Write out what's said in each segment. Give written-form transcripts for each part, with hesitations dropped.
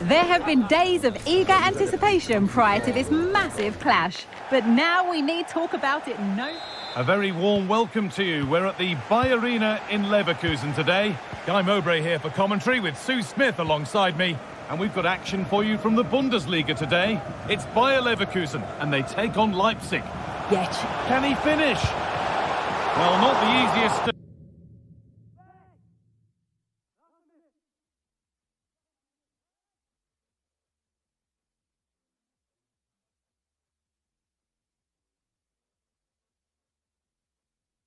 There have been days of eager anticipation prior to this massive clash, but now we need talk about it. A very warm welcome to you. We're at the Bayer Arena in Leverkusen today. Guy Mowbray here for commentary with Sue Smith alongside me. And we've got action for you from the Bundesliga today. It's Bayer Leverkusen and they take on Leipzig. Yes. Can he finish? Well, not the easiest.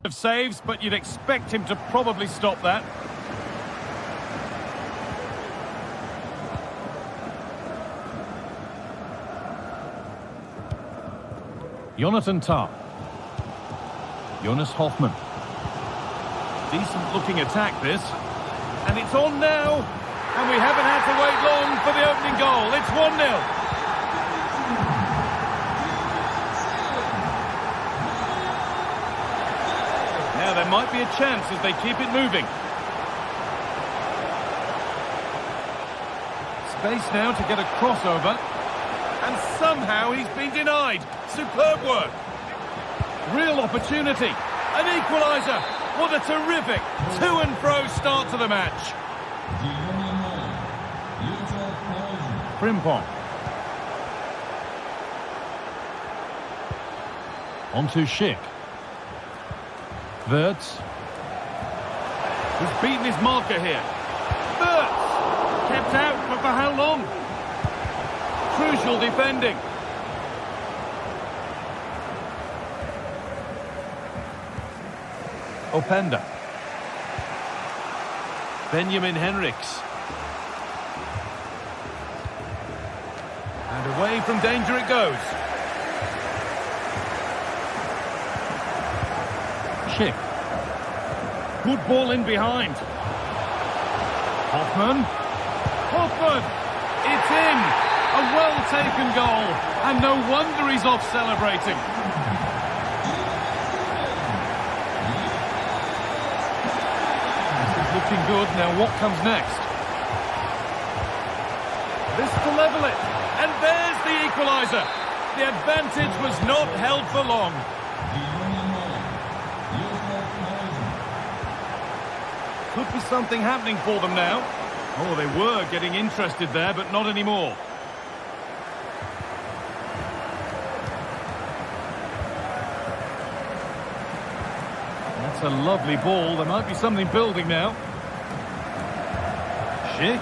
Of saves, but you'd expect him to probably stop that. Jonathan Tah. Jonas Hoffmann. Decent looking attack this. And it's on now. And we haven't had to wait long for the opening goal. It's 1-0. Now there might be a chance as they keep it moving. Space now to get a crossover. And somehow he's been denied. Superb work. Real opportunity. An equaliser. What a terrific to and fro start to the match. Frimpong. On to Schick. Wirtz. He's beaten his marker here. Wirtz. Kept out, but for how long? Crucial defending. Openda. Benjamin Henrichs. And away from danger it goes. Schick. Good ball in behind. Hoffmann. Hoffmann. It's in. A well-taken goal. And no wonder he's off celebrating. This is looking good. Now what comes next? This to level it. And there's the equaliser. The advantage was not held for long. Could be something happening for them now. Oh, they were getting interested there, but not anymore. That's a lovely ball. There might be something building now. Schick.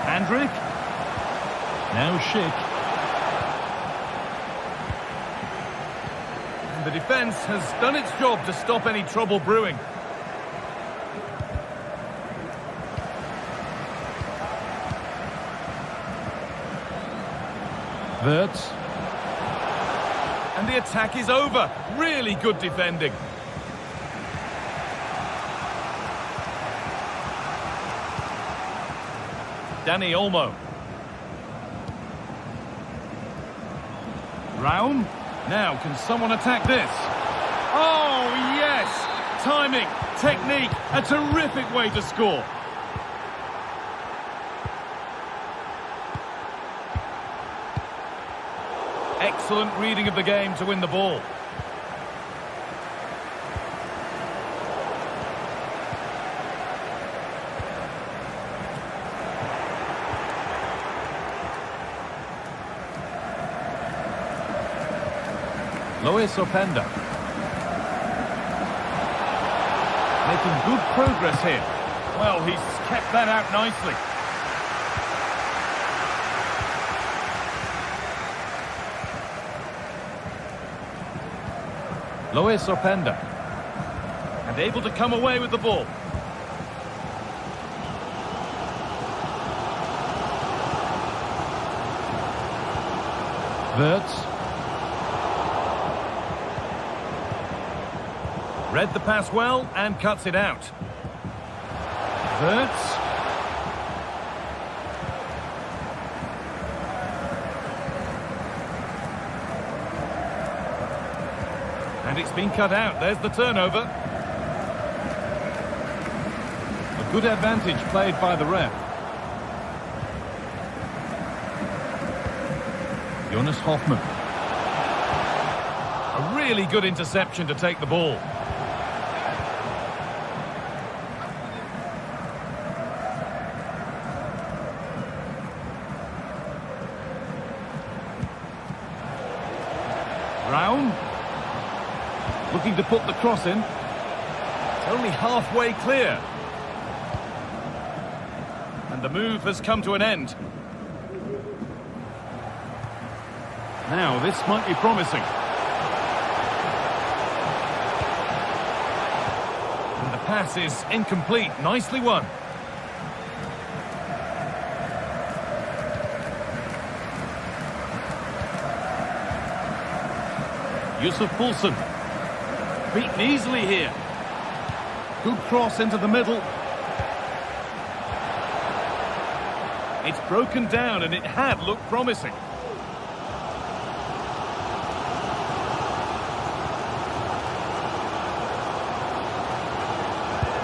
Andrik. Now Schick. The defence has done its job to stop any trouble brewing. Wirtz. And the attack is over. Really good defending. Dani Olmo. Raum. Now, can someone attack this? Oh, yes! Timing, technique, a terrific way to score. Excellent reading of the game to win the ball. Lois Openda. Making good progress here. Well, he's kept that out nicely. Lois Openda. And able to come away with the ball. Wirtz. Read the pass well and cuts it out. Wirtz. And it's been cut out. There's the turnover. The Good advantage played by the ref. Jonas Hoffmann. A really good interception to take the ball. Brown. Looking to put the cross in. It's only halfway clear. And the move has come to an end. Now, this might be promising. And the pass is incomplete. Nicely won. Yusuf Poulsen. Beaten easily here. Good cross into the middle. It's broken down and it had looked promising.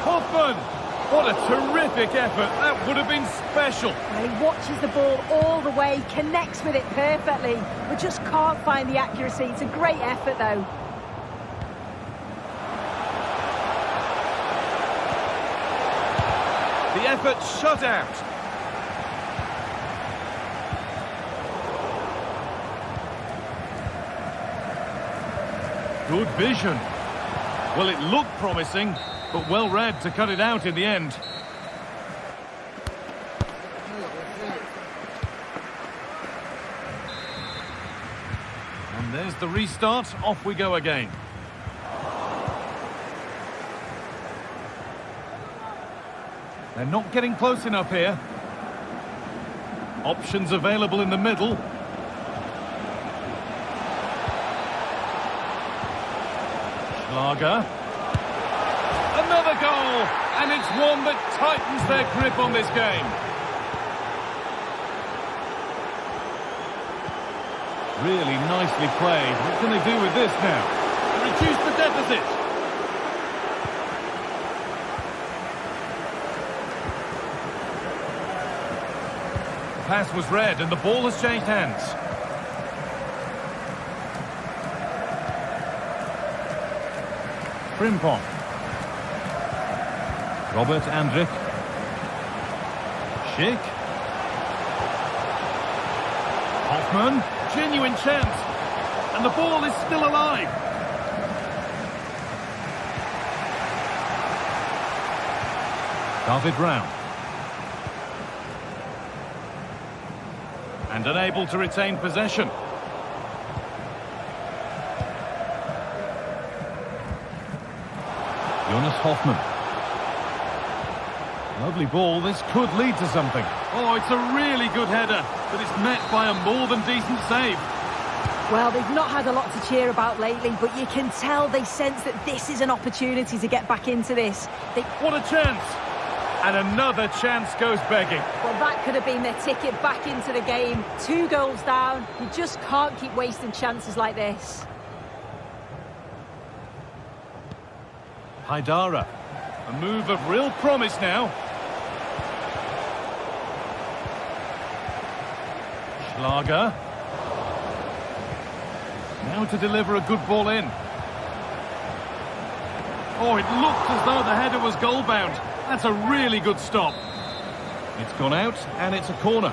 Hoffmann! What a terrific effort. That would have been special. Well, he watches the ball all the way, connects with it perfectly, but just can't find the accuracy. It's a great effort, though. The effort shut out. Good vision. Well, it looked promising, but well read to cut it out in the end. And there's the restart. Off we go again. They're not getting close enough here. Options available in the middle. Schlager. Another goal, and it's one that tightens their grip on this game. Really nicely played. What can they do with this now? Reduce the deficit. The pass was read, and the ball has changed hands. Frimpong. Robert Andrik. Schick. Hoffmann. Genuine chance. And the ball is still alive. David Raum. And unable to retain possession. Jonas Hoffmann. Lovely ball, this could lead to something. Oh, it's a really good header, but it's met by a more than decent save. Well, they've not had a lot to cheer about lately, but you can tell they sense that this is an opportunity to get back into this. What a chance! And another chance goes begging. Well, that could have been their ticket back into the game. 2 goals down. You just can't keep wasting chances like this. Haidara. A move of real promise now. Schlager. Now to deliver a good ball in. Oh, it looked as though the header was goal-bound. That's a really good stop. It's gone out, and it's a corner.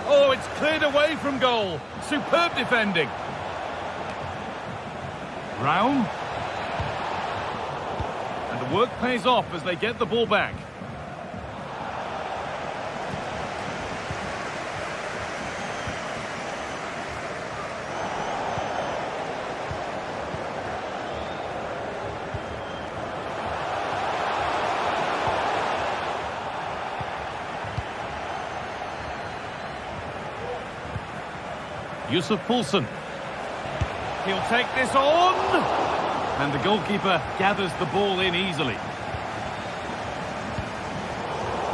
Oh, it's cleared away from goal. Superb defending. Raum. And the work pays off as they get the ball back. Yusuf Poulsen. He'll take this on. And the goalkeeper gathers the ball in easily.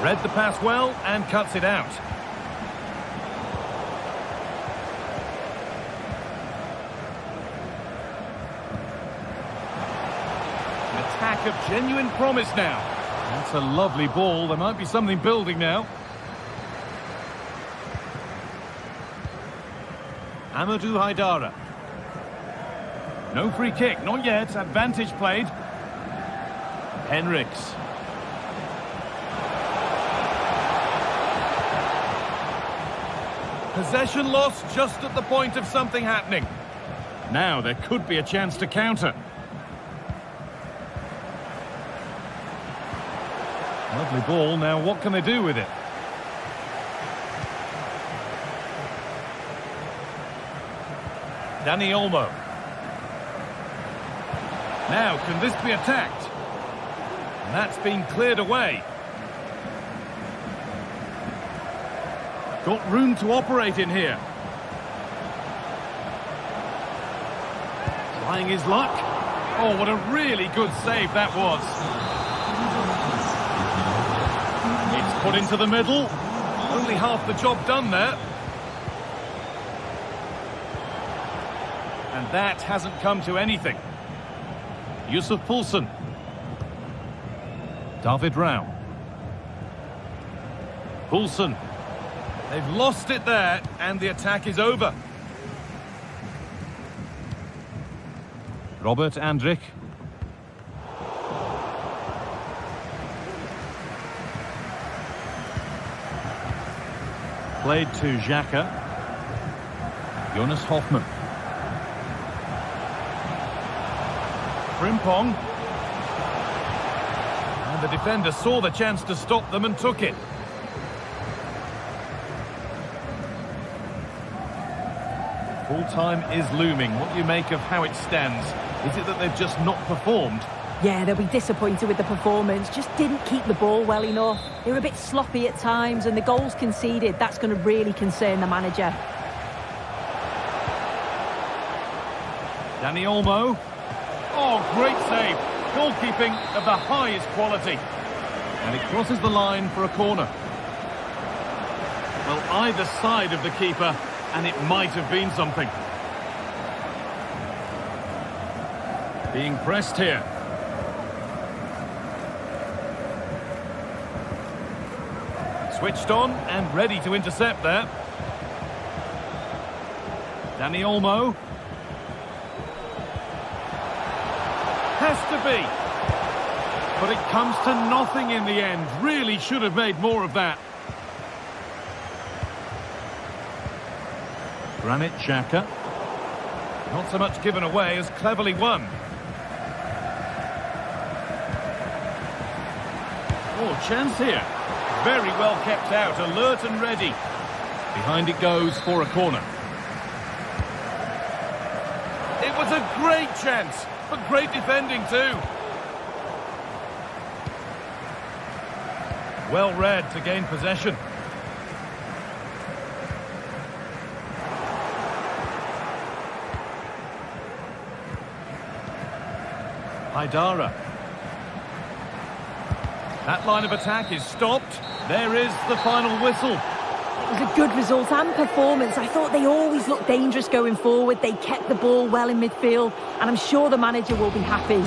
Read the pass well and cuts it out. An attack of genuine promise now. That's a lovely ball. There might be something building now. Amadou Haidara. No free kick, not yet. Advantage played. Henriks. Possession lost just at the point of something happening. Now there could be a chance to counter. Lovely ball. Now what can they do with it? Dani Olmo. Now, can this be attacked? And that's been cleared away. Got room to operate in here. Trying his luck. Oh, what a really good save that was. It's put into the middle. Only half the job done there. And that hasn't come to anything. Yusuf Poulsen. David Rao. Poulsen. They've lost it there, and the attack is over. Robert Andrich. Played to Xhaka. Jonas Hoffmann. Frimpong. And the defender saw the chance to stop them and took it. Full time is looming. What do you make of how it stands? Is it that they've just not performed? Yeah, they'll be disappointed with the performance. Just didn't keep the ball well enough. They were a bit sloppy at times, and the goals conceded, that's going to really concern the manager. Dani Olmo. Oh, great save. Goalkeeping of the highest quality. And it crosses the line for a corner. Well, either side of the keeper, and it might have been something. Being pressed here. Switched on and ready to intercept there. Dani Olmo. Has to be. But it comes to nothing in the end. Really should have made more of that. Granit Xhaka. Not so much given away as cleverly won. Oh, chance here. Very well kept out, alert and ready. Behind it goes for a corner. It was a great chance, but great defending too. Well read to gain possession. Haidara. That line of attack is stopped. There is the final whistle. It was a good result and performance. I thought they always looked dangerous going forward. They kept the ball well in midfield, and I'm sure the manager will be happy.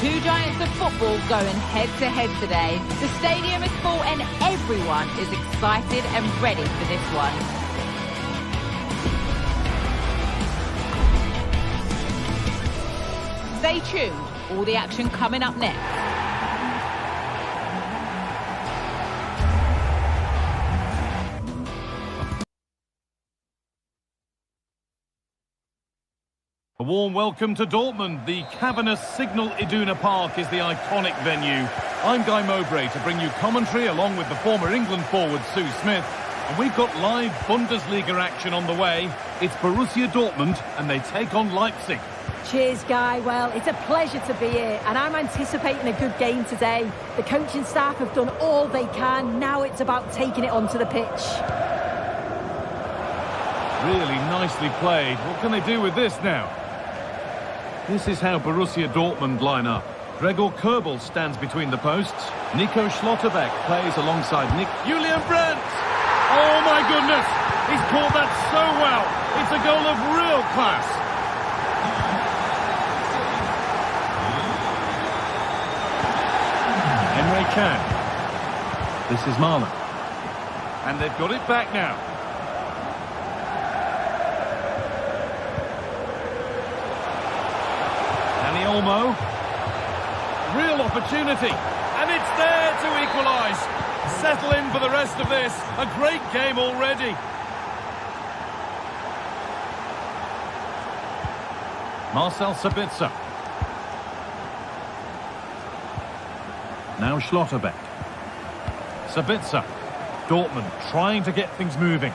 Two giants of football going head-to-head today. The stadium is full and everyone is excited and ready for this one. Stay tuned. All the action coming up next. A warm welcome to Dortmund. The cavernous Signal Iduna Park is the iconic venue. I'm Guy Mowbray to bring you commentary along with the former England forward Sue Smith. And we've got live Bundesliga action on the way. It's Borussia Dortmund and they take on Leipzig. Cheers, Guy. Well, it's a pleasure to be here and I'm anticipating a good game today. The coaching staff have done all they can. Now it's about taking it onto the pitch. Really nicely played. What can they do with this now? This is how Borussia Dortmund line up. Gregor Kobel stands between the posts. Nico Schlotterbeck plays alongside Julian Brandt. Oh my goodness! He's caught that so well. It's a goal of real class. Emre Can. This is Marlon. And they've got it back now. Olmo, real opportunity, and it's there to equalise. Settle in for the rest of this. A great game already. Marcel Sabitzer. Now Schlotterbeck. Sabitzer. Dortmund trying to get things moving.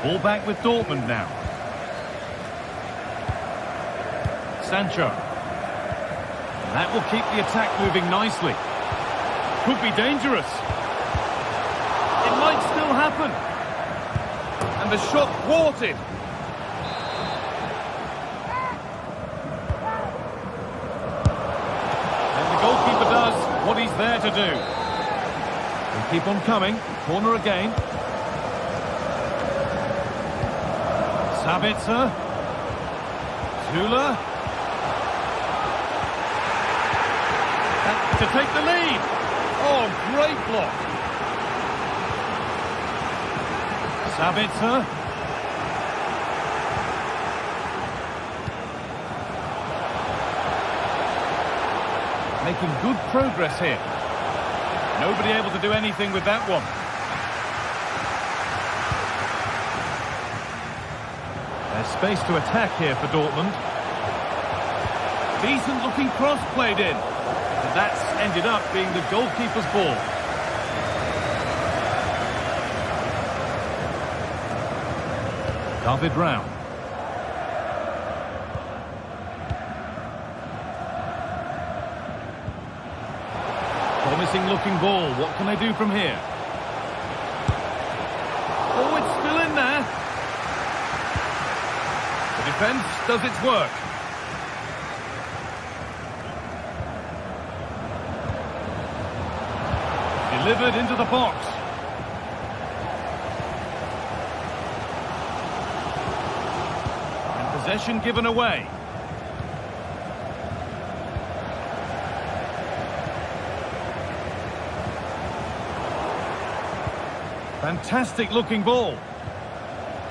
Ball back with Dortmund now. Sancho. And that will keep the attack moving nicely. Could be dangerous. It might still happen. And the shot thwarted. And the goalkeeper does what he's there to do. They keep on coming. Corner again. Sabitzer, Zula, to take the lead. Oh, great block. Sabitzer. Making good progress here. Nobody able to do anything with that one. There's space to attack here for Dortmund. Decent looking cross played in. And that's ended up being the goalkeeper's ball. David Raum. Promising looking ball. What can they do from here? Oh, it's still in there. The defence does its work. Delivered into the box. And possession given away. Fantastic looking ball.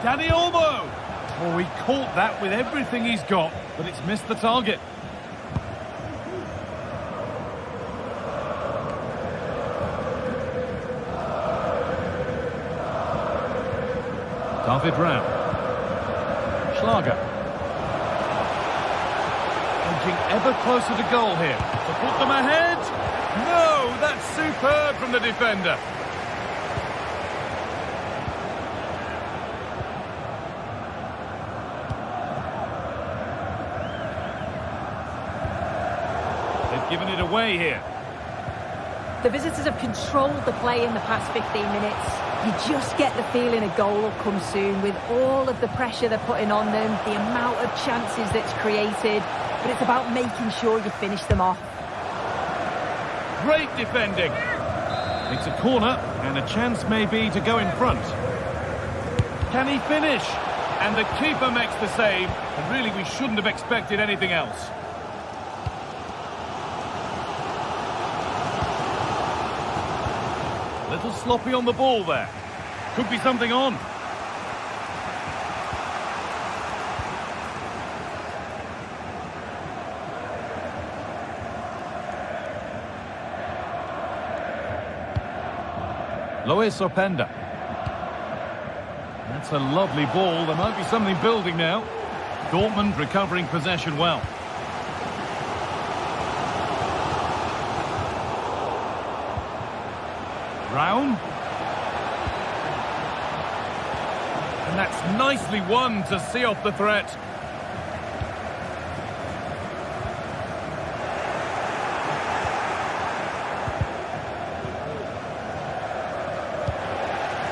Dani Olmo. Oh, he caught that with everything he's got, but it's missed the target. David Raum. Schlager. Edging ever closer to goal here. To put them ahead. No, that's superb from the defender. Giving it away here. The visitors have controlled the play in the past 15 minutes. You just get the feeling a goal will come soon with all of the pressure they're putting on them, the amount of chances that's created, but it's about making sure you finish them off. Great defending. It's a corner and a chance maybe to go in front. Can he finish? And the keeper makes the save. And really we shouldn't have expected anything else. Little sloppy on the ball there. Could be something on. Luis Openda. That's a lovely ball. There might be something building now. Dortmund recovering possession well. Brown. And that's nicely won to see off the threat.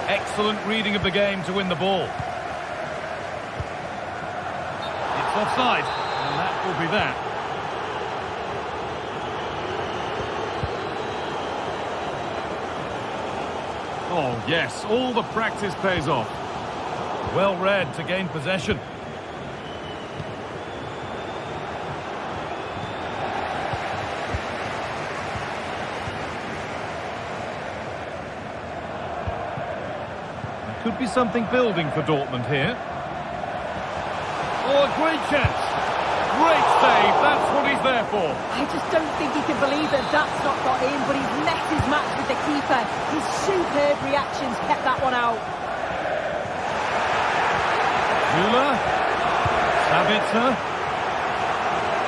Excellent reading of the game to win the ball. It's offside, and that will be that. Oh, yes, all the practice pays off. Well read to gain possession. Could be something building for Dortmund here. Oh, a great chance. Great save. That's what he's there for. I just don't think he can believe that that's not got in, but he's met his match with the keeper. His superb reactions kept that one out. Müller. Sabitzer.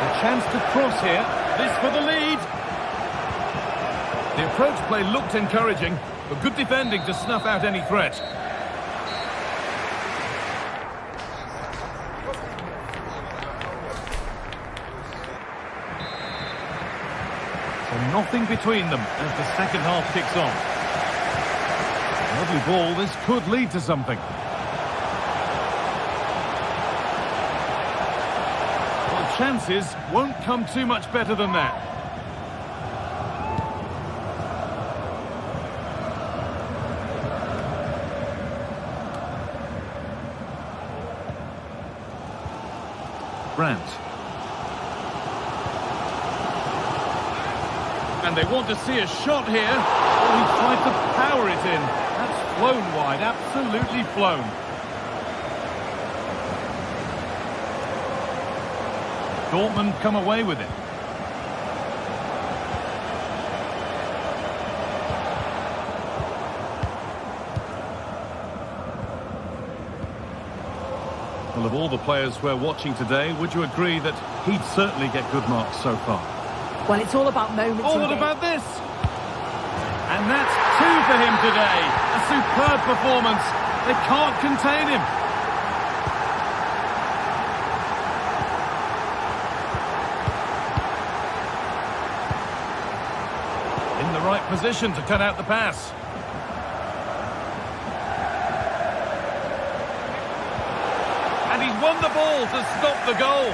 A chance to cross here. This for the lead. The approach play looked encouraging, but good defending to snuff out any threat. Nothing between them as the second half kicks on. Lovely ball, this could lead to something. Well, chances won't come too much better than that. Brandt. And they want to see a shot here. Oh, he tried to power it in. That's flown wide, absolutely flown. Dortmund come away with it. Well, of all the players we're watching today, would you agree that he'd certainly get good marks so far? Well, it's all about moments. Oh, what about this? And that's two for him today. A superb performance. They can't contain him. In the right position to cut out the pass. And he's won the ball to stop the goal.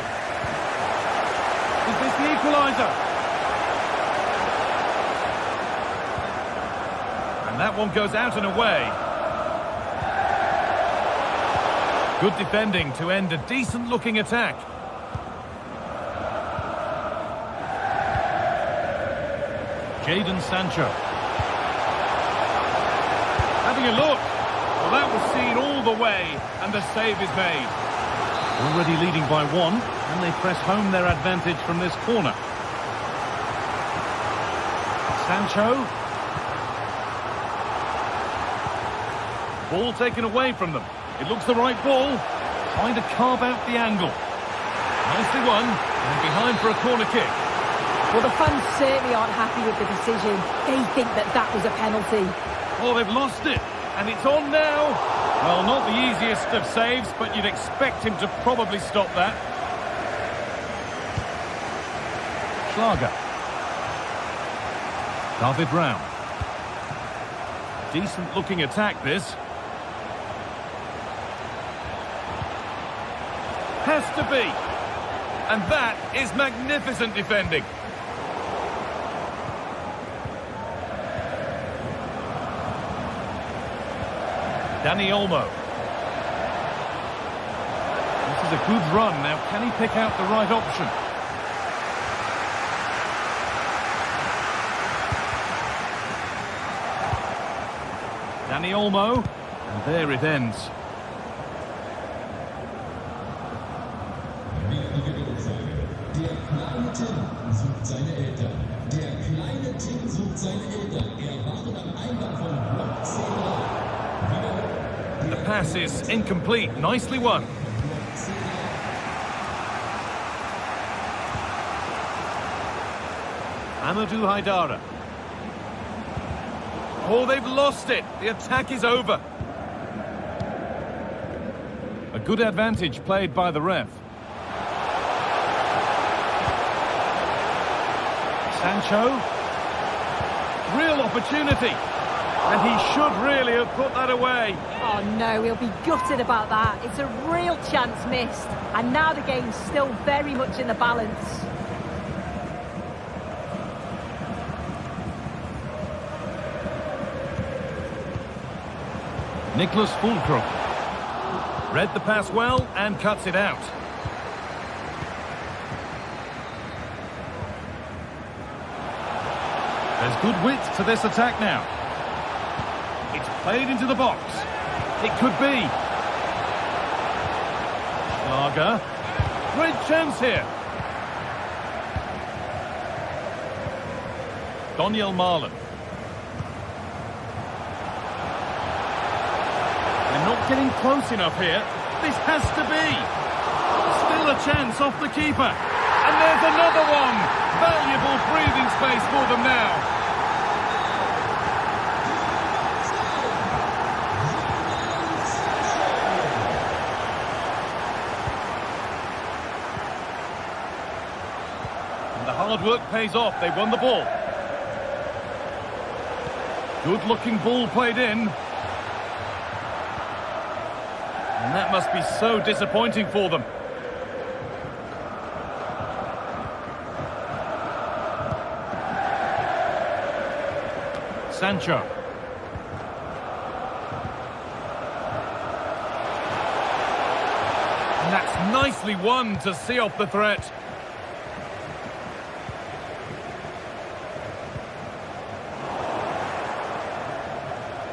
Is this the equaliser? And that one goes out and away. Good defending to end a decent-looking attack. Jadon Sancho. Having a look. Well, that was seen all the way, and the save is made. Already leading by one, and they press home their advantage from this corner. Sancho. Ball taken away from them. It looks the right ball. Trying to carve out the angle. Nicely won. And behind for a corner kick. Well, the fans certainly aren't happy with the decision. They think that that was a penalty. Oh, they've lost it. And it's on now. Well, not the easiest of saves, but you'd expect him to probably stop that. Schlager. David Brown. Decent looking attack, this. Has to be. And that is magnificent defending. Dani Olmo. This is a good run. Now, can he pick out the right option? Dani Olmo. And there it ends. Der Kapitän sucht seine Eltern. The pass is incomplete. Nicely won. Amadou Haidara. Oh, they've lost it. The attack is over. A good advantage played by the ref. Sancho. Real opportunity. And he should really have put that away. Oh no, he'll be gutted about that. It's a real chance missed. And now the game's still very much in the balance. Nicholas Fulcrum. Read the pass well and cuts it out. There's good width to this attack now. It's played into the box. It could be. Schlager. Great chance here. Daniel Marlon. They're not getting close enough here. This has to be. Still a chance off the keeper. And there's another one. Valuable breathing space for them now. And the hard work pays off. They won the ball. Good-looking ball played in. And that must be so disappointing for them. Sancho. And that's nicely won to see off the threat.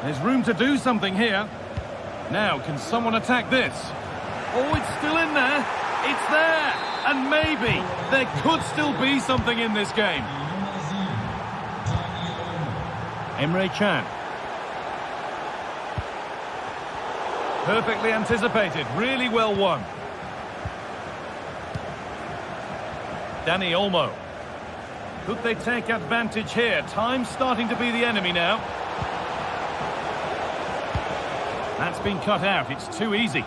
There's room to do something here. Now, can someone attack this? Oh, it's still in there. It's there. And maybe there could still be something in this game. Emre Can. Perfectly anticipated. Really well won. Dani Olmo. Could they take advantage here? Time's starting to be the enemy now. That's been cut out. It's too easy.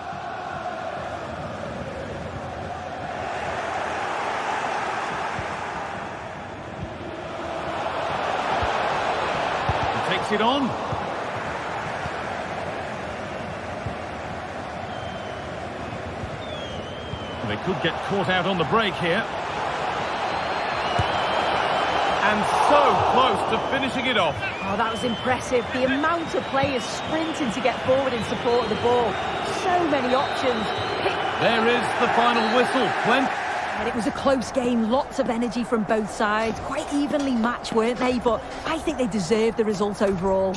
He takes it on. They could get caught out on the break here. And so close to finishing it off. Oh, that was impressive. The amount of players sprinting to get forward in support of the ball. So many options. There is the final whistle. And it was a close game. Lots of energy from both sides. Quite evenly matched, weren't they? But I think they deserved the result overall.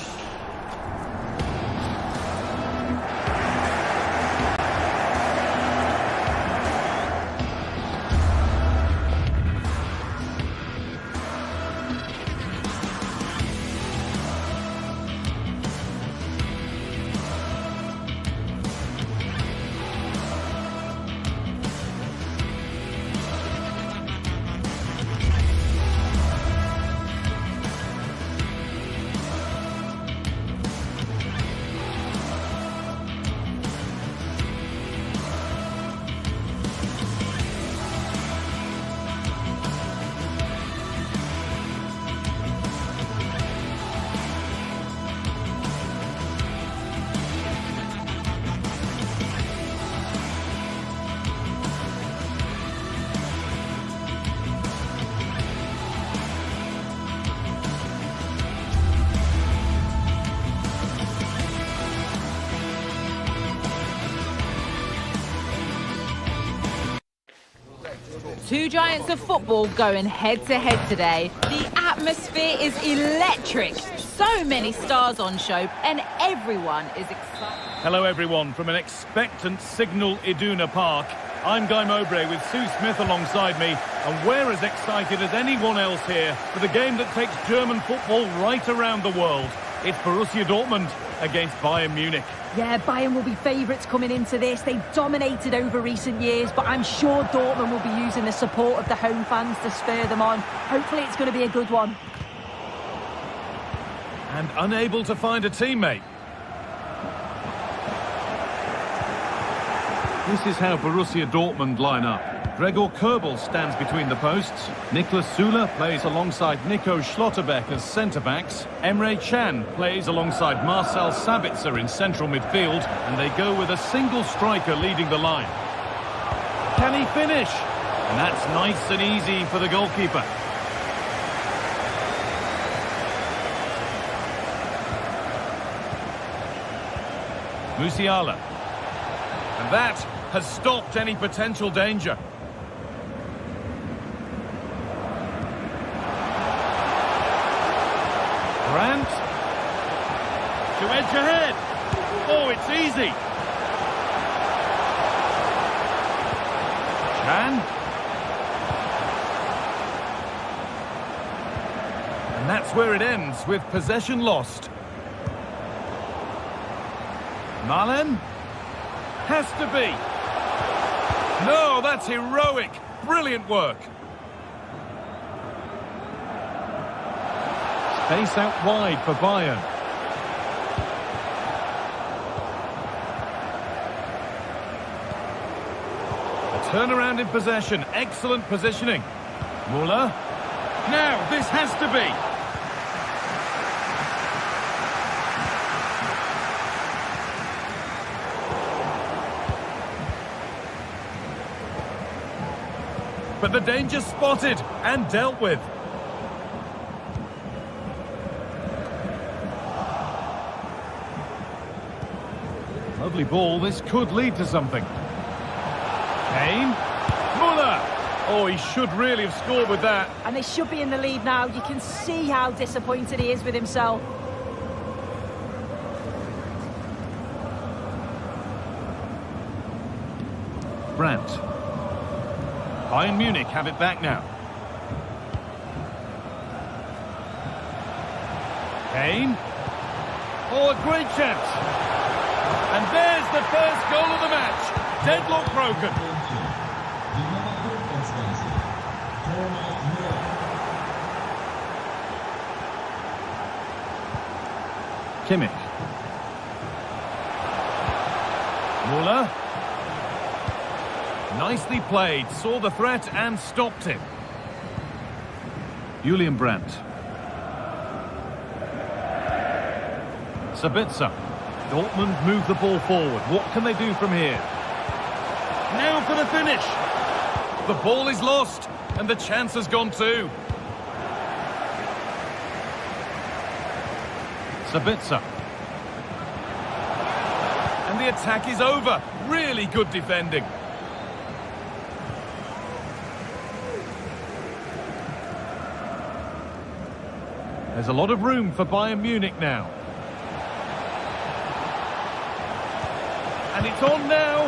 Two giants of football going head-to-head today. The atmosphere is electric. So many stars on show, and everyone is excited. Hello everyone from an expectant Signal Iduna Park. I'm Guy Mowbray with Sue Smith alongside me, and we're as excited as anyone else here for the game that takes German football right around the world. It's Borussia Dortmund against Bayern Munich. Yeah, Bayern will be favourites coming into this. They've dominated over recent years, but I'm sure Dortmund will be using the support of the home fans to spur them on. Hopefully it's going to be a good one. And unable to find a teammate. This is how Borussia Dortmund line up. Gregor Kobel stands between the posts. Niklas Süle plays alongside Nico Schlotterbeck as centre-backs. Emre Can plays alongside Marcel Sabitzer in central midfield. And they go with a single striker leading the line. Can he finish? And that's nice and easy for the goalkeeper. Musiala. And that has stopped any potential danger. Brandt. To edge ahead. Oh, it's easy. Can. And that's where it ends, with possession lost. Malen? Has to be. No, that's heroic. Brilliant work. Space out wide for Bayern. A turnaround in possession. Excellent positioning. Müller. Now, this has to be. But the danger spotted and dealt with. Lovely ball, this could lead to something. Kane. Müller. Oh, he should really have scored with that. And they should be in the lead now. You can see how disappointed he is with himself. Brandt. Bayern Munich have it back now. Kane. Oh, a great chance. And there's the first goal of the match. Deadlock broken. Kimmich. Müller. Nicely played, saw the threat and stopped him. Julian Brandt. Sabitzer. Dortmund move the ball forward. What can they do from here? Now for the finish. The ball is lost and the chance has gone too. Sabitzer. And the attack is over. Really good defending. There's a lot of room for Bayern Munich now. And it's on now.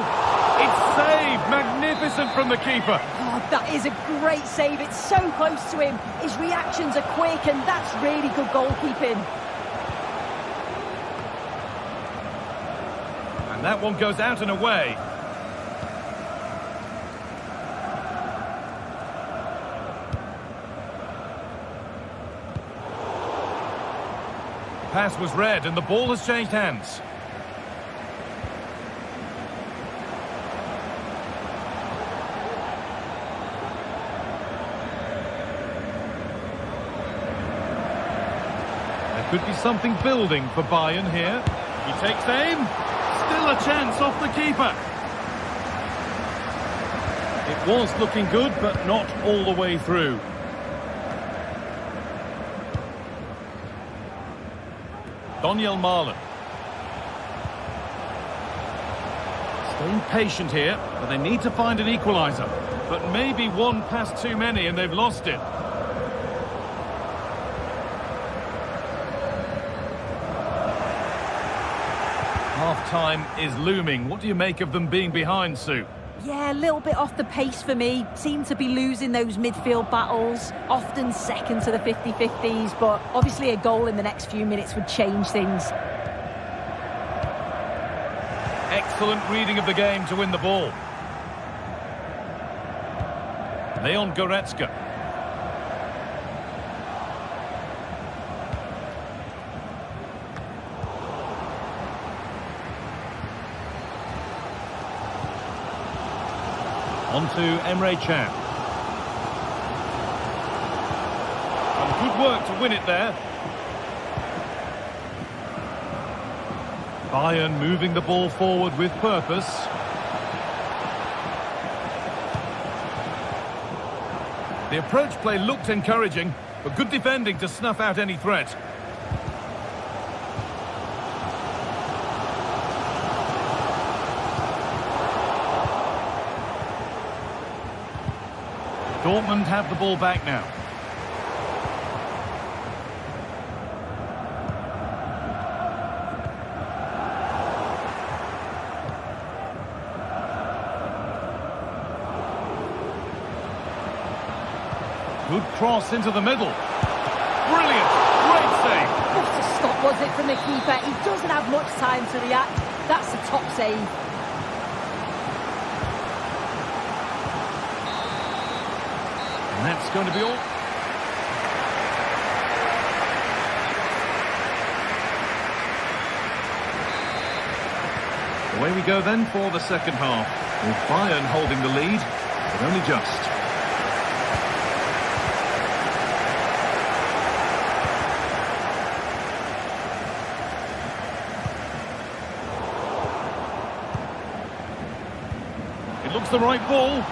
It's saved. Magnificent from the keeper. Oh, that is a great save. It's so close to him. His reactions are quick, and that's really good goalkeeping. And that one goes out and away. Pass was read and the ball has changed hands. There could be something building for Bayern here. He takes aim. Still a chance off the keeper. It was looking good, but not all the way through. Daniel Malen. Staying patient here, but they need to find an equaliser. But maybe one pass too many and they've lost it. Half-time is looming. What do you make of them being behind, Sue? Yeah, a little bit off the pace for me. Seem to be losing those midfield battles, often second to the 50-50s, but obviously a goal in the next few minutes would change things. Excellent reading of the game to win the ball. Leon Goretzka. On to Emre Can. Some good work to win it there. Bayern moving the ball forward with purpose. The approach play looked encouraging, but good defending to snuff out any threat. Dortmund have the ball back now. Good cross into the middle. Brilliant! Great save! What a stop was it from the keeper? He doesn't have much time to react. That's a top save. And that's going to be all. Away we go then for the second half, with Bayern holding the lead, but only just. It looks the right ball.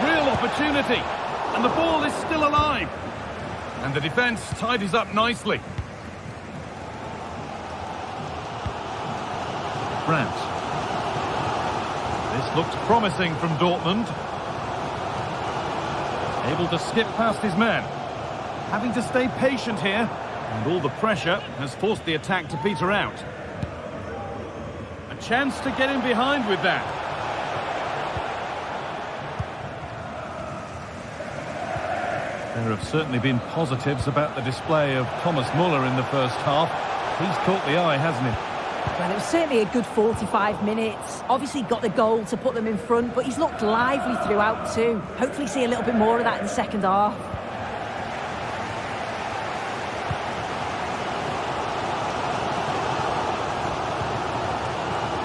Real opportunity, and the ball is still alive. And the defence tidies up nicely. Brandt. This looked promising from Dortmund. Able to skip past his man. Having to stay patient here, and all the pressure has forced the attack to peter out. A chance to get in behind with that. There have certainly been positives about the display of Thomas Muller in the first half. He's caught the eye, hasn't he? Well, it was certainly a good 45 minutes. Obviously got the goal to put them in front, but he's looked lively throughout too. Hopefully see a little bit more of that in the second half.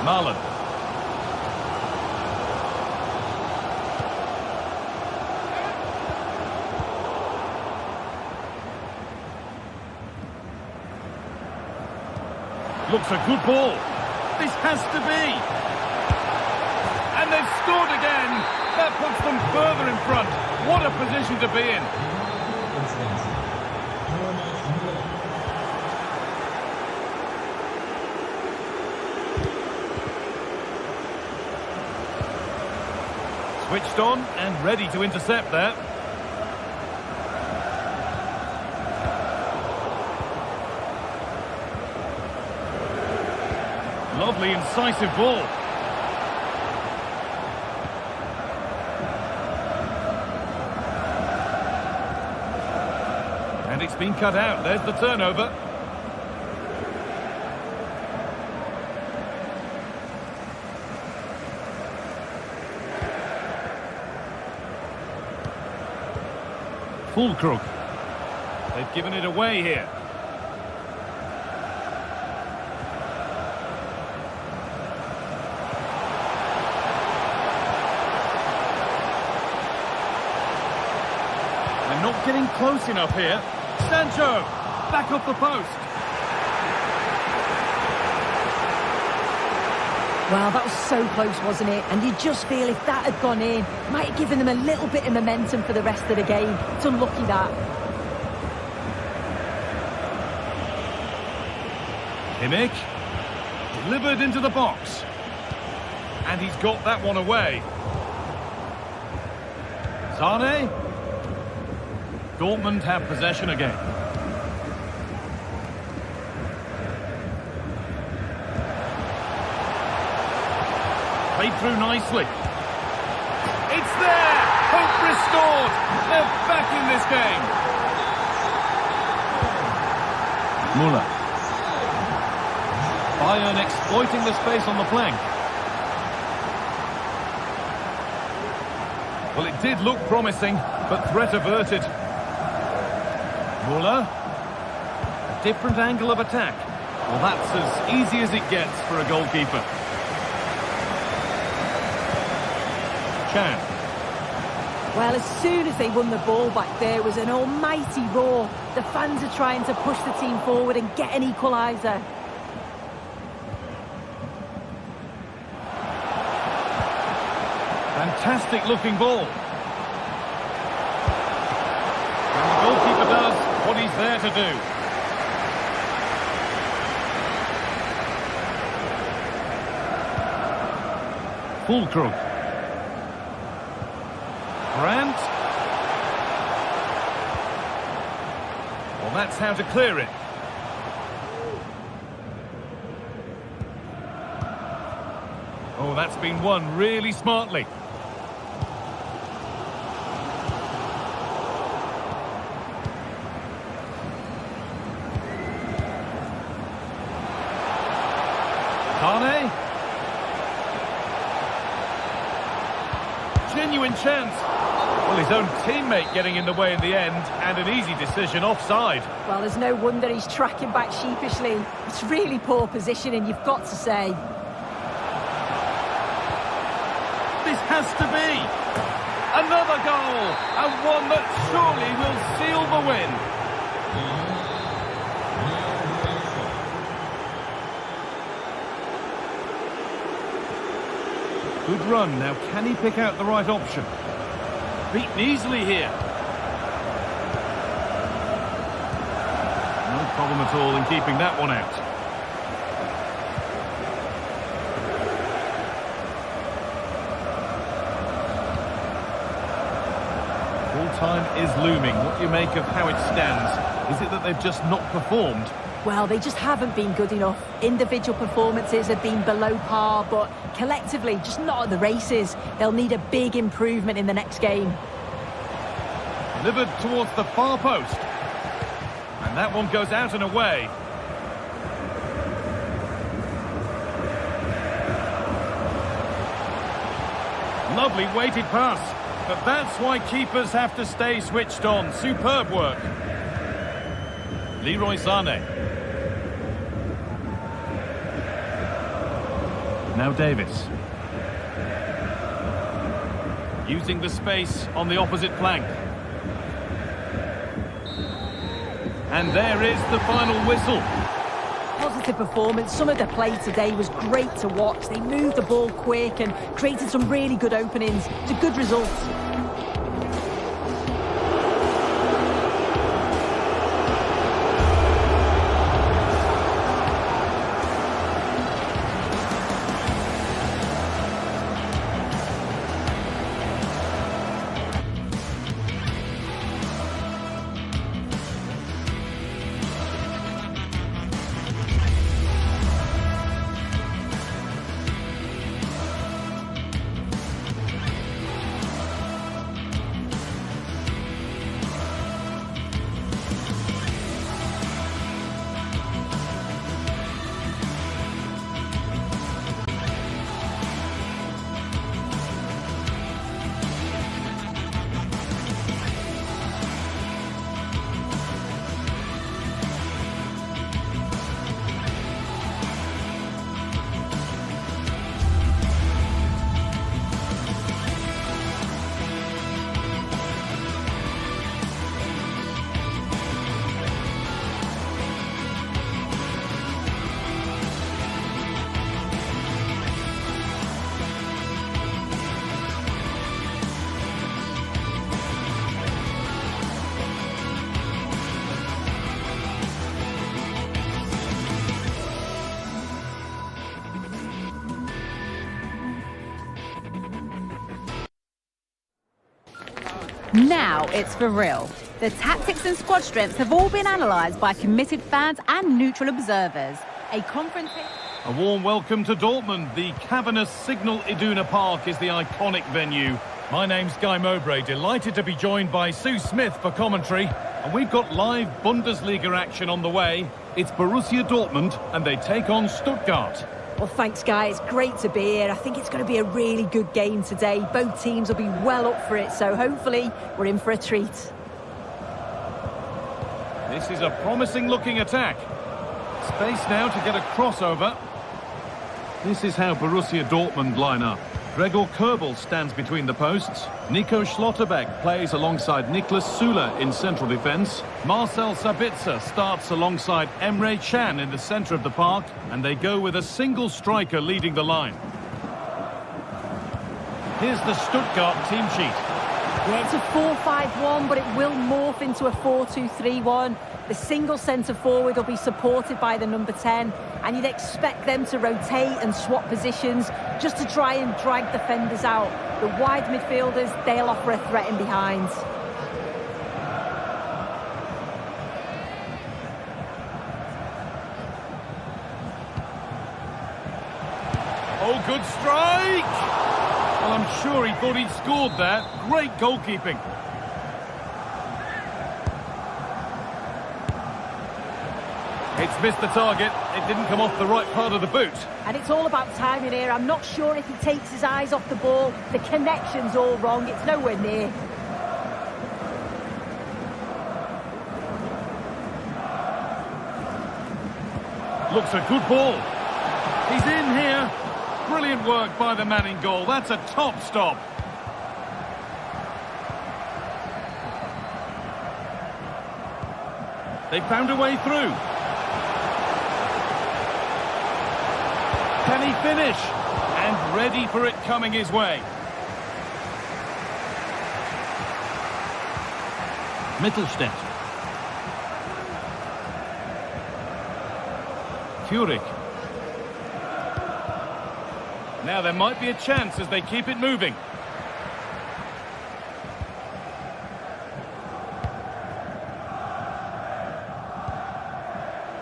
Marlon. Looks a good ball. This has to be. And they've scored again. That puts them further in front. What a position to be in. Switched on and ready to intercept there. Lovely, incisive ball. And it's been cut out. There's the turnover. Fulkrug. They've given it away here. Not getting close enough here. Sancho, back off the post. Well, that was so close, wasn't it? And you just feel if that had gone in, might have given them a little bit of momentum for the rest of the game. It's unlucky that. Kimmich, delivered into the box. And he's got that one away. Zane. Dortmund have possession again. Played through nicely. It's there! Hope restored! They're back in this game! Muller. Bayern exploiting the space on the flank. Well, it did look promising, but threat averted. Muller. A different angle of attack. Well, that's as easy as it gets for a goalkeeper. Chan. Well, as soon as they won the ball back, there was an almighty roar. The fans are trying to push the team forward and get an equaliser. Fantastic looking ball. And the goalkeeper does what he's there to do. Fulkrug. Brandt. Well, that's how to clear it. Oh, that's been won really smartly. Kane. Genuine chance. Well, his own teammate getting in the way in the end, and an easy decision offside. Well, there's no wonder he's tracking back sheepishly. It's really poor positioning, you've got to say. This has to be another goal, and one that surely will seal the win. Good run. Now, can he pick out the right option? Beaten easily here. No problem at all in keeping that one out. Full time is looming. What do you make of how it stands? Is it that they've just not performed? Well, they just haven't been good enough. Individual performances have been below par, but collectively, just not at the races. They'll need a big improvement in the next game. Delivered towards the far post. And that one goes out and away. Lovely weighted pass. But that's why keepers have to stay switched on. Superb work. Leroy Sané. Now Davis. Using the space on the opposite flank. And there is the final whistle. Positive performance. Some of the play today was great to watch. They moved the ball quick and created some really good openings. It's a good result. Now it's for real. The tactics and squad strengths have all been analysed by committed fans and neutral observers. A confrontation... A warm welcome to Dortmund. The cavernous Signal Iduna Park is the iconic venue. My name's Guy Mowbray, delighted to be joined by Sue Smith for commentary. And we've got live Bundesliga action on the way. It's Borussia Dortmund and they take on Stuttgart. Well, thanks, Guy. It's great to be here. I think it's going to be a really good game today. Both teams will be well up for it, so hopefully we're in for a treat. This is a promising-looking attack. Space now to get a crossover. This is how Borussia Dortmund line up. Gregor Kobel stands between the posts. Nico Schlotterbeck plays alongside Niklas Süle in central defence. Marcel Sabitzer starts alongside Emre Can in the centre of the park. And they go with a single striker leading the line. Here's the Stuttgart team sheet. Yeah, it's a 4-5-1, but it will morph into a 4-2-3-1. The single centre-forward will be supported by the number 10, and you'd expect them to rotate and swap positions just to try and drag defenders out. The wide midfielders, they'll offer a threat in behind. Oh, good strike! Well, I'm sure he thought he'd scored there. Great goalkeeping. It's missed the target. It didn't come off the right part of the boot. And it's all about timing here. I'm not sure if he takes his eyes off the ball. The connection's all wrong. It's nowhere near. Looks a good ball. He's in here. Brilliant work by the man in goal. That's a top stop. They found a way through. Can he finish? And ready for it coming his way. Mittelstädt. Furyk. Now there might be a chance as they keep it moving.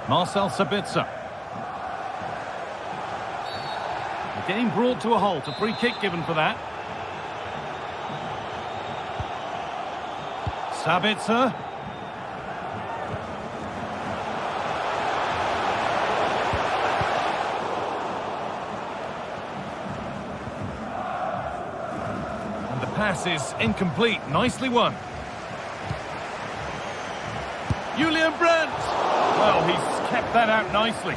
Marcel Sabitzer. The game brought to a halt. A free kick given for that. Sabitzer. And the pass is incomplete. Nicely won. Julian Brandt. Well, he's kept that out nicely.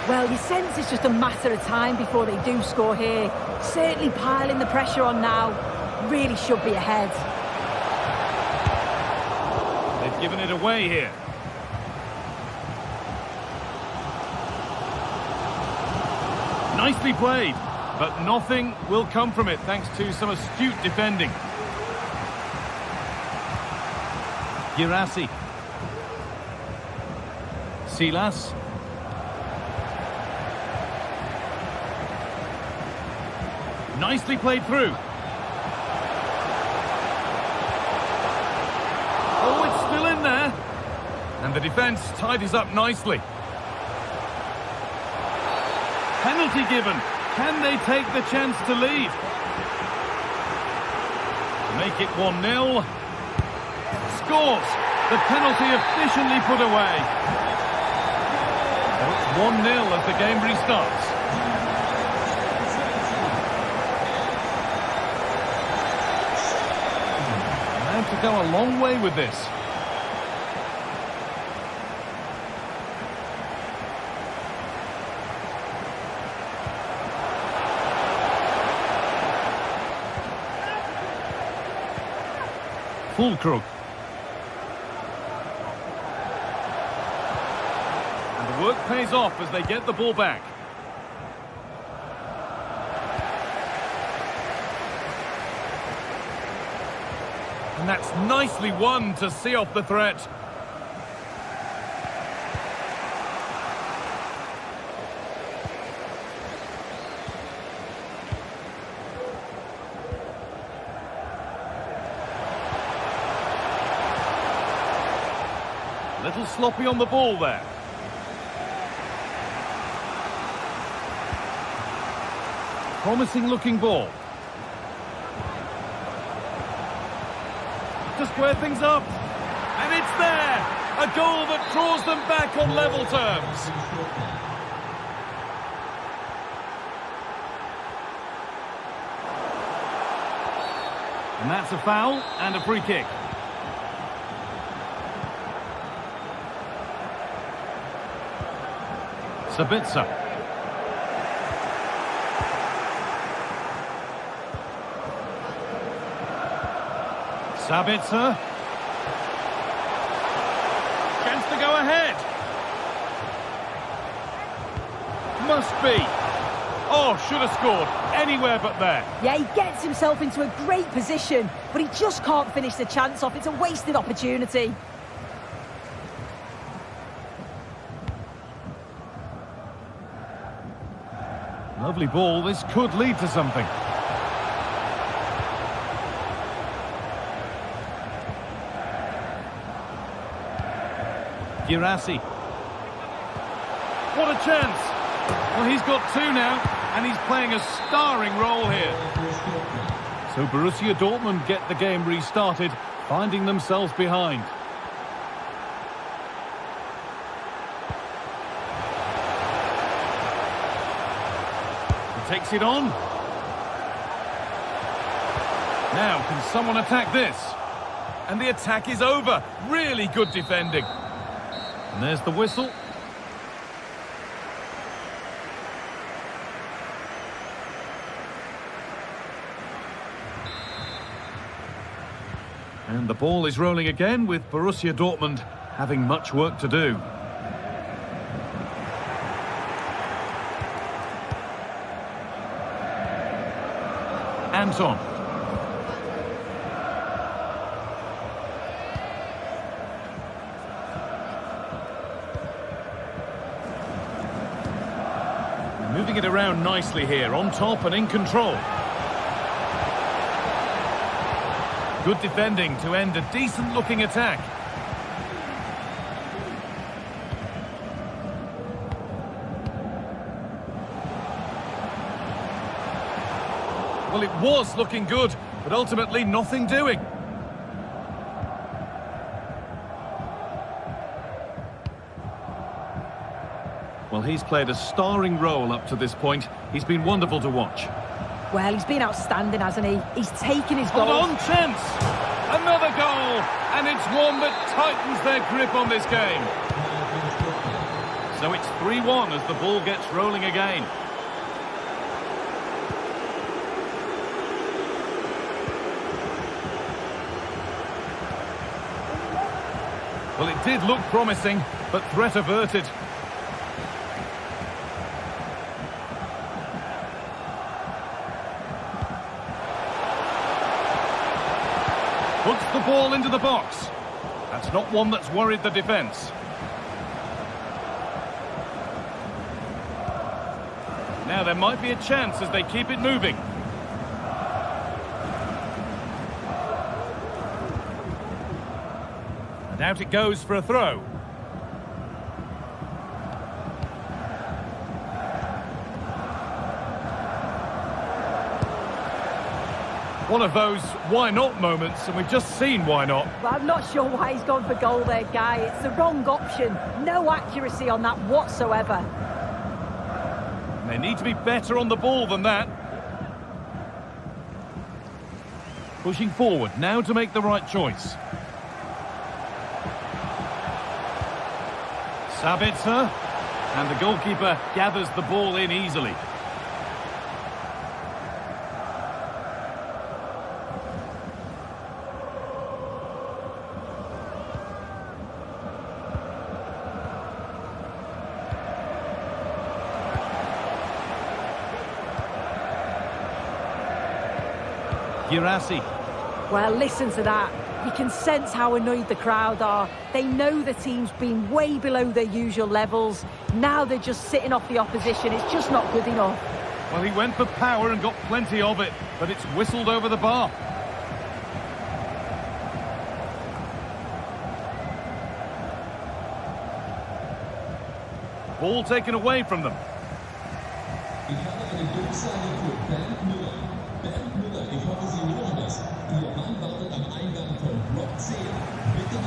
Well, you sense it's just a matter of time before they do score here. Certainly piling the pressure on now. Really should be ahead. They've given it away here. Nicely played, but nothing will come from it thanks to some astute defending. Girassi. Silas. Nicely played through. Oh, it's still in there. And the defence tidies up nicely. Penalty given. Can they take the chance to lead? Make it 1-0. Scores. The penalty efficiently put away. Oh, it's 1-0 as the game restarts. To go a long way with this. Fulkrug. And the work pays off as they get the ball back. And that's nicely won to see off the threat. little sloppy on the ball there. Promising looking ball. To square things up. And it's there! A goal that draws them back on level terms. And that's a foul and a free kick. Sabitzer. Sabitzer. Chance to go ahead. Must be. Oh, should have scored. Anywhere but there. Yeah, he gets himself into a great position, but he just can't finish the chance off. It's a wasted opportunity. Lovely ball. This could lead to something. Girassi. What a chance! Well, he's got two now, and he's playing a starring role here. So Borussia Dortmund get the game restarted, finding themselves behind. He takes it on. Now, can someone attack this? And the attack is over. Really good defending. And there's the whistle. And the ball is rolling again with Borussia Dortmund having much work to do. Anton. Moving it around nicely here, on top and in control. Good defending to end a decent-looking attack. Well, it was looking good, but ultimately nothing doing. Well, he's played a starring role up to this point. He's been wonderful to watch. Well, he's been outstanding, hasn't he? He's taken his goal. Hold on, chance! Another goal! And it's one that tightens their grip on this game. So it's 3-1 as the ball gets rolling again. Well, it did look promising, but threat averted. Puts the ball into the box. That's not one that's worried the defence. Now there might be a chance as they keep it moving. And out it goes for a throw. One of those why not moments, and we've just seen why not. Well, I'm not sure why he's gone for goal there, Guy. It's the wrong option. No accuracy on that whatsoever. And they need to be better on the ball than that. Pushing forward now to make the right choice. Sabitzer, and the goalkeeper gathers the ball in easily. Girassi. Well, listen to that. You can sense how annoyed the crowd are. They know the team's been way below their usual levels. Now they're just sitting off the opposition. It's just not good enough. Well, he went for power and got plenty of it, but it's whistled over the bar. Ball taken away from them.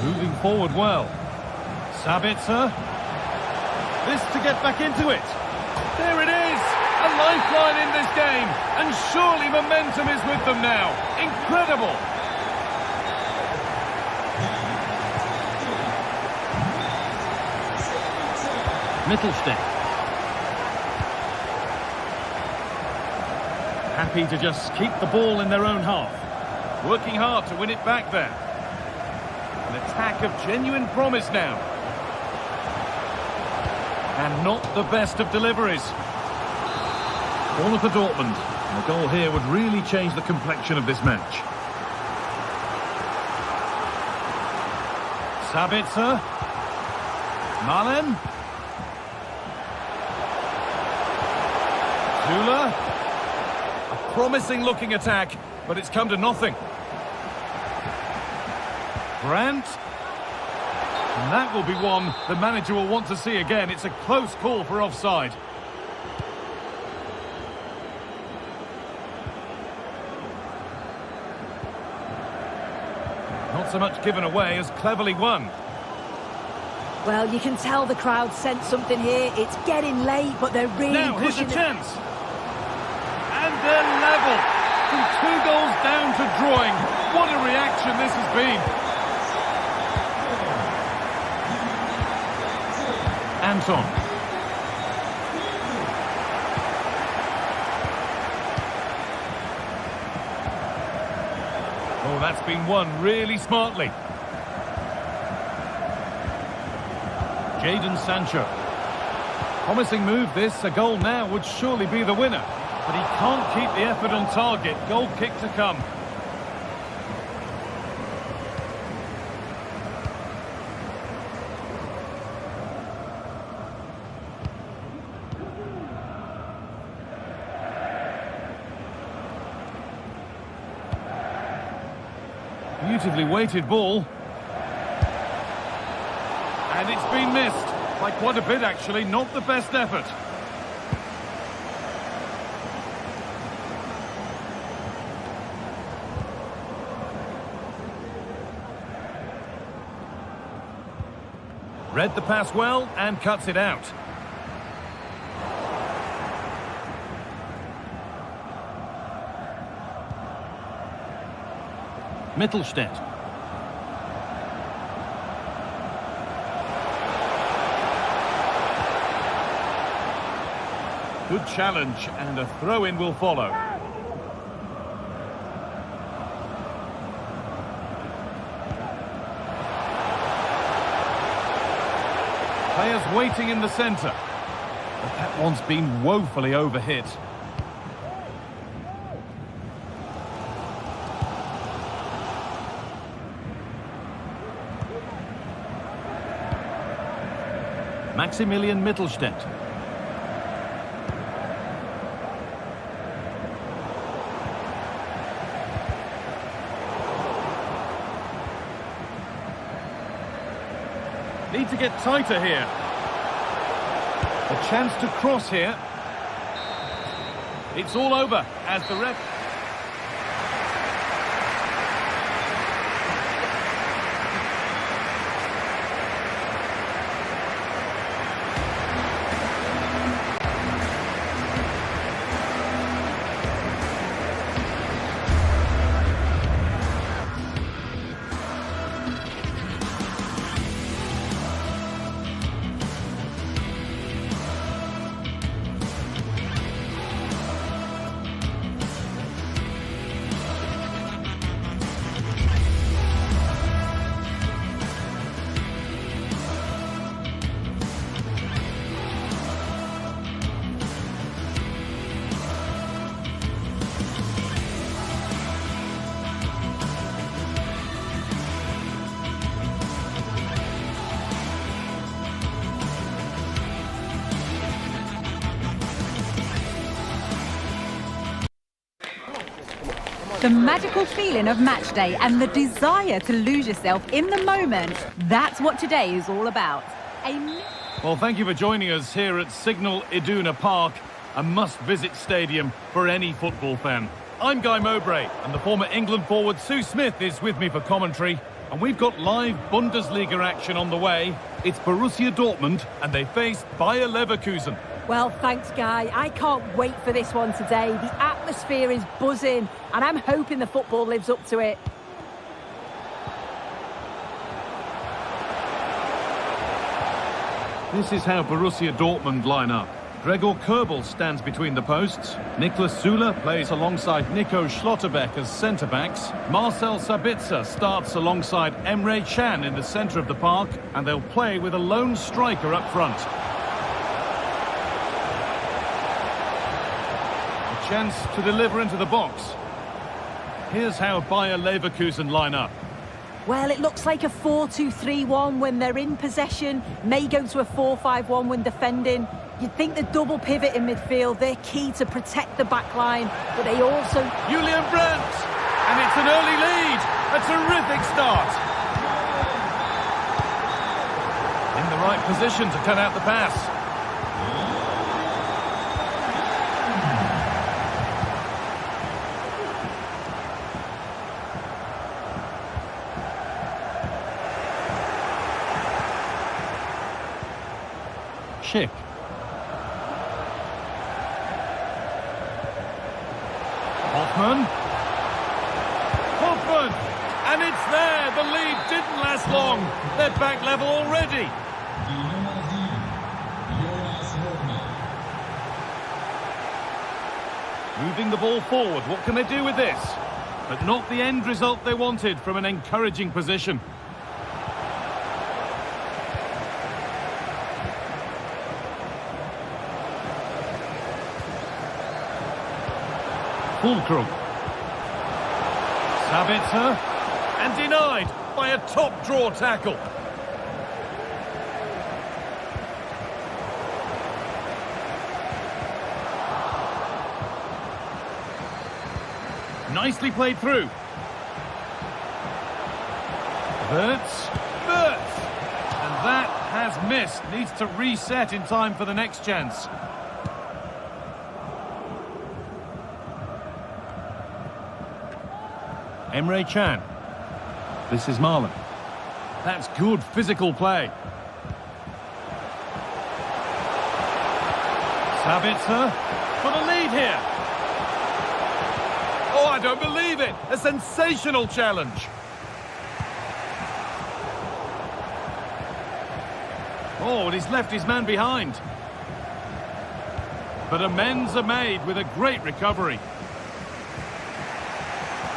Moving forward well. Sabitzer. This to get back into it. There it is! A lifeline in this game. And surely momentum is with them now. Incredible! Mittelstedt. Happy to just keep the ball in their own half. Working hard to win it back there. An attack of genuine promise now. And not the best of deliveries. Corner for Dortmund. And a goal here would really change the complexion of this match. Sabitzer. Malen. Zula. A promising looking attack, but it's come to nothing. Brandt. And that will be one the manager will want to see again. It's a close call for offside. Not so much given away as cleverly won. Well, you can tell the crowd sense something here. It's getting late, but they're really now, here's a pushing chance. And they're level. From 2 goals down to drawing. What a reaction this has been. Anton. Oh, that's been won really smartly. Jadon Sancho. Promising move this. A goal now would surely be the winner. But he can't keep the effort on target. Goal kick to come. Beautifully weighted ball. And it's been missed. By quite a bit, actually. Not the best effort. Read the pass well and cuts it out. Mittelstedt. Good challenge, and a throw-in will follow. Players waiting in the centre. But that one's been woefully overhit. Maximilian Mittelstedt. Need to get tighter here. A chance to cross here. It's all over as the ref... The magical feeling of match day and the desire to lose yourself in the moment, that's what today is all about. Well, thank you for joining us here at Signal Iduna Park, a must-visit stadium for any football fan. I'm Guy Mowbray, and the former England forward Sue Smith is with me for commentary. And we've got live Bundesliga action on the way. It's Borussia Dortmund, and they face Bayer Leverkusen. Well, thanks, Guy. I can't wait for this one today. The atmosphere is buzzing, and I'm hoping the football lives up to it. This is how Borussia Dortmund line up. Gregor Kobel stands between the posts. Niklas Süle plays alongside Nico Schlotterbeck as centre-backs. Marcel Sabitzer starts alongside Emre Can in the centre of the park, and they'll play with a lone striker up front. A chance to deliver into the box. Here's how Bayer Leverkusen line up. Well, it looks like a 4-2-3-1 when they're in possession, may go to a 4-5-1 when defending. You'd think the double pivot in midfield, they're key to protect the back line, but they also... Julian Brandt! And it's an early lead! A terrific start! In the right position to turn out the pass. Schick. Hoffman, and it's there. The lead didn't last long. They're back level already. Moving the ball forward. What can they do with this? But not the end result they wanted from an encouraging position. Fulkrug. Sabitzer, and denied by a top draw tackle. Nicely played through. Wirtz, and that has missed. Needs to reset in time for the next chance. Emre Can. This is Marlon. That's good physical play. Sabitzer for the lead here. Oh, I don't believe it. A sensational challenge. Oh, and he's left his man behind. But amends are made with a great recovery.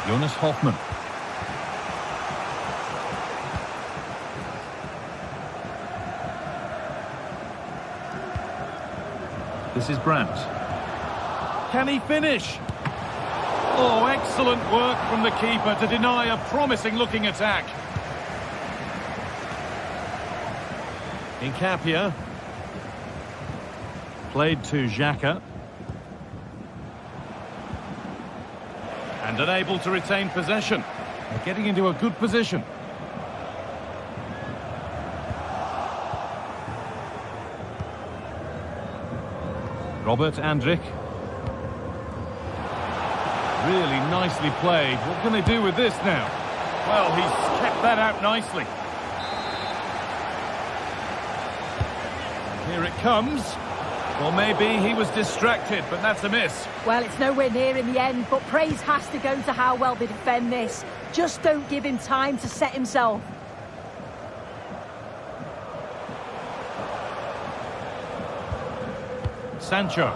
Jonas Hoffman. This is Brandt. Can he finish? Oh, excellent work from the keeper to deny a promising-looking attack. Incapia. Played to Xhaka. And unable to retain possession. They're getting into a good position. Robert Andrich. Really nicely played. What can they do with this now? Well, he's kept that out nicely. Here it comes. Well, maybe he was distracted, but that's a miss. Well, it's nowhere near in the end, but praise has to go to how well they defend this. Just don't give him time to set himself. Sancho.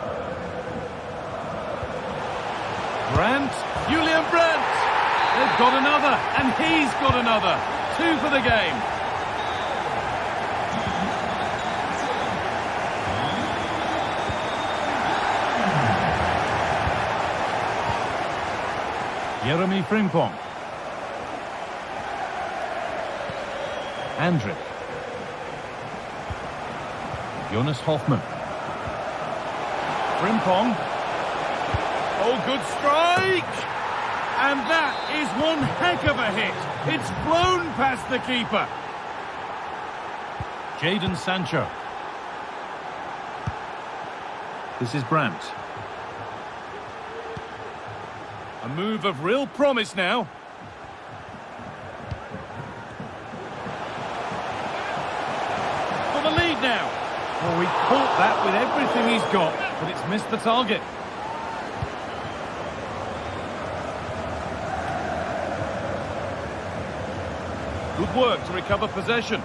Brandt. Julian Brandt. They've got another, and he's got another. 2 for the game. Jeremy Frimpong. Andrich. Jonas Hoffman. Frimpong. Oh, good strike! And that is one heck of a hit. It's flown past the keeper. Jadon Sancho. This is Brandt. A move of real promise now. For the lead now. Oh, he caught that with everything he's got, but it's missed the target. Good work to recover possession.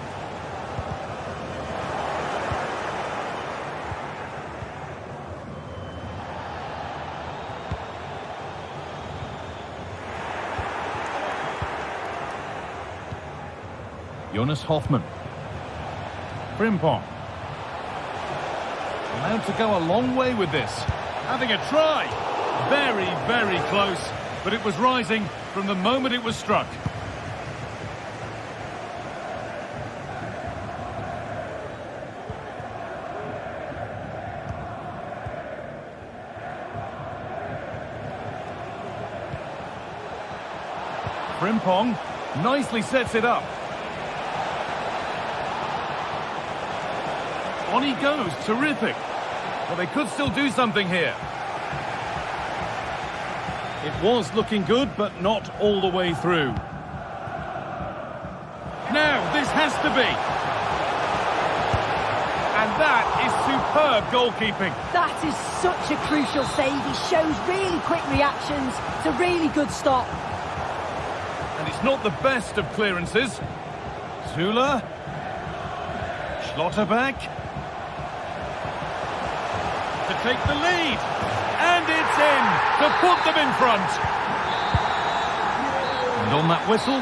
Jonas Hoffmann. Frimpong. Allowed to go a long way with this. Having a try. Very, very close. But it was rising from the moment it was struck. Frimpong nicely sets it up. On he goes, terrific. Well, they could still do something here. It was looking good, but not all the way through. Now, this has to be. And that is superb goalkeeping. That is such a crucial save. He shows really quick reactions. It's a really good stop. And it's not the best of clearances. Zula. Schlotterbeck. To take the lead. And it's in to put them in front. And on that whistle...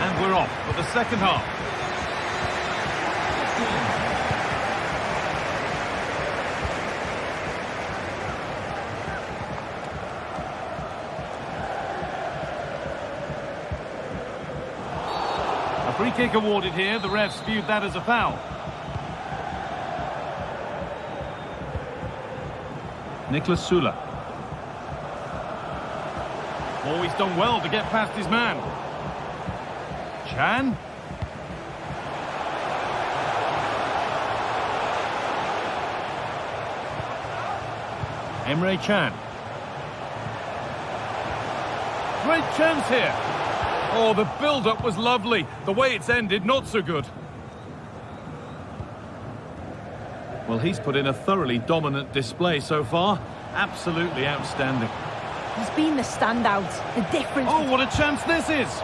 And we're off for the second half. Free kick awarded here. The refs viewed that as a foul. Niklas Sula. Oh, he's done well to get past his man. Chan. Emre Can. Great chance here. Oh, the build-up was lovely. The way it's ended, not so good. Well, he's put in a thoroughly dominant display so far. Absolutely outstanding. He's been the standout, the difference. Oh, what a chance this is!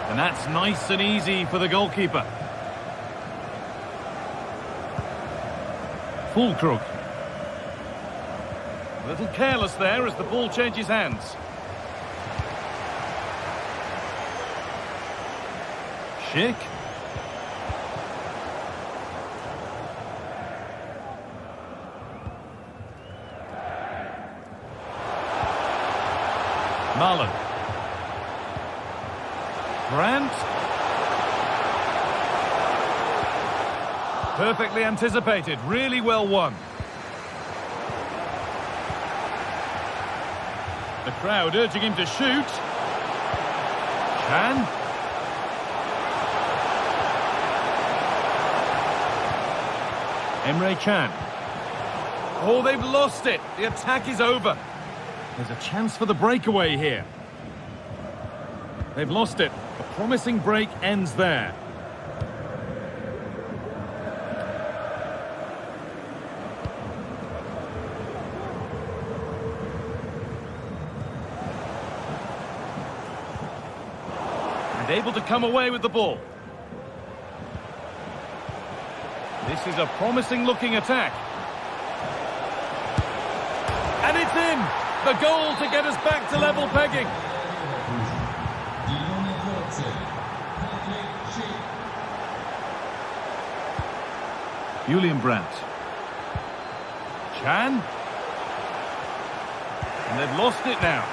And that's nice and easy for the goalkeeper. Fulkrug. A little careless there as the ball changes hands. Schick. Marlon. Brandt. Perfectly anticipated, really well won. The crowd urging him to shoot. Chan. Emre Can. Oh, they've lost it. The attack is over. There's a chance for the breakaway here. They've lost it. A promising break ends there. And able to come away with the ball. This is a promising looking attack. And it's in! The goal to get us back to level pegging. Julian Brandt. Chan. And they've lost it now.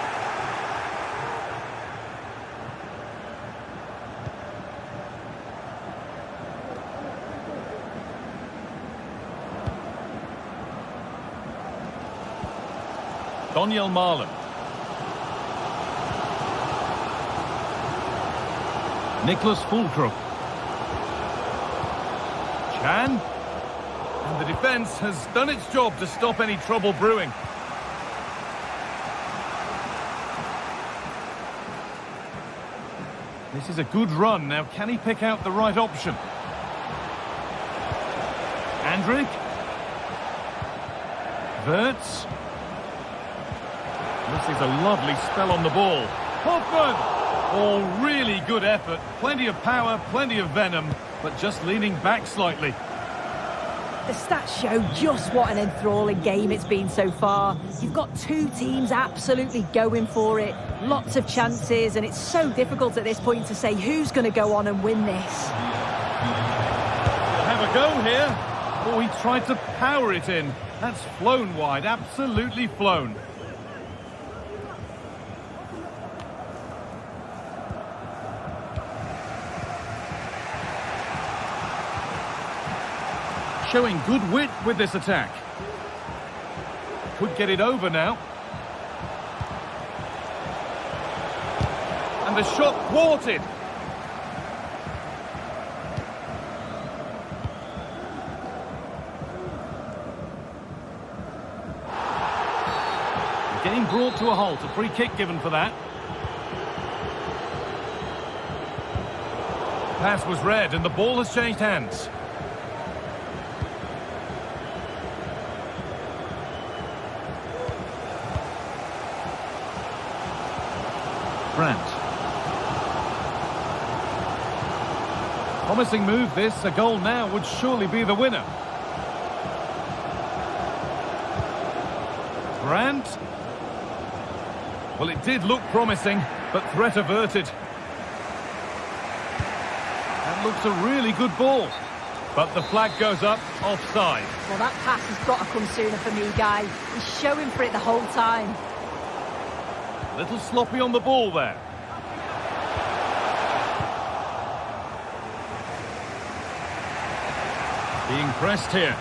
Daniel Marlon. Nicholas Fulcrum. Chan. And the defence has done its job to stop any trouble brewing. This is a good run. Now, can he pick out the right option? Andrik. Wirtz. This is a lovely spell on the ball. Hoffman! Oh, really good effort. Plenty of power, plenty of venom, but just leaning back slightly. The stats show just what an enthralling game it's been so far. You've got two teams absolutely going for it. Lots of chances, and it's so difficult at this point to say who's going to go on and win this. Have a go here. Oh, he tried to power it in. That's flown wide, absolutely flown. Showing good wit with this attack. Could get it over now. And the shot thwarted. The game brought to a halt. A free kick given for that. Pass was read and the ball has changed hands. Promising move this, a goal now would surely be the winner. Brandt. Well, it did look promising, but threat averted. That looks a really good ball. But the flag goes up, offside. Well, that pass has got to come sooner for me, Guy. He's showing for it the whole time. A little sloppy on the ball there. Being pressed here.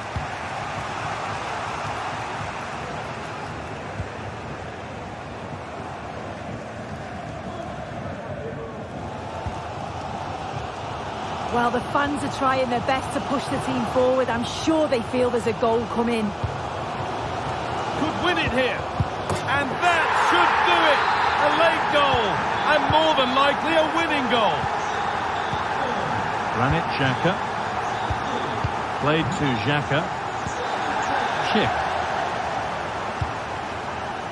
Well, the fans are trying their best to push the team forward. I'm sure they feel there's a goal coming. Could win it here. And that should do it. A late goal. And more than likely a winning goal. Granit Xhaka. Played to Xhaka. Chip.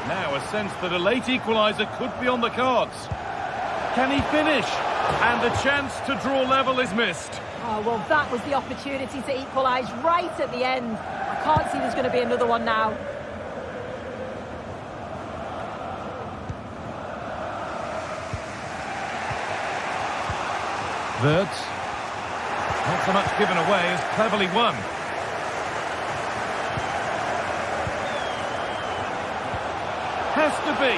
Now a sense that a late equaliser could be on the cards. Can he finish? And the chance to draw level is missed. Oh, well, that was the opportunity to equalise right at the end. I can't see there's going to be another one now. Wirtz. Not so much given away as cleverly won. Has to be.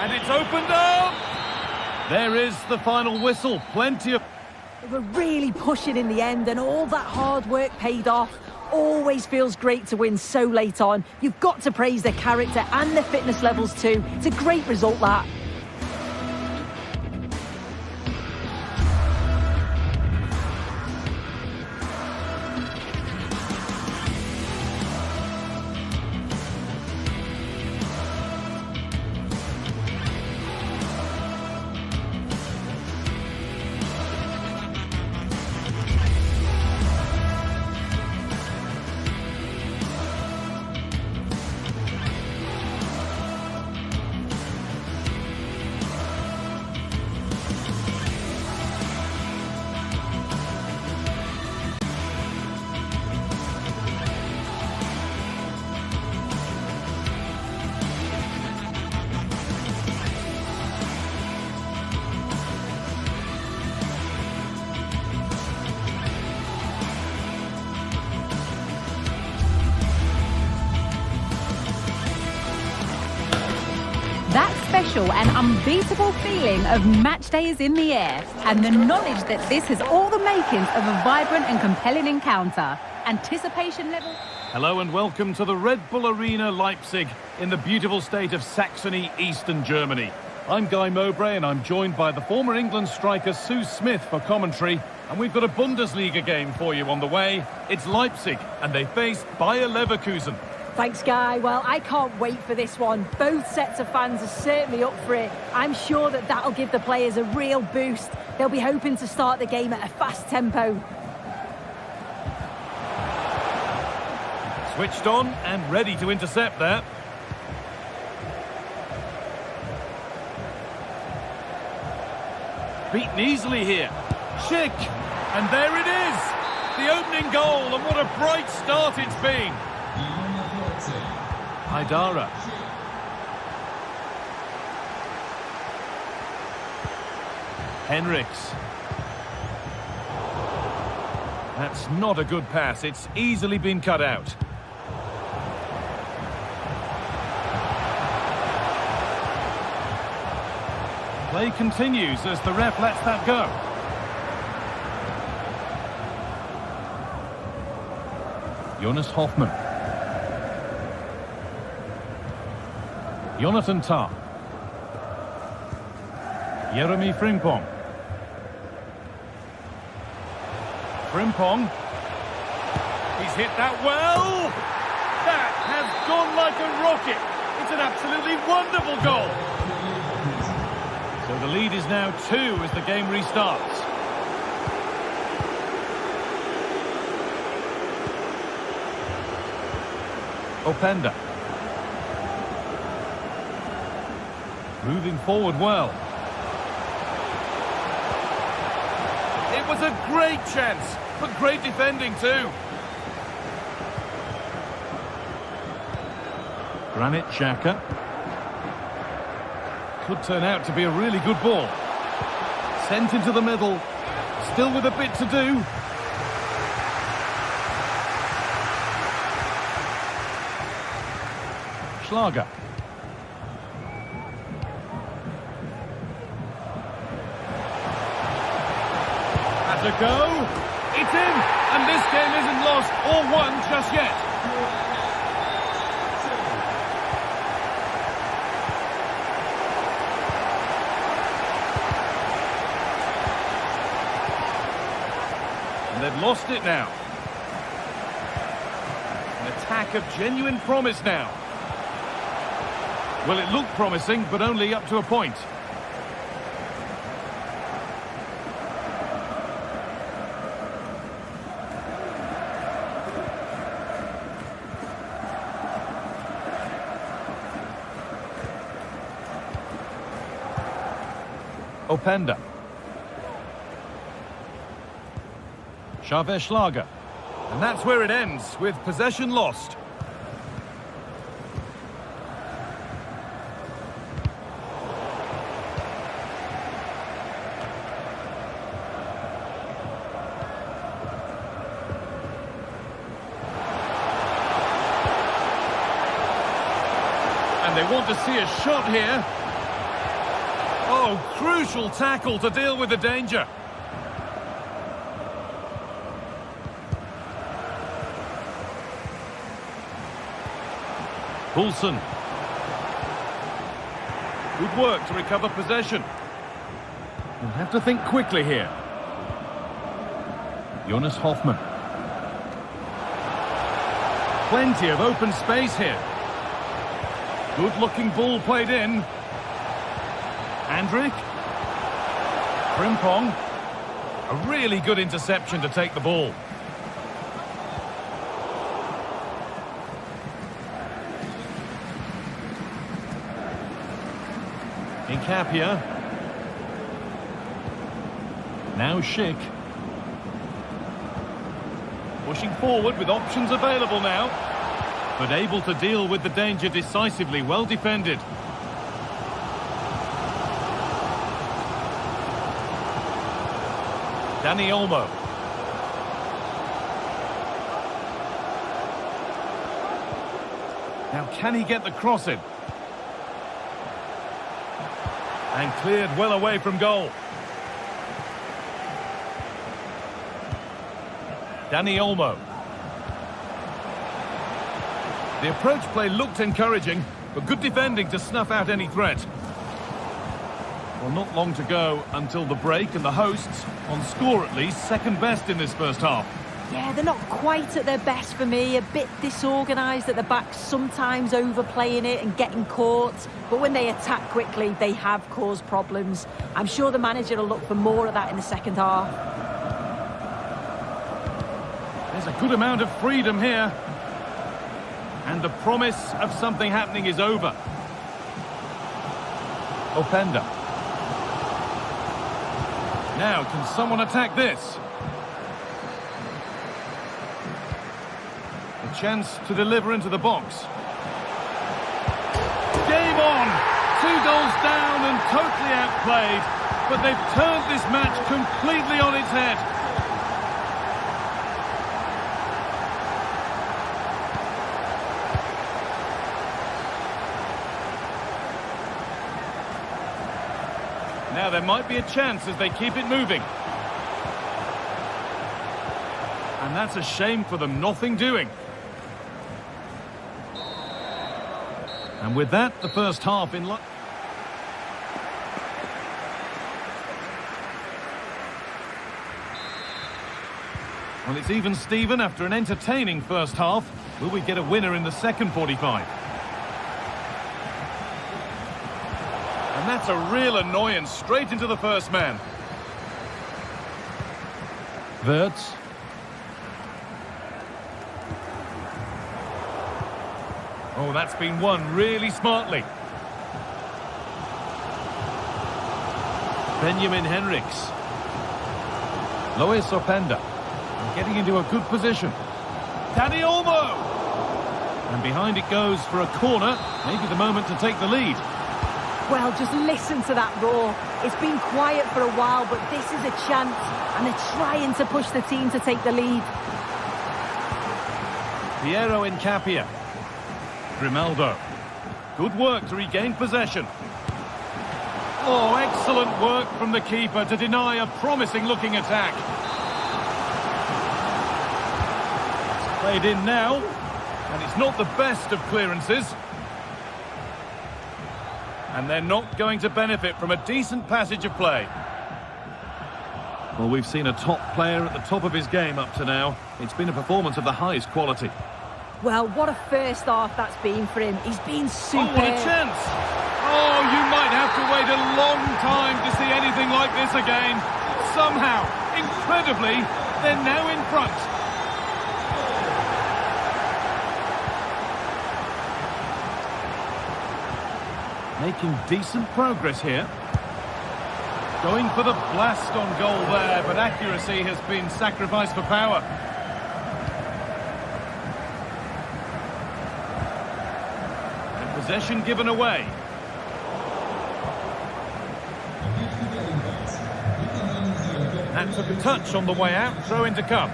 And it's opened up. There is the final whistle. Plenty of... They were really pushing in the end, and all that hard work paid off. Always feels great to win so late on. You've got to praise their character and their fitness levels too. It's a great result, that. That special and unbeatable feeling of match day is in the air, and the knowledge that this has all the makings of a vibrant and compelling encounter. Anticipation level... Hello and welcome to the Red Bull Arena Leipzig in the beautiful state of Saxony, eastern Germany. I'm Guy Mowbray and I'm joined by the former England striker Sue Smith for commentary. And we've got a Bundesliga game for you on the way. It's Leipzig and they face Bayer Leverkusen. Thanks, Guy. Well, I can't wait for this one. Both sets of fans are certainly up for it. I'm sure that'll give the players a real boost. They'll be hoping to start the game at a fast tempo. Switched on and ready to intercept there. Beaten easily here. Schick! And there it is! The opening goal, and what a bright start it's been! Haidara. Henriks. That's not a good pass. It's easily been cut out. Play continues as the ref lets that go. Jonas Hoffmann. Jonathan Tah. Jeremy Frimpong. Frimpong. He's hit that well. That has gone like a rocket. It's an absolutely wonderful goal. So the lead is now 2 as the game restarts. Openda. Moving forward well. It was a great chance, but great defending too. Granit Xhaka. Could turn out to be a really good ball. Sent into the middle. Still with a bit to do. Schlager. Has a go. It's in. And this game isn't lost or won just yet. They've lost it now. An attack of genuine promise now. Well, it looked promising, but only up to a point. Openda. Xavier Schlager. And that's where it ends, with possession lost. And they want to see a shot here. Oh, crucial tackle to deal with the danger. Poulsen. Good work to recover possession. You'll have to think quickly here. Jonas Hoffmann. Plenty of open space here. Good-looking ball played in. Andrik. Frimpong. A really good interception to take the ball. Incapia. Now Schick. Pushing forward with options available now. But able to deal with the danger decisively. Well defended. Dani Olmo. Now can he get the cross in? And cleared well away from goal. Dani Olmo. The approach play looked encouraging, but good defending to snuff out any threat. Well, not long to go until the break, and the hosts, on score at least, second best in this first half. Yeah, they're not quite at their best for me. A bit disorganised at the back, sometimes overplaying it and getting caught. But when they attack quickly, they have caused problems. I'm sure the manager will look for more of that in the second half. There's a good amount of freedom here. And the promise of something happening is over. Openda. Now, can someone attack this? A chance to deliver into the box. Game on! 2 goals down and totally outplayed. But they've turned this match completely on its head. Now there might be a chance as they keep it moving. And that's a shame for them, nothing doing. And with that, the first half in luck. Well, it's even Steven after an entertaining first half. Will we get a winner in the second 45? And that's a real annoyance, straight into the first man. Wirtz. Oh, that's been won really smartly. Benjamin Henriks. Lois Openda. Getting into a good position. Dani Olmo! And behind it goes for a corner. Maybe the moment to take the lead. Well, just listen to that roar. It's been quiet for a while, but this is a chance, and they're trying to push the team to take the lead. Piero Incapia. Grimaldo. Good work to regain possession. Oh, excellent work from the keeper to deny a promising-looking attack. It's played in now, and it's not the best of clearances. And they're not going to benefit from a decent passage of play. Well, we've seen a top player at the top of his game up to now. It's been a performance of the highest quality. Well, what a first half that's been for him. He's been superb. Oh, what a chance! Oh, you might have to wait a long time to see anything like this again. Somehow, incredibly, they're now in front. Making decent progress here. Going for the blast on goal there, but accuracy has been sacrificed for power. And possession given away. That took a touch on the way out, throw in to come.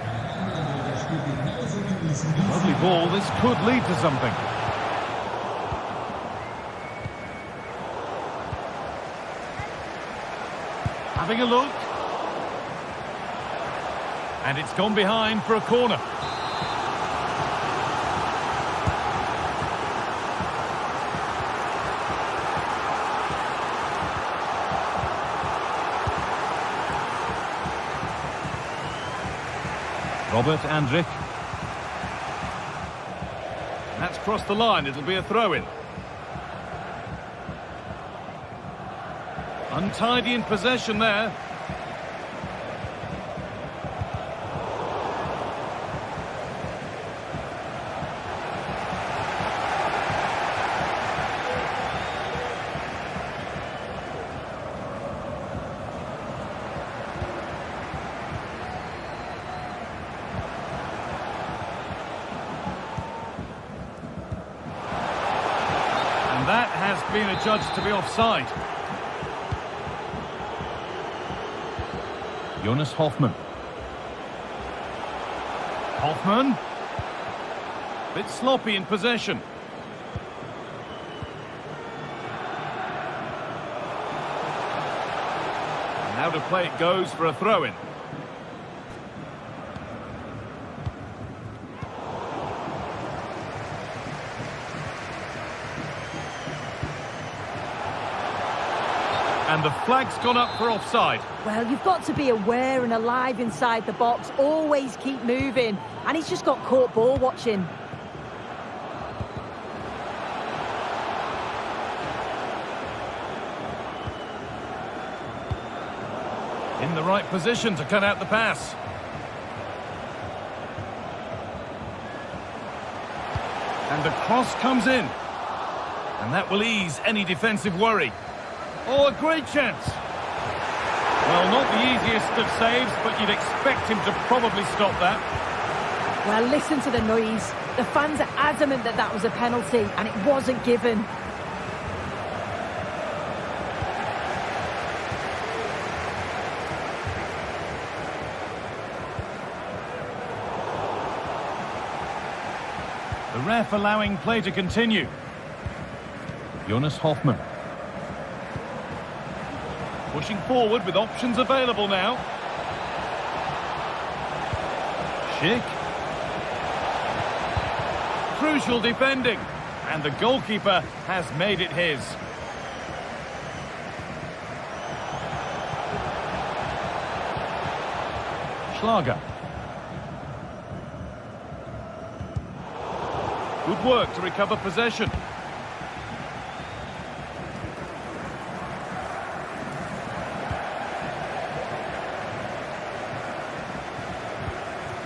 Lovely ball, this could lead to something. Having a look. And it's gone behind for a corner. Robert Andrik. That's crossed the line, it'll be a throw-in. Untidy in possession there. And that has been adjudged to be offside. Jonas Hoffmann. Hoffmann. Bit sloppy in possession. Now to play it goes for a throw-in. flag's gone up for offside. Well, you've got to be aware and alive inside the box. Always keep moving. And he's just got caught ball watching. In the right position to cut out the pass. And the cross comes in. And that will ease any defensive worry. Oh, a great chance. Well, not the easiest of saves, but you'd expect him to probably stop that. Well, listen to the noise. The fans are adamant that that was a penalty, and it wasn't given. The ref allowing play to continue. Jonas Hoffmann. Pushing forward with options available now. Schick. Crucial defending. And the goalkeeper has made it his. Schlager. Good work to recover possession.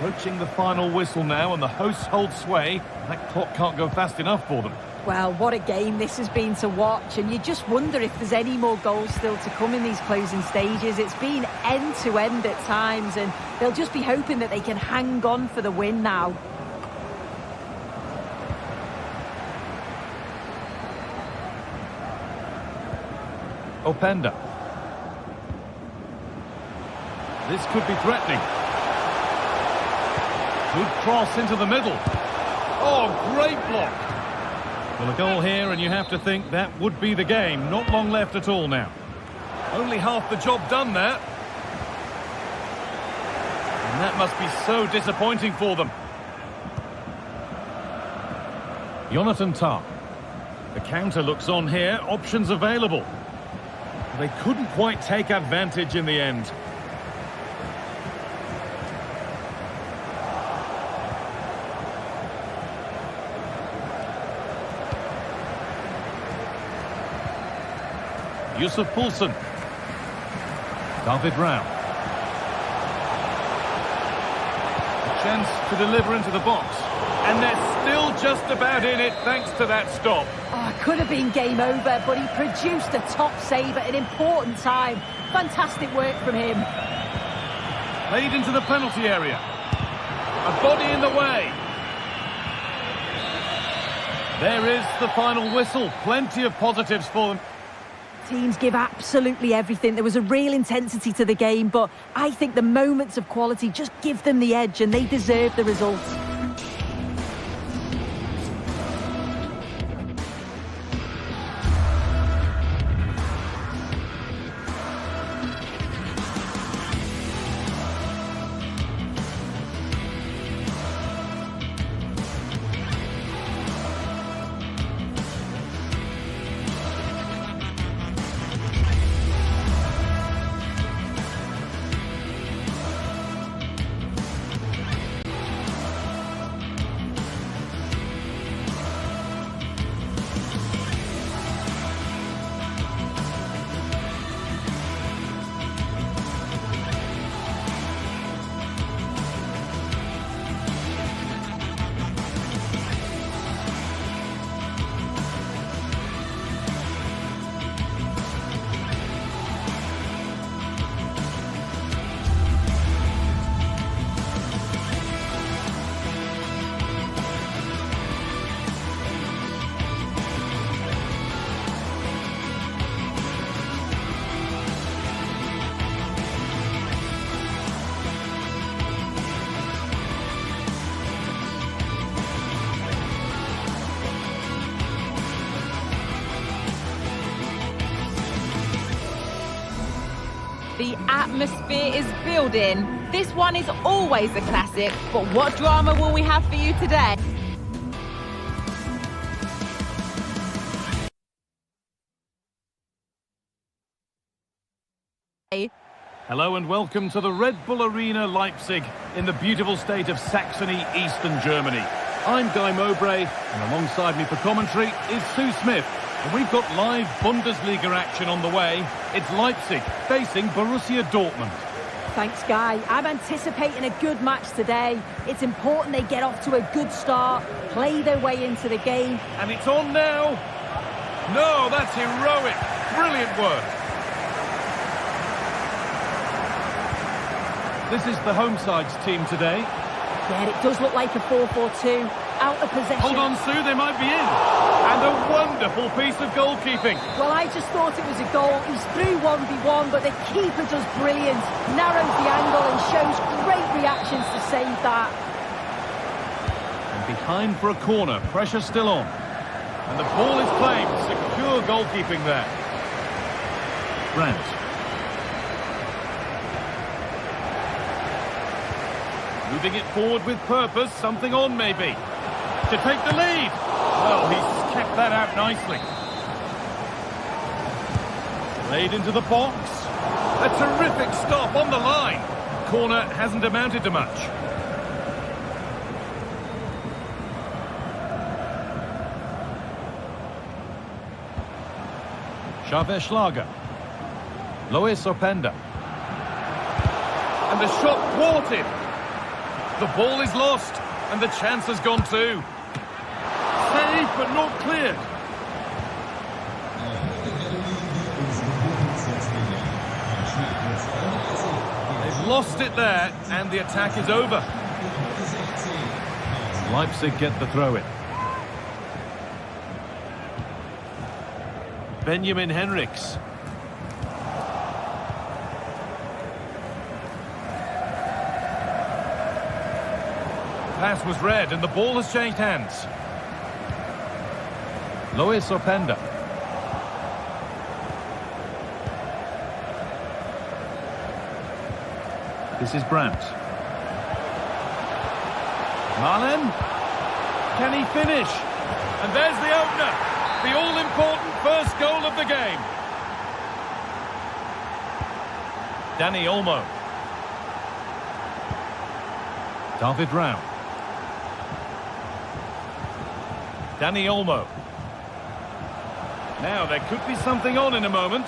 Approaching the final whistle now, and the hosts hold sway. That clock can't go fast enough for them. Well, what a game this has been to watch, and you just wonder if there's any more goals still to come in these closing stages. It's been end-to-end at times, and they'll just be hoping that they can hang on for the win now. Openda. This could be threatening. Good cross into the middle. Oh, great block. Well, a goal here, and you have to think that would be the game. Not long left at all now. Only half the job done there. And that must be so disappointing for them. Jonathan Tah. The counter looks on here. Options available. They couldn't quite take advantage in the end. Yusuf Poulsen. David Rao. A chance to deliver into the box. And they're still just about in it thanks to that stop. Oh, it could have been game over, but he produced a top save at an important time. Fantastic work from him. Played into the penalty area. A body in the way. There is the final whistle. Plenty of positives for them. Teams give absolutely everything. There was a real intensity to the game, but I think the moments of quality just give them the edge, and they deserve the result. The atmosphere is building. This one is always a classic, but what drama will we have for you today? Hello and welcome to the Red Bull Arena Leipzig in the beautiful state of Saxony, Eastern Germany. I'm Guy Mowbray, and alongside me for commentary is Sue Smith. And we've got live Bundesliga action on the way. It's Leipzig facing Borussia Dortmund. Thanks, Guy. I'm anticipating a good match today. It's important they get off to a good start, play their way into the game. And it's on now. No, that's heroic. Brilliant work. This is the home side's team today. Yeah, it does look like a 4-4-2. Out of possession. Hold on, Sue, they might be in. And a wonderful piece of goalkeeping. Well, I just thought it was a goal. He's through 1v1, but the keeper does brilliant. Narrows the angle and shows great reactions to save that. And behind for a corner. Pressure still on. And the ball is claimed. Secure goalkeeping there. Brandt. Moving it forward with purpose. Something on, maybe. To take the lead. Well, he's kept that out nicely. Played into the box. A terrific stop on the line. Corner hasn't amounted to much. Xavier Schlager. Lois Openda. And the shot thwarted. The ball is lost, and the chance has gone too. Saved, but not cleared. They've lost it there, and the attack is over. Leipzig get the throw-in. Benjamin Henrichs. Pass was read and the ball has changed hands. Lois Openda. This is Brandt. Malen. Can he finish? And there's the opener. The all-important first goal of the game. Dani Olmo. David Rao. Dani Olmo. Now, there could be something on in a moment.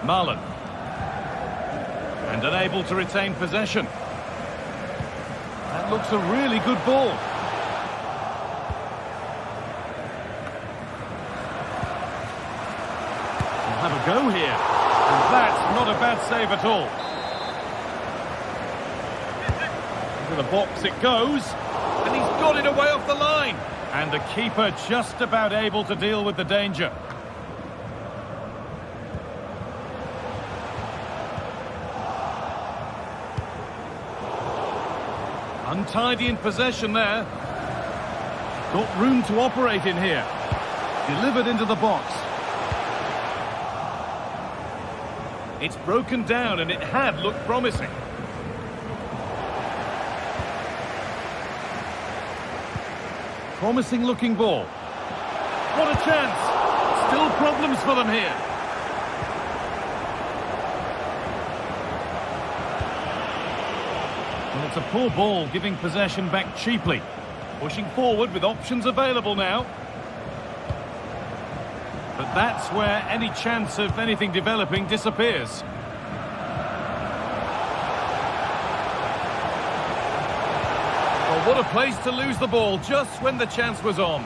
Malen. And unable to retain possession. That looks a really good ball. We'll have a go here. And that's not a bad save at all. To the box it goes, and he's got it away off the line, and the keeper just about able to deal with the danger. Untidy in possession there. Got room to operate in here. Delivered into the box. It's broken down, and it had looked promising. Promising looking ball. What a chance. Still problems for them here. Well, it's a poor ball, giving possession back cheaply. Pushing forward with options available now. But that's where any chance of anything developing disappears. What a place to lose the ball just when the chance was on.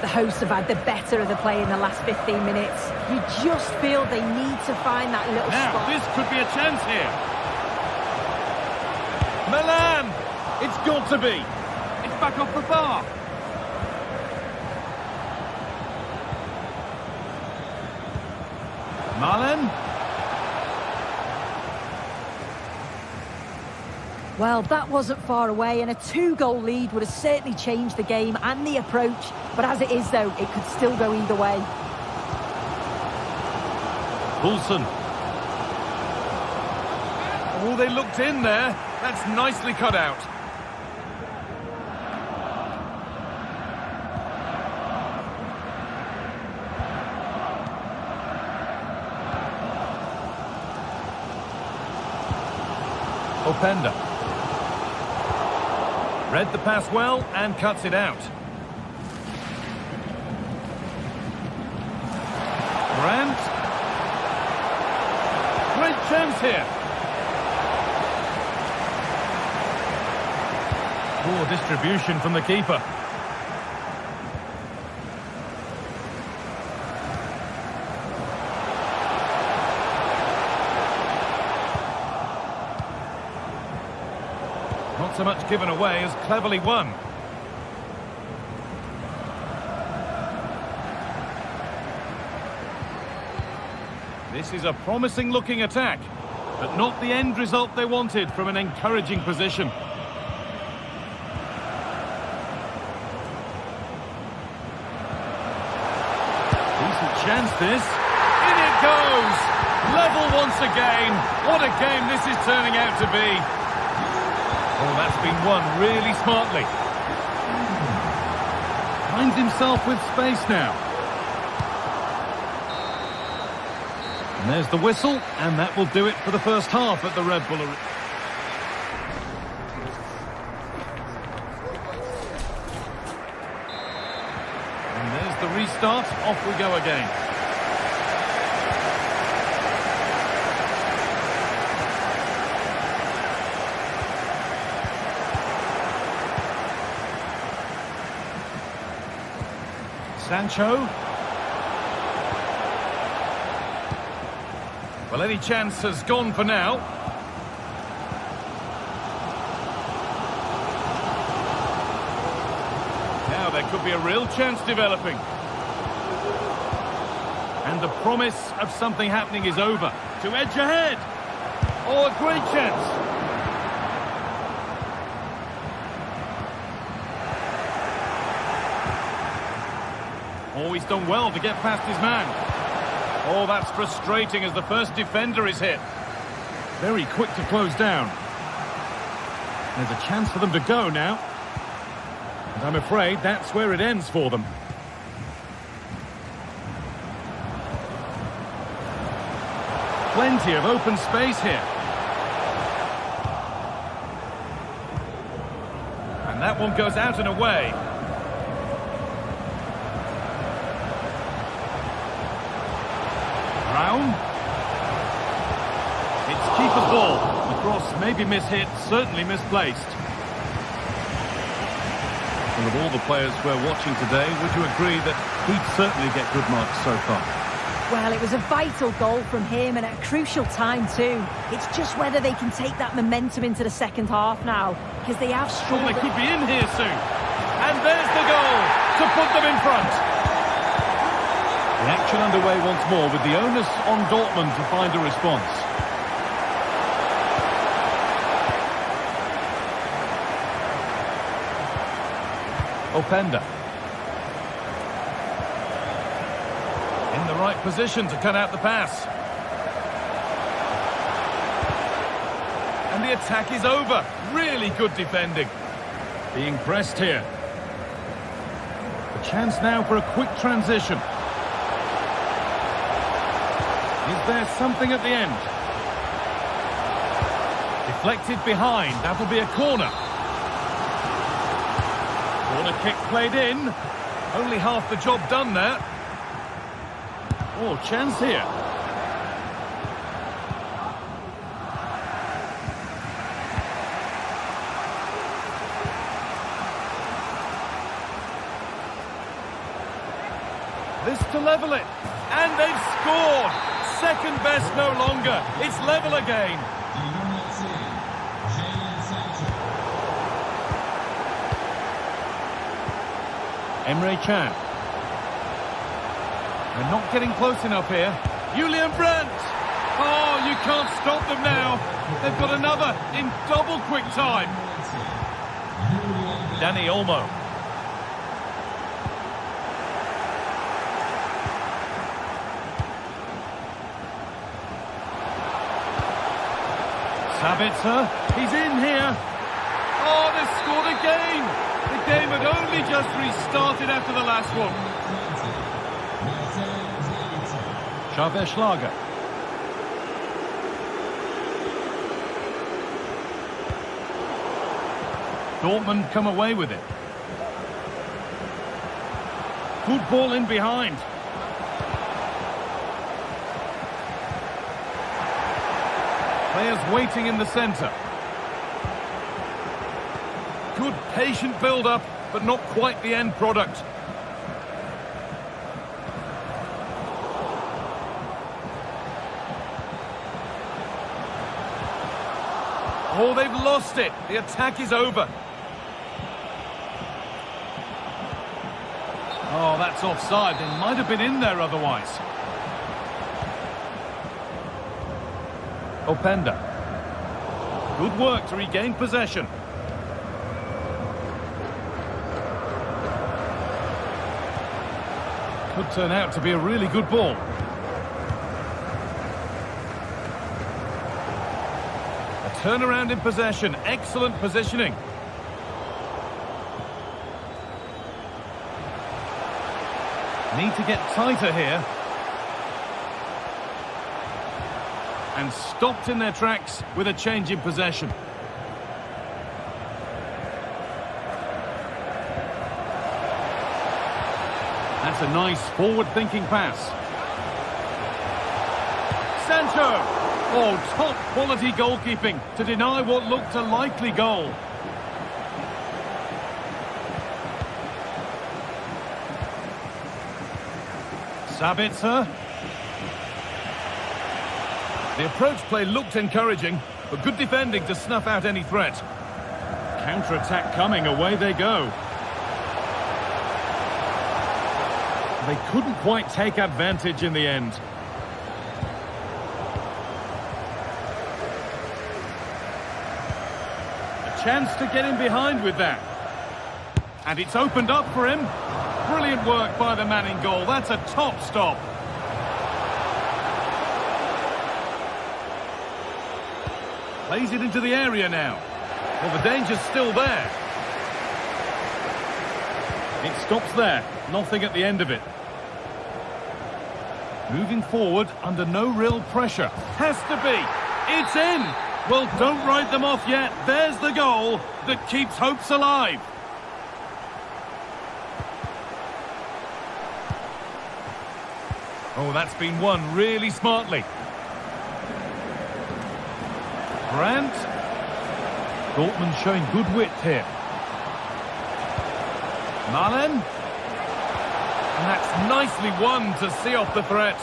The hosts have had the better of the play in the last 15 minutes. You just feel they need to find that little spot. Now, this could be a chance here. Milan! It's got to be. It's back off the bar. Malen. Well, that wasn't far away, and a 2-goal lead would have certainly changed the game and the approach. But as it is, though, it could still go either way. Poulsen. Oh, they looked in there. That's nicely cut out. Openda. Read the pass well and cuts it out. Grant. Great chance here. Poor distribution from the keeper. Not so much given away as cleverly won. This is a promising looking attack, but not the end result they wanted from an encouraging position. Decent chance this. In it goes! Level once again. What a game this is turning out to be. Oh, that's been won really smartly. Finds himself with space now. And there's the whistle, and that will do it for the first half at the Red Bull Arena. And there's the restart. Off we go again. Sancho. Well, any chance has gone for now. Now there could be a real chance developing. And the promise of something happening is over. To edge ahead. Oh, a great chance. Oh, he's done well to get past his man. Oh, that's frustrating as the first defender is hit. Very quick to close down. There's a chance for them to go now. And I'm afraid that's where it ends for them. Plenty of open space here. And that one goes out and away. Brown. It's keeper's ball. The cross may be mishit, certainly misplaced. And of all the players we're watching today, would you agree that he'd certainly get good marks so far? Well, it was a vital goal from him and at a crucial time too. It's just whether they can take that momentum into the second half now, because they have struggled. Well, they could be in here soon. And there's the goal to put them in front. The action underway once more with the onus on Dortmund to find a response. Openda. In the right position to cut out the pass. And the attack is over. Really good defending. Being pressed here. A chance now for a quick transition. Is there something at the end? Deflected behind. That'll be a corner. Corner kick played in. Only half the job done there. Oh, chance here. This to level it. And they've scored. Second best no longer. It's level again. Emre Can. They're not getting close enough here. Julian Brandt. Oh, you can't stop them now. They've got another in double quick time. Dani Olmo. Sabitzer, he's in here. Oh, they've scored again. The game had only just restarted after the last one. Schlager. Dortmund come away with it. Good ball in behind. Players waiting in the centre. Good patient build-up, but not quite the end product. Oh, they've lost it. The attack is over. Oh, that's offside. They might have been in there otherwise. Openda. Good work to regain possession. Could turn out to be a really good ball. A turnaround in possession. Excellent positioning. Need to get tighter here. And stopped in their tracks with a change in possession. That's a nice forward-thinking pass. Sancho! Oh, top-quality goalkeeping to deny what looked a likely goal. Sabitzer. The approach play looked encouraging, but good defending to snuff out any threat. Counter-attack coming, away they go. They couldn't quite take advantage in the end. A chance to get in behind with that. And it's opened up for him. Brilliant work by the man in goal. That's a top stop. Plays it into the area now. Well, the danger's still there. It stops there. Nothing at the end of it. Moving forward under no real pressure. Has to be. It's in. Well, don't write them off yet. There's the goal that keeps hopes alive. Oh, that's been won really smartly. Brandt. Dortmund showing good width here. Malen. And that's nicely won to see off the threat.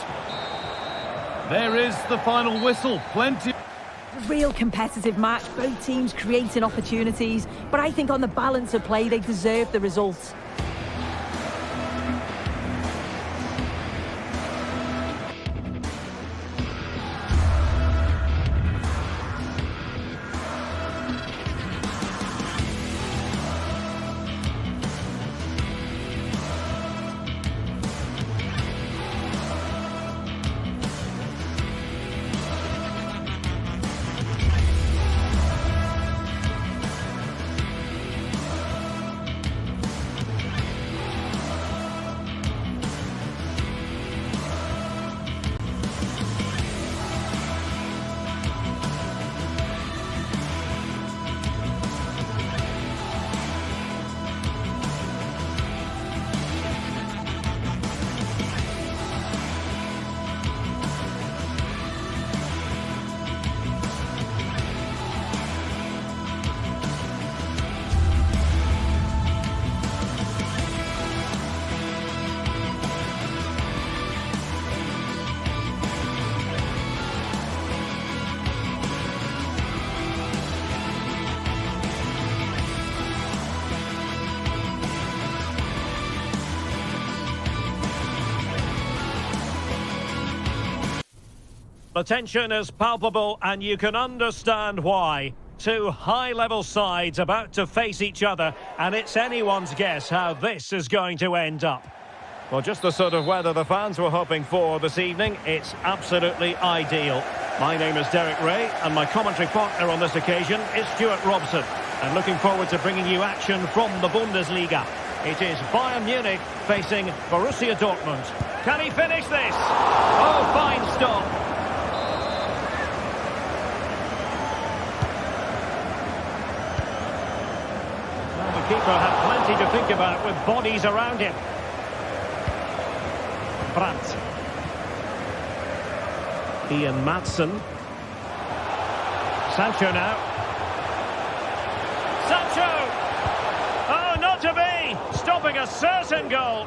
There is the final whistle. Plenty. A real competitive match, both teams creating opportunities, but I think on the balance of play they deserve the result. The tension is palpable and you can understand why. Two high-level sides about to face each other, and it's anyone's guess how this is going to end up. Well, just the sort of weather the fans were hoping for this evening. It's absolutely ideal. My name is Derek Ray, and my commentary partner on this occasion is Stuart Robson. I'm looking forward to bringing you action from the Bundesliga. It is Bayern Munich facing Borussia Dortmund. Can he finish this? Oh, fine stop. Well, the keeper had plenty to think about with bodies around him. Brandt. Ian Madsen. Sancho now. Sancho! Oh, not to be! Stopping a certain goal.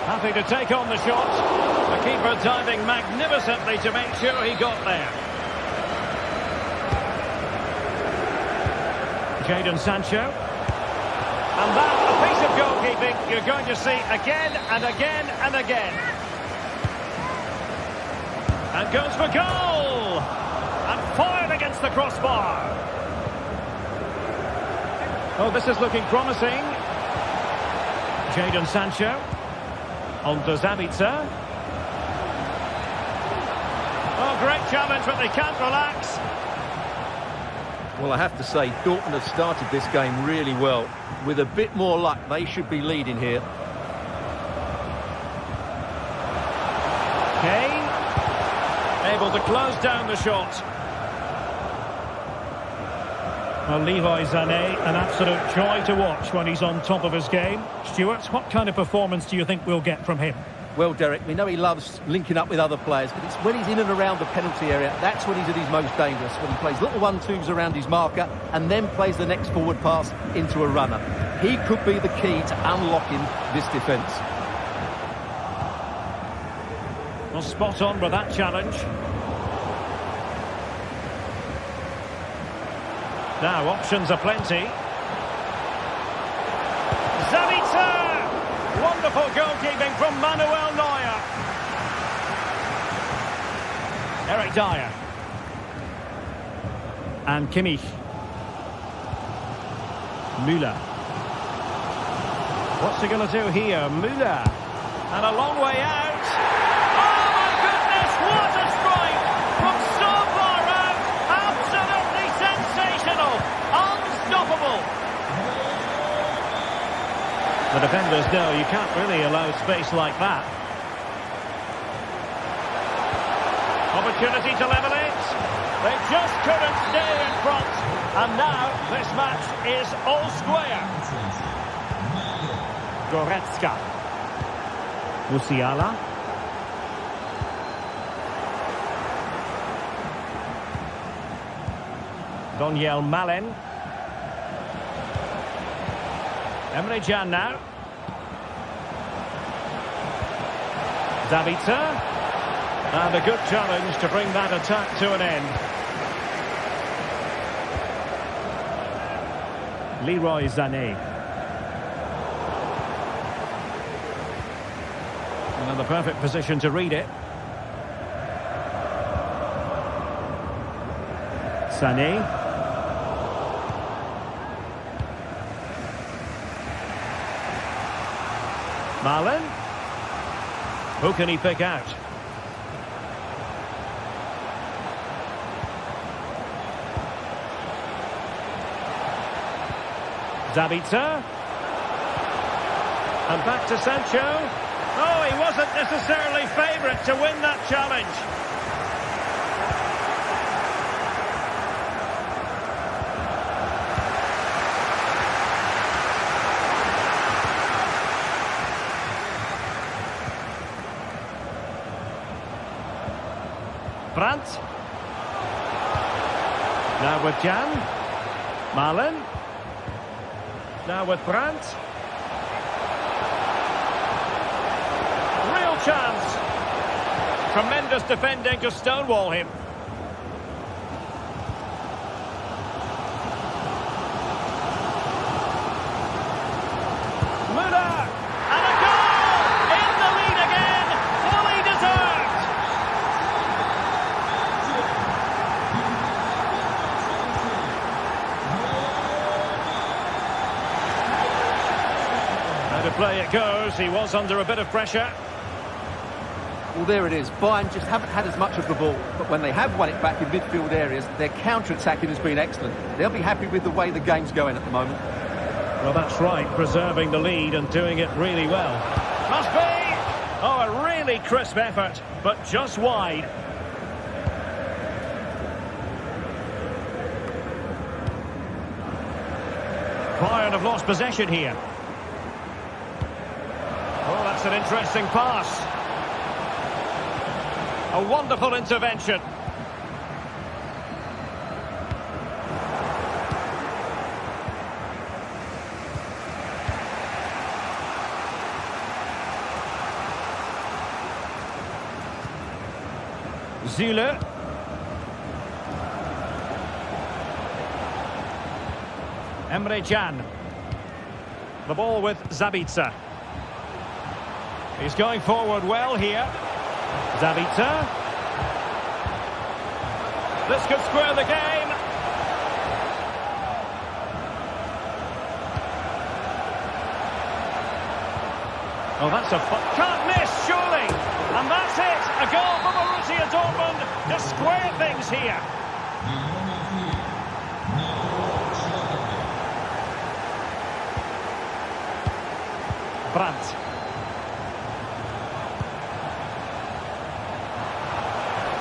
Happy to take on the shot. The keeper diving magnificently to make sure he got there. Jadon Sancho. And that, a piece of goalkeeping you're going to see again and again and again. And goes for goal! And fired against the crossbar. Oh, this is looking promising. Jadon Sancho. On to Zabitzer. Oh, great challenge, but they can't relax. Well, I have to say, Dortmund have started this game really well. With a bit more luck, they should be leading here. Kane. Able to close down the shot. Well, Leroy Sané, an absolute joy to watch when he's on top of his game. Stuart, what kind of performance do you think we'll get from him? Well, Derek, we know he loves linking up with other players, but it's when he's in and around the penalty area, that's when he's at his most dangerous, when he plays little 1-2s around his marker and then plays the next forward pass into a runner. He could be the key to unlocking this defence. Well, spot on with that challenge. Now, options are plenty. Zabitzer! Wonderful goalkeeping from Manuel Neuer. Eric Dyer. And Kimmich. Müller. What's he going to do here? Müller. And a long way out. Oh, my goodness, what a strike! From so far out, absolutely sensational. Unstoppable. The defenders know you can't really allow space like that. Opportunity to level it. They just couldn't stay in front. And now this match is all square. Goretzka. Musiala. Daniel Malen. Emre Can now. Zabitzer. And a good challenge to bring that attack to an end. Leroy Sané. And the perfect position to read it. Sané. Malen. Who can he pick out? Zabitzer. And back to Sancho. Oh, he wasn't necessarily favourite to win that challenge. Brandt. Now with Can. Malen. Now with Brandt. Real chance. Tremendous defending to stonewall him. Müller. And a goal! In the lead again. Fully deserved. How to play it goes. He was under a bit of pressure. Well, there it is. Bayern just haven't had as much of the ball, but when they have won it back in midfield areas, their counter-attacking has been excellent. They'll be happy with the way the game's going at the moment. Well, that's right, preserving the lead and doing it really well. Must be! Oh, a really crisp effort, but just wide. Bayern have lost possession here. Oh, that's an interesting pass. A wonderful intervention. Zule. Emre Can. The ball with Zabitzer. He's going forward well here. Zabitzer. This could square the game. Oh, that's a... Can't miss, surely. And that's it. A goal for Borussia Dortmund to square things here. Brandt.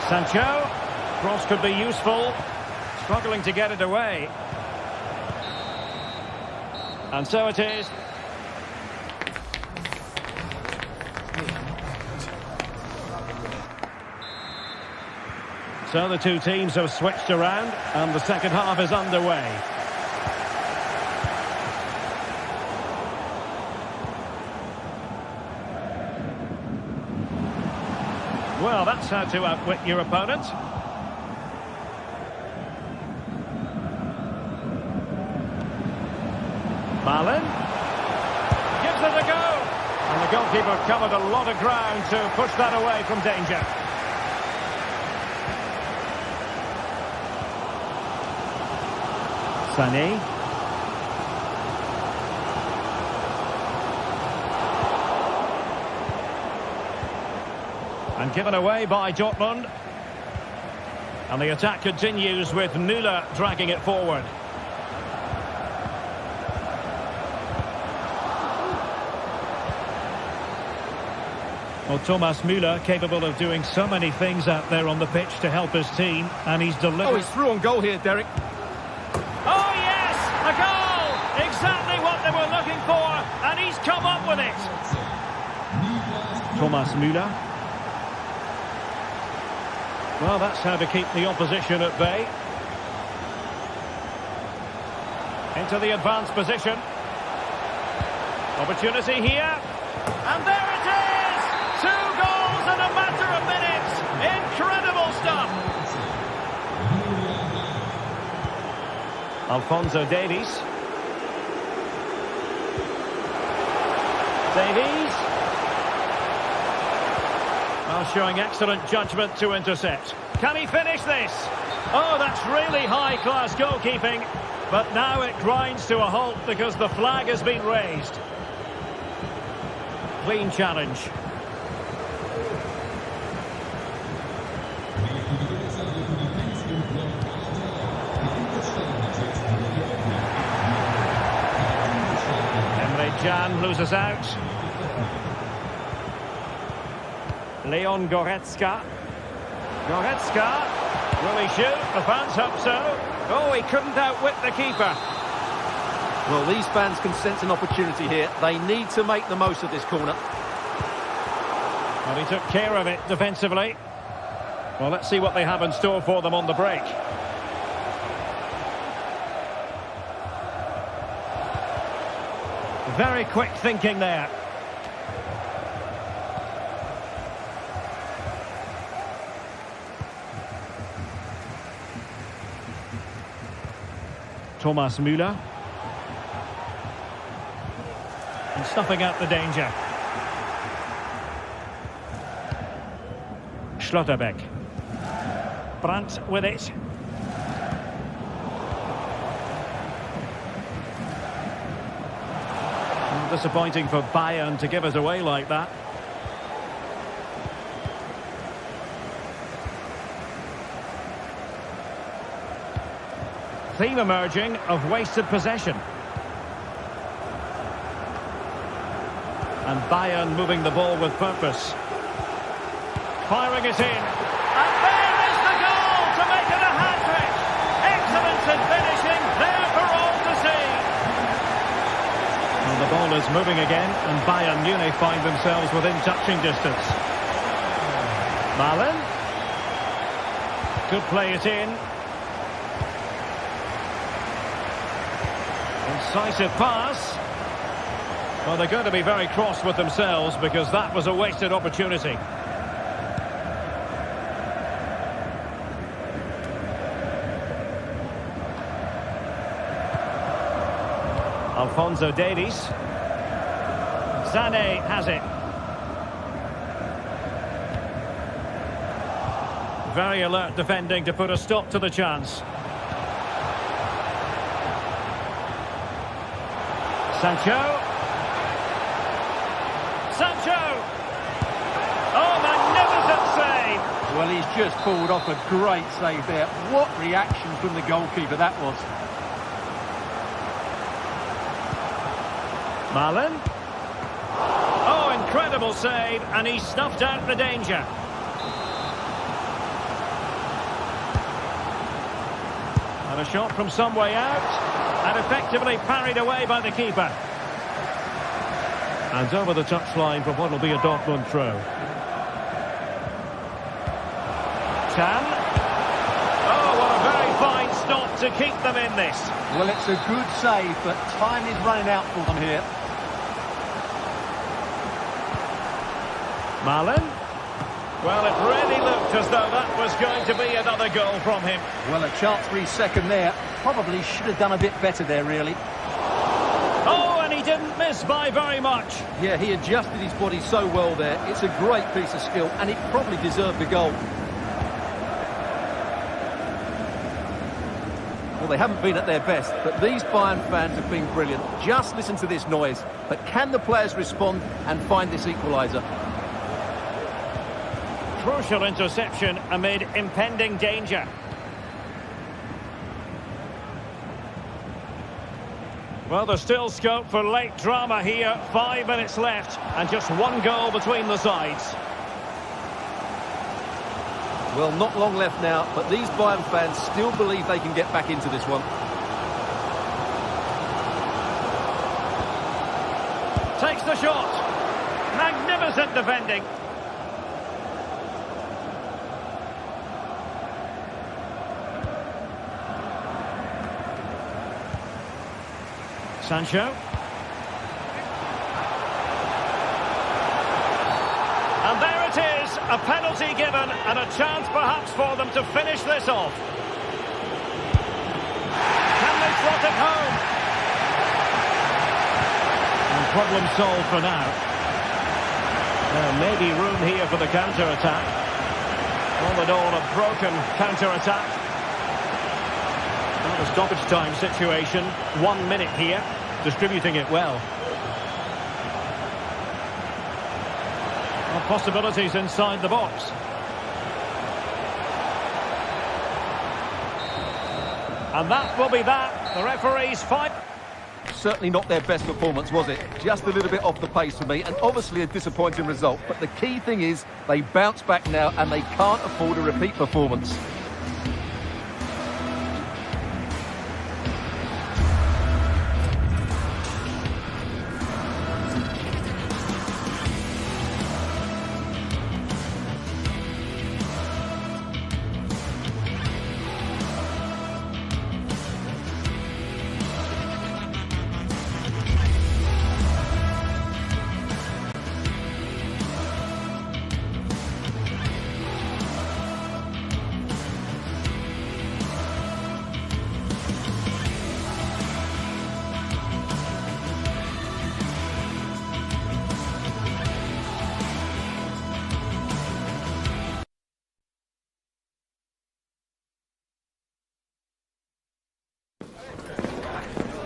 Sancho. Cross could be useful. Struggling to get it away. And so it is. So the two teams have switched around and the second half is underway. Well, that's how to outwit your opponent. Malen gives it a go. And the goalkeeper covered a lot of ground to push that away from danger. Sané. And given away by Dortmund. And the attack continues with Müller dragging it forward. Well, Thomas Müller capable of doing so many things out there on the pitch to help his team, and he's delivered. Oh, he's through on goal here, Derek. Oh, yes! A goal! Exactly what they were looking for, and he's come up with it. Thomas Müller. Well, that's how to keep the opposition at bay. Into the advanced position. Opportunity here. And there it is! 2 goals in a matter of minutes. Incredible stuff. Alphonso Davies. Showing excellent judgment to intercept. Can he finish this? Oh, that's really high-class goalkeeping. But now it grinds to a halt because the flag has been raised. Clean challenge. Emre Can loses out. Leon Goretzka. Goretzka. Will he shoot? The fans hope so. Oh, he couldn't outwit the keeper. Well, these fans can sense an opportunity here. They need to make the most of this corner. And he took care of it defensively. Well, let's see what they have in store for them on the break. Very quick thinking there. Thomas Müller. And stuffing out the danger. Schlotterbeck. Brandt with it. Disappointing for Bayern to give us away like that. theme emerging of wasted possession. And Bayern moving the ball with purpose. Firing it in. And there is the goal to make it a hat-trick. Excellence in finishing, there for all to see. Well, the ball is moving again, and Bayern Munich find themselves within touching distance. Malen. Could play it in. Incisive pass. Well, they're going to be very cross with themselves because that was a wasted opportunity. Alphonso Davies. Sané has it. Very alert defending to put a stop to the chance. Sancho. Oh, magnificent save! Well, he's just pulled off a great save there. What reaction from the goalkeeper that was. Malen. Oh, incredible save, and he snuffed out the danger. And a shot from some way out, and effectively parried away by the keeper. And over the touchline for what will be a Dortmund throw. Tan. Oh, what a very fine stop to keep them in this. Well, it's a good save, but time is running out for them here. Malen. Well, it really looked as though that was going to be another goal from him. Well, a chance for his second there. Probably should have done a bit better there, really. Oh, and he didn't miss by very much. Yeah, he adjusted his body so well there. It's a great piece of skill, and it probably deserved the goal. Well, they haven't been at their best, but these Bayern fans have been brilliant. Just listen to this noise. But can the players respond and find this equaliser? Crucial interception amid impending danger. Well, there's still scope for late drama here. 5 minutes left and just one goal between the sides. Well, not long left now, but these Bayern fans still believe they can get back into this one. Takes the shot. Magnificent defending. Sancho. And there it is, a penalty given and a chance perhaps for them to finish this off. Can they slot it home? And problem solved for now. There may be room here for the counter-attack. All in all, a broken counter-attack. Not a stoppage time situation. 1 minute here. Distributing it well. Possibilities inside the box. And that will be that. The referee's fight. Certainly not their best performance, was it? Just a little bit off the pace for me, and obviously a disappointing result. But the key thing is they bounce back now, and they can't afford a repeat performance.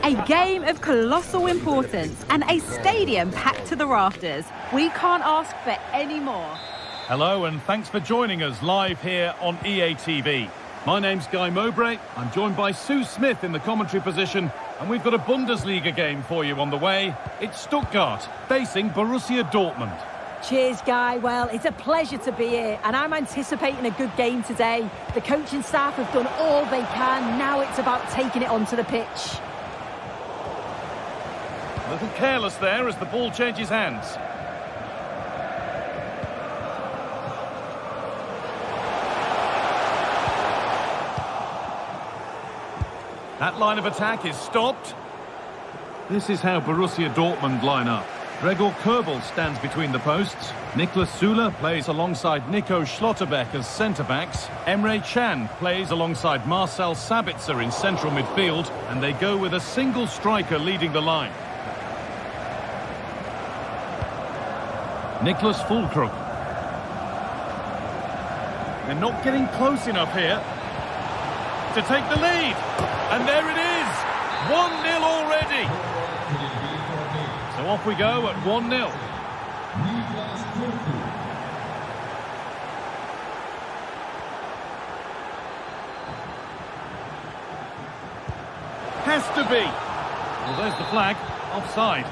A game of colossal importance and a stadium packed to the rafters. We can't ask for any more. Hello and thanks for joining us live here on EA TV. My name's Guy Mowbray. I'm joined by Sue Smith in the commentary position, and we've got a Bundesliga game for you on the way. It's Stuttgart facing Borussia Dortmund. Cheers, Guy. Well, it's a pleasure to be here, and I'm anticipating a good game today. The coaching staff have done all they can. Now it's about taking it onto the pitch. A little careless there as the ball changes hands. That line of attack is stopped. This is how Borussia Dortmund line up. Gregor Kobel stands between the posts. Niklas Süle plays alongside Nico Schlotterbeck as centre-backs. Emre Can plays alongside Marcel Sabitzer in central midfield. And they go with a single striker leading the line. Niklas Füllkrug. They're not getting close enough here to take the lead. And there it is! 1-0 already! So off we go at 1-0. Has to be! Well, there's the flag. Offside.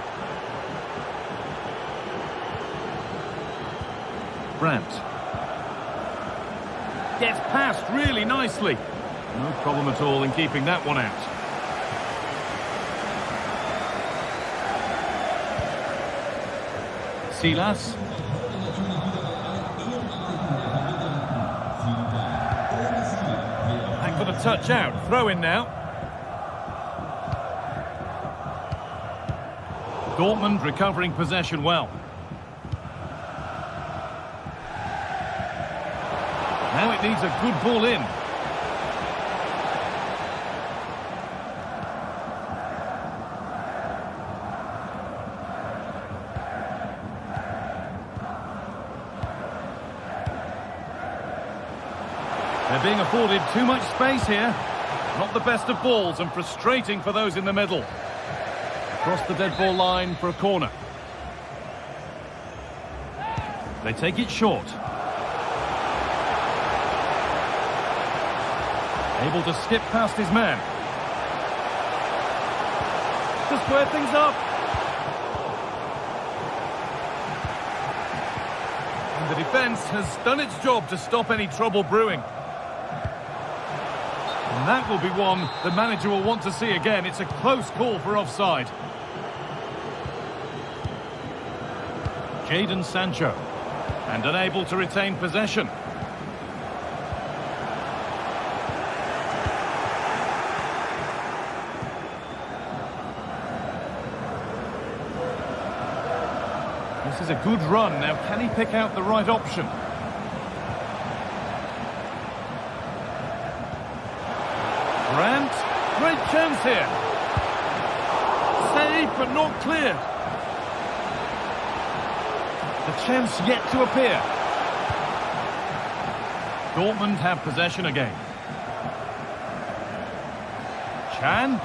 Brandt. Gets past really nicely. No problem at all in keeping that one out. Silas. And got a touch out. Throw in now. Dortmund recovering possession well. Now it needs a good ball in. They're being afforded too much space here. Not the best of balls and frustrating for those in the middle. Across the dead ball line for a corner. They take it short. Able to skip past his man. To square things up. And the defence has done its job to stop any trouble brewing. And that will be one the manager will want to see again. It's a close call for offside. Jadon Sancho. And unable to retain possession. This is a good run. Now, can he pick out the right option? Brandt, great chance here. Saved but not cleared. The chance yet to appear. Dortmund have possession again. Can.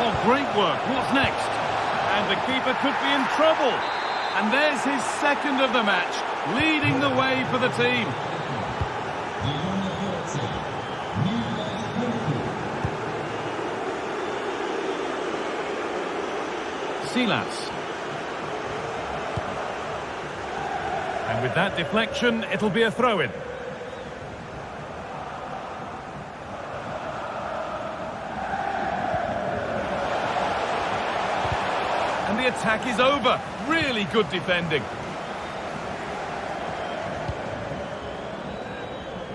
Oh, great work. What's next? And the keeper could be in trouble. And there's his second of the match, leading the way for the team. Silas. And with that deflection, it'll be a throw-in. And the attack is over. Really good defending.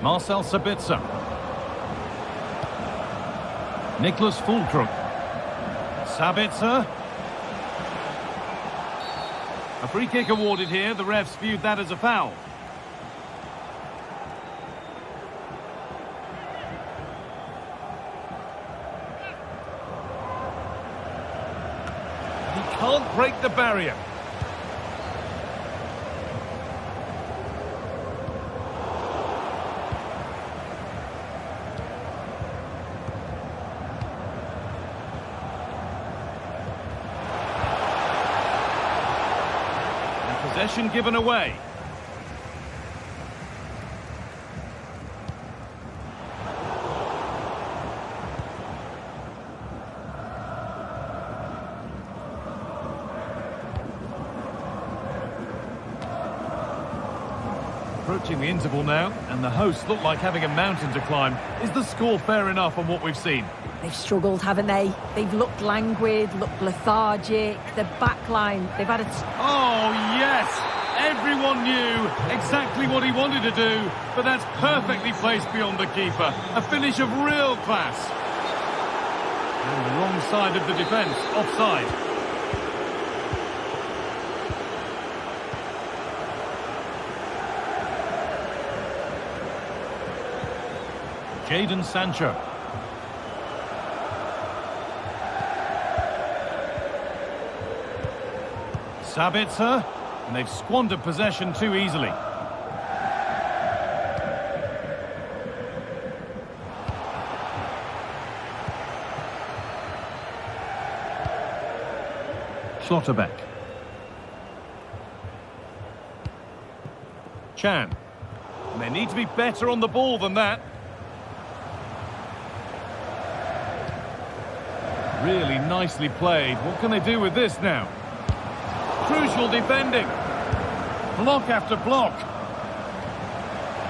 Marcel Sabitzer. Niklas Füllkrug. Sabitzer. A free kick awarded here. The refs viewed that as a foul. He can't break the barrier. Possession given away. Approaching the interval now, and the hosts look like having a mountain to climb. Is the score fair enough on what we've seen? They've struggled, haven't they? They've looked languid, looked lethargic. The back line, they've had a... Oh, yes! Everyone knew exactly what he wanted to do, but that's perfectly placed beyond the keeper. A finish of real class. And the wrong side of the defence, offside. Jadon Sancho. Sabitzer, and they've squandered possession too easily. Schlotterbeck. Chan. And they need to be better on the ball than that. Really nicely played. What can they do with this now? Crucial defending. Block after block.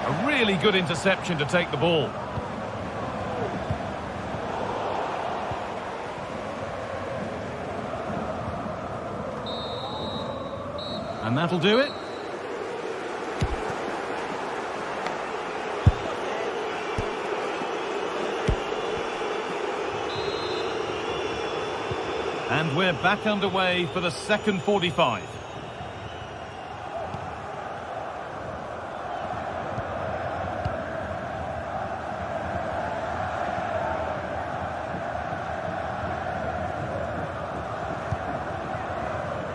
A really good interception to take the ball. And that'll do it. And we're back underway for the second 45.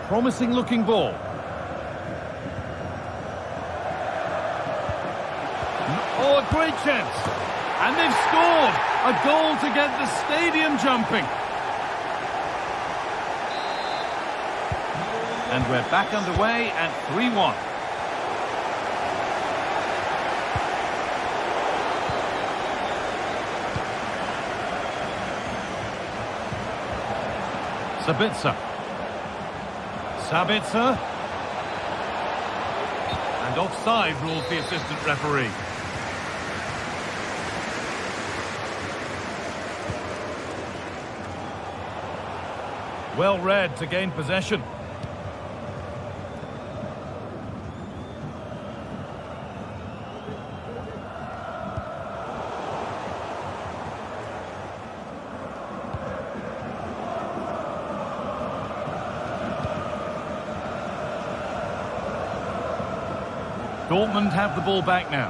Promising looking ball. Oh, a great chance. And they've scored. A goal to get the stadium jumping. And we're back underway at 3-1. Sabitzer. Sabitzer. And offside rules the assistant referee. Well read to gain possession. Dortmund have the ball back now.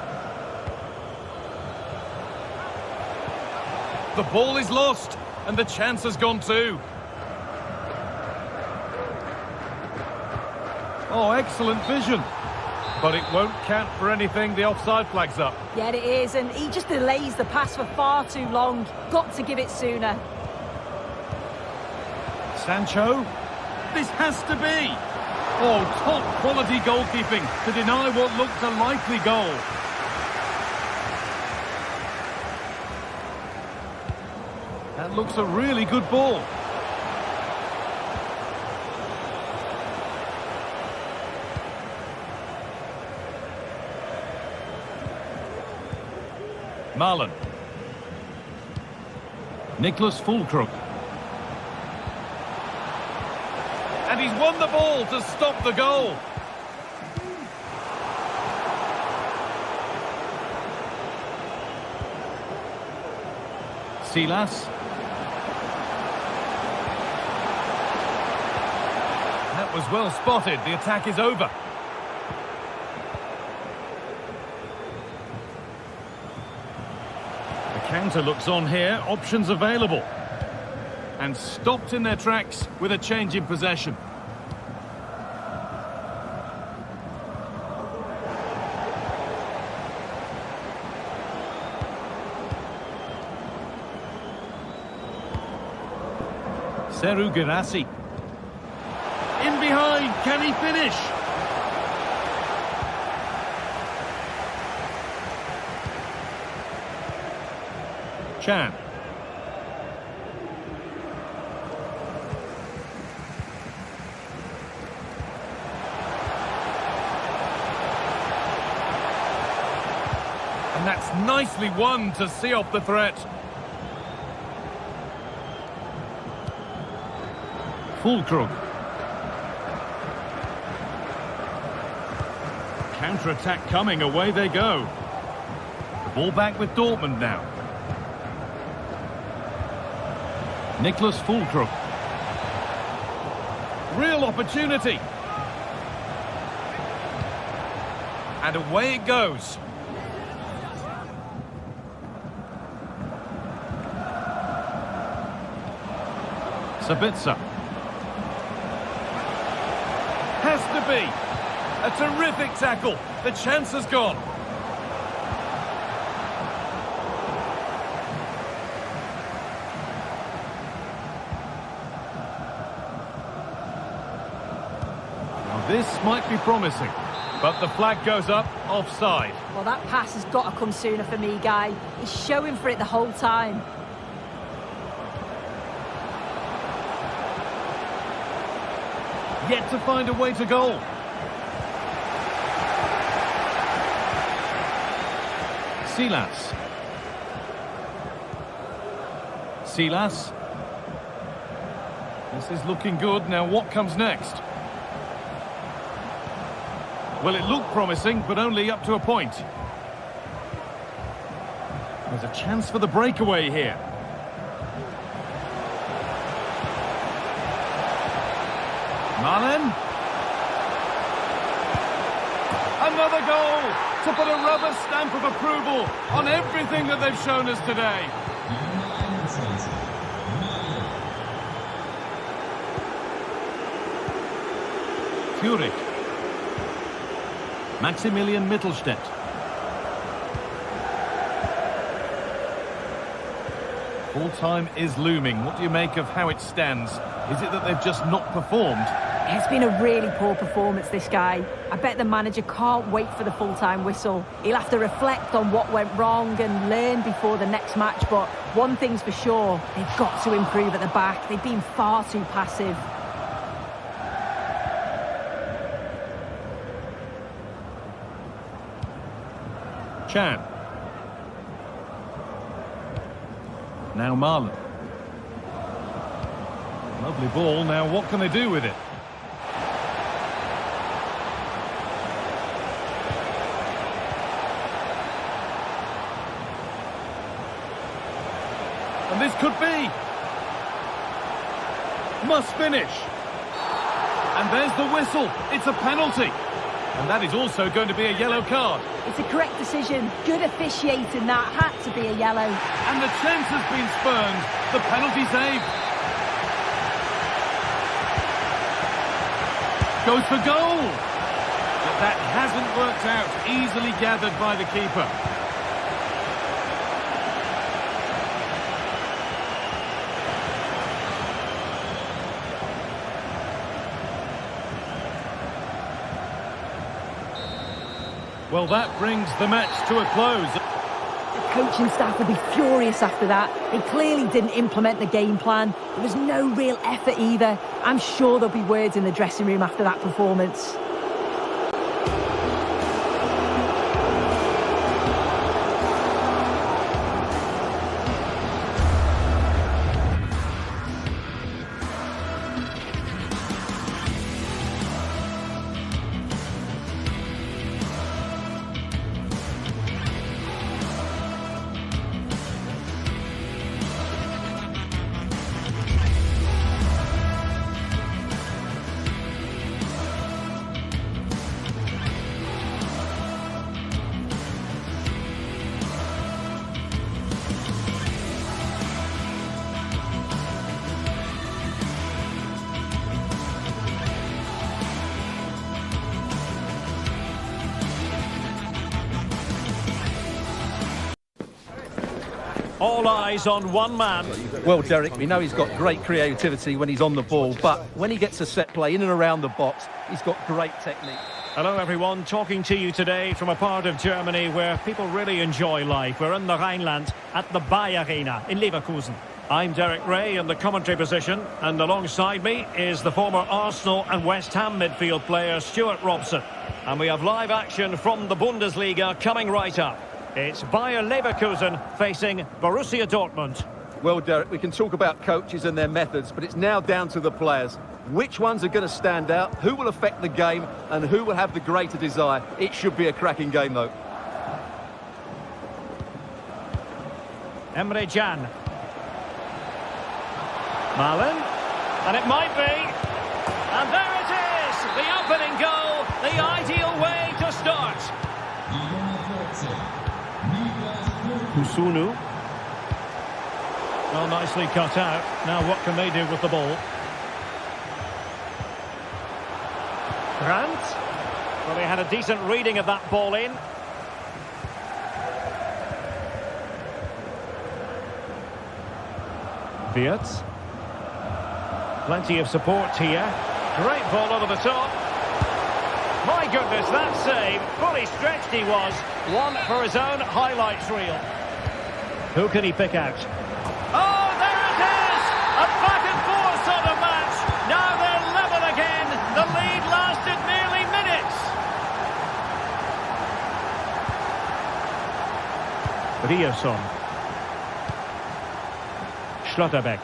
The ball is lost, and the chance has gone too. Oh, excellent vision. But it won't count for anything. The offside flag's up. Yeah, it is, and he just delays the pass for far too long. Got to give it sooner. Sancho. This has to be. Oh, top quality goalkeeping to deny what looked a likely goal. That looks a really good ball. Marlon. Nicholas Füllkrug. And he's won the ball to stop the goal. Silas. That was well spotted. The attack is over. The counter looks on here. Options available. And stopped in their tracks with a change in possession. Seru Girassi. In behind, can he finish? Chan. nicely won to see off the threat. Fulkrug. Counter-attack coming, away they go. The ball back with Dortmund now. Nicholas Fulkrug. Real opportunity. And away it goes. Sabitzer. Has to be. A terrific tackle. The chance has gone. Now this might be promising, but the flag goes up, offside. Well, that pass has got to come sooner for me, Guy. He's showing for it the whole time. Yet to find a way to goal. Silas. Silas. This is looking good. Now what comes next? Well, it looked promising, but only up to a point. There's a chance for the breakaway here. Malen. Another goal to put a rubber stamp of approval on everything that they've shown us today. Furyk. Maximilian Mittelstädt. Full time is looming. What do you make of how it stands? Is it that they've just not performed? It's been a really poor performance, this Guy. I bet the manager can't wait for the full-time whistle. He'll have to reflect on what went wrong and learn before the next match, but one thing's for sure, they've got to improve at the back. They've been far too passive. Chan. Now Marlon. Lovely ball. Now what can they do with it? And this could be. Must finish. And there's the whistle. It's a penalty. And that is also going to be a yellow card. It's a correct decision. Good officiating that. Had to be a yellow. And the chance has been spurned. The penalty saved. Goes for goal. But that hasn't worked out. Easily gathered by the keeper. Well, that brings the match to a close. The coaching staff will be furious after that. They clearly didn't implement the game plan. There was no real effort either. I'm sure there'll be words in the dressing room after that performance. All eyes on one man. Well, Derek, we know he's got great creativity when he's on the ball, but when he gets a set play in and around the box, he's got great technique. Hello everyone, talking to you today from a part of Germany where people really enjoy life. We're in the Rhineland at the Bayer Arena in Leverkusen. I'm Derek Ray in the commentary position, and alongside me is the former Arsenal and West Ham midfield player Stuart Robson. And we have live action from the Bundesliga coming right up. It's Bayer Leverkusen facing Borussia Dortmund. Well, Derek, we can talk about coaches and their methods, but it's now down to the players. Which ones are going to stand out, who will affect the game, and who will have the greater desire? It should be a cracking game, though. Emre Can. Malen. And it might be. And there it is! The opening goal, the ideal way to start. Kusunu. Well, nicely cut out. Now what can they do with the ball? Grant. Well, he had a decent reading of that ball in. Wirtz. Plenty of support here. Great ball over the top. My goodness, that save. Fully stretched he was. One for his own highlights reel. Who can he pick out? Oh, there it is! A back and forth sort of match. Now they're level again. The lead lasted nearly minutes. Riasson. Schlotterbeck.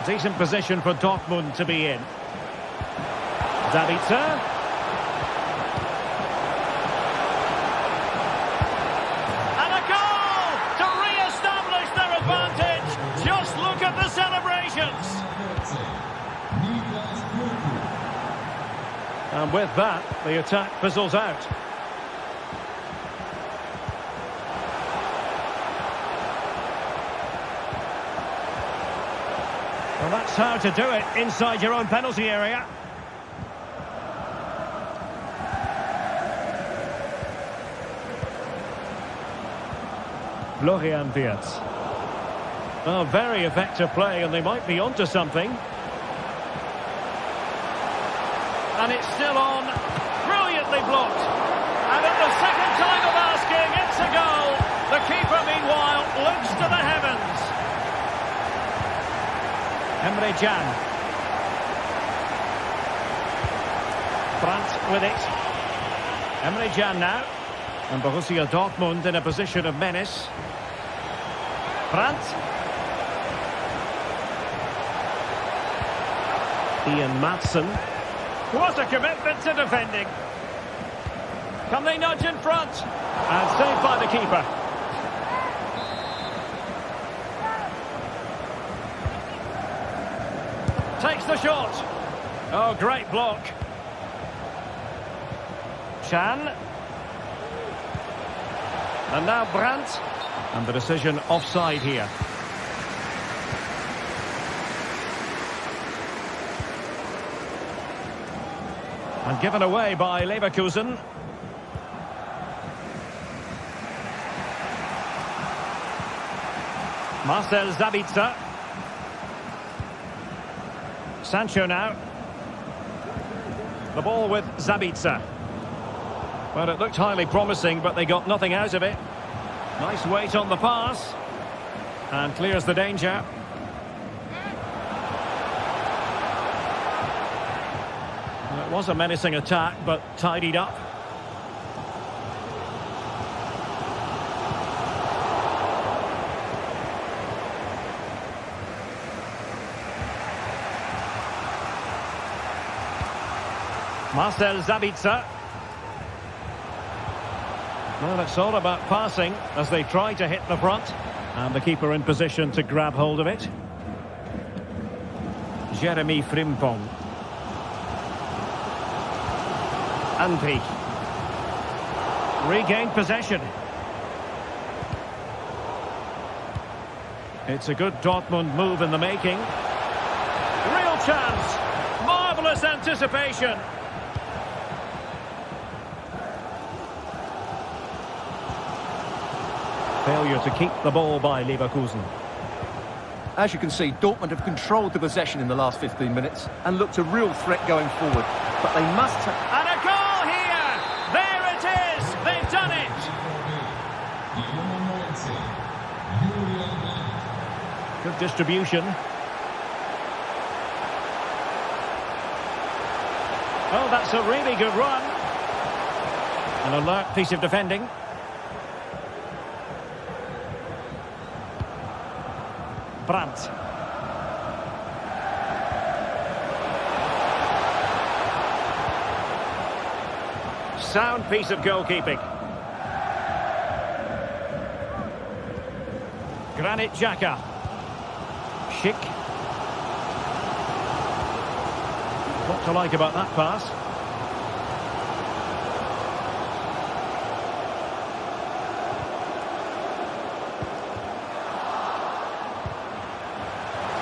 Decent position for Dortmund to be in. Davica. And a goal to re-establish their advantage. Just look at the celebrations. And with that, the attack fizzles out. Well, that's how to do it inside your own penalty area. Florian Wirtz. Oh, very effective play, and they might be onto something. And it's still on. Brilliantly blocked. And at the second time of asking, it's a goal. The keeper, meanwhile, looks to the heavens. Emre Can. Brandt with it. Emre Can now. And Borussia Dortmund in a position of menace. Brandt. Ian Maatsen. What a commitment to defending. Can they nudge in front? And saved by the keeper. Takes the shot. Oh, great block. Can. And now Brandt. And the decision offside here. And given away by Leverkusen. Marcel Sabitzer. Sancho now. The ball with Sabitzer. Well, it looked highly promising, but they got nothing out of it. Nice weight on the pass. And clears the danger. Well, it was a menacing attack, but tidied up. Marcel Sabitzer. Well, it's all about passing as they try to hit the front. And the keeper in position to grab hold of it. Jeremy Frimpong. Andri. Regained possession. It's a good Dortmund move in the making. Real chance. Marvellous anticipation. Failure to keep the ball by Leverkusen. As you can see, Dortmund have controlled the possession in the last 15 minutes and looked a real threat going forward. But they must have... And a goal here! There it is! They've done it! Good distribution. Oh, that's a really good run. An alert piece of defending. Brandt. Sound piece of goalkeeping. Granit Xhaka. Schick. What to like about that pass?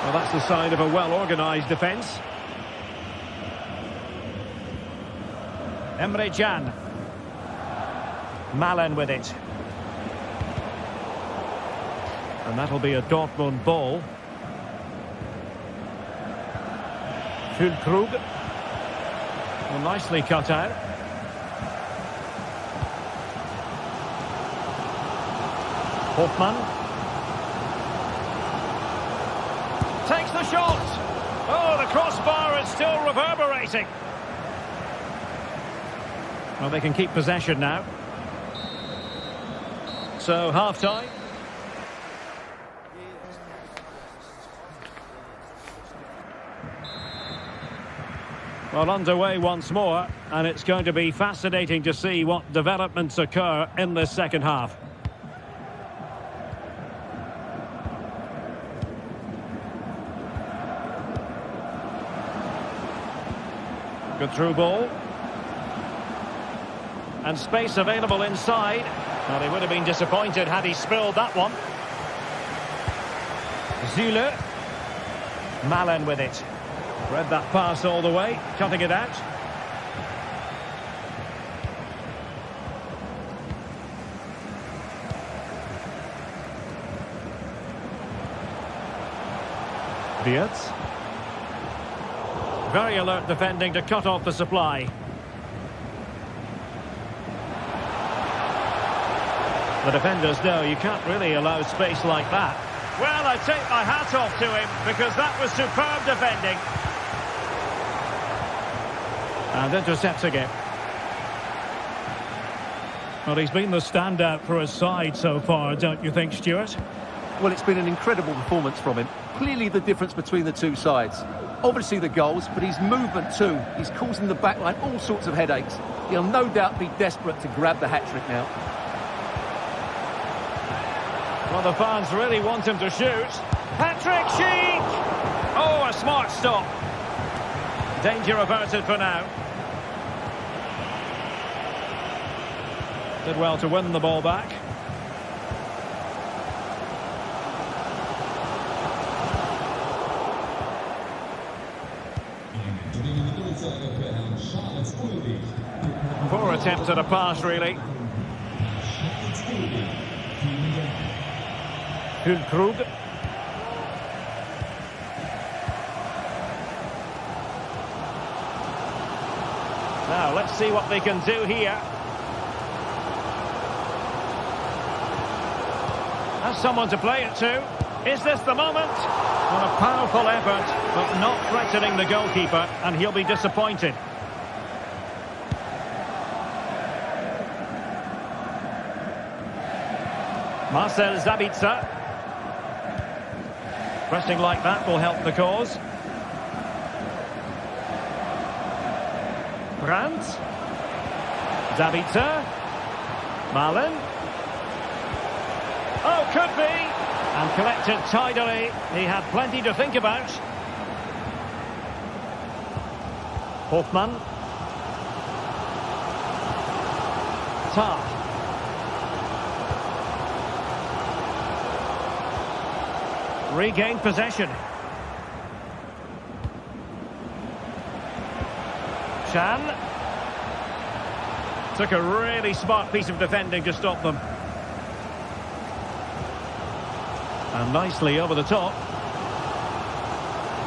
Well, that's the sign of a well-organised defence. Emre Can. Malen with it. And that'll be a Dortmund ball. Füllkrug. Well, nicely cut out. Hofmann. Takes the shot. Oh, the crossbar is still reverberating. Well, they can keep possession now. So, half-time. Well, underway once more, and it's going to be fascinating to see what developments occur in this second half. Good through ball. And space available inside. Well, he would have been disappointed had he spilled that one. Zule. Malen with it. Read that pass all the way, cutting it out. Wirtz. Very alert defending to cut off the supply. The defenders know you can't really allow space like that. Well, I take my hat off to him because that was superb defending. And intercepting it. Well, he's been the standout for his side so far, don't you think, Stuart? Well, it's been an incredible performance from him. Clearly the difference between the two sides. Obviously the goals, but his movement too. He's causing the backline all sorts of headaches. He'll no doubt be desperate to grab the hat-trick now. Well, the fans really want him to shoot. Hat-trick, Sheik! Oh, a smart stop. Danger averted for now. Did well to win the ball back. Poor attempt at a pass, really. Füllkrug. Now, let's see what they can do here. Has someone to play it to. Is this the moment? Well, a powerful effort, but not threatening the goalkeeper, and he'll be disappointed. Marcel Sabitzer. Pressing like that will help the cause. Brandt. Sabitzer. Malen. Oh, could be. And collected tidily. He had plenty to think about. Hofmann. Tah. Regained possession. Can. Took a really smart piece of defending to stop them. And nicely over the top.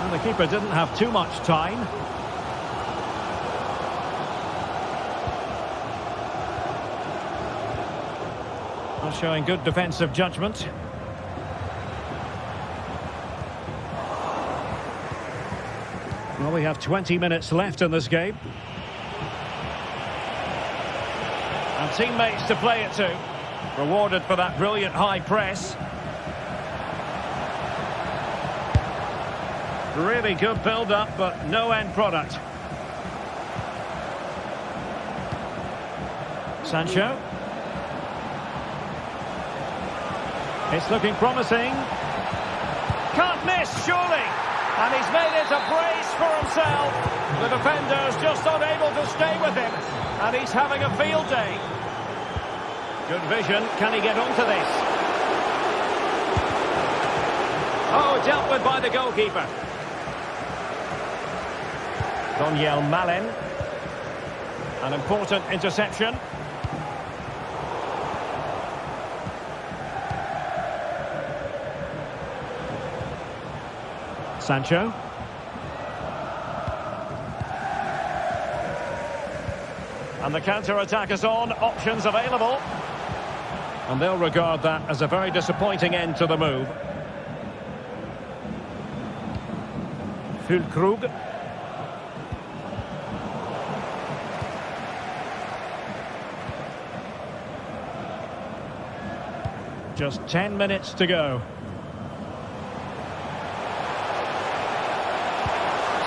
And the keeper didn't have too much time. Well, showing good defensive judgment. Well, we have 20 minutes left in this game. And teammates to play it to. Rewarded for that brilliant high press. Really good build-up, but no end product. Sancho. It's looking promising. Can't miss, surely. And he's made it a brace for himself. The defender's just unable to stay with him. And he's having a field day. Good vision. Can he get onto this? Oh, dealt with by the goalkeeper. Daniel Malin. An important interception. Sancho. And the counter-attack is on, options available. And they'll regard that as a very disappointing end to the move. Füllkrug. Just 10 minutes to go.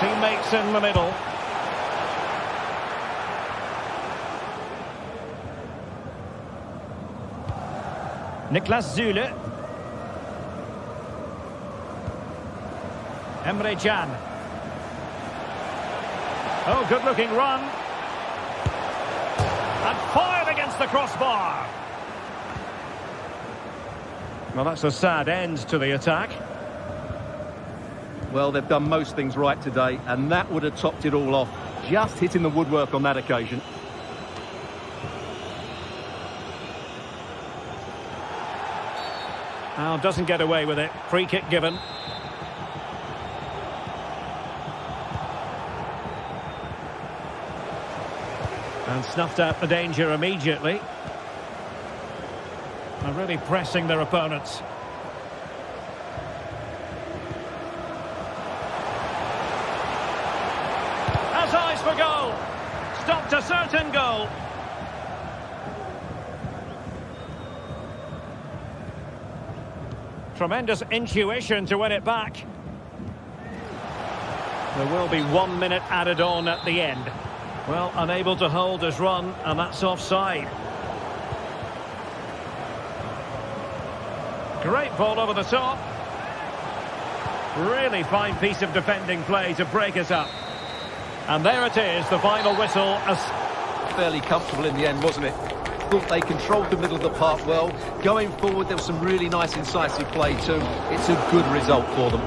Teammates in the middle. Niklas Süle. Emre Can. Oh, good-looking run. And fired against the crossbar. Well, that's a sad end to the attack. Well, they've done most things right today, and that would have topped it all off. Just hitting the woodwork on that occasion. Oh, doesn't get away with it. Free kick given. And snuffed out the danger immediately. They're really pressing their opponents. Has eyes for goal. Stopped a certain goal. Tremendous intuition to win it back. There will be 1 minute added on at the end. Well, unable to hold his run, and that's offside. Great ball over the top. Really fine piece of defending play to break us up. And there it is, the final whistle. Fairly comfortable in the end, wasn't it? Thought they controlled the middle of the park well. Going forward, there was some really nice incisive play too. It's a good result for them.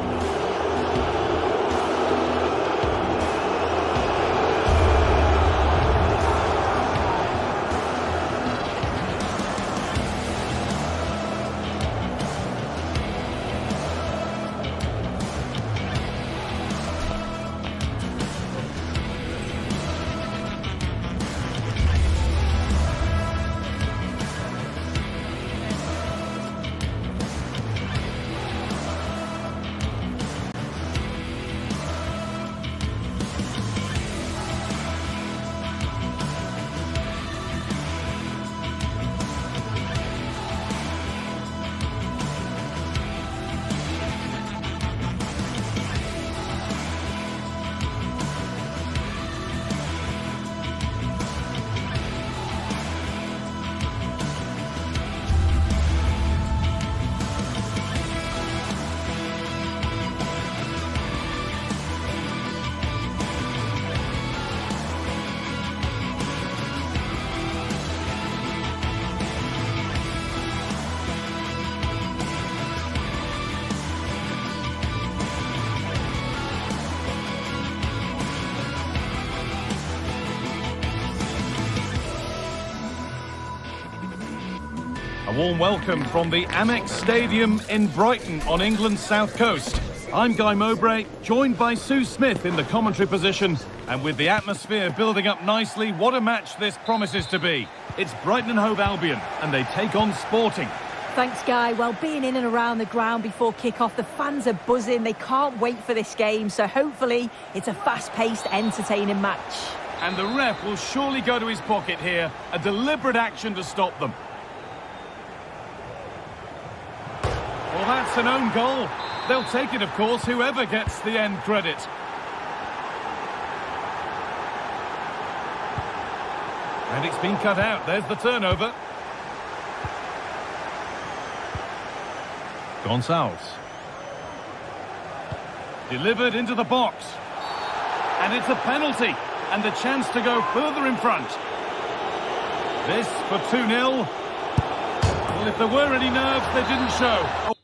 A warm welcome from the Amex Stadium in Brighton on England's south coast. I'm Guy Mowbray, joined by Sue Smith in the commentary position. And with the atmosphere building up nicely, what a match this promises to be. It's Brighton and Hove Albion, and they take on Sporting. Thanks, Guy. Well, being in and around the ground before kick-off, the fans are buzzing. They can't wait for this game, so hopefully it's a fast-paced, entertaining match. And the ref will surely go to his pocket here. A deliberate action to stop them. Well, that's an own goal. They'll take it, of course, whoever gets the end credit. And it's been cut out. There's the turnover. Gonçalves. Delivered into the box. And it's a penalty. And the chance to go further in front. This for 2-0. Well, if there were any nerves, they didn't show.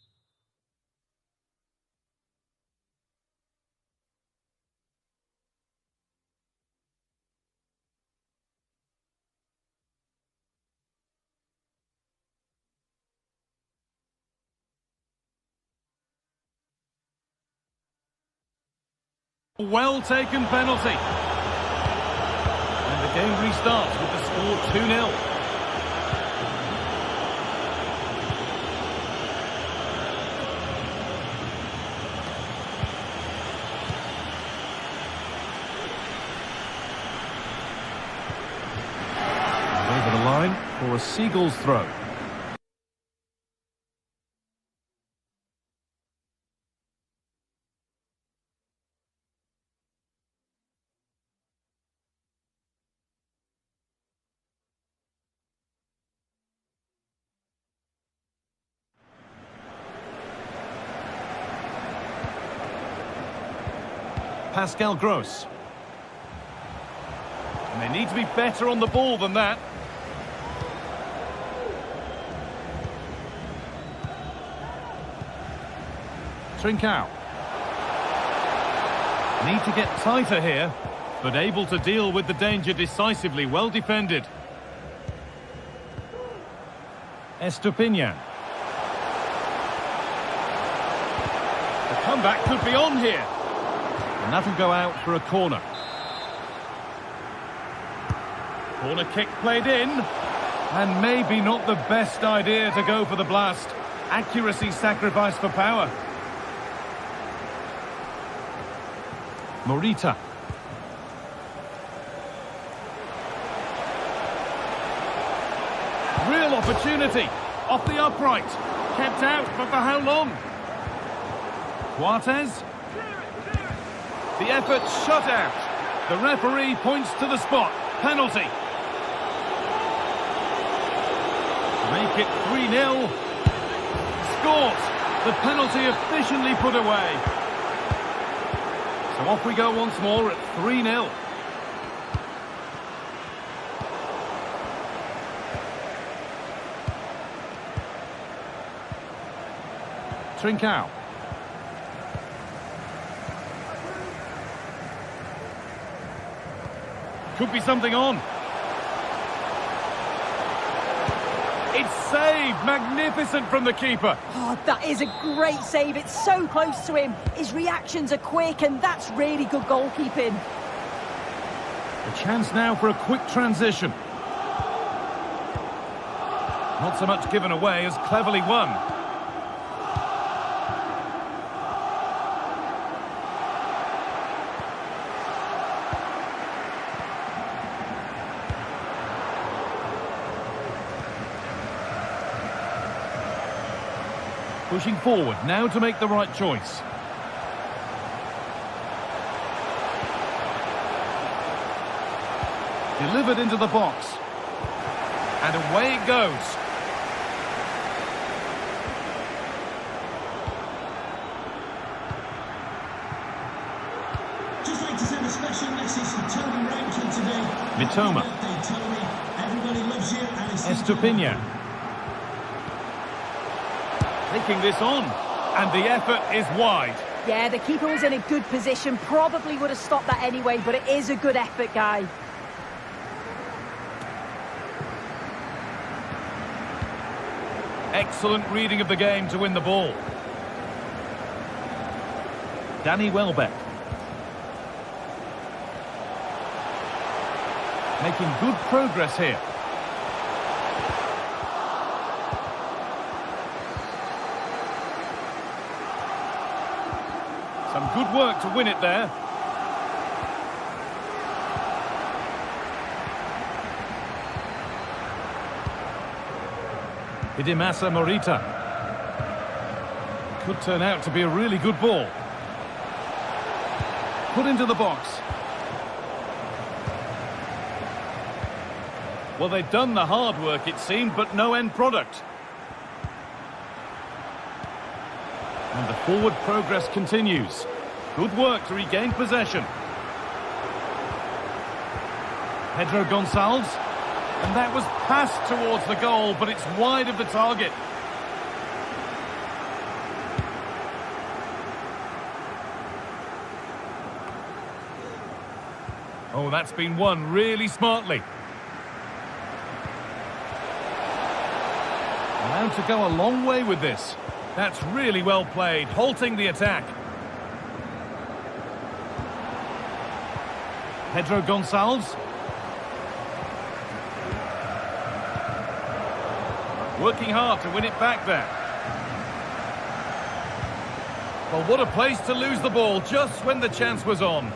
Well taken penalty. And the game restarts with the score 2-0. Over the line for a Seagulls throw. Pascal Gross. And they need to be better on the ball than that. Trincao. Need to get tighter here, but able to deal with the danger decisively. Well defended. Estupiñán. The comeback could be on here. And that'll go out for a corner. Corner kick played in. And maybe not the best idea to go for the blast. Accuracy sacrificed for power. Morita. Real opportunity. Off the upright. Kept out, but for how long? Coates. The effort shut out. The referee points to the spot. Penalty. Make it 3-0. Scores. The penalty efficiently put away. So off we go once more at 3-0. Trincao. Could be something on. It's saved. Magnificent from the keeper. Oh, that is a great save. It's so close to him. His reactions are quick, and that's really good goalkeeping. A chance now for a quick transition. Not so much given away as cleverly won. Pushing forward now to make the right choice. Delivered into the box. And away it goes. Just like to send a special message to Tony Rankin today. Mitoma. Everybody loves you. Estupiñán. Taking this on, and the effort is wide. Yeah, the keeper was in a good position, probably would have stopped that anyway, but it is a good effort, guy. Excellent reading of the game to win the ball. Danny Welbeck. Making good progress here. Some good work to win it there. Idimasa Morita. Could turn out to be a really good ball. Put into the box. Well, they've done the hard work, it seemed, but no end product. And the forward progress continues. Good work to regain possession. Pedro Gonçalves. And that was passed towards the goal, but it's wide of the target. Oh, that's been won really smartly. Allowed to go a long way with this. That's really well played, halting the attack. Pedro Gonçalves. Working hard to win it back there. Well, what a place to lose the ball just when the chance was on.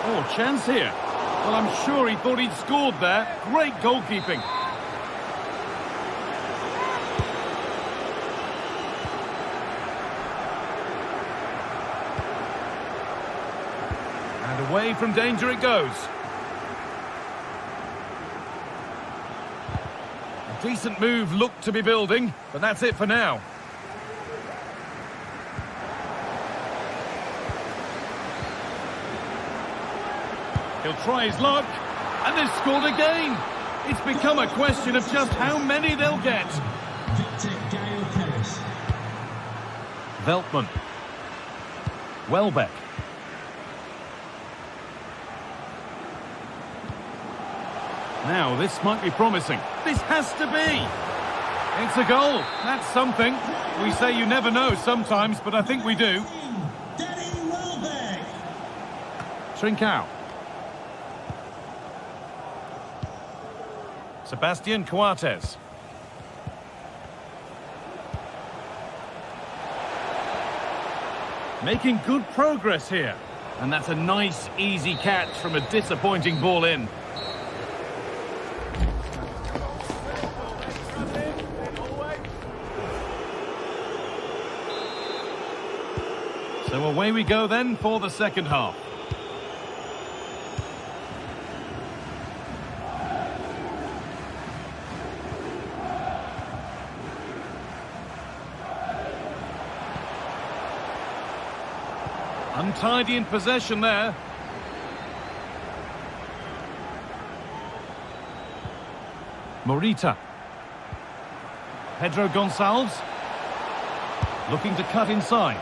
Oh, chance here. Well, I'm sure he thought he'd scored there. Great goalkeeping. And away from danger it goes. A decent move looked to be building, but that's it for now. He'll try his luck, and they've scored again. It's become a question of just how many they'll get. Veltman. Welbeck. Now, this might be promising. This has to be. It's a goal. That's something. We say you never know sometimes, but I think we do. Trincao. Sebastian Coates. Making good progress here. And that's a nice, easy catch from a disappointing ball in. So away we go then for the second half. Untidy in possession there. Morita. Pedro Gonçalves. Looking to cut inside.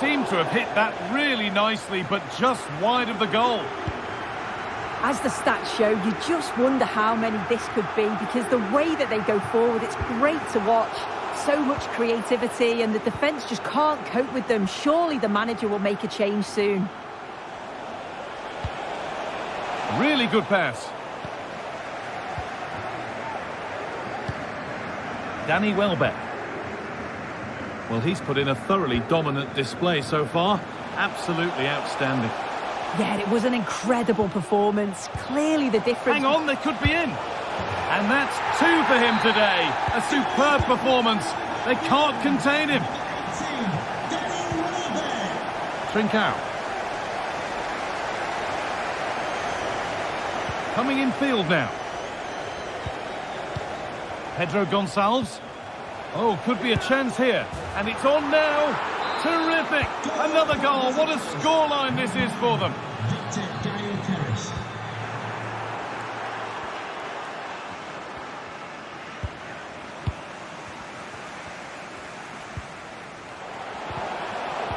Seemed to have hit that really nicely, but just wide of the goal. As the stats show, you just wonder how many this could be, because the way that they go forward, it's great to watch. So much creativity, and the defence just can't cope with them. Surely the manager will make a change soon. Really good pass. Danny Welbeck. Well, he's put in a thoroughly dominant display so far. Absolutely outstanding. Yeah, it was an incredible performance. Clearly the difference... Hang on, they could be in. And that's 2 for him today. A superb performance. They can't contain him. Trincao. Coming in field now. Pedro Gonçalves. Oh, could be a chance here. And it's on now. Terrific. Another goal. What a scoreline this is for them.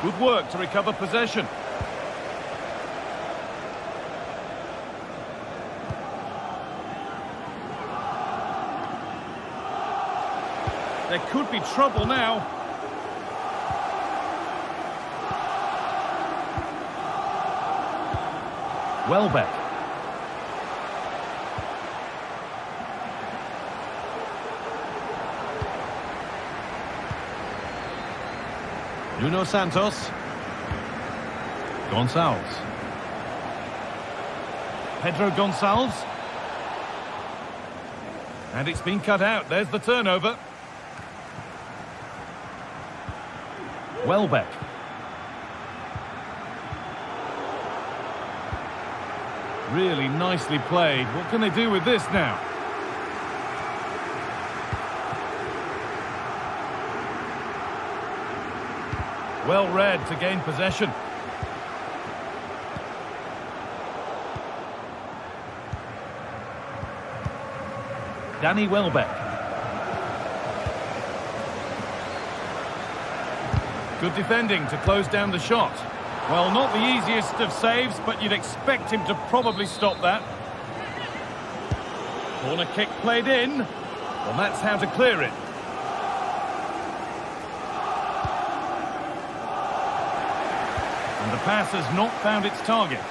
Good work to recover possession. There could be trouble now. Welbeck. Nuno Santos. Gonçalves. Pedro Gonçalves. And it's been cut out. There's the turnover. Welbeck. Really nicely played. What can they do with this now? Well read to gain possession. Danny Welbeck. Good defending to close down the shot. Well, not the easiest of saves, but you'd expect him to probably stop that. Corner kick played in. Well, that's how to clear it. And the pass has not found its target.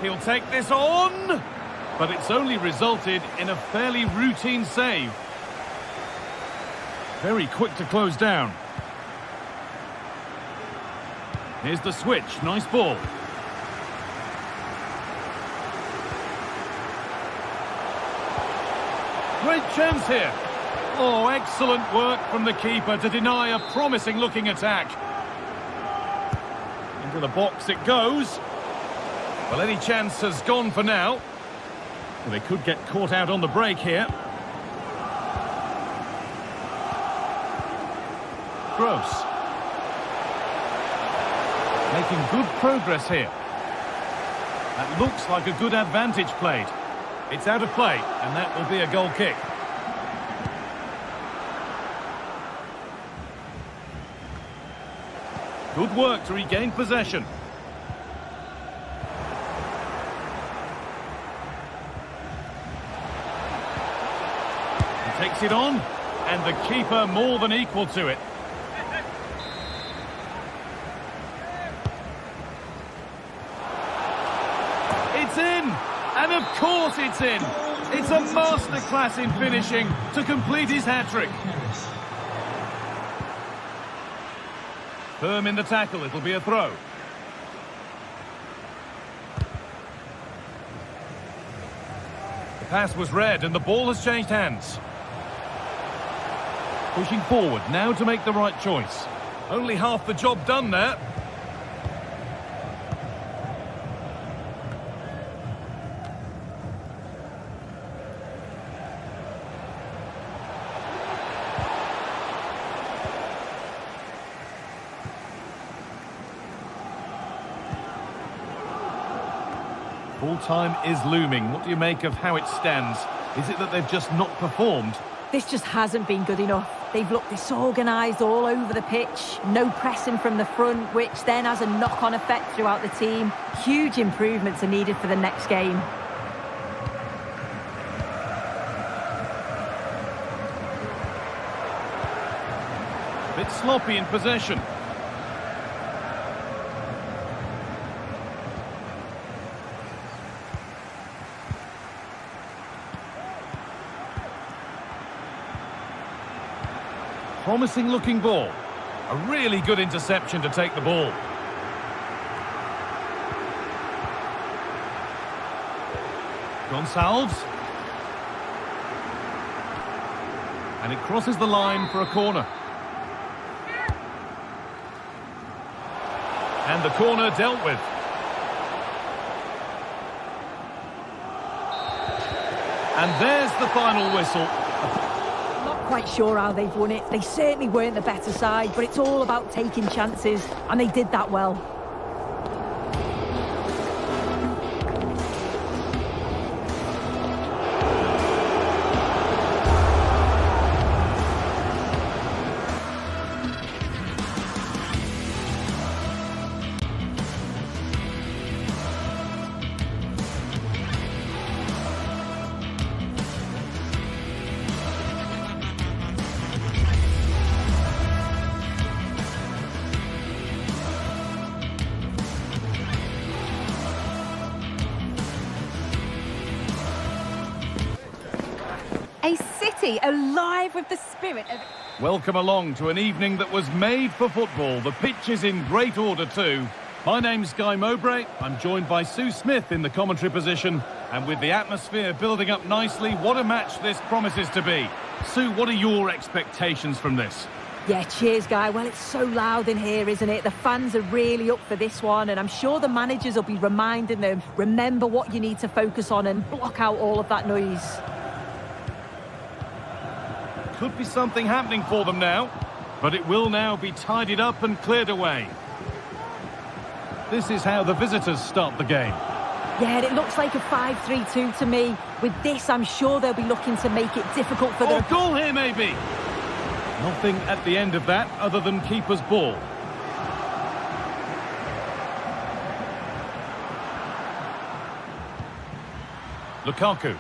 He'll take this on, but it's only resulted in a fairly routine save. Very quick to close down. Here's the switch, nice ball. Great chance here. Oh, excellent work from the keeper to deny a promising looking attack. Into the box it goes. Well, any chance has gone for now. Well, they could get caught out on the break here. Gross. Making good progress here. That looks like a good advantage played. It's out of play, and that will be a goal kick. Good work to regain possession. Takes it on, and the keeper more than equal to it. It's in, and of course it's in. It's a masterclass in finishing to complete his hat-trick. Firm in the tackle, it'll be a throw. The pass was read, and the ball has changed hands. Pushing forward now to make the right choice. Only half the job done there. Full time is looming. What do you make of how it stands? Is it that they've just not performed? This just hasn't been good enough. They've looked disorganised all over the pitch. No pressing from the front, which then has a knock-on effect throughout the team. Huge improvements are needed for the next game. Bit sloppy in possession. Promising looking ball. A really good interception to take the ball. Gonçalves. And it crosses the line for a corner. And the corner dealt with. And there's the final whistle. Quite sure how they've won it. They certainly weren't the better side, but it's all about taking chances, and they did that well. A city alive with the spirit of... Welcome along to an evening that was made for football. The pitch is in great order too. My name's Guy Mowbray. I'm joined by Sue Smith in the commentary position. And with the atmosphere building up nicely, what a match this promises to be. Sue, what are your expectations from this? Yeah, cheers, Guy. Well, it's so loud in here, isn't it? The fans are really up for this one, and I'm sure the managers will be reminding them, remember what you need to focus on and block out all of that noise. Could be something happening for them now, but it will now be tidied up and cleared away. This is how the visitors start the game. Yeah, it looks like a 5-3-2 to me. With this, I'm sure they'll be looking to make it difficult for them. Oh, goal here, maybe. Nothing at the end of that other than keeper's ball. Lukaku.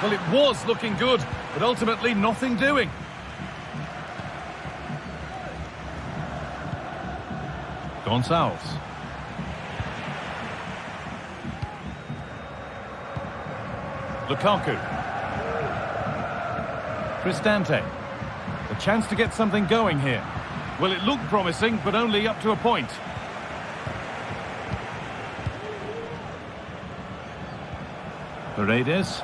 Well, it was looking good, but ultimately nothing doing. Gonçalves. Lukaku. Cristante. A chance to get something going here. Well, it looked promising, but only up to a point. Paredes.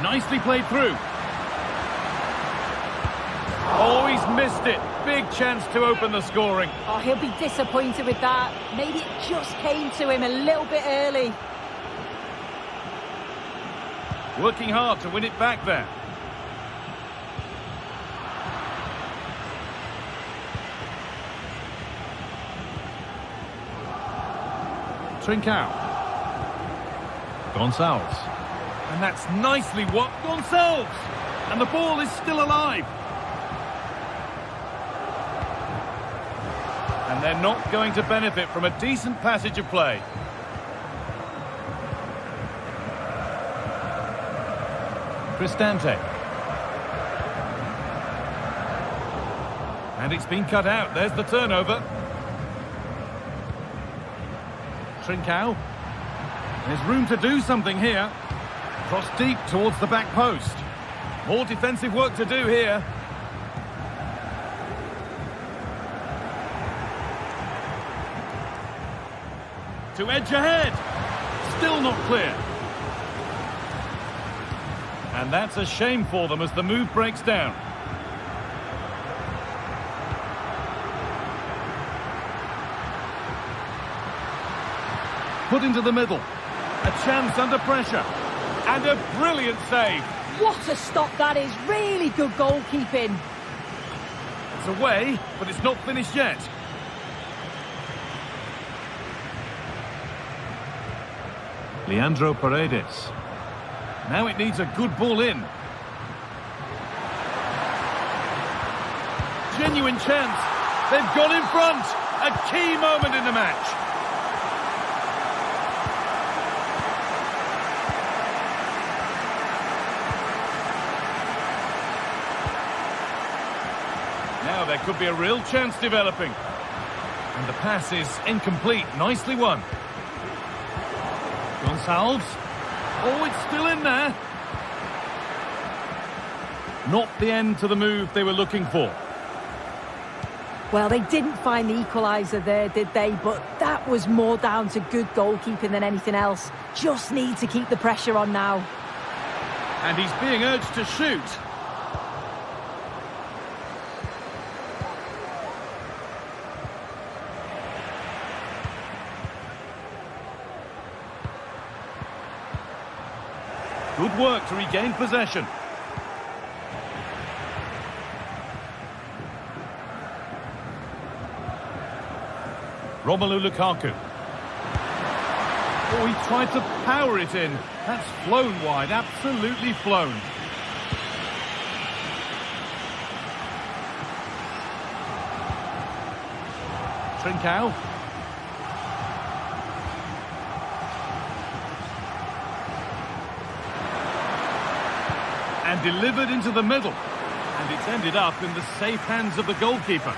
Nicely played through. Oh, he's missed it. Big chance to open the scoring. Oh, he'll be disappointed with that. Maybe it just came to him a little bit early. Working hard to win it back there. Trincao. Gonçalves. And that's nicely what Gonçalves. And the ball is still alive. And they're not going to benefit from a decent passage of play. Cristante. And it's been cut out. There's the turnover. Trincao. There's room to do something here. Cross deep towards the back post. More defensive work to do here. To edge ahead. Still not clear. And that's a shame for them as the move breaks down. Put into the middle. A chance under pressure. And a brilliant save. What a stop that is. Really good goalkeeping. It's away, but it's not finished yet. Leandro Paredes. Now it needs a good ball in. Genuine chance. They've gone in front. A key moment in the match. Now there could be a real chance developing. And the pass is incomplete. Nicely won. Gonçalves. Oh, it's still in there. Not the end to the move they were looking for. Well, they didn't find the equaliser there, did they? But that was more down to good goalkeeping than anything else. Just need to keep the pressure on now. And he's being urged to shoot. Good work to regain possession. Romelu Lukaku. Oh, he tried to power it in. That's flown wide, absolutely flown. Trincao. And delivered into the middle. And it's ended up in the safe hands of the goalkeeper.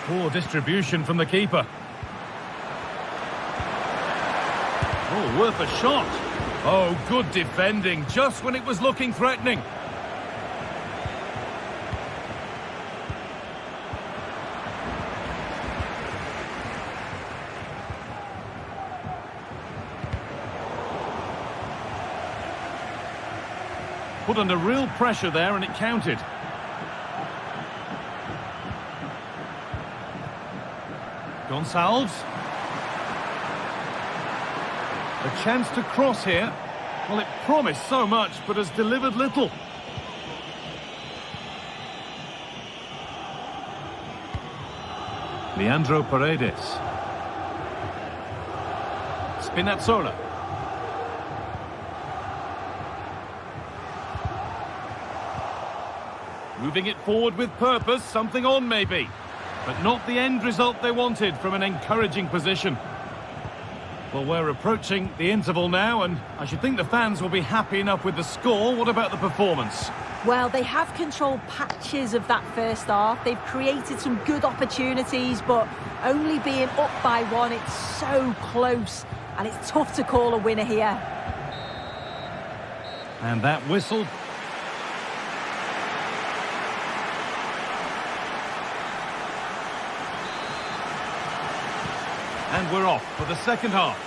Poor distribution from the keeper. Oh, worth a shot. Oh, good defending, just when it was looking threatening. Put under real pressure there and it counted. Gonçalves. A chance to cross here. Well, it promised so much, but has delivered little. Leandro Paredes. Spinazzola. Moving it forward with purpose, something on maybe. But not the end result they wanted from an encouraging position. Well, we're approaching the interval now, and I should think the fans will be happy enough with the score. What about the performance? Well, they have controlled patches of that first half. They've created some good opportunities, but only being up by one, it's so close, and it's tough to call a winner here. And that whistle. And we're off for the second half.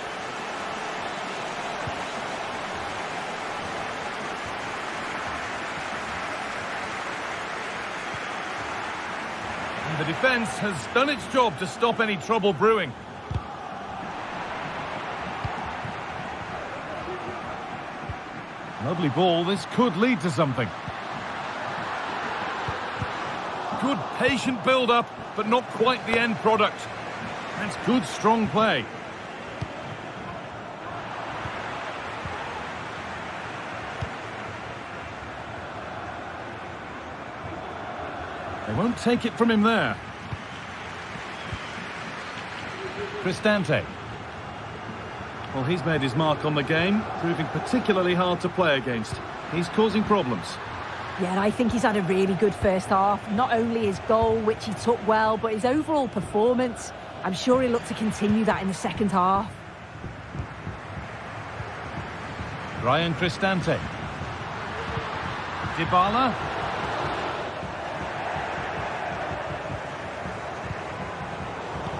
And the defence has done its job to stop any trouble brewing. Lovely ball, this could lead to something. Good patient build-up, but not quite the end product. That's good, strong play. They won't take it from him there. Cristante. Well, he's made his mark on the game, proving particularly hard to play against. He's causing problems. Yeah, and I think he's had a really good first half. Not only his goal, which he took well, but his overall performance. I'm sure he'll look to continue that in the second half. Ryan Cristante. Dybala.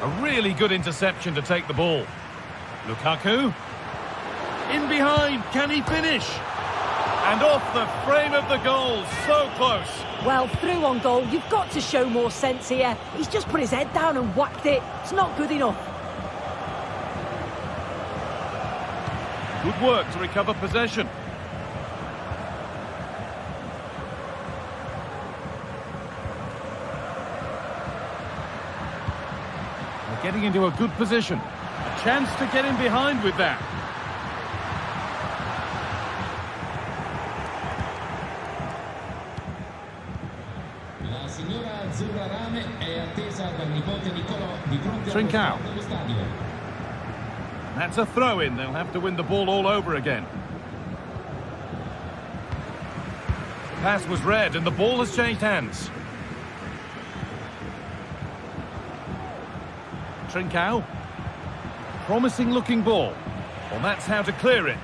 A really good interception to take the ball. Lukaku. In behind, can he finish? And off the frame of the goal, so close. Well, through on goal, you've got to show more sense here. He's just put his head down and whacked it. It's not good enough. Good work to recover possession. They're getting into a good position. A chance to get in behind with that. Trincao. That's a throw-in. They'll have to win the ball all over again. Pass was read and the ball has changed hands. Trincao. Promising looking ball. Well, that's how to clear it.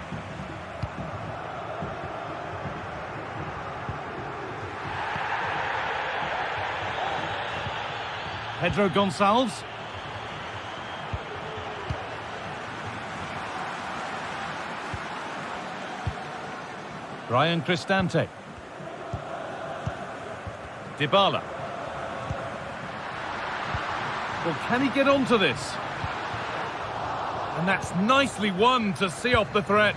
Pedro Gonçalves. Ryan Cristante. Dybala. Well, can he get onto this? And that's nicely won to see off the threat.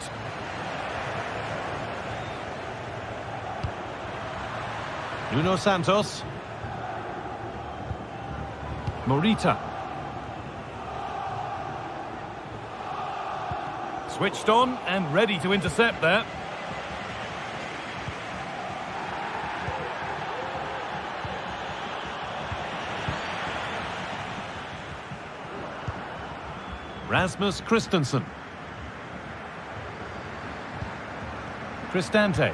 Nuno Santos. Morita. Switched on and ready to intercept there. Rasmus Christensen. Cristante.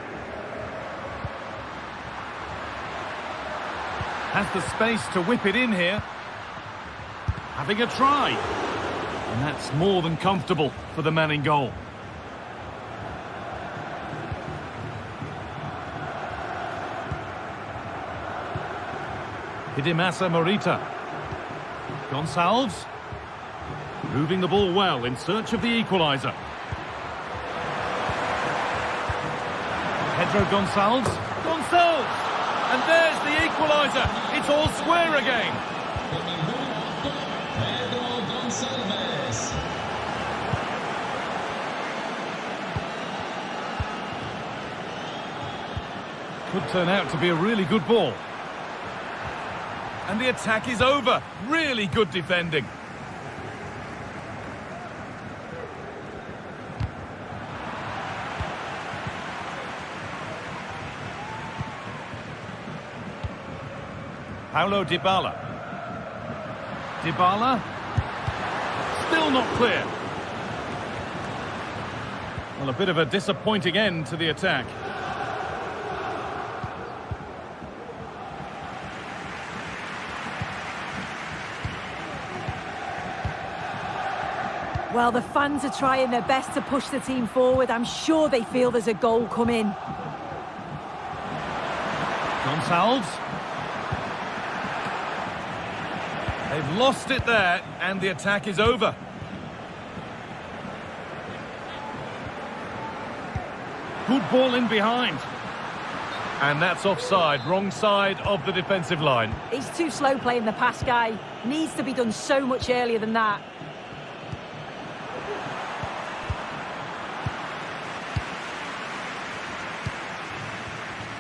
Has the space to whip it in here. Having a try. And that's more than comfortable for the man in goal. Hidemasa Morita. Gonçalves. Moving the ball well in search of the equaliser. Pedro Gonçalves. Gonçalves! And there's the equaliser. It's all square again. Could turn out to be a really good ball. And the attack is over. Really good defending. Paulo Dybala. Dybala. Still not clear. Well, a bit of a disappointing end to the attack. Well, the fans are trying their best to push the team forward. I'm sure they feel there's a goal coming. Gonçalves. They've lost it there, and the attack is over. Good ball in behind. And that's offside, wrong side of the defensive line. He's too slow playing the pass, guy. Needs to be done so much earlier than that.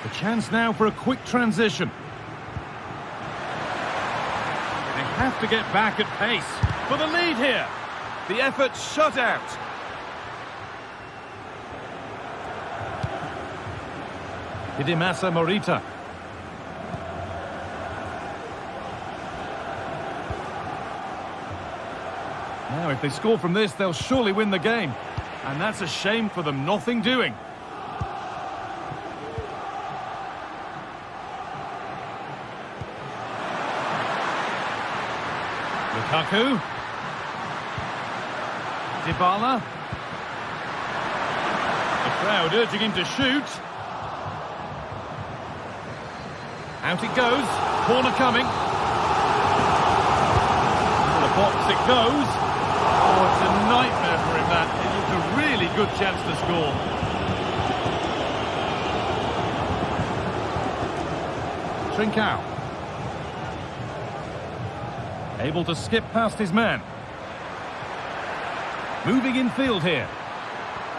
The chance now for a quick transition. They have to get back at pace for the lead here. The effort shut out. Hidemasa Morita. Now, if they score from this, they'll surely win the game. And that's a shame for them, nothing doing. Lukaku. Dybala. The crowd urging him to shoot. Out it goes. Corner coming. To the box it goes. Oh, it's a nightmare for him, that. It looked a really good chance to score. Trincao. Able to skip past his man. Moving in field here.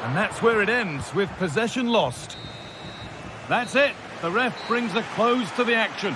And that's where it ends, with possession lost. That's it. The ref brings a close to the action.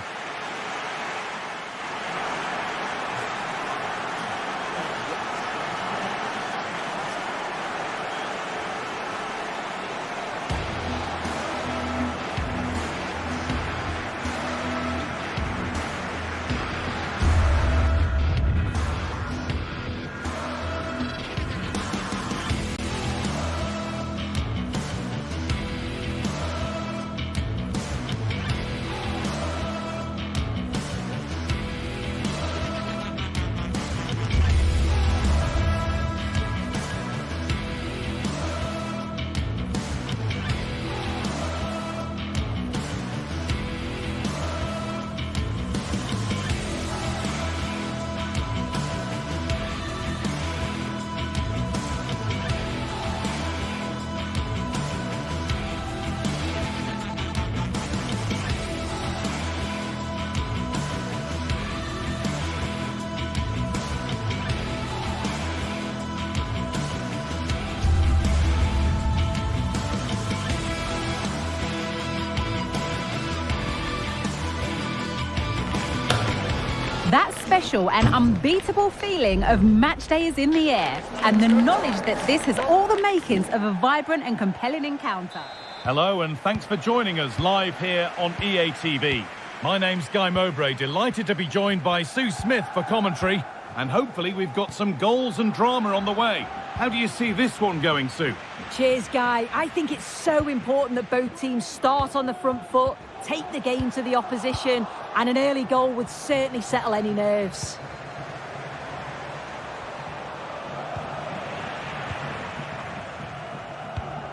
That special and unbeatable feeling of match day is in the air, and the knowledge that this has all the makings of a vibrant and compelling encounter. Hello, and thanks for joining us live here on EA TV. My name's Guy Mowbray, delighted to be joined by Sue Smith for commentary, and hopefully we've got some goals and drama on the way. How do you see this one going, Sue? Cheers, Guy. I think it's so important that both teams start on the front foot, take the game to the opposition, and an early goal would certainly settle any nerves.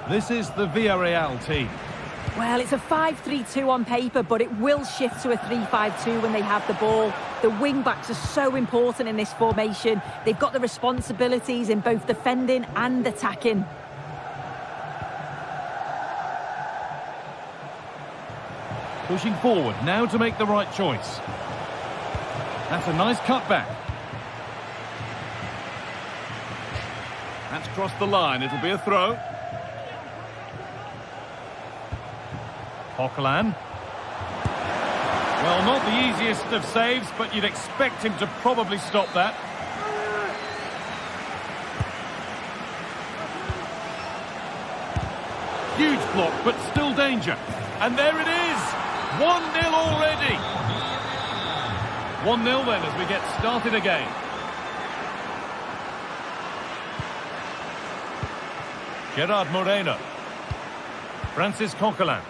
This is the Villarreal team. Well, it's a 5-3-2 on paper, but it will shift to a 3-5-2 when they have the ball. The wing-backs are so important in this formation. They've got the responsibilities in both defending and attacking. Pushing forward, now to make the right choice. That's a nice cutback. That's crossed the line, it'll be a throw. Coquelin. Well, not the easiest of saves, but you'd expect him to probably stop that. Huge block, but still danger. And there it is! 1-0 already! 1-0 then as we get started again. Gerard Moreno. Francis Coquelin.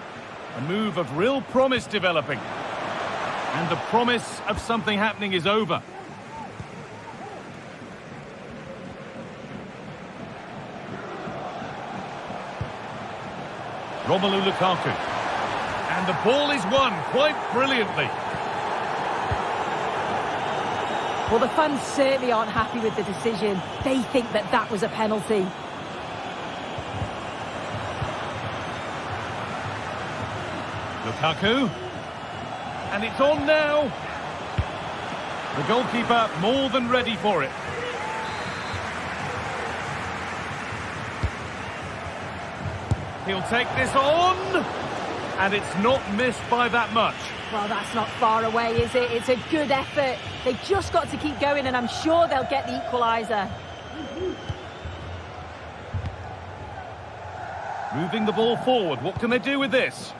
A move of real promise developing. And the promise of something happening is over. Romelu Lukaku. And the ball is won quite brilliantly. Well, the fans certainly aren't happy with the decision. They think that that was a penalty. Lukaku. And it's on now. The goalkeeper more than ready for it. He'll take this on. And it's not missed by that much. Well, that's not far away, is it? It's a good effort. They've just got to keep going, and I'm sure they'll get the equaliser. Moving the ball forward. What can they do with this?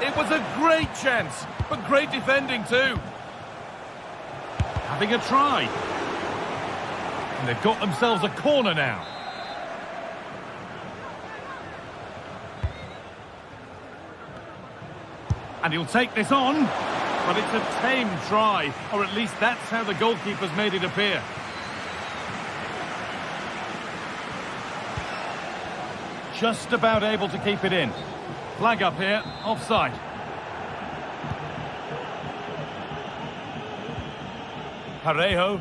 It was a great chance, but great defending too. Having a try. And they've got themselves a corner now. And he'll take this on. But it's a tame try, or at least that's how the goalkeeper's made it appear. Just about able to keep it in. Flag up here, offside. Parejo.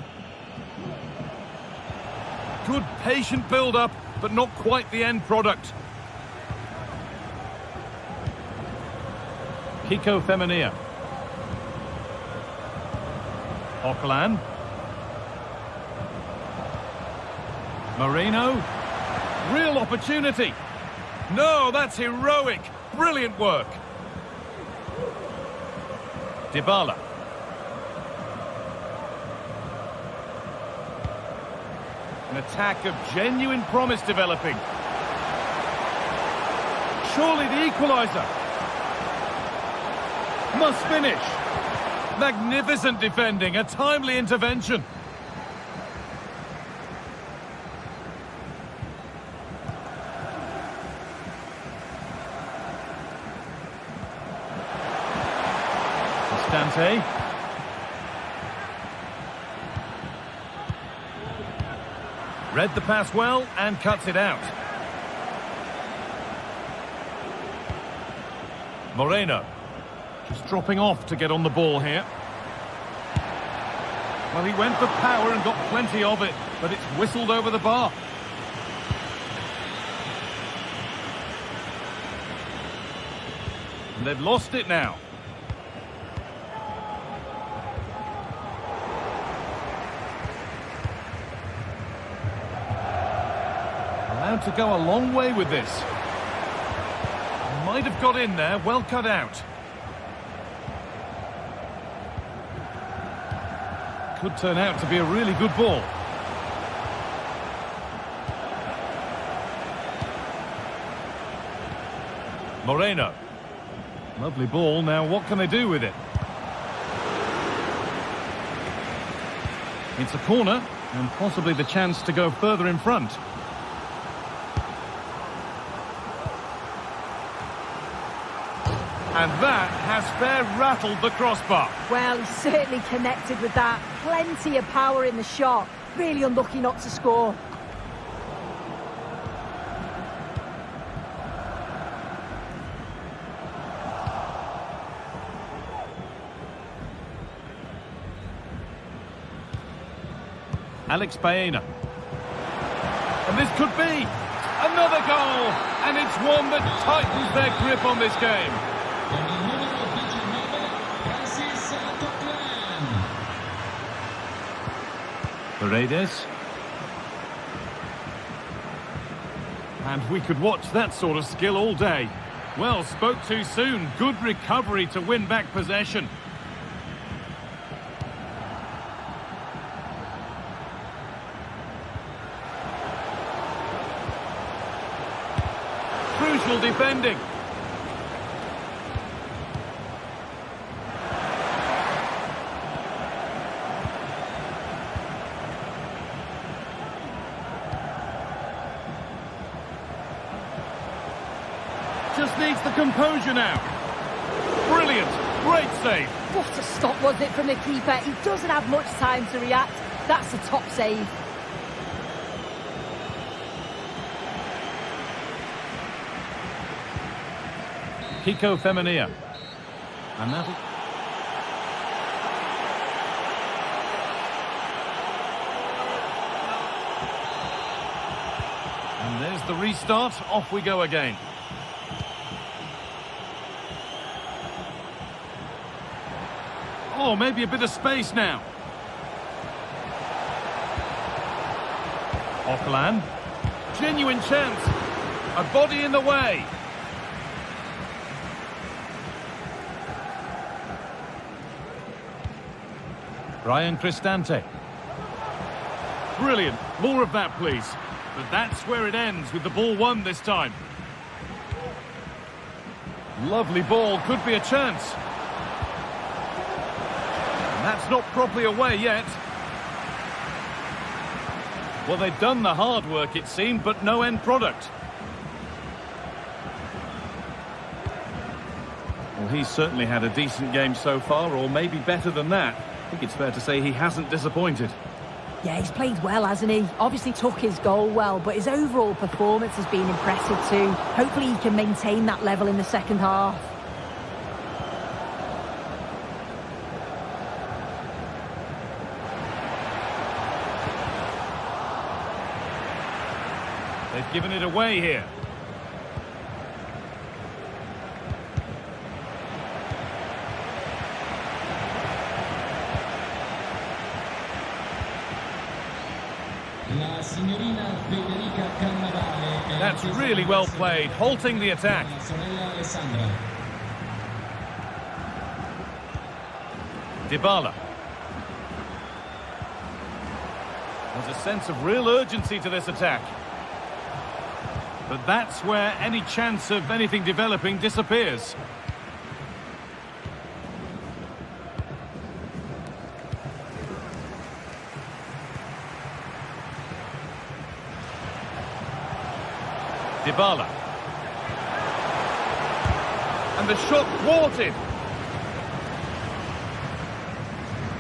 Good patient build-up, but not quite the end product. Kiko Femenia. Coquelin. Moreno. Real opportunity. No, that's heroic. Brilliant work. Dybala. An attack of genuine promise developing. Surely the equaliser. Must finish. Magnificent defending, a timely intervention. Dante. Read the pass well and cuts it out. Moreno. Just dropping off to get on the ball here. Well, he went for power and got plenty of it, but it's whistled over the bar. And they've lost it now. Allowed to go a long way with this. Might have got in there, well cut out. Could turn out to be a really good ball. Moreno. Lovely ball, now what can they do with it? It's a corner, and possibly the chance to go further in front. And that has fair rattled the crossbar. Well, he's certainly connected with that. Plenty of power in the shot. Really unlucky not to score. Alex Baena. And this could be another goal, and it's one that tightens their grip on this game. Paredes. And we could watch that sort of skill all day. Well, spoke too soon. Good recovery to win back possession. Crucial defending. Just needs the composure now. Brilliant. Great save. What a stop was it from the keeper. He doesn't have much time to react. That's a top save. Kiko Femenia. And that'll... And there's the restart. Off we go again. Oh, maybe a bit of space now. Offland. Genuine chance. A body in the way. Brian Cristante. Brilliant. More of that, please. But that's where it ends, with the ball won this time. Lovely ball. Could be a chance. And that's not properly away yet. Well, they've done the hard work, it seemed, but no end product. Well, he's certainly had a decent game so far, or maybe better than that. I think it's fair to say he hasn't disappointed. Yeah, he's played well, hasn't he? Obviously took his goal well, but his overall performance has been impressive too. Hopefully he can maintain that level in the second half. They've given it away here. That's really well played, halting the attack. Dybala. There's a sense of real urgency to this attack. But that's where any chance of anything developing disappears. Dybala. And the shot thwarted.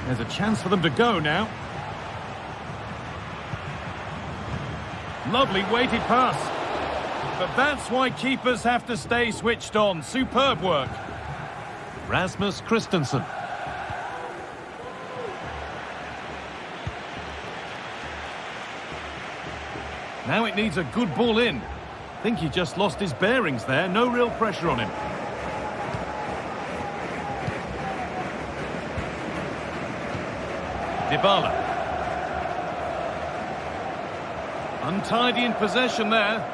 There's a chance for them to go now. Lovely weighted pass. But that's why keepers have to stay switched on. Superb work. Rasmus Christensen. Now it needs a good ball in. I think he just lost his bearings there. No real pressure on him. Dybala. Untidy in possession there.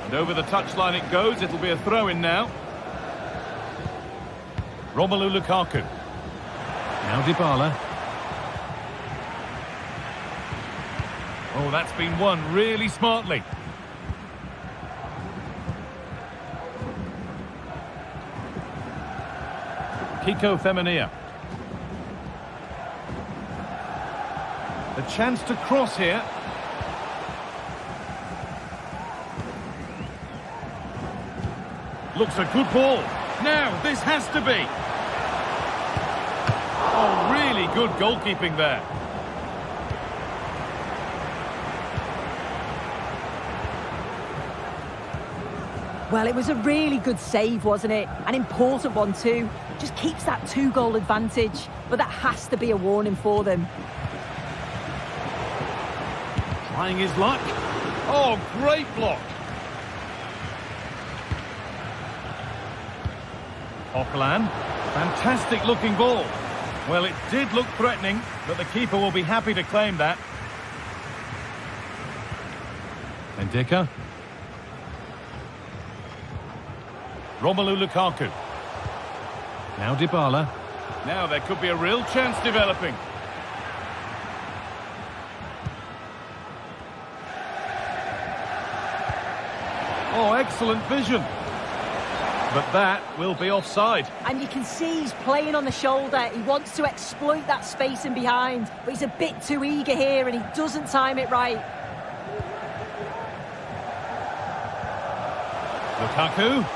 And over the touchline it goes. It'll be a throw-in now. Romelu Lukaku. Now Dybala. Oh, that's been won really smartly. Kiko Femenia. A chance to cross here. Looks a good ball. Now, this has to be. Oh, really good goalkeeping there. Well, it was a really good save, wasn't it? An important one too. Just keeps that 2-goal advantage, but that has to be a warning for them. Trying his luck. Oh, great block. Coquelin, fantastic looking ball. Well, it did look threatening, but the keeper will be happy to claim that. Ndika. Romelu Lukaku. Now Dybala. Now there could be a real chance developing. Oh, excellent vision. But that will be offside. And you can see he's playing on the shoulder. He wants to exploit that space in behind, but he's a bit too eager here and he doesn't time it right. Lukaku.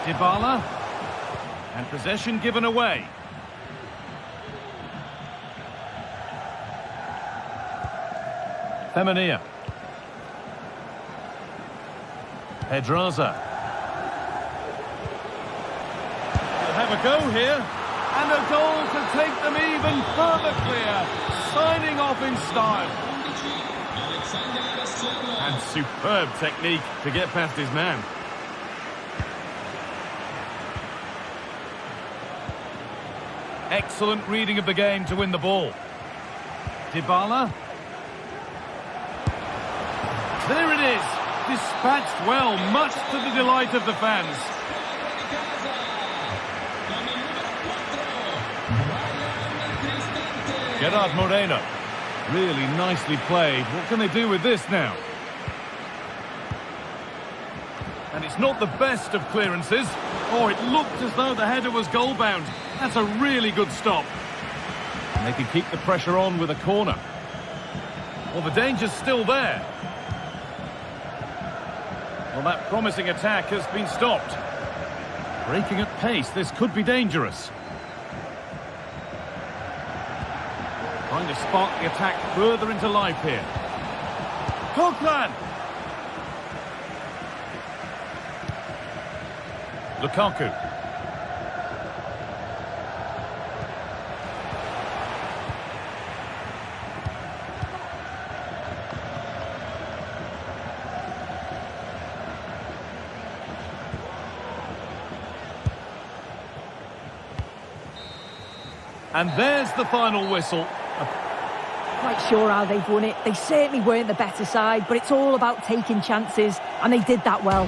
Dybala. And possession given away. Femenia. Pedraza. They'll have a go here. And a goal to take them even further clear. Signing off in style. And superb technique to get past his man. Excellent reading of the game to win the ball. Dybala. There it is. Dispatched well, much to the delight of the fans. Gerard Moreno. Really nicely played. What can they do with this now? And it's not the best of clearances. Oh, it looked as though the header was goal-bound. That's a really good stop. And they can keep the pressure on with a corner. Well, the danger's still there. Well, that promising attack has been stopped. Breaking at pace, this could be dangerous. Trying to spark the attack further into life here. Coquelin! Lukaku. And there's the final whistle. Quite sure how they've won it. They certainly weren't the better side, but it's all about taking chances, and they did that well.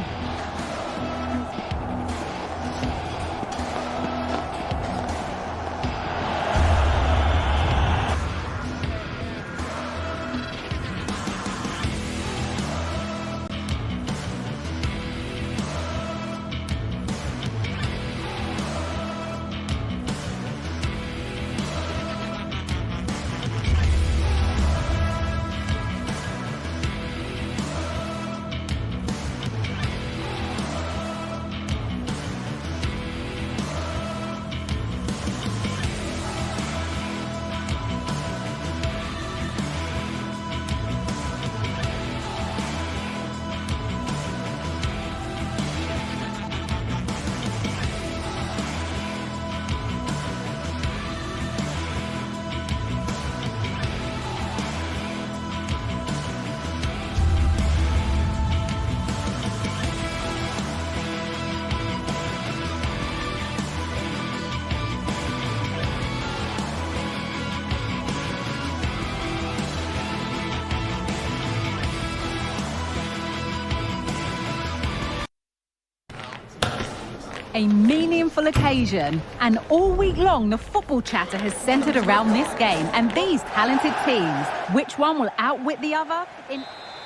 A meaningful occasion, and all week long the football chatter has centred around this game and these talented teams. Which one will outwit the other?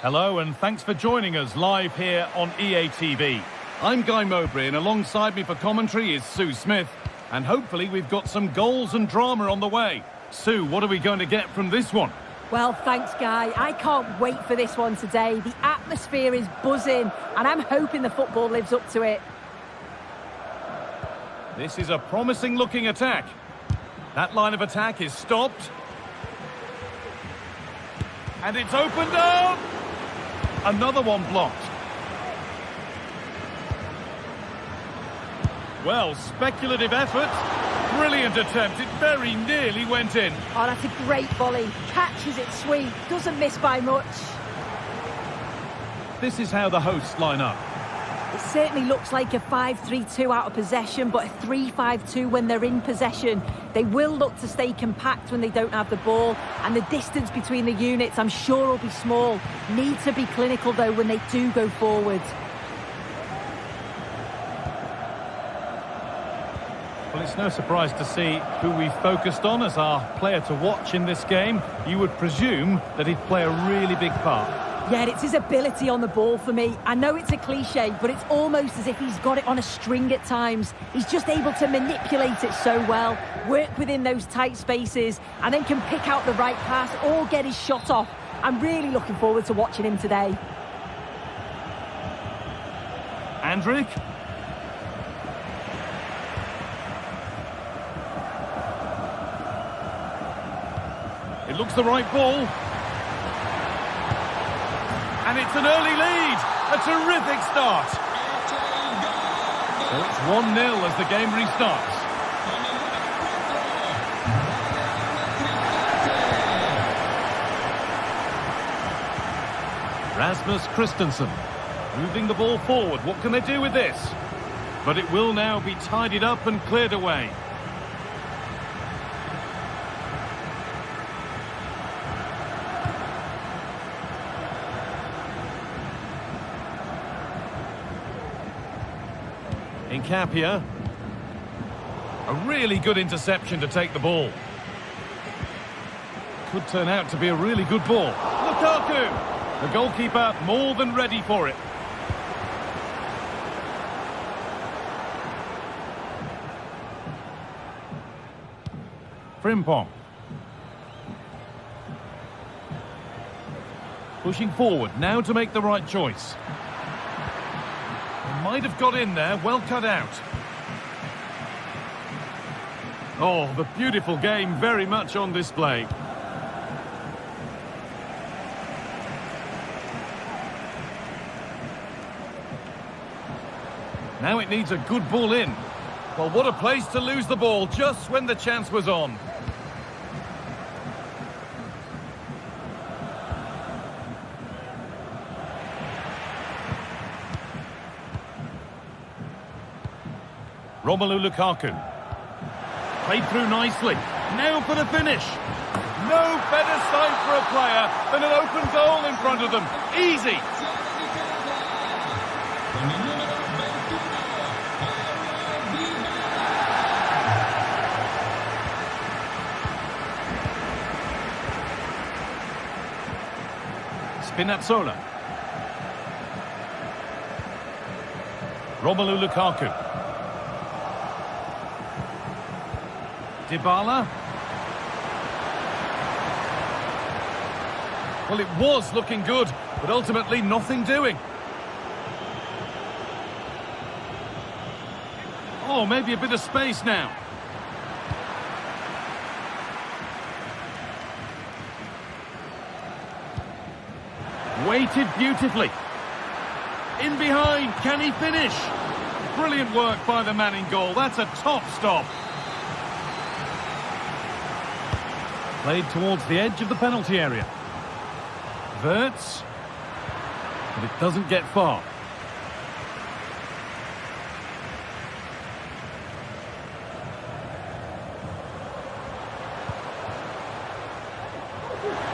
Hello and thanks for joining us live here on EA TV. I'm Guy Mowbray and alongside me for commentary is Sue Smith. And hopefully we've got some goals and drama on the way. Sue, what are we going to get from this one? Well, thanks, Guy. I can't wait for this one today. The atmosphere is buzzing, and I'm hoping the football lives up to it. This is a promising looking attack. That line of attack is stopped. And it's opened up! Another one blocked. Well, speculative effort. Brilliant attempt. It very nearly went in. Oh, that's a great volley. Catches it sweet. Doesn't miss by much. This is how the hosts line up. It certainly looks like a 5-3-2 out of possession, but a 3-5-2 when they're in possession. They will look to stay compact when they don't have the ball, and the distance between the units, I'm sure, will be small. Need to be clinical, though, when they do go forward. Well, it's no surprise to see who we focused on as our player to watch in this game. You would presume that he'd play a really big part. Yeah, it's his ability on the ball for me. I know it's a cliche, but it's almost as if he's got it on a string at times. He's just able to manipulate it so well, work within those tight spaces, and then can pick out the right pass or get his shot off. I'm really looking forward to watching him today. Andrik. It looks the right ball. And it's an early lead. A terrific start. So it's 1-0 as the game restarts. Rasmus Christensen moving the ball forward. What can they do with this? But it will now be tidied up and cleared away. Capia. A really good interception to take the ball. Could turn out to be a really good ball. Lukaku! The goalkeeper more than ready for it. Frimpong. Pushing forward, now to make the right choice. Might have got in there, well cut out. Oh, the beautiful game very much on display. Now it needs a good ball in. Well, what a place to lose the ball just when the chance was on. Romelu Lukaku. Played through nicely. Now for the finish. No better sight for a player than an open goal in front of them. Easy. Spinazzola. Romelu Lukaku. Dybala. Well, it was looking good, but ultimately nothing doing. Oh, maybe a bit of space now. Weighted beautifully. In behind, can he finish? Brilliant work by the man in goal. That's a top stop. Played towards the edge of the penalty area. Verts. But it doesn't get far.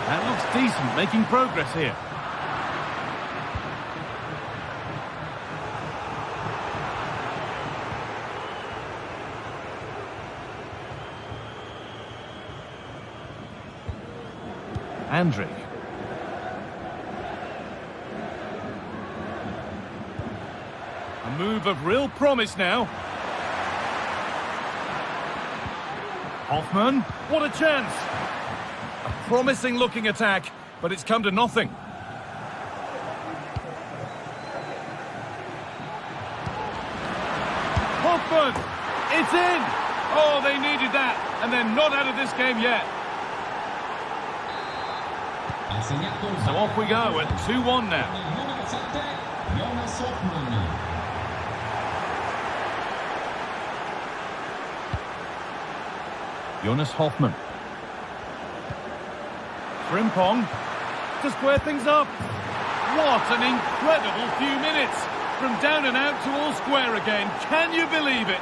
That looks decent, making progress here. Andrik. A move of real promise now. Hoffman, what a chance! A promising looking attack, but it's come to nothing. Hoffman! It's in! Oh, they needed that, and they're not out of this game yet. So off we go at 2-1 now. Jonas Hoffmann. Frimpong to square things up. What an incredible few minutes. From down and out to all square again. Can you believe it?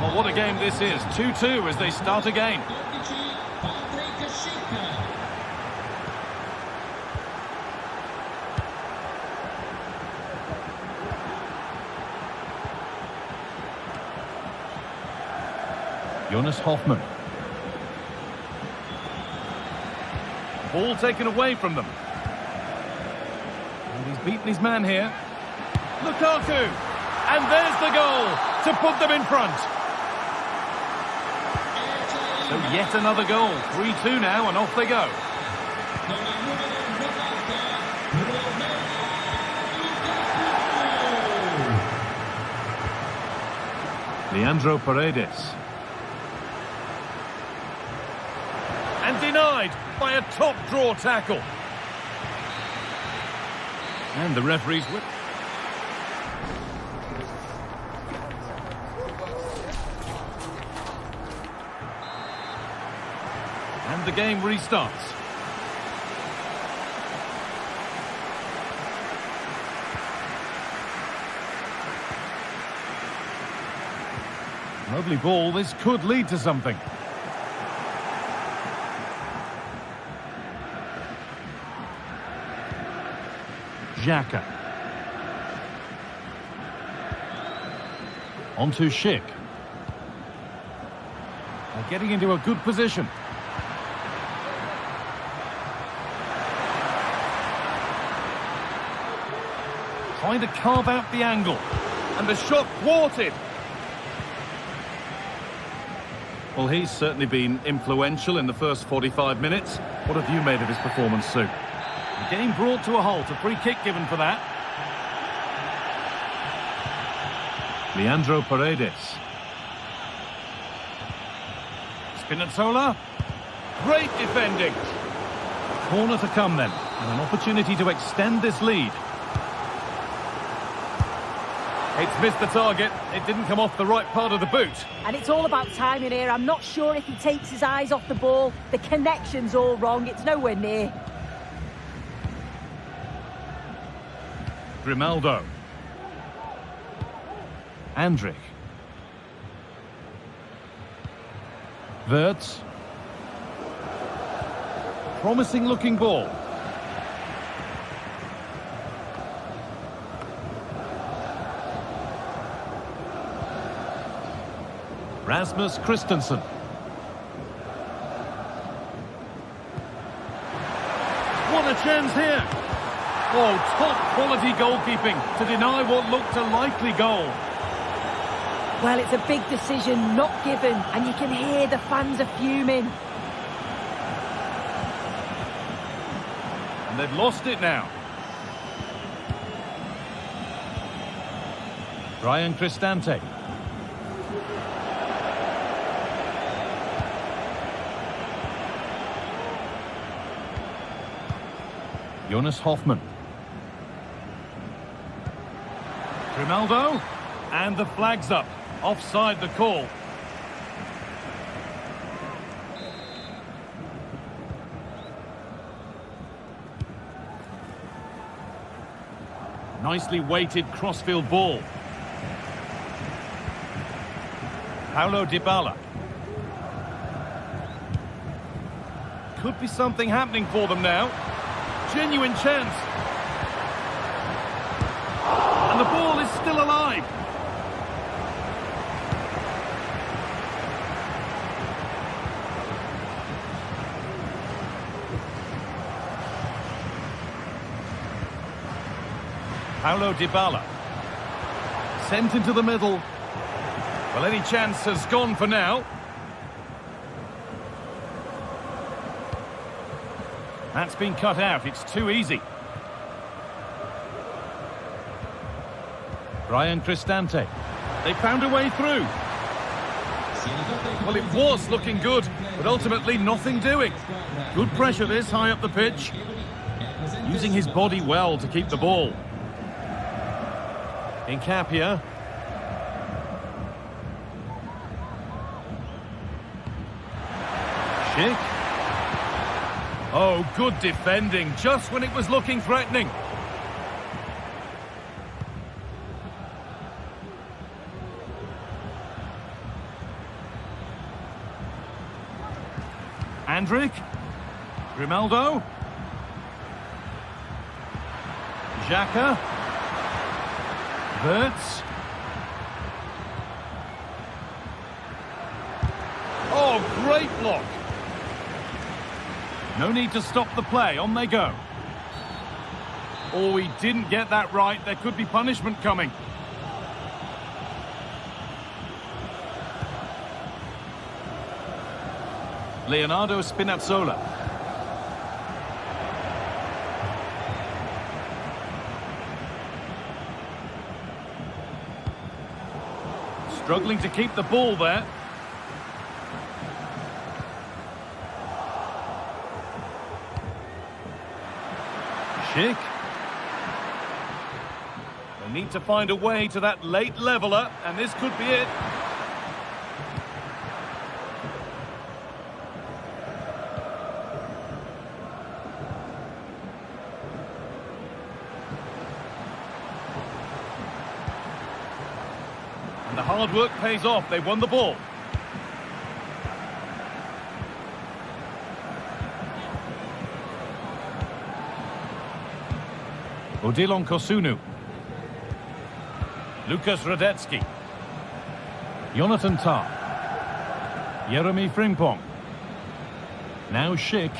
Well, what a game this is. 2-2 as they start again. Jonas Hoffmann. Ball taken away from them. And he's beaten his man here. Lukaku! And there's the goal to put them in front. So yet another goal. 3-2 now, and off they go. Leandro Paredes. And denied by a top draw tackle. And the referee's whip. And the game restarts. Lovely ball. This could lead to something. Xhaka. On to Schick. They're getting into a good position. Trying to carve out the angle. And the shot thwarted. Well, he's certainly been influential in the first 45 minutes. What have you made of his performance, Sue? The game brought to a halt, a free kick given for that. Leandro Paredes. Spinazzola. Great defending. Corner to come then, and an opportunity to extend this lead. It's missed the target. It didn't come off the right part of the boot. And it's all about timing here. I'm not sure if he takes his eyes off the ball. The connection's all wrong. It's nowhere near. Grimaldo. Andrich. Wirtz. Promising looking ball. Rasmus Christensen. What a chance here. Oh, top quality goalkeeping to deny what looked a likely goal. Well, it's a big decision, not given, and you can hear the fans are fuming. And they've lost it now. Brian Cristante. Jonas Hoffmann. Grimaldo. And the flag's up. Offside the call. Nicely weighted crossfield ball. Paulo Dybala. Could be something happening for them now. Genuine chance. And the ball is still alive. Paulo Dybala. Sent into the middle. Well, any chance has gone for now. That's been cut out. It's too easy. Brian Cristante. They found a way through. Well, it was looking good, but ultimately nothing doing. Good pressure this high up the pitch. Using his body well to keep the ball. Incapia. Schick. Oh, good defending, just when it was looking threatening. Andrik. Grimaldo. Xhaka. Wirtz. Oh, great block. No need to stop the play. On they go. Oh, he didn't get that right. There could be punishment coming. Leonardo Spinazzola. Struggling to keep the ball there. Schick. They need to find a way to that late leveller, and this could be it. And the hard work pays off. They won the ball. Odilon Kosunu. Lukas Radetzky. Jonathan Tah. Jeremy Frimpong. Now Schick.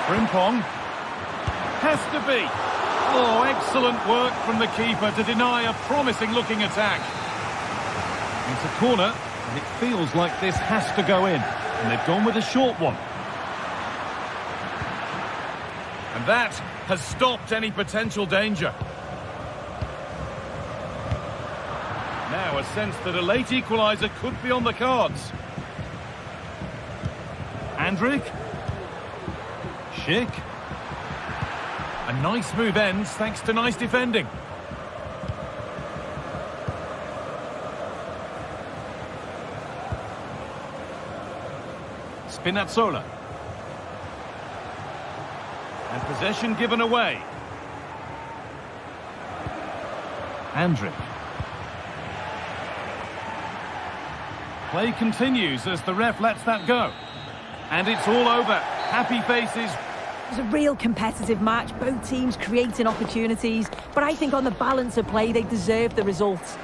Frimpong. Has to be. Oh, excellent work from the keeper to deny a promising-looking attack. It's a corner, and it feels like this has to go in. And they've gone with a short one. And that has stopped any potential danger. Now a sense that a late equaliser could be on the cards. Andrik. Schick. A nice move ends thanks to nice defending. Spinazzola. And possession given away. Andrik. Play continues as the ref lets that go. And it's all over. Happy faces. It was a real competitive match, both teams creating opportunities, but I think on the balance of play they deserve the results.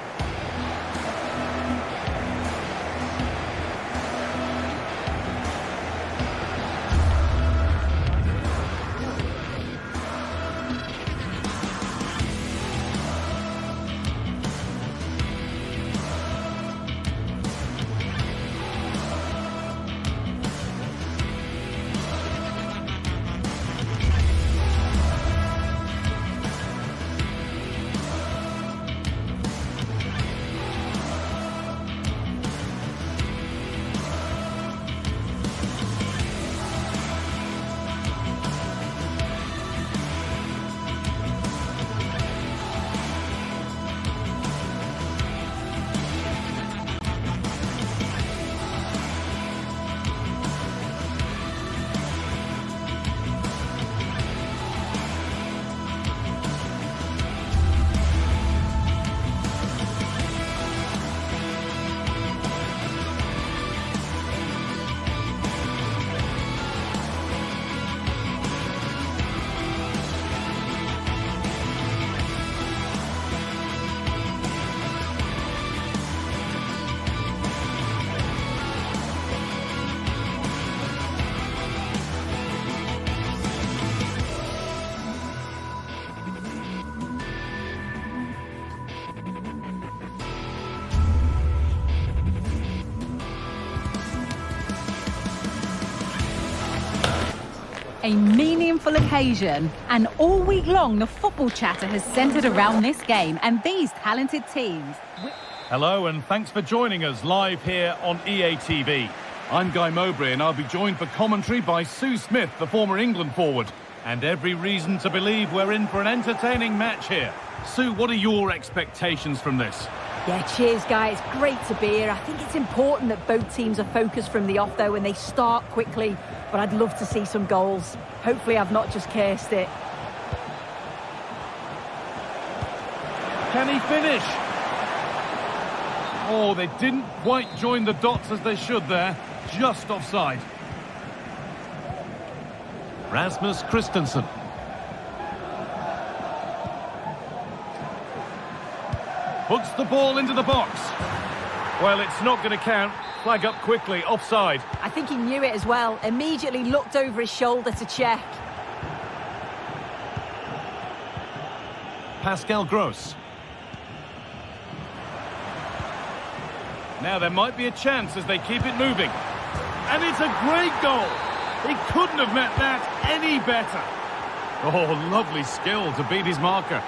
A meaningful occasion, and all week long the football chatter has centred around this game and these talented teams. Hello and thanks for joining us live here on EA TV. I'm Guy Mowbray and I'll be joined for commentary by Sue Smith, the former England forward. And every reason to believe we're in for an entertaining match here. Sue, what are your expectations from this? Yeah, cheers, guys. It's great to be here. I think it's important that both teams are focused from the off, though, and they start quickly. But I'd love to see some goals. Hopefully I've not just cursed it. Can he finish? Oh, they didn't quite join the dots as they should there. Just offside. Rasmus Christensen. Puts the ball into the box. Well, it's not going to count. Flag up quickly, offside. I think he knew it as well. Immediately looked over his shoulder to check. Pascal Gross. Now there might be a chance as they keep it moving. And it's a great goal. He couldn't have met that any better. Oh, lovely skill to beat his marker.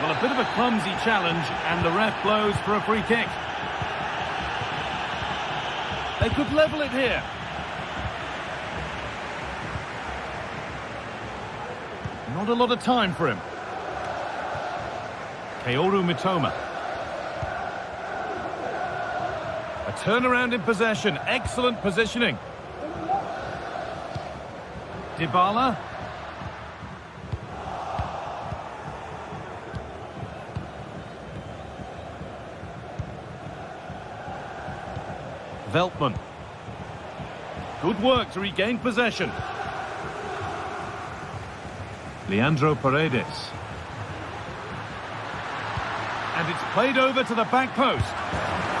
Well, a bit of a clumsy challenge, and the ref blows for a free kick. They could level it here. Not a lot of time for him. Kaoru Mitoma. A turnaround in possession. Excellent positioning. Dybala. Veltman. Good work to regain possession. Leandro Paredes. And it's played over to the back post.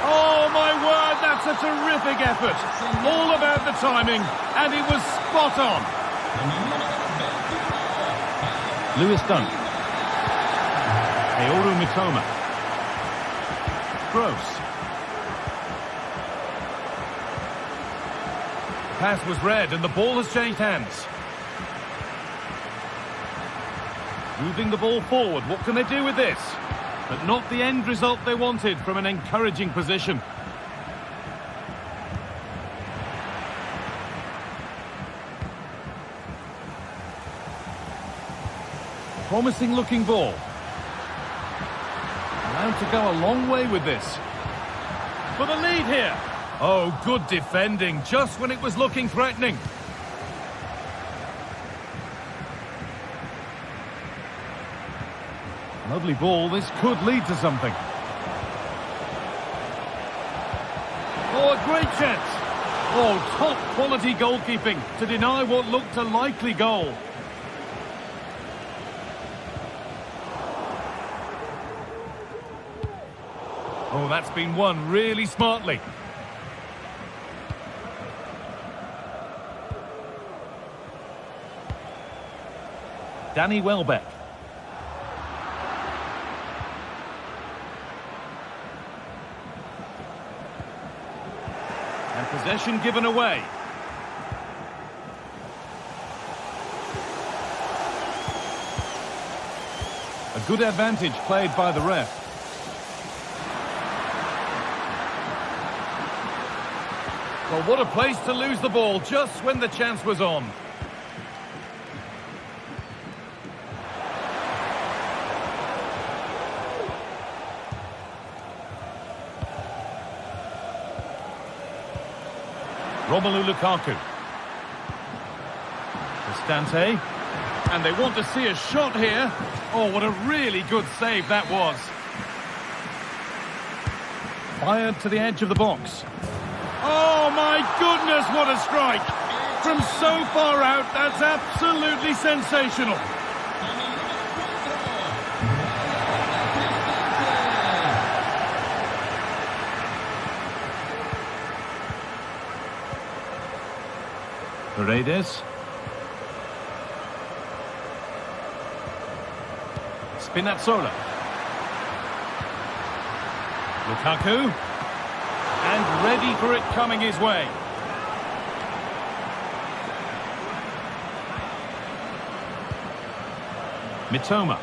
Oh, my word, that's a terrific effort. All about the timing, and it was spot on. Lewis Dunk. Kaoru Mitoma. Gross. Pass was read, and the ball has changed hands. Moving the ball forward, what can they do with this? But not the end result they wanted from an encouraging position. Promising looking ball. Allowed to go a long way with this. For the lead here. Oh, good defending, just when it was looking threatening. Lovely ball, this could lead to something. Oh, a great chance. Oh, top quality goalkeeping to deny what looked a likely goal. Oh, that's been won really smartly. Danny Welbeck. And possession given away. A good advantage played by the ref. Well, what a place to lose the ball just when the chance was on. Romelu Lukaku. Cristante. And they want to see a shot here. Oh, what a really good save that was. Fired to the edge of the box. Oh, my goodness, what a strike. From so far out, that's absolutely sensational. Paredes. Spinazzola. Lukaku. And ready for it coming his way. Mitoma.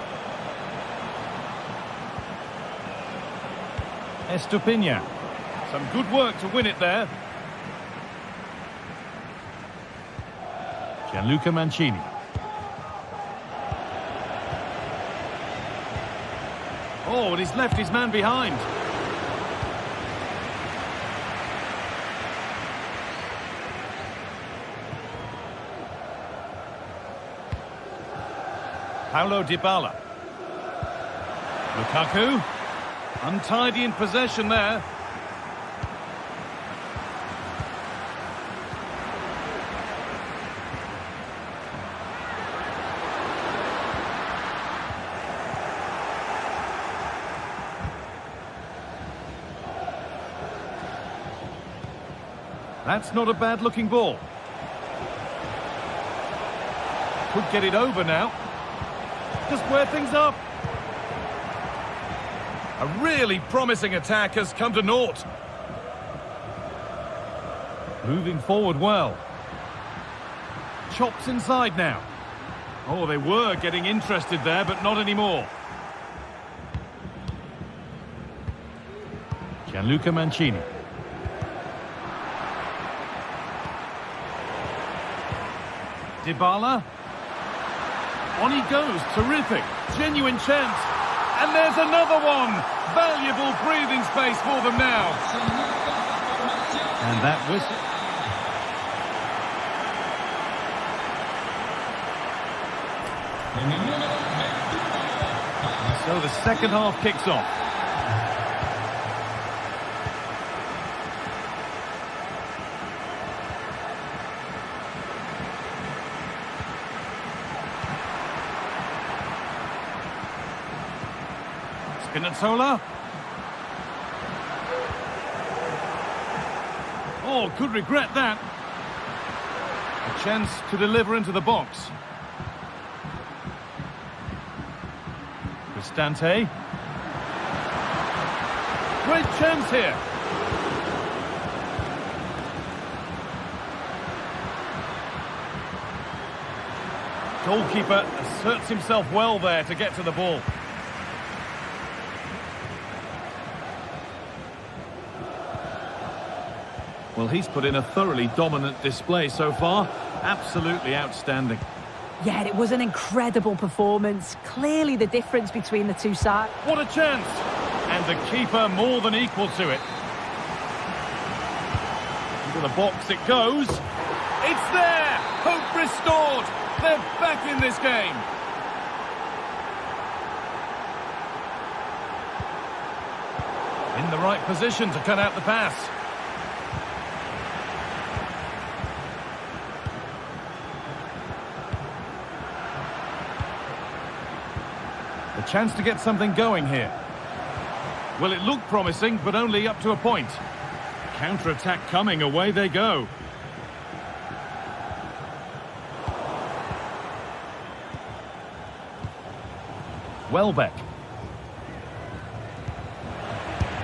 Estupiñán. Some good work to win it there. Gianluca Mancini. Oh, and he's left his man behind. Paulo Dybala. Lukaku. Untidy in possession there. That's not a bad-looking ball. Could get it over now. To square things up. A really promising attack has come to naught. Moving forward well. Chops inside now. Oh, they were getting interested there, but not anymore. Gianluca Mancini. Dybala. On he goes, terrific, genuine chance. And there's another one. Valuable breathing space for them now. And that was... So the second half kicks off. Spinazzola. Oh, could regret that. A chance to deliver into the box. Cristante. Great chance here. Goalkeeper asserts himself well there to get to the ball. Well, he's put in a thoroughly dominant display so far. Absolutely outstanding. Yeah, it was an incredible performance. Clearly the difference between the two sides. What a chance! And the keeper more than equal to it. Into the box it goes. It's there! Hope restored! They're back in this game. In the right position to cut out the pass. A chance to get something going here. Well, it looked promising, but only up to a point. Counter-attack coming, away they go. Welbeck.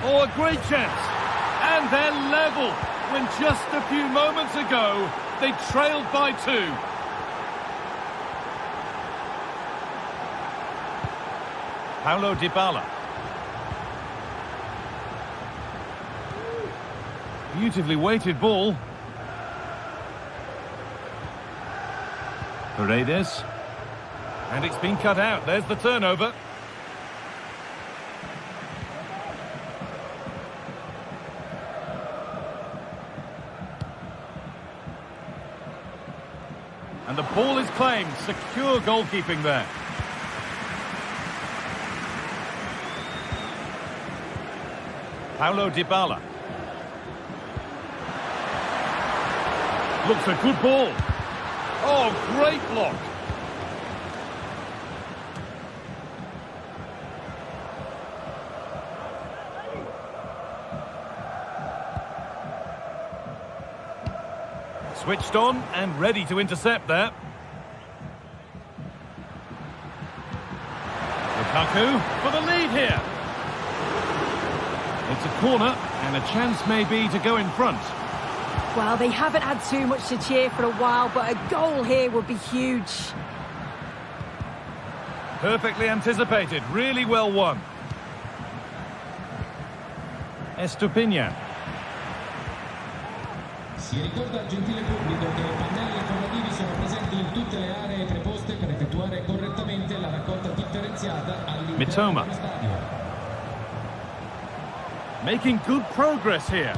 Oh, a great chance. And they're level when just a few moments ago they trailed by 2. Paulo Dybala. Beautifully weighted ball. Paredes. And it's been cut out. There's the turnover. And the ball is claimed. Secure goalkeeping there. Paulo Dybala. Looks a good ball. Oh, great block. Switched on and ready to intercept there. Lukaku for the lead here. It's a corner and a chance maybe to go in front. Well, they haven't had too much to cheer for a while, but a goal here would be huge. Perfectly anticipated, really well won. Estupiñán. Si ricorda al gentile pubblico che i pannelli informativi sono presenti in tutte le aree preposte per effettuare correttamente la raccolta differenziata all'interno dello stadio. Making good progress here.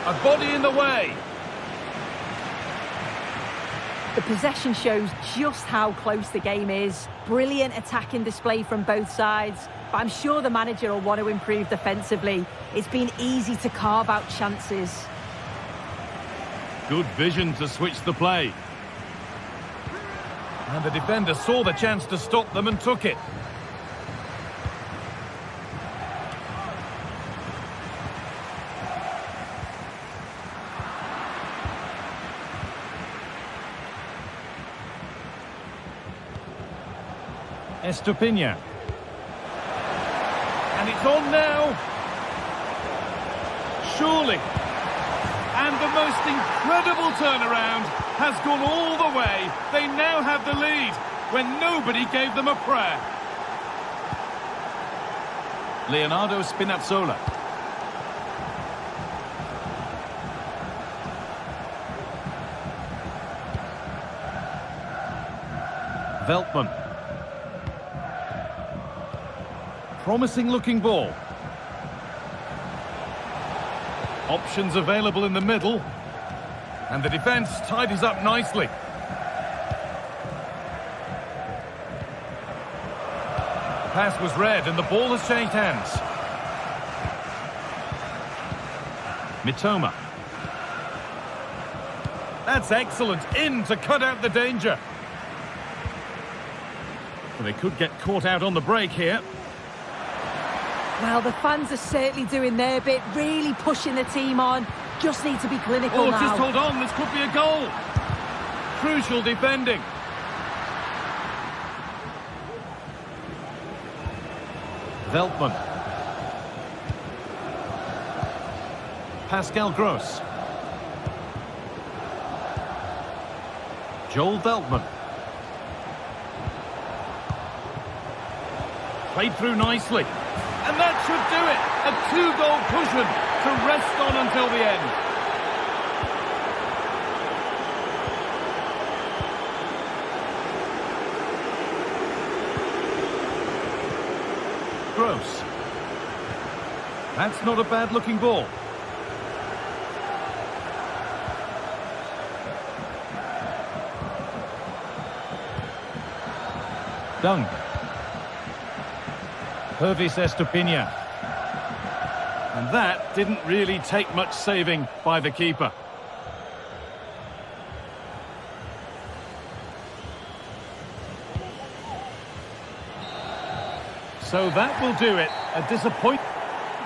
A body in the way. The possession shows just how close the game is. Brilliant attacking display from both sides. But I'm sure the manager will want to improve defensively. It's been easy to carve out chances. Good vision to switch the play. And the defender saw the chance to stop them and took it. Estupinha. And it's on now. Surely. And the most incredible turnaround has gone all the way. They now have the lead when nobody gave them a prayer. Leonardo Spinazzola. Veltman. Promising looking ball. Options available in the middle. And the defence tidies up nicely. Pass was read and the ball has changed hands. Mitoma. That's excellent. In to cut out the danger. Well, they could get caught out on the break here. Well, the fans are certainly doing their bit, really pushing the team on. Just need to be clinical now. Just hold on, this could be a goal. Crucial defending. Veltman. Pascal Gross. Joel Veltman. Played through nicely. And that should do it. A two-goal cushion to rest on until the end. Gross. That's not a bad-looking ball. Dunk. Pervis Estupinha. And that didn't really take much saving by the keeper. So that will do it. A disappointment.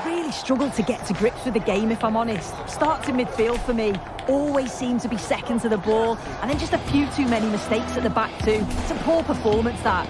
Really struggled to get to grips with the game, if I'm honest. Starts in midfield for me. Always seem to be second to the ball. And then just a few too many mistakes at the back too. It's a poor performance, that.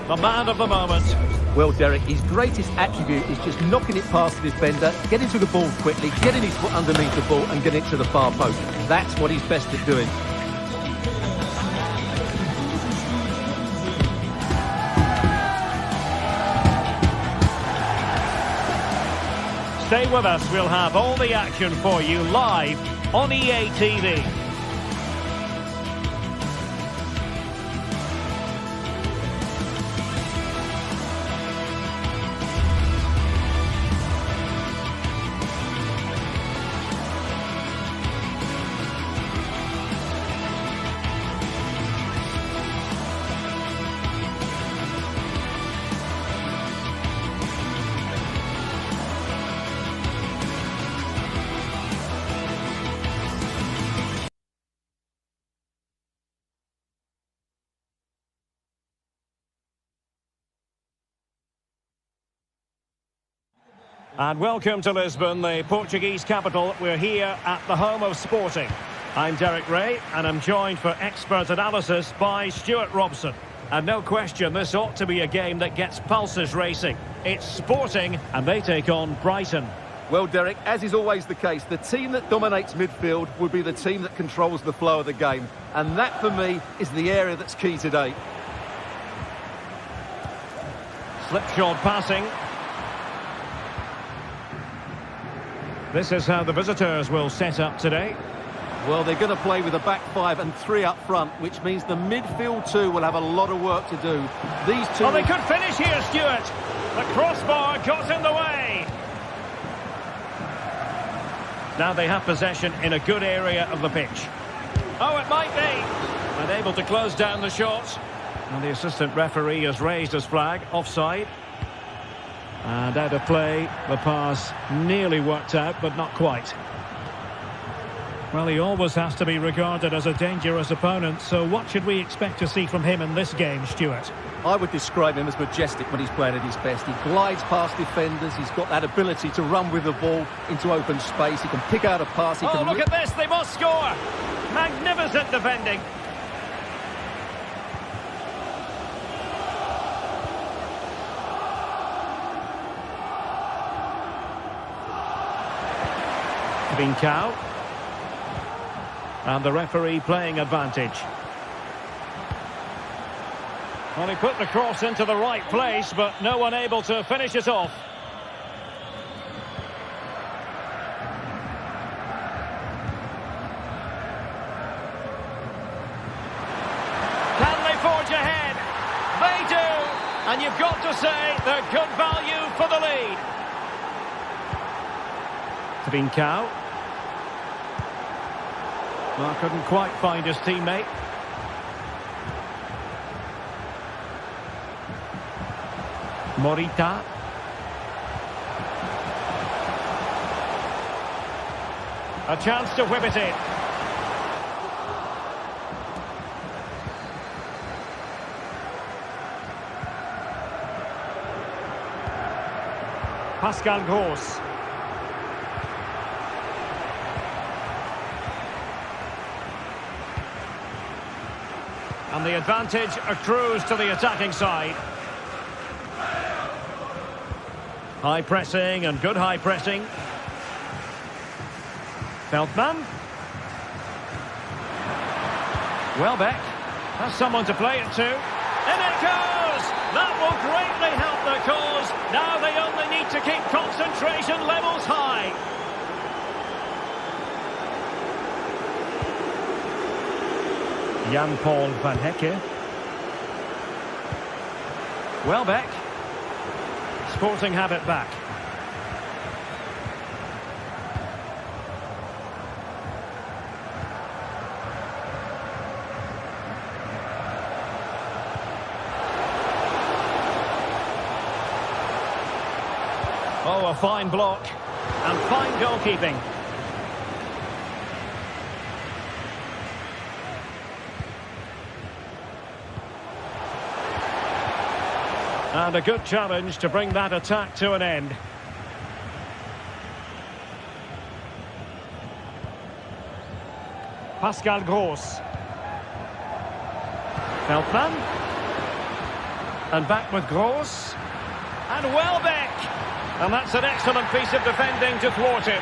the man of the moment. Well, Derek, his greatest attribute is just knocking it past the defender, getting to the ball quickly, getting his foot underneath the ball and getting it to the far post. That's what he's best at doing. Stay with us, we'll have all the action for you live on EA TV. And welcome to Lisbon, the Portuguese capital. We're here at the home of sporting. I'm Derek Ray, and I'm joined for expert analysis by Stuart Robson. And no question, this ought to be a game that gets pulses racing. It's Sporting, and they take on Brighton. Well, Derek, as is always the case, the team that dominates midfield will be the team that controls the flow of the game. And that, for me, is the area that's key today. Slipshod passing. This is how the visitors will set up today. Well, they're going to play with a back five and three up front, which means the midfield two will have a lot of work to do. These two... Oh, they could finish here, Stuart. The crossbar got in the way. Now they have possession in a good area of the pitch. Oh, it might be. Unable to close down the shot. And the assistant referee has raised his flag. Offside. And out of play, the pass nearly worked out, but not quite. Well, he always has to be regarded as a dangerous opponent, so what should we expect to see from him in this game, Stuart? I would describe him as majestic when he's playing at his best. He glides past defenders, he's got that ability to run with the ball into open space, he can pick out a pass, he can... look at this, they must score! Magnificent defending! Cow. And the referee playing advantage. Well, he put the cross into the right place, but no one able to finish it off. Can they forge ahead? They do! And you've got to say they're good value for the lead. Cow. Well, couldn't quite find his teammate. Morita. A chance to whip it in. Pascal Gross. And the advantage accrues to the attacking side. High pressing and good high pressing. Feldman. Welbeck has someone to play it to. In it goes! That will greatly help the cause. Now they only need to keep concentration levels high. Jan-Paul van Hecke. Welbeck. Sporting have it back. Oh, a fine block and fine goalkeeping. And a good challenge to bring that attack to an end. Pascal Gross. Feldman. And back with Gross. And Welbeck. And that's an excellent piece of defending to thwart it.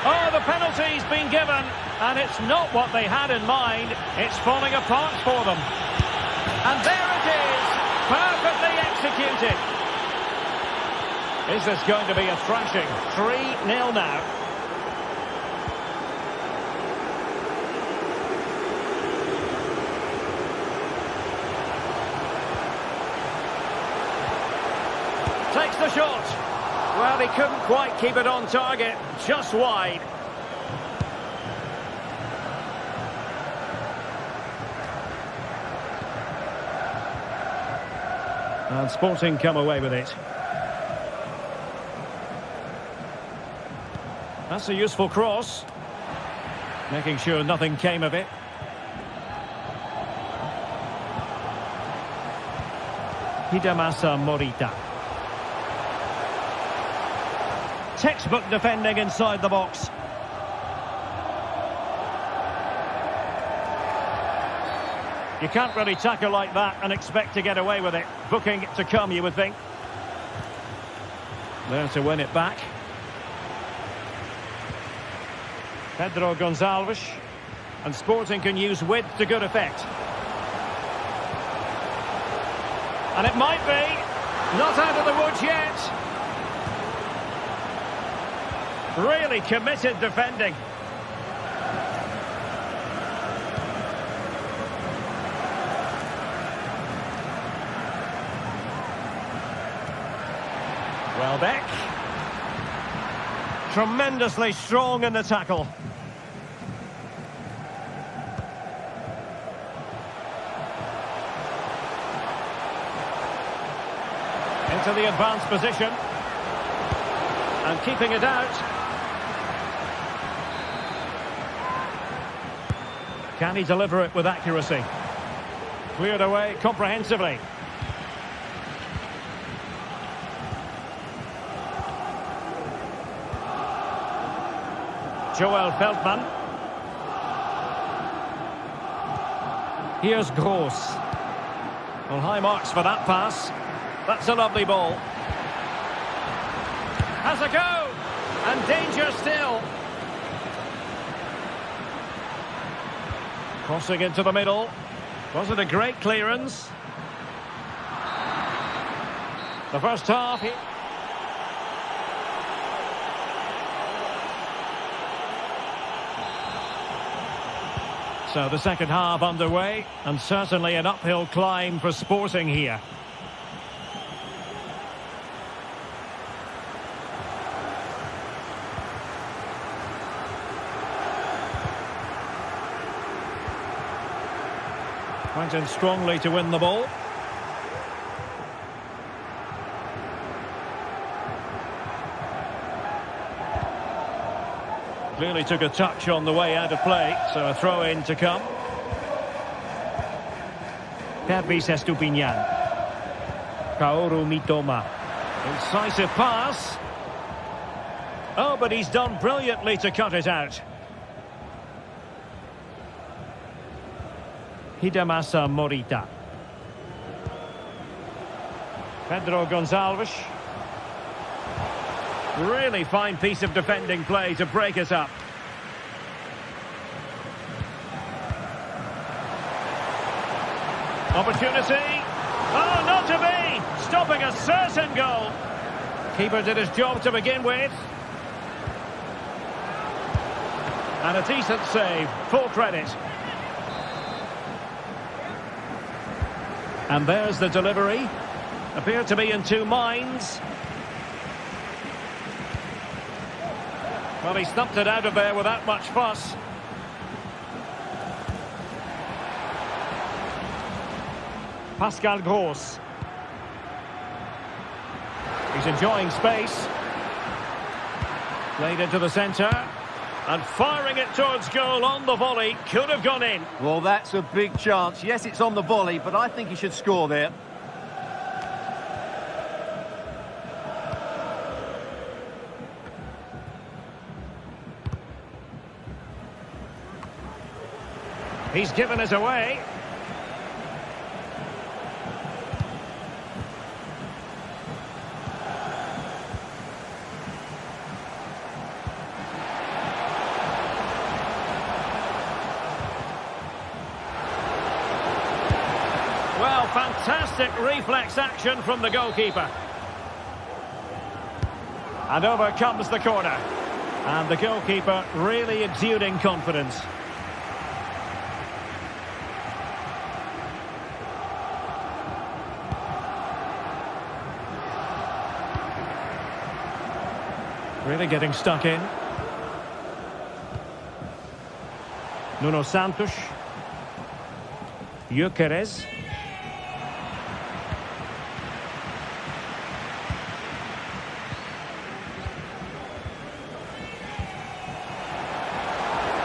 Oh, the penalty's been given. And it's not what they had in mind. It's falling apart for them. And there it is. Perfectly executed. Is this going to be a thrashing? 3-0 now. Takes the shot. Well, he couldn't quite keep it on target. Just wide. And Sporting come away with it. That's a useful cross. Making sure nothing came of it. Hidemasa Morita. Textbook defending inside the box. You can't really tackle like that and expect to get away with it. Booking to come, you would think. There to win it back. Pedro Gonçalves. And Sporting can use width to good effect. And it might be. Not out of the woods yet. Really committed defending. Welbeck. Tremendously strong in the tackle. Into the advanced position. And keeping it out. Can he deliver it with accuracy? Cleared away comprehensively. Joel Feldman. Here's Gross. Well, high marks for that pass. That's a lovely ball. Has a go! And danger still. Crossing into the middle. Was it a great clearance? The first half. So the second half underway, and certainly an uphill climb for Sporting here. Went in strongly to win the ball. Clearly took a touch on the way out of play, so a throw-in to come. Pervis Estupiñán. Kaoru Mitoma. Incisive pass. Oh, but he's done brilliantly to cut it out. Hidemasa Morita. Pedro Gonçalves. Really fine piece of defending play to break it up. Opportunity. Oh, not to be! Stopping a certain goal. Keeper did his job to begin with. And a decent save. Full credit. And there's the delivery. Appeared to be in two minds. Well, he stumped it out of there without much fuss. Pascal Gross. He's enjoying space. Played into the centre. And firing it towards goal on the volley. Could have gone in. Well, that's a big chance. Yes, it's on the volley, but I think he should score there. He's given it away. Well, fantastic reflex action from the goalkeeper. And over comes the corner. And the goalkeeper really exuding confidence. Really getting stuck in. Nuno Santos. Gyökeres.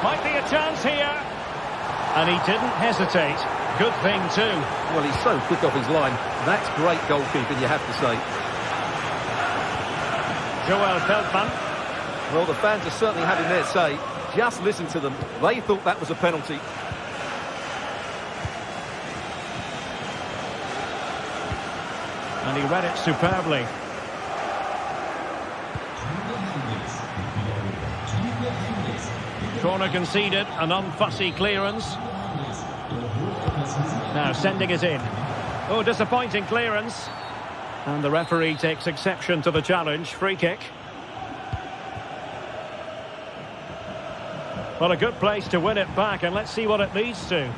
Might be a chance here. And he didn't hesitate. Good thing too. Well, he's so quick off his line. That's great goalkeeping, you have to say. Joel Feldman. Well, the fans are certainly having their say. Just listen to them. They thought that was a penalty. And he read it superbly. Corner conceded, an unfussy clearance. Now sending it in. Oh, disappointing clearance. And the referee takes exception to the challenge. Free kick. Well, a good place to win it back, and let's see what it leads to. And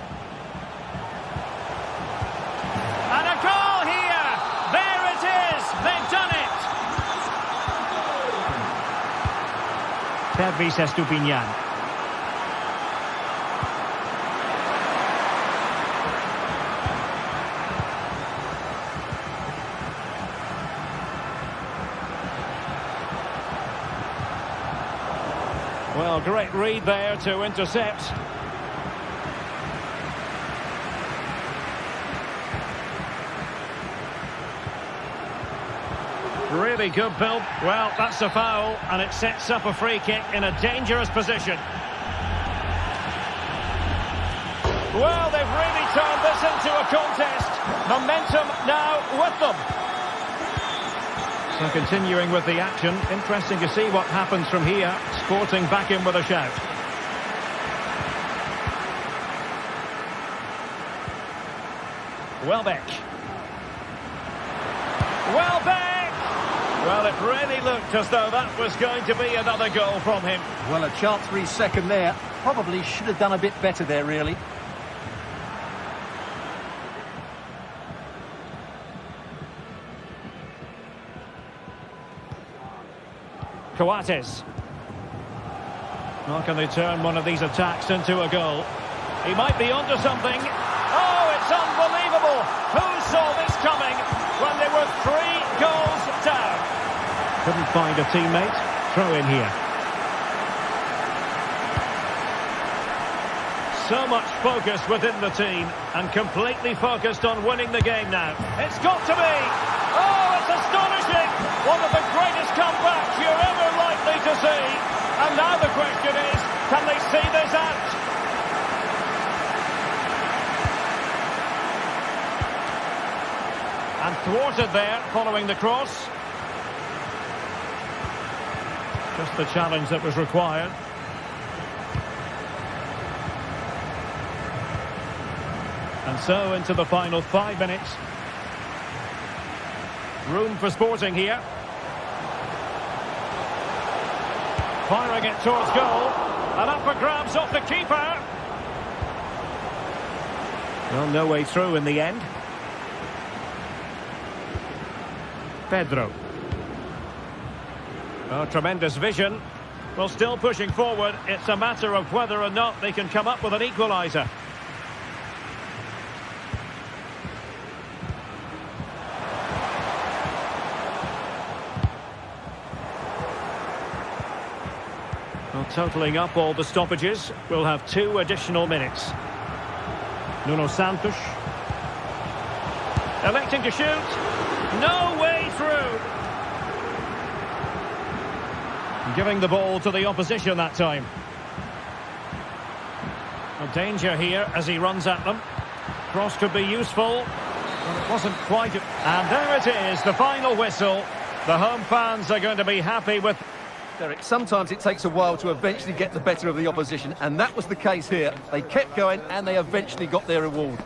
a goal here! There it is! They've done it! Pervis Estupinian. Well, great read there to intercept. Really good build. Well, that's a foul, and it sets up a free kick in a dangerous position. Well, they've really turned this into a contest. Momentum now with them. So continuing with the action, interesting to see what happens from here. Sporting back in with a shout. Welbeck. Welbeck! Well, it really looked as though that was going to be another goal from him. Well, a chance for his second there. Probably should have done a bit better there, really. Coates. How can they turn one of these attacks into a goal? He might be onto something. Oh, it's unbelievable! Who saw this coming when they were 3 goals down? Couldn't find a teammate. Throw in here. So much focus within the team and completely focused on winning the game now. It's got to be! Oh, it's astonishing! One of the greatest comebacks you're ever likely to see. And now the question is, can they see this out? And thwarted there following the cross. Just the challenge that was required. And so into the final 5 minutes. Room for Sporting here. Firing it towards goal. And up for grabs off the keeper. Well, no way through in the end. Pedro. Oh, tremendous vision. Well, still pushing forward. It's a matter of whether or not they can come up with an equaliser. Well, totalling up all the stoppages, we'll have 2 additional minutes. Nuno Santos. Electing to shoot. No way through. Giving the ball to the opposition that time. A danger here as he runs at them. Cross could be useful, but it wasn't quite. And there it is, the final whistle. The home fans are going to be happy with... Derek, sometimes it takes a while to eventually get the better of the opposition, and that was the case here. They kept going, and they eventually got their reward.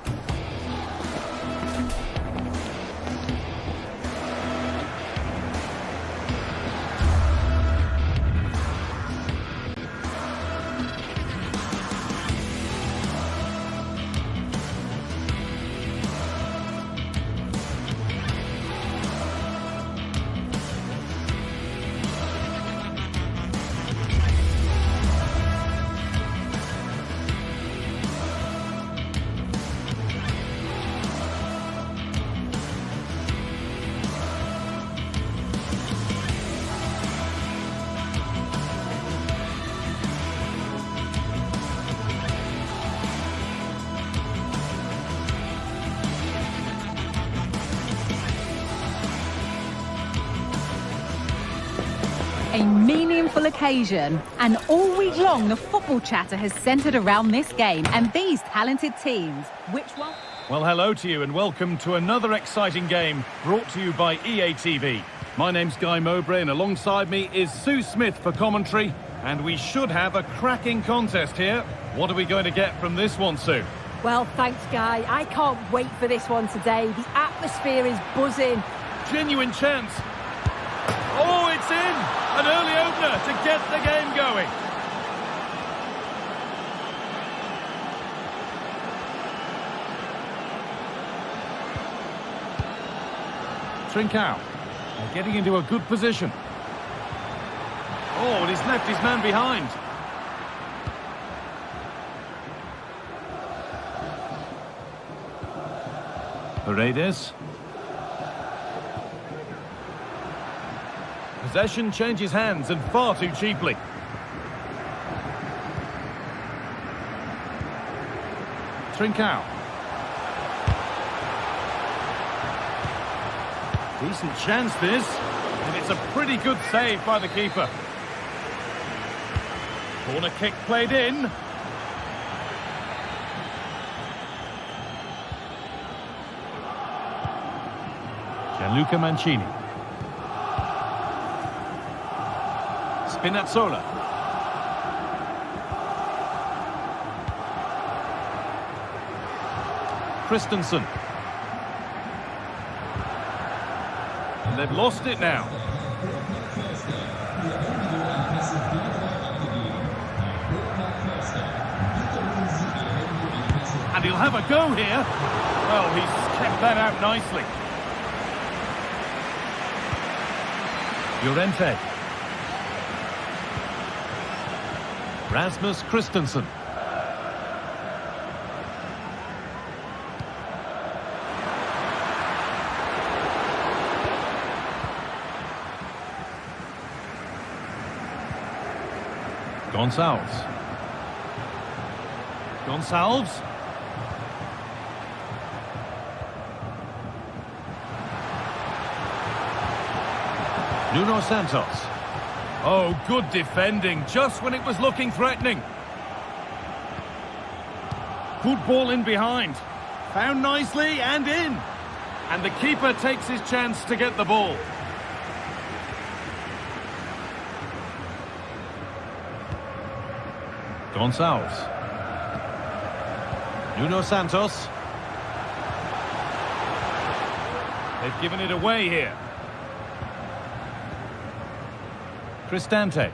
A meaningful occasion, and all week long the football chatter has centred around this game and these talented teams. Which one? Well, hello to you and welcome to another exciting game brought to you by EA TV. My name's Guy Mowbray and alongside me is Sue Smith for commentary, and we should have a cracking contest here. What are we going to get from this one, Sue? Well, thanks, Guy. I can't wait for this one today. The atmosphere is buzzing. Genuine chance. Oh, it's in! An early opener to get the game going. Trincao. They're getting into a good position. Oh, and he's left his man behind. Paredes. Possession changes hands and far too cheaply. Trincao. Decent chance this, and it's a pretty good save by the keeper. Corner kick played in. Gianluca Mancini. Spinazzola. Christensen. And they've lost it now. And he'll have a go here. Well, he's kept that out nicely. Llorente. Rasmus Christensen. Gonçalves. Gonçalves. Nuno Santos. Oh, good defending, just when it was looking threatening. Good ball in behind. Found nicely and in. And the keeper takes his chance to get the ball. Gonçalves. Nuno Santos. They've given it away here. Cristante.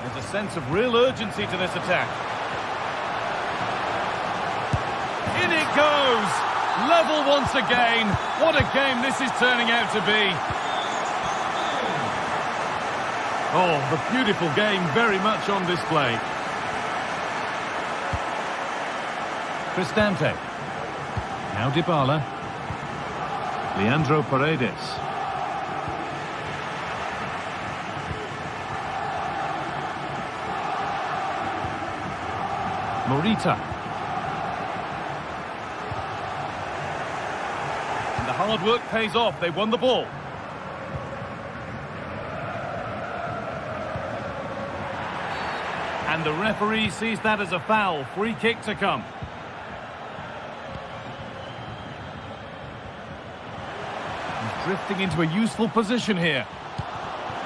There's a sense of real urgency to this attack. In it goes! Level once again. What a game this is turning out to be. Oh, the beautiful game very much on display. Cristante. Now Dybala. Leandro Paredes. Morita. And the hard work pays off. They won the ball. And the referee sees that as a foul. Free kick to come. He's drifting into a useful position here.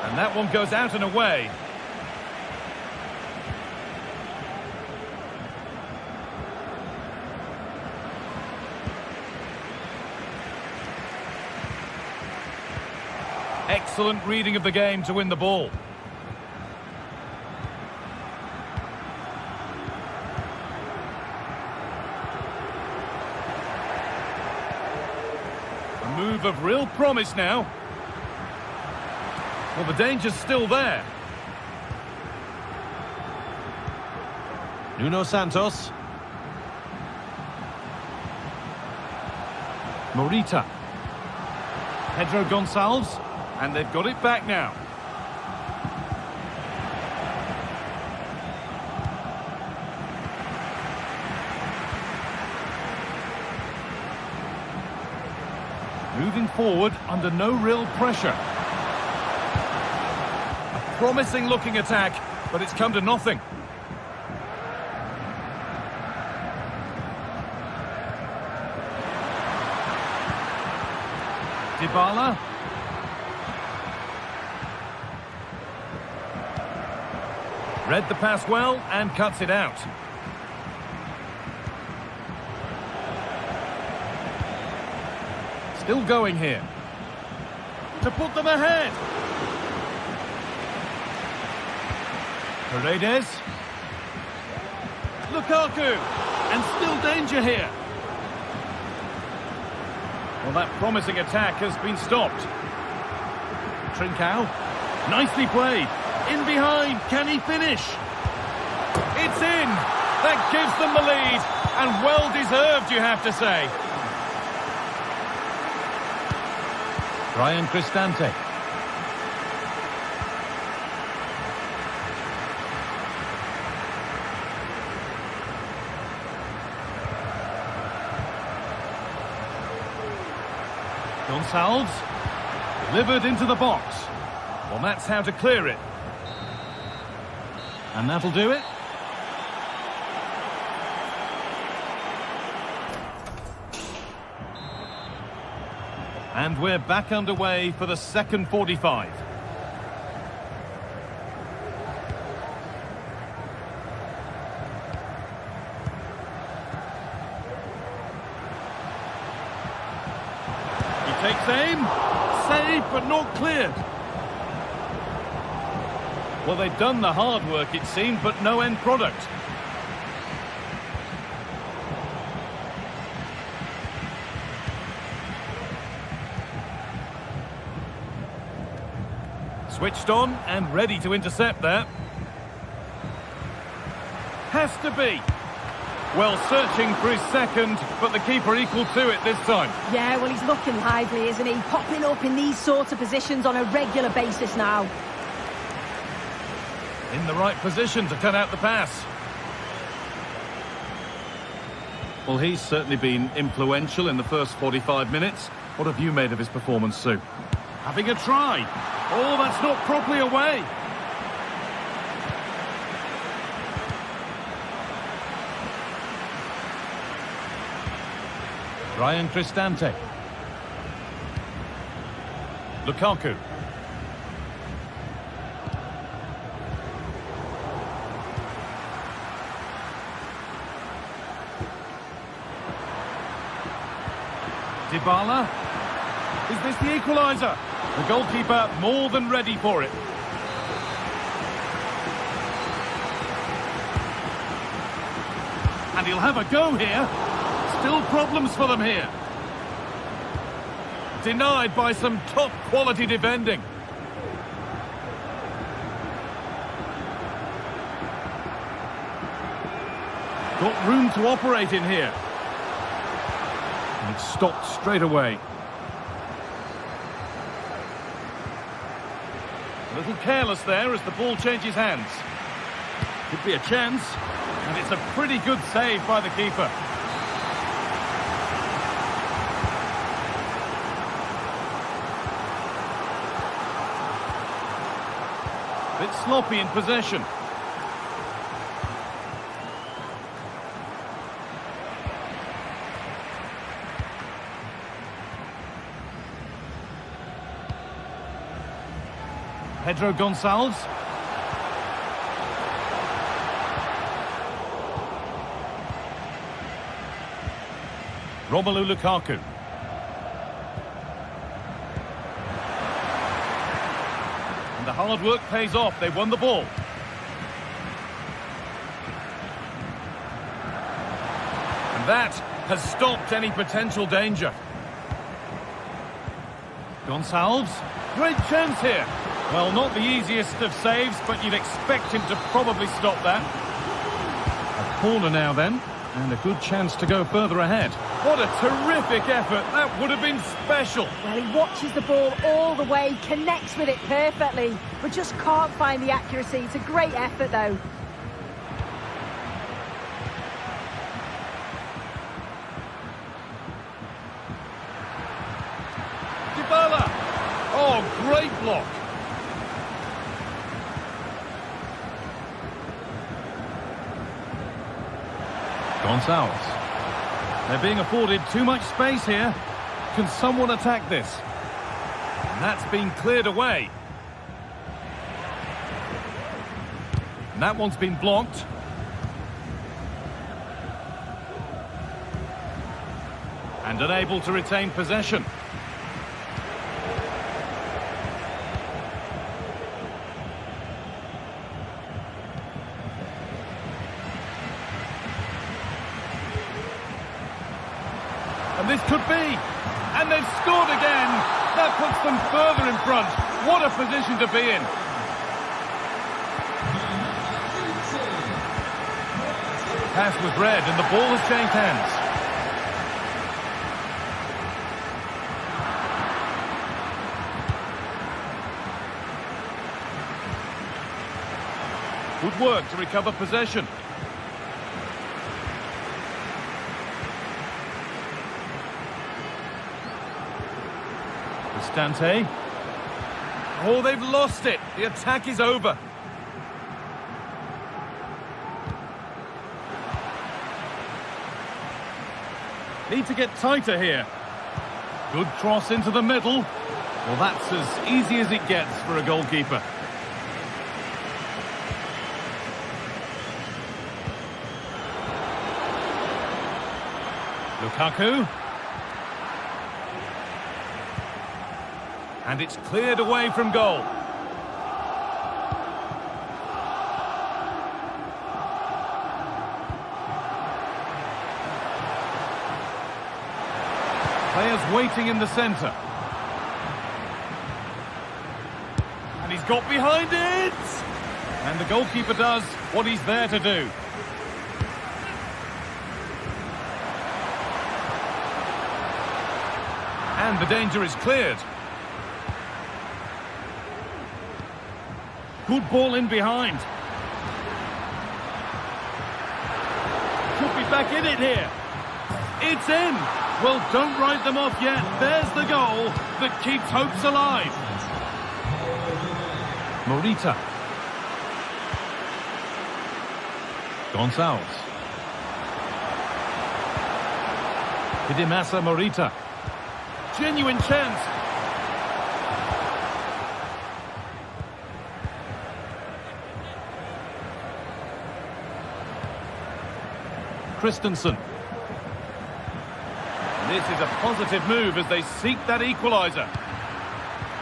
And that one goes out and away. Excellent reading of the game to win the ball. A move of real promise now. Well, the danger's still there. Nuno Santos. Morita. Pedro Gonçalves. And they've got it back now. Moving forward under no real pressure. A promising looking attack, but it's come to nothing. Dybala. Read the pass well and cuts it out. Still going here. To put them ahead. Paredes. Lukaku. And still danger here. Well, that promising attack has been stopped. Trincao. Nicely played. In behind. Can he finish? It's in. That gives them the lead. And well deserved, you have to say. Brian Cristante. Gonçalves. Delivered into the box. Well, that's how to clear it. And that'll do it. And we're back underway for the second 45. He takes aim. Save, but not cleared. Well, they've done the hard work, it seemed, but no end product. Switched on and ready to intercept there. Has to be. Well, searching for his second, but the keeper equal to it this time. Yeah, well, he's looking lively, isn't he? Popping up in these sorts of positions on a regular basis now. In the right position to cut out the pass. Well, he's certainly been influential in the first 45 minutes. What have you made of his performance, Sue? Having a try. Oh, that's not properly away. Brian Cristante. Lukaku. Dybala. Is this the equaliser? The goalkeeper more than ready for it. And he'll have a go here. Still problems for them here. Denied by some top quality defending. Got room to operate in here. And it's stopped straight away. A little careless there as the ball changes hands. Could be a chance, and it's a pretty good save by the keeper. Bit sloppy in possession. Pedro Gonçalves. Romelu Lukaku. And the hard work pays off. They won the ball. And that has stopped any potential danger. Gonçalves. Great chance here. Well, not the easiest of saves, but you'd expect him to probably stop that. A corner now then, and a good chance to go further ahead. What a terrific effort. That would have been special. Well, he watches the ball all the way, connects with it perfectly, but just can't find the accuracy. It's a great effort, though. Great block. Gonçalves. They're being afforded too much space here. Can someone attack this? And that's been cleared away. And that one's been blocked. And unable to retain possession. And this could be. And they've scored again. That puts them further in front. What a position to be in. Pass was read and the ball has changed hands. Good work to recover possession. Cristante. Oh, they've lost it. The attack is over. Need to get tighter here. Good cross into the middle. Well, that's as easy as it gets for a goalkeeper. Lukaku. And it's cleared away from goal. Players waiting in the centre. And he's got behind it! And the goalkeeper does what he's there to do. And the danger is cleared. Good ball in behind. Could be back in it here. It's in. Well, don't write them off yet. There's the goal that keeps hopes alive. Morita. Gonçalves. Hidemasa Morita. Genuine chance. Christensen. This is a positive move as they seek that equaliser.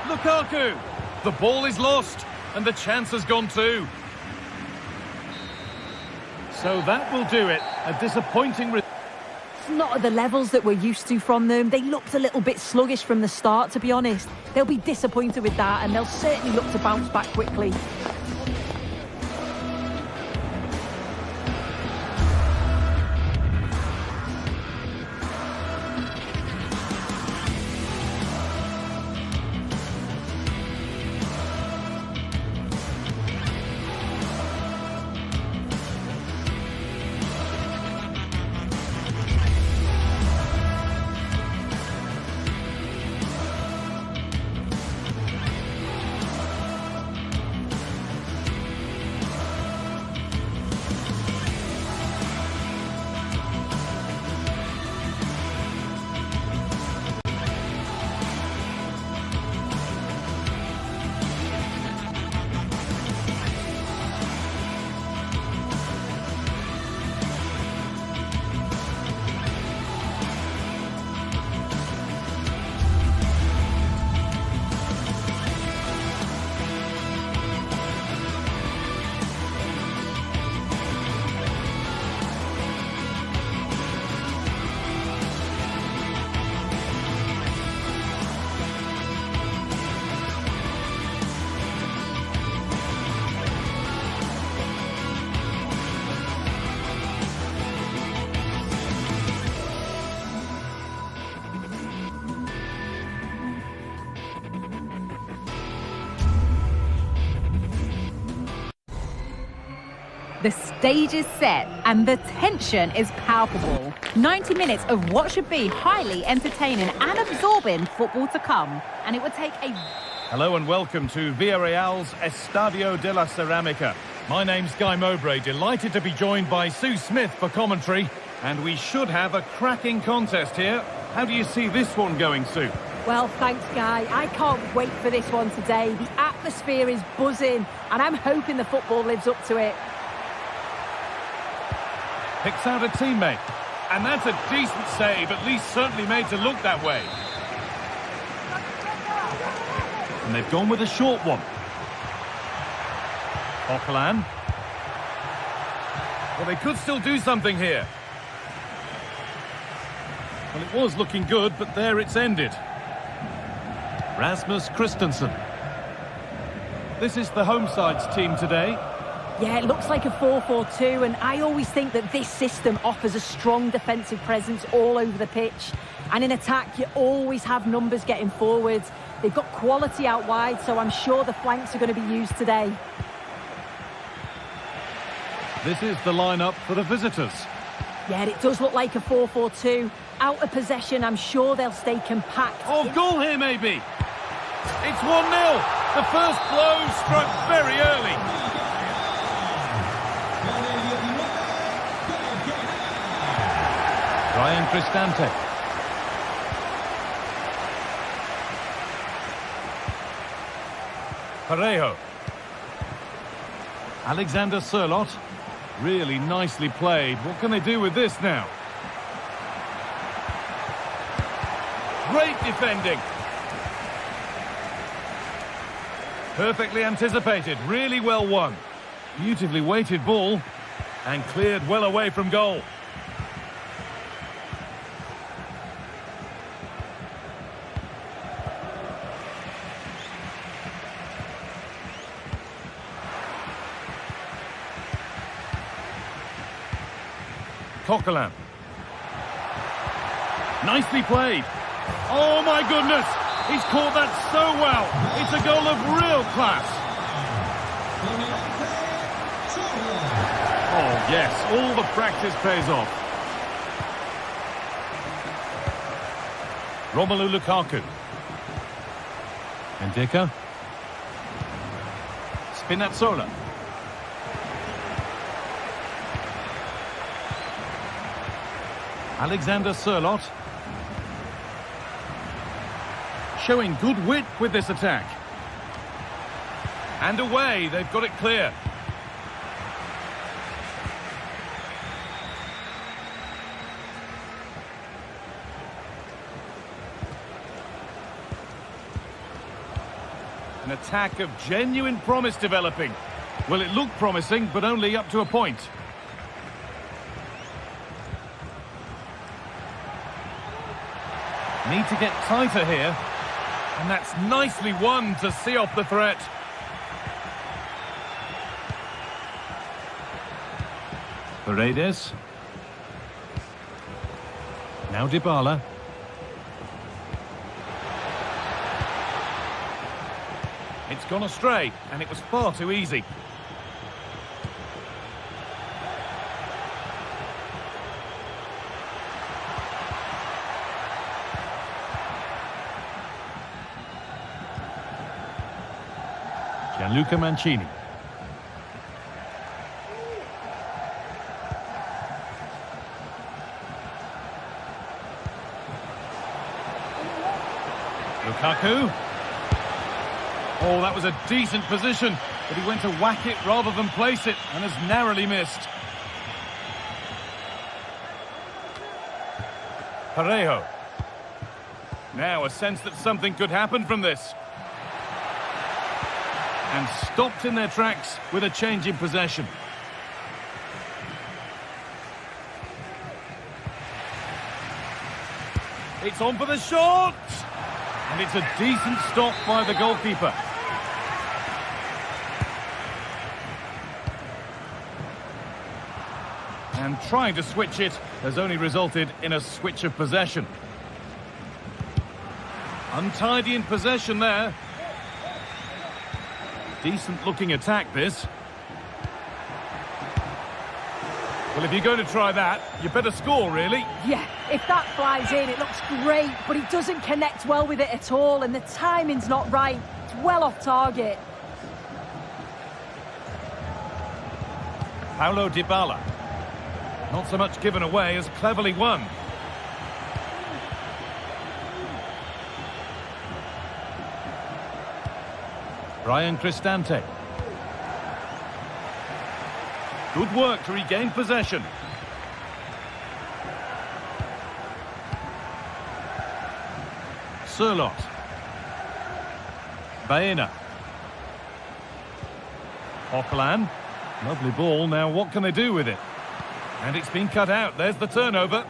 Lukaku. The ball is lost and the chance has gone too. So that will do it. A disappointing result. Not at the levels that we're used to from them. They looked a little bit sluggish from the start, to be honest. They'll be disappointed with that and they'll certainly look to bounce back quickly. The stage is set and the tension is palpable. 90 minutes of what should be highly entertaining and absorbing football to come. And it would take a Hello and welcome to Villarreal's Estadio de la Ceramica. My name's Guy Mowbray, delighted to be joined by Sue Smith for commentary, and we should have a cracking contest here. How do you see this one going, Sue? Well, thanks, Guy. I can't wait for this one today. The atmosphere is buzzing, and I'm hoping the football lives up to it. Picks out a teammate, and that's a decent save, at least certainly made to look that way. And they've gone with a short one. Coquelin. Well, they could still do something here. Well, it was looking good, but there it's ended. Rasmus Christensen. This is the home side's team today. Yeah, it looks like a 4-4-2, and I always think that this system offers a strong defensive presence all over the pitch. And in attack, you always have numbers getting forwards. They've got quality out wide, so I'm sure the flanks are going to be used today. This is the lineup for the visitors. Yeah, it does look like a 4-4-2. Out of possession, I'm sure they'll stay compact. Oh, goal here maybe. It's 1-0. The first blow struck very early. Ryan Cristante. Parejo. Alexander Sørloth. Really nicely played. What can they do with this now? Great defending. Perfectly anticipated. Really well won. Beautifully weighted ball. And cleared well away from goal. Coquelin. Nicely played. Oh my goodness! He's caught that so well. It's a goal of real class. Oh yes, all the practice pays off. Romelu Lukaku. Ndicka. Spinazzola. Alexander Sørloth. Showing good width with this attack. And away, they've got it clear. An attack of genuine promise developing. Well, it looked promising, but only up to a point. Need to get tighter here. And that's nicely won to see off the threat. Paredes. Now Dybala. It's gone astray, and it was far too easy. Gianluca Mancini. Lukaku. Oh, that was a decent position, but he went to whack it rather than place it and has narrowly missed. Parejo. Now a sense that something could happen from this. And stopped in their tracks with a change in possession. It's on for the shot! And it's a decent stop by the goalkeeper. And trying to switch it has only resulted in a switch of possession. Untidy in possession there. Decent looking attack, this. Well, if you're going to try that, you better score, really. Yeah, if that flies in, it looks great, but he doesn't connect well with it at all, and the timing's not right. it's well off target. Paulo Dybala. Not so much given away as cleverly won. Brian Cristante. Good work to regain possession. Surlot. Baena. Coquelin. Lovely ball. Now what can they do with it? And it's been cut out. There's the turnover.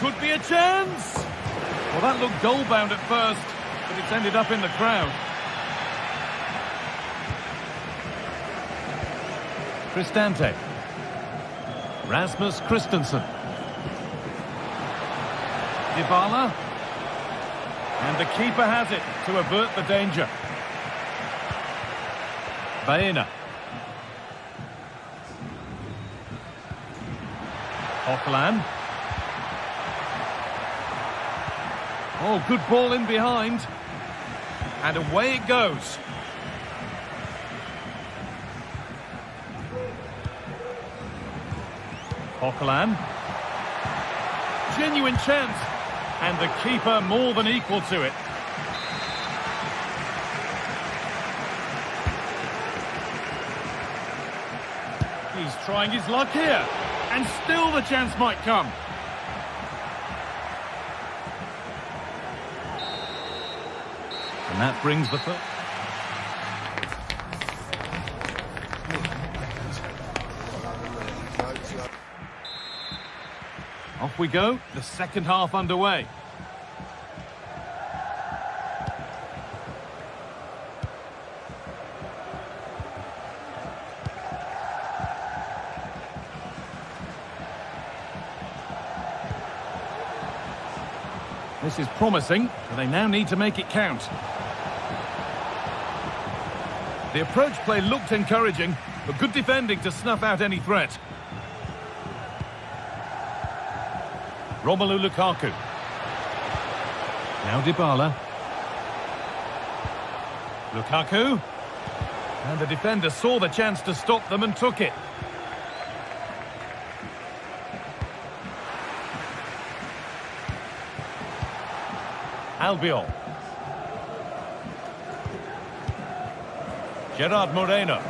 Could be a chance. Well, that looked goal-bound at first, but it's ended up in the crowd. Cristante. Rasmus Christensen. Dybala. And the keeper has it to avert the danger. Baena. Coquelin. Oh, good ball in behind. And away it goes. Coquelin. Genuine chance. And the keeper more than equal to it. He's trying his luck here. And still the chance might come. And that brings the third. Off we go, the second half underway. This is promising, but they now need to make it count. The approach play looked encouraging, but good defending to snuff out any threat. Romelu Lukaku. Now Dybala. Lukaku. And the defender saw the chance to stop them and took it. Albiol. Gerard Moreno.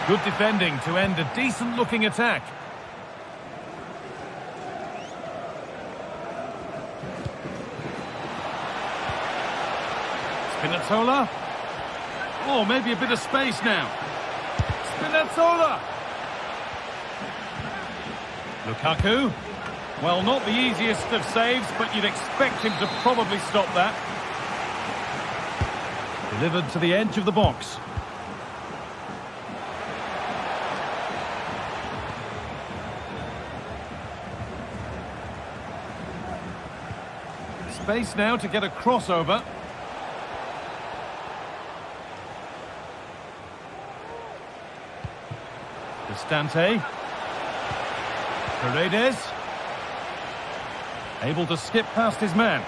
Good defending to end a decent-looking attack. Spinazzola. Oh, maybe a bit of space now. Spinazzola. Lukaku. Well, not the easiest of saves, but you'd expect him to probably stop that. Delivered to the edge of the box. Space now to get a crossover. Cristante. Paredes. Able to skip past his man.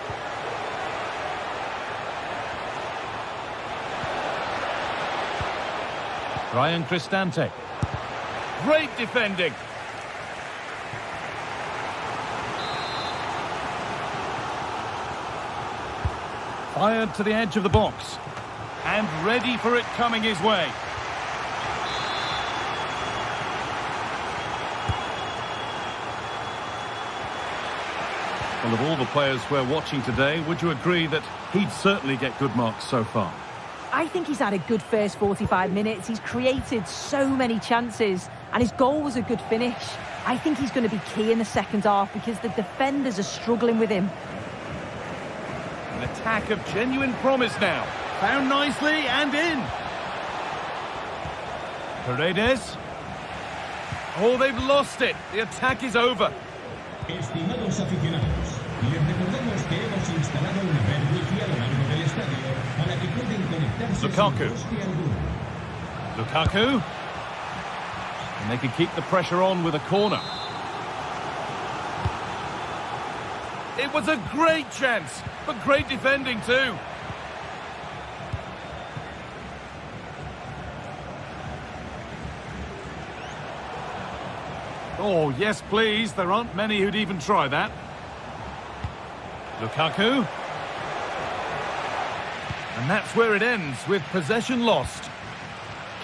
Brian Cristante. Great defending. Fired to the edge of the box. And ready for it coming his way. Well, of all the players we're watching today, would you agree that he'd certainly get good marks so far? I think he's had a good first 45 minutes. He's created so many chances, and his goal was a good finish. I think he's going to be key in the second half because the defenders are struggling with him. An attack of genuine promise now. Found nicely and in. Paredes. Oh, they've lost it. The attack is over. Estimados aficionados, les recordamos que hemos instalado una red wifi a lo largo del estadio para que pueden conectarse Lukaku. sin coste alguno. Lukaku. And they can keep the pressure on with a corner. It was a great chance, but great defending too. Oh, yes, please. There aren't many who'd even try that. Lukaku. And that's where it ends, with possession lost.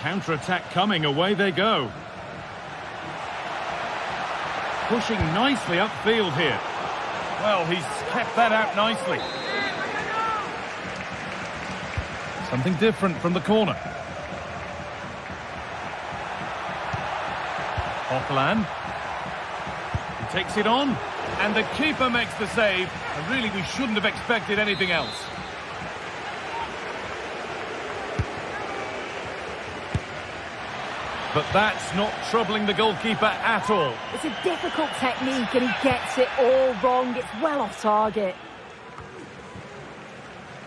Counter-attack coming, away they go. Pushing nicely upfield here. Well, he's kept that out nicely. Something different from the corner. Hochland. He takes it on, and the keeper makes the save. And really, we shouldn't have expected anything else. But that's not troubling the goalkeeper at all. It's a difficult technique and he gets it all wrong. It's well off target.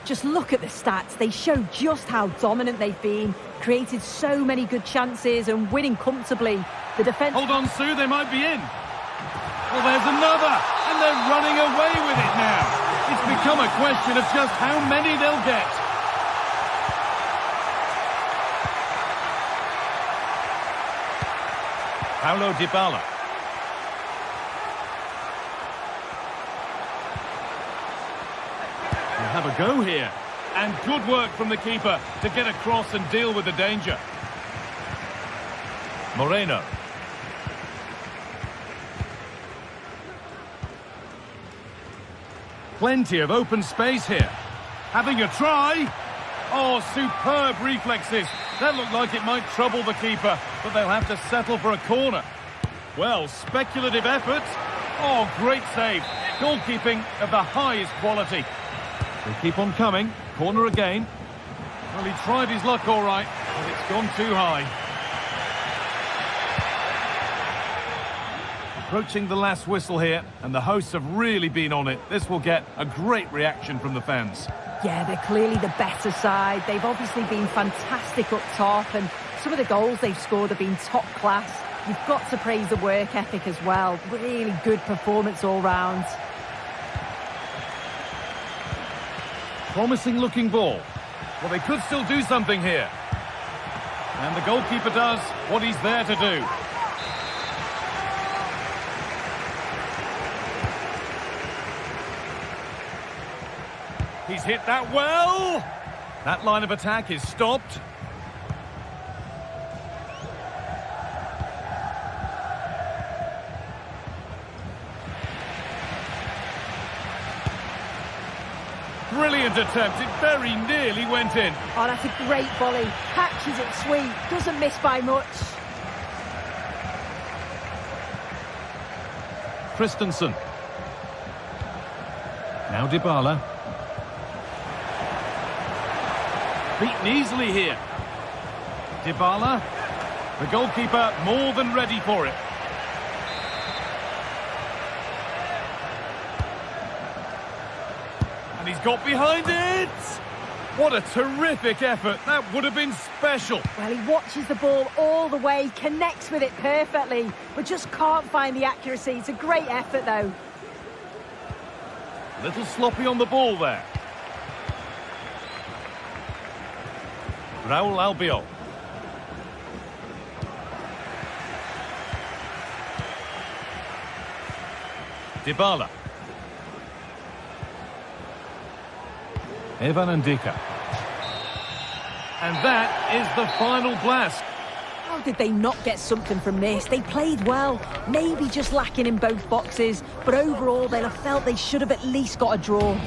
Just look at the stats. They show just how dominant they've been. Created so many good chances and winning comfortably. The defence... Hold on, Sue, they might be in. Well, there's another, and they're running away with it now. It's become a question of just how many they'll get. Paulo Dybala. We'll have a go here. And good work from the keeper to get across and deal with the danger. Moreno. Plenty of open space here. Having a try. Oh, superb reflexes. That looked like it might trouble the keeper, but they'll have to settle for a corner. Well, speculative effort. Oh, great save. Goalkeeping of the highest quality. They keep on coming. Corner again. Well, he tried his luck all right, but it's gone too high. Approaching the last whistle here, and the hosts have really been on it. This will get a great reaction from the fans. Yeah, they're clearly the better side. They've obviously been fantastic up top, and some of the goals they've scored have been top class. You've got to praise the work ethic as well. Really good performance all round. Promising looking ball. Well, they could still do something here. And the goalkeeper does what he's there to do. He's hit that well. That line of attack is stopped. Brilliant attempt. It very nearly went in. Oh, that's a great volley. Catches it sweet. Doesn't miss by much. Christensen. Now Dybala. Beaten easily here. Dybala. The goalkeeper more than ready for it. And he's got behind it! What a terrific effort. That would have been special. Well, he watches the ball all the way, connects with it perfectly, but just can't find the accuracy. It's a great effort, though. A little sloppy on the ball there. Raul Albiol. Dybala. Evan Ndika. And that is the final blast. How did they not get something from this? They played well, maybe just lacking in both boxes, but overall they'll have felt they should have at least got a draw.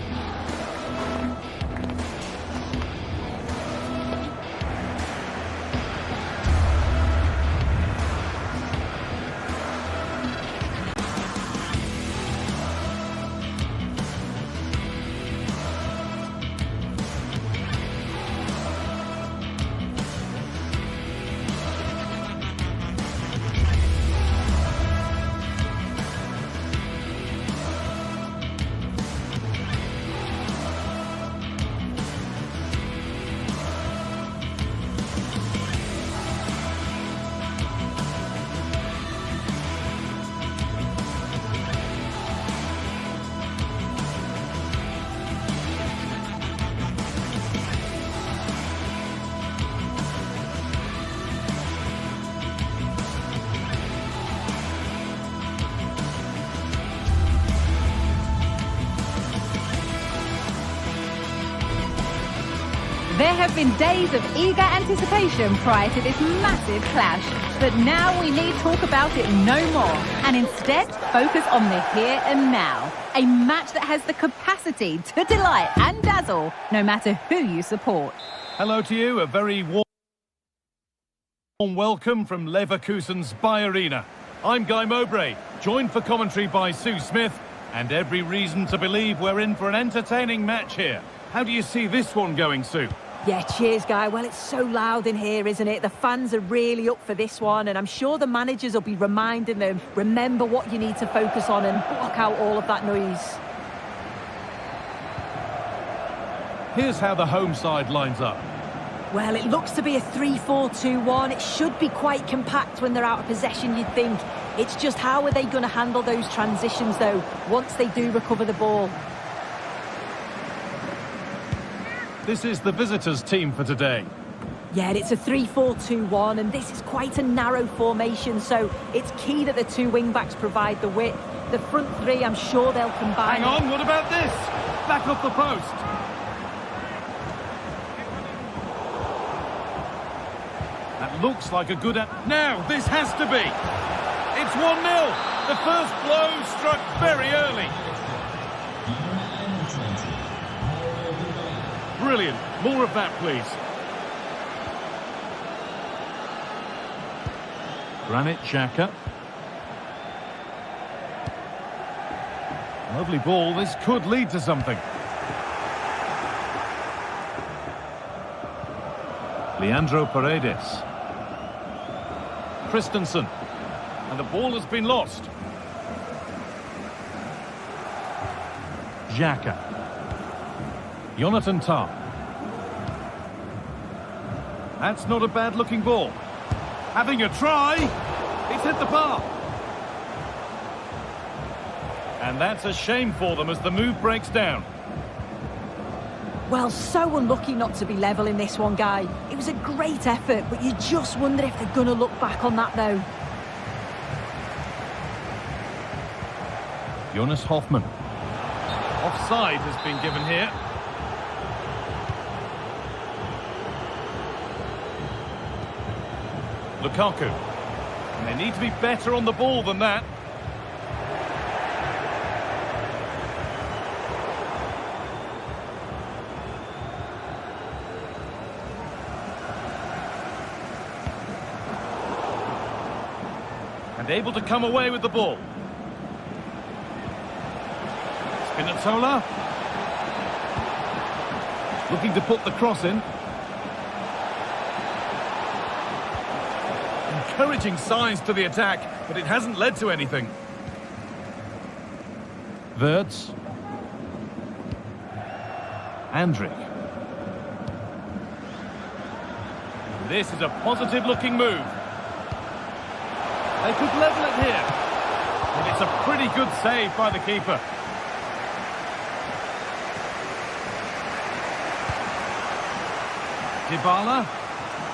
There have been days of eager anticipation prior to this massive clash, but now we need talk about it no more, and instead focus on the here and now. A match that has the capacity to delight and dazzle, no matter who you support. Hello to you, a very warm welcome from Leverkusen's Bayarena. I'm Guy Mowbray, joined for commentary by Sue Smith, and every reason to believe we're in for an entertaining match here. How do you see this one going, Sue? Yeah, cheers, Guy. Well, it's so loud in here, isn't it? The fans are really up for this one, and I'm sure the managers will be reminding them, remember what you need to focus on and block out all of that noise. Here's how the home side lines up. Well, it looks to be a 3-4-2-1. It should be quite compact when they're out of possession, you'd think. It's just how are they going to handle those transitions, though, once they do recover the ball? This is the visitors' team for today. Yeah, it's a 3-4-2-1, and this is quite a narrow formation, so it's key that the two wing-backs provide the width. The front three, I'm sure they'll combine. Hang on, what about this? Back off the post. That looks like a good... Now, this has to be. It's 1-0. The first blow struck very early. Brilliant. More of that, please. Granit Xhaka. Lovely ball. This could lead to something. Leandro Paredes. Christensen. And the ball has been lost. Xhaka. Jonathan Tah. That's not a bad-looking ball. Having a try. It's hit the bar. And that's a shame for them as the move breaks down. Well, so unlucky not to be level in this one, Guy. It was a great effort, but you just wonder if they're going to look back on that, though. Jonas Hoffmann. Offside has been given here. Lukaku. And they need to be better on the ball than that. And able to come away with the ball. Spinazzola. Looking to put the cross in. Encouraging signs to the attack, but it hasn't led to anything. Wirtz. Andrik. This is a positive-looking move. They could level it here. And it's a pretty good save by the keeper. Dybala.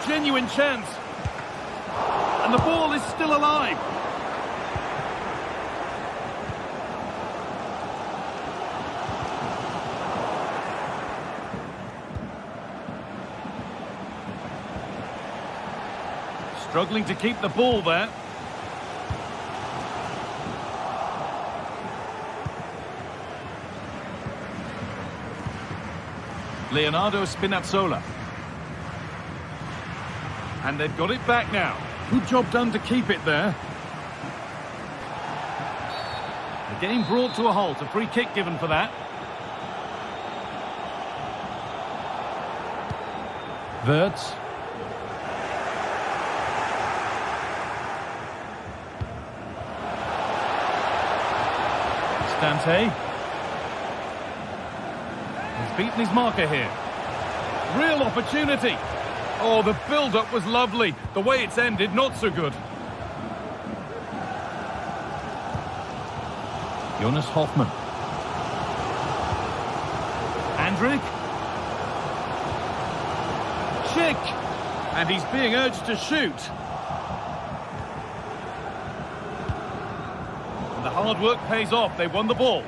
Genuine chance. And the ball is still alive. Struggling to keep the ball there. Leonardo Spinazzola. And they've got it back now. Good job done to keep it there. The game brought to a halt. A free kick given for that. Wirtz. Stante. He's beaten his marker here. Real opportunity. Oh, the build-up was lovely. The way it's ended, not so good. Jonas Hoffmann. Andrik. Schick. And he's being urged to shoot. And the hard work pays off. They won the ball.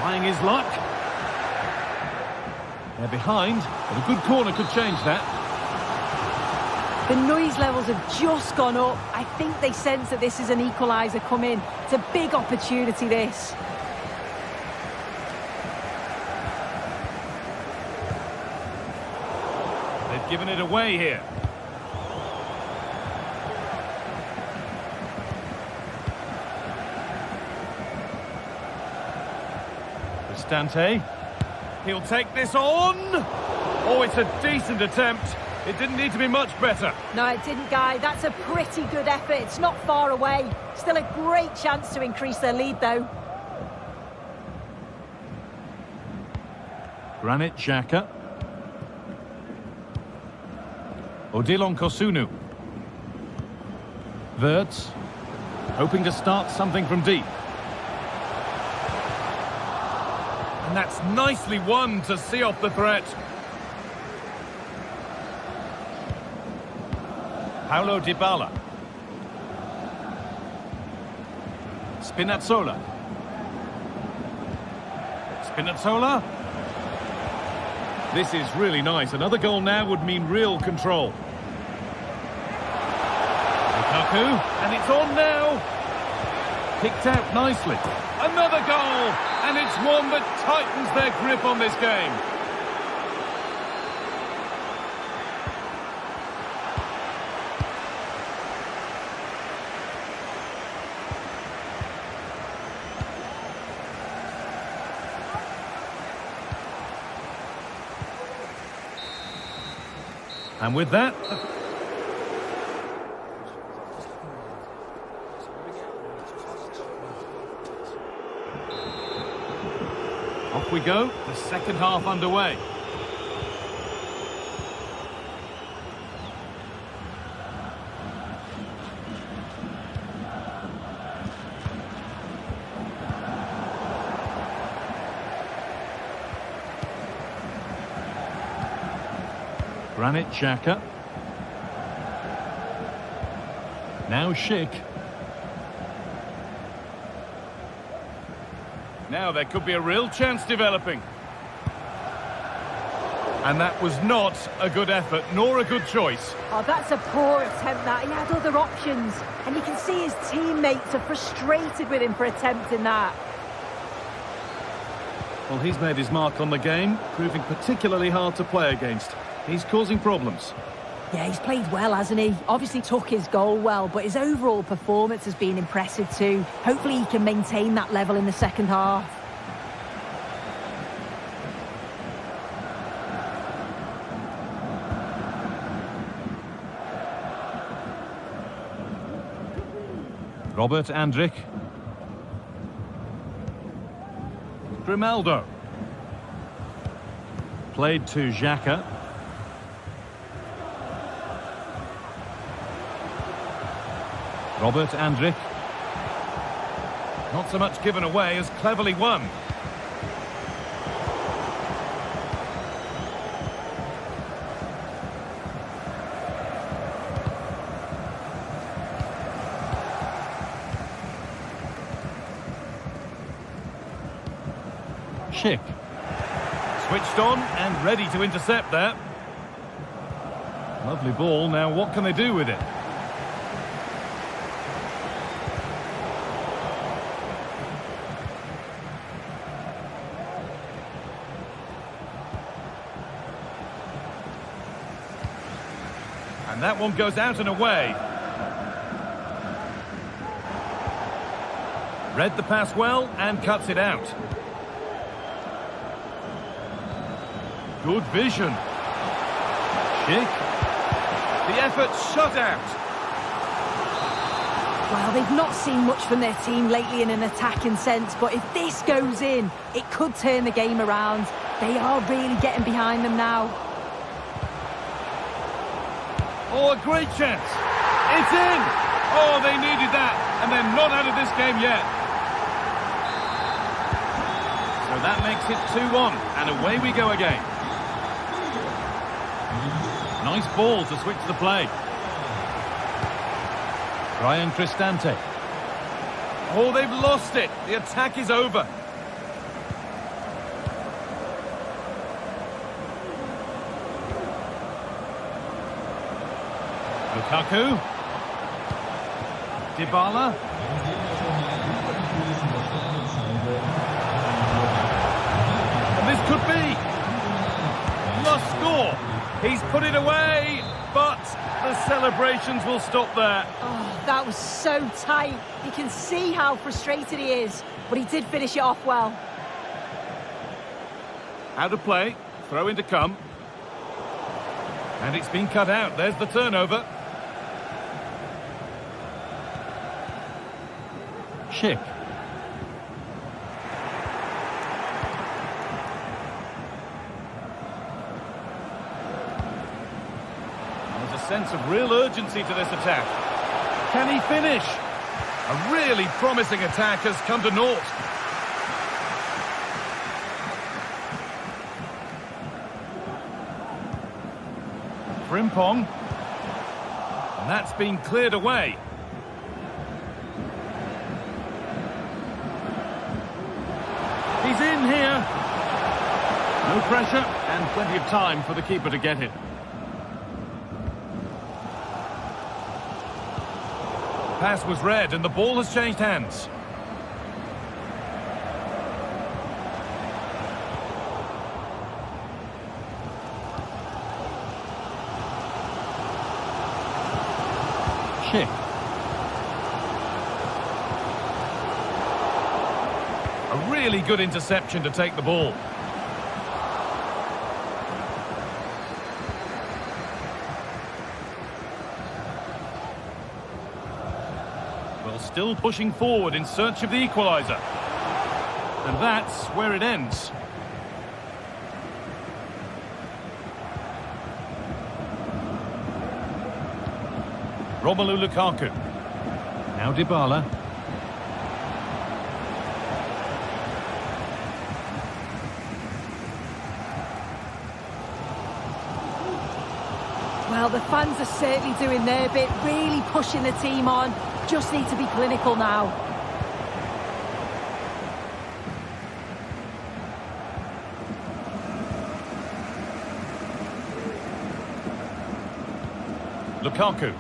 Trying his luck. They're behind, but a good corner could change that. The noise levels have just gone up. I think they sense that this is an equaliser coming. It's a big opportunity, this. They've given it away here. Cristante. He'll take this on. Oh, it's a decent attempt. It didn't need to be much better. No, it didn't, Guy. That's a pretty good effort. It's not far away. Still a great chance to increase their lead, though. Granit Xhaka. Odilon Kosunu. Wirtz. Hoping to start something from deep. And that's nicely won to see off the threat. Paulo Dybala. Spinazzola. Spinazzola. This is really nice. Another goal now would mean real control. Lukaku, and it's on now. Kicked out nicely. Another goal, and it's one that tightens their grip on this game. And with that, off we go, the second half underway. Granit Xhaka. Now Schick. Now there could be a real chance developing. And that was not a good effort, nor a good choice. Oh, that's a poor attempt, that. He had other options. And you can see his teammates are frustrated with him for attempting that. Well, he's made his mark on the game, proving particularly hard to play against. He's causing problems. Yeah, he's played well, hasn't he? Obviously took his goal well, but his overall performance has been impressive too. Hopefully he can maintain that level in the second half. Robert Andrich. Grimaldo. Played to Xhaka. Robert Andrich. Not so much given away as cleverly won. Schick. Switched on and ready to intercept that. Lovely ball. Now what can they do with it? And that one goes out and away. Read the pass well and cuts it out. Good vision. Schick. The effort shut out. Well, they've not seen much from their team lately in an attacking sense, but if this goes in, it could turn the game around. They are really getting behind them now. Oh, a great chance. It's in. Oh, they needed that, and they're not out of this game yet. So that makes it 2-1, and away we go again. Nice ball to switch the play. Ryan Cristante. Oh, they've lost it. The attack is over. Lukaku. Dybala. And this could be. Must score. He's put it away, but the celebrations will stop there. Oh, that was so tight. You can see how frustrated he is, but he did finish it off well. Out of play, throw in to come. And it's been cut out. There's the turnover. Schick. There's a sense of real urgency to this attack. Can he finish? A really promising attack has come to naught. Frimpong. And that's been cleared away. He's in here. No pressure and plenty of time for the keeper to get it. Pass was read and the ball has changed hands. Schick. A really good interception to take the ball. Well, still pushing forward in search of the equaliser. And that's where it ends. Romelu Lukaku. Now Dybala. Well, the fans are certainly doing their bit, really pushing the team on. Just need to be clinical now. Lukaku.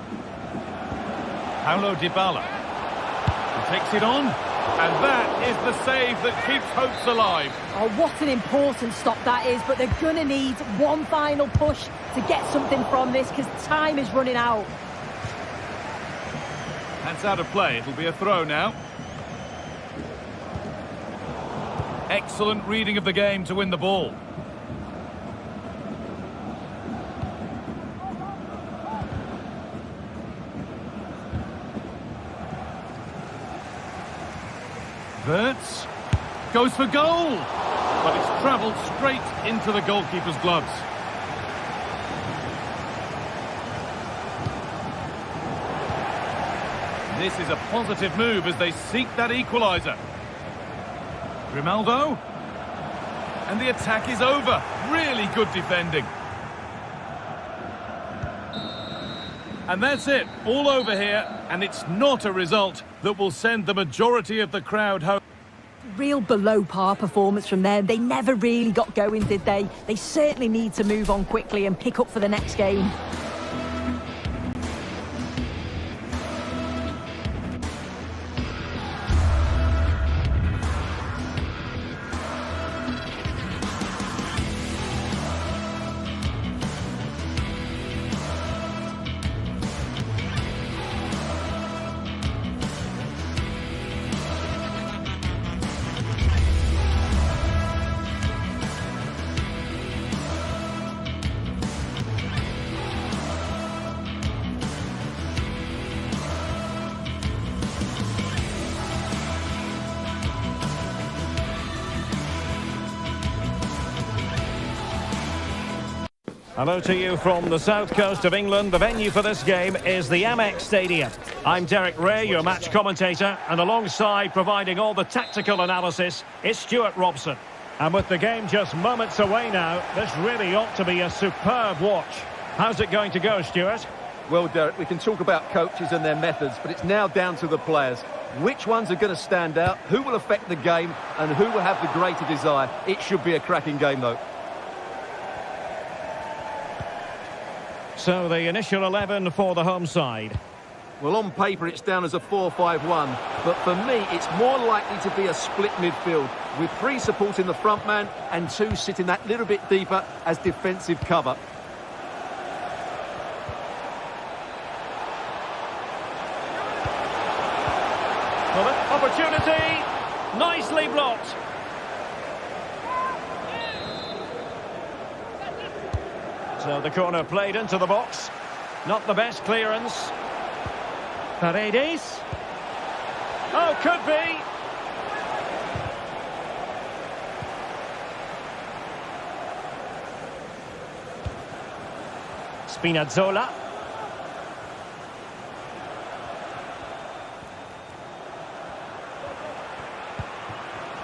Paulo Dybala. He takes it on. And that is the save that keeps hopes alive. Oh, what an important stop that is, but they're going to need one final push to get something from this because time is running out. That's out of play. It'll be a throw now. Excellent reading of the game to win the ball. Verts goes for goal, but it's travelled straight into the goalkeeper's gloves. This is a positive move as they seek that equaliser. Grimaldo. And the attack is over. Really good defending. And that's it. All over here. And it's not a result that will send the majority of the crowd home. Real below-par performance from them. They never really got going, did they? They certainly need to move on quickly and pick up for the next game. Hello to you from the south coast of England. The venue for this game is the Amex Stadium. I'm Derek Ray, your match commentator, and alongside providing all the tactical analysis is Stuart Robson. And with the game just moments away now, this really ought to be a superb watch. How's it going to go, Stuart? Well, Derek, we can talk about coaches and their methods, but it's now down to the players. Which ones are going to stand out, who will affect the game, and who will have the greater desire? It should be a cracking game, though. So the initial 11 for the home side. Well, on paper, it's down as a 4-5-1. But for me, it's more likely to be a split midfield, with 3 supporting the front man and 2 sitting that little bit deeper as defensive cover. Well, opportunity, nicely blocked. So the corner played into the box. Not the best clearance. Paredes. Oh, could be. Spinazzola.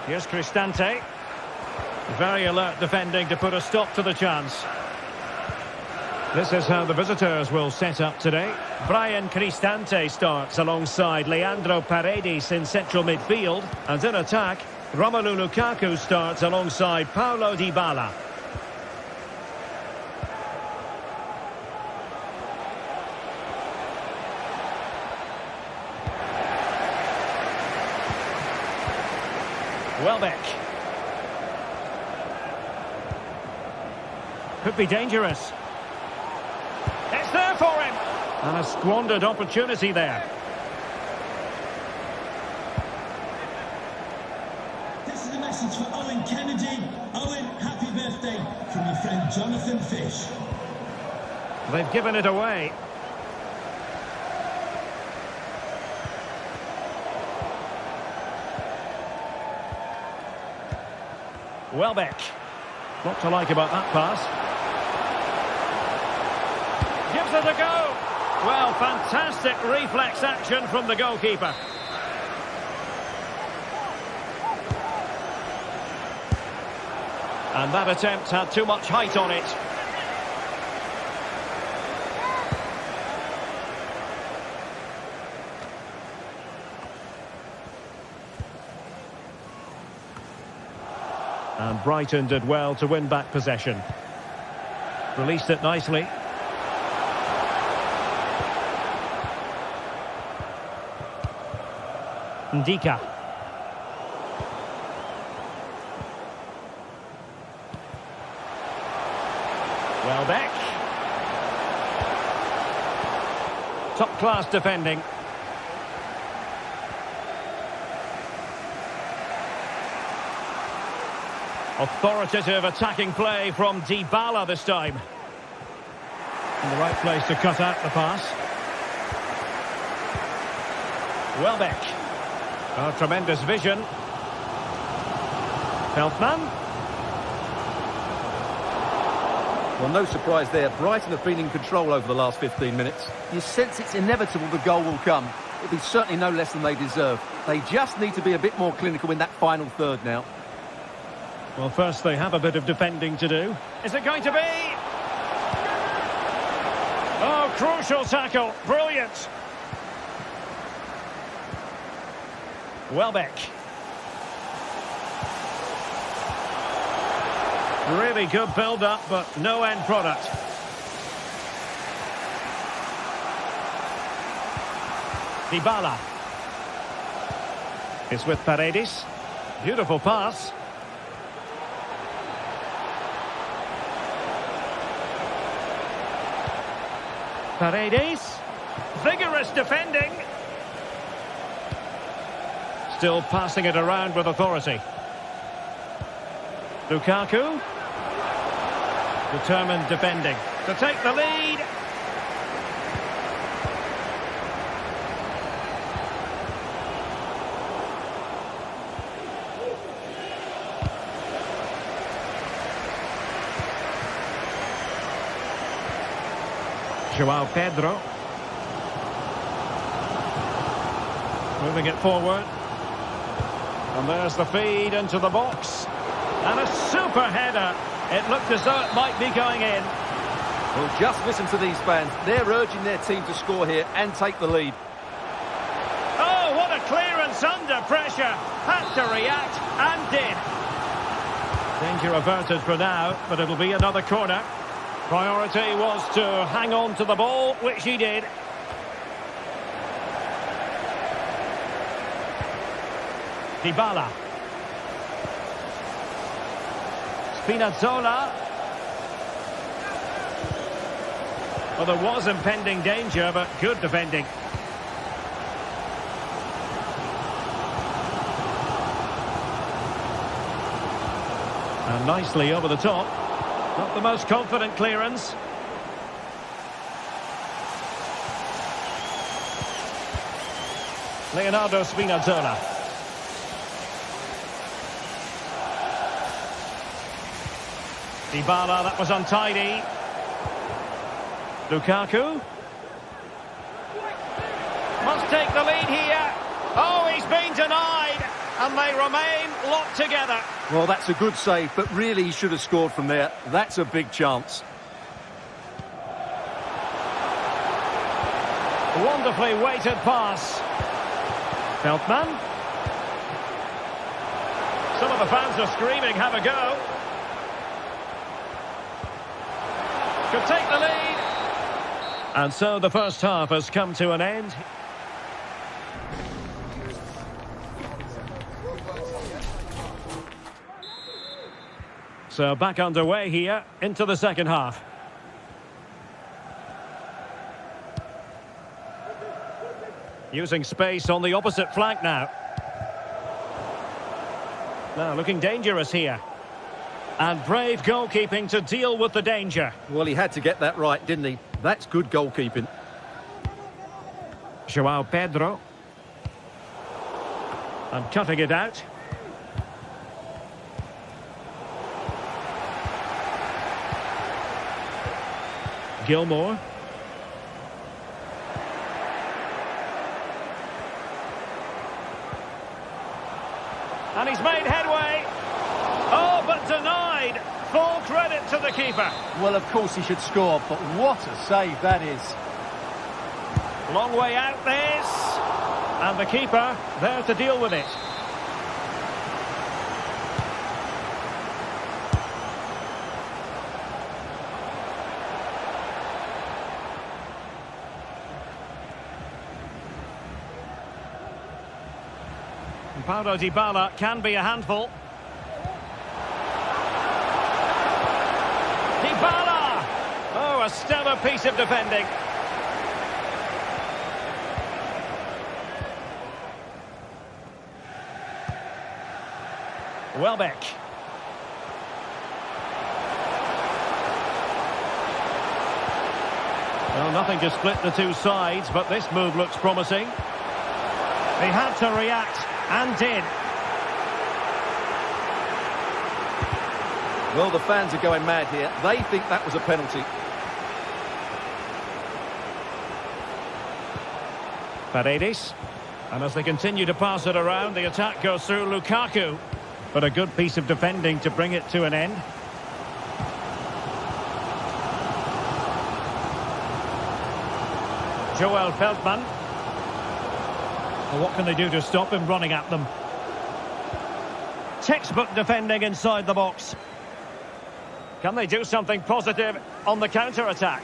Here's Cristante. Very alert defending to put a stop to the chance. This is how the visitors will set up today. Brian Cristante starts alongside Leandro Paredes in central midfield. And in attack, Romelu Lukaku starts alongside Paulo Dybala. Welbeck. Could be dangerous. It's there for him. And a squandered opportunity there. This is a message for Owen Kennedy. Owen, happy birthday from your friend Jonathan Fish. They've given it away. Welbeck. What to like about that pass. Gives it a go. Well, fantastic reflex action from the goalkeeper. And that attempt had too much height on it. And Brighton did well to win back possession. Released it nicely. Ndika. Welbeck. Top-class defending. Authoritative attacking play from Dybala this time. In the right place to cut out the pass. Welbeck. Oh, tremendous vision. Feldman. Well, no surprise there. Brighton have been in control over the last 15 minutes. You sense it's inevitable the goal will come. It'll be certainly no less than they deserve. They just need to be a bit more clinical in that final third now. Well, first they have a bit of defending to do. Is it going to be? Oh, crucial tackle. Brilliant. Welbeck. Really good build-up, but no end product. Dybala. It's with Paredes. Beautiful pass. Paredes. Vigorous defending. Still passing it around with authority. Lukaku. Determined defending. To take the lead. João Pedro. Moving it forward. And there's the feed into the box. And a super header. It looked as though it might be going in. Well, just listen to these fans. They're urging their team to score here and take the lead. Oh, what a clearance under pressure. Had to react and did. Danger averted for now, but it'll be another corner. Priority was to hang on to the ball, which he did. Dybala. Spinazzola. Well, there was impending danger, but good defending. And nicely over the top. Not the most confident clearance. Leonardo Spinazzola. Dybala, that was untidy. Lukaku. Must take the lead here. Oh, he's been denied. And they remain locked together. Well, that's a good save, but really he should have scored from there. That's a big chance. Wonderfully weighted pass. Feldman. Some of the fans are screaming, have a go. Could take the lead. And so the first half has come to an end. So back underway here into the second half. Using space on the opposite flank now. Now looking dangerous here. And brave goalkeeping to deal with the danger. Well, he had to get that right, didn't he? That's good goalkeeping. João Pedro. And cutting it out. Gilmore. And he's made headway. Oh, but denied. Full credit to the keeper. Well, of course he should score, but what a save that is. Long way out this. And the keeper there to deal with it. Paulo Dybala can be a handful. Dybala! Oh, a stellar piece of defending. Welbeck. Well, nothing to split the two sides, but this move looks promising. He had to react. And did. Well, the fans are going mad here. They think that was a penalty. Paredes. And as they continue to pass it around, the attack goes through Lukaku. But a good piece of defending to bring it to an end. Joel Feldman. Well, what can they do to stop him running at them? Textbook defending inside the box. Can they do something positive on the counter-attack?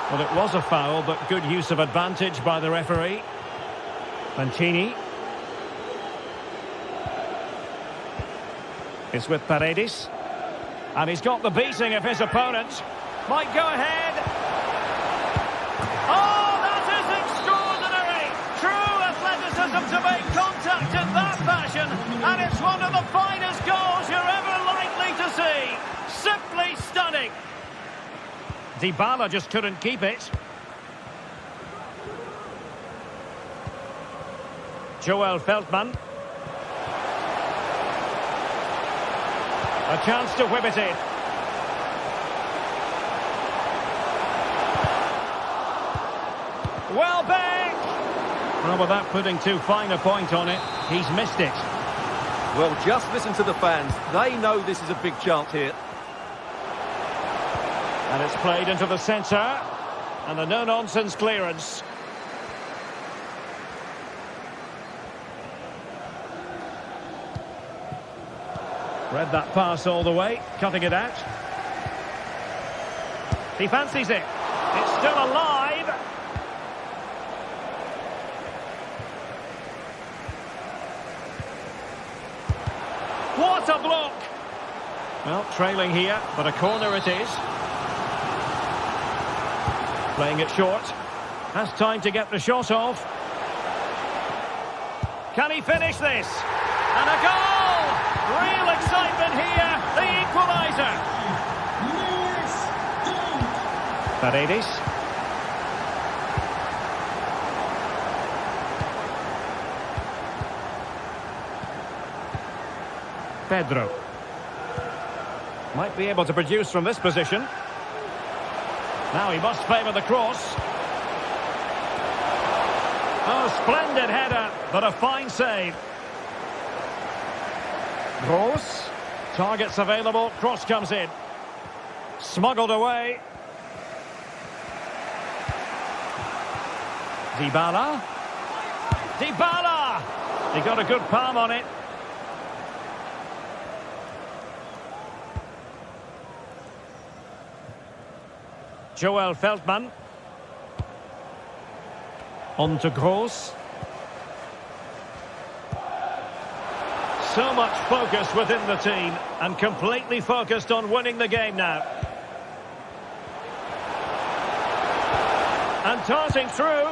Well, it was a foul, but good use of advantage by the referee. Mancini. It's with Paredes. And he's got the beating of his opponent. Might go ahead. Oh, that is extraordinary! True athleticism to make contact in that fashion, and it's one of the finest goals you're ever likely to see. Simply stunning. Dybala just couldn't keep it. Joel Feldman. A chance to whip it in. Welbeck! Well, without putting too fine a point on it, he's missed it. Well, just listen to the fans. They know this is a big chance here. And it's played into the centre. And a no-nonsense clearance. Read that pass all the way, cutting it out. He fancies it. It's still alive. What a block! Well, trailing here, but a corner it is. Playing it short. Has time to get the shot off. Can he finish this? And a goal! Real excitement here. The equaliser. Paredes. Pedro. Might be able to produce from this position. Now he must favour the cross. Oh, splendid header, but a fine save. Gross. Targets available, cross comes in. Smuggled away. Dybala. Dybala! He got a good palm on it. Joel Feldman. On to Gross. So much focus within the team and completely focused on winning the game now. And darting through.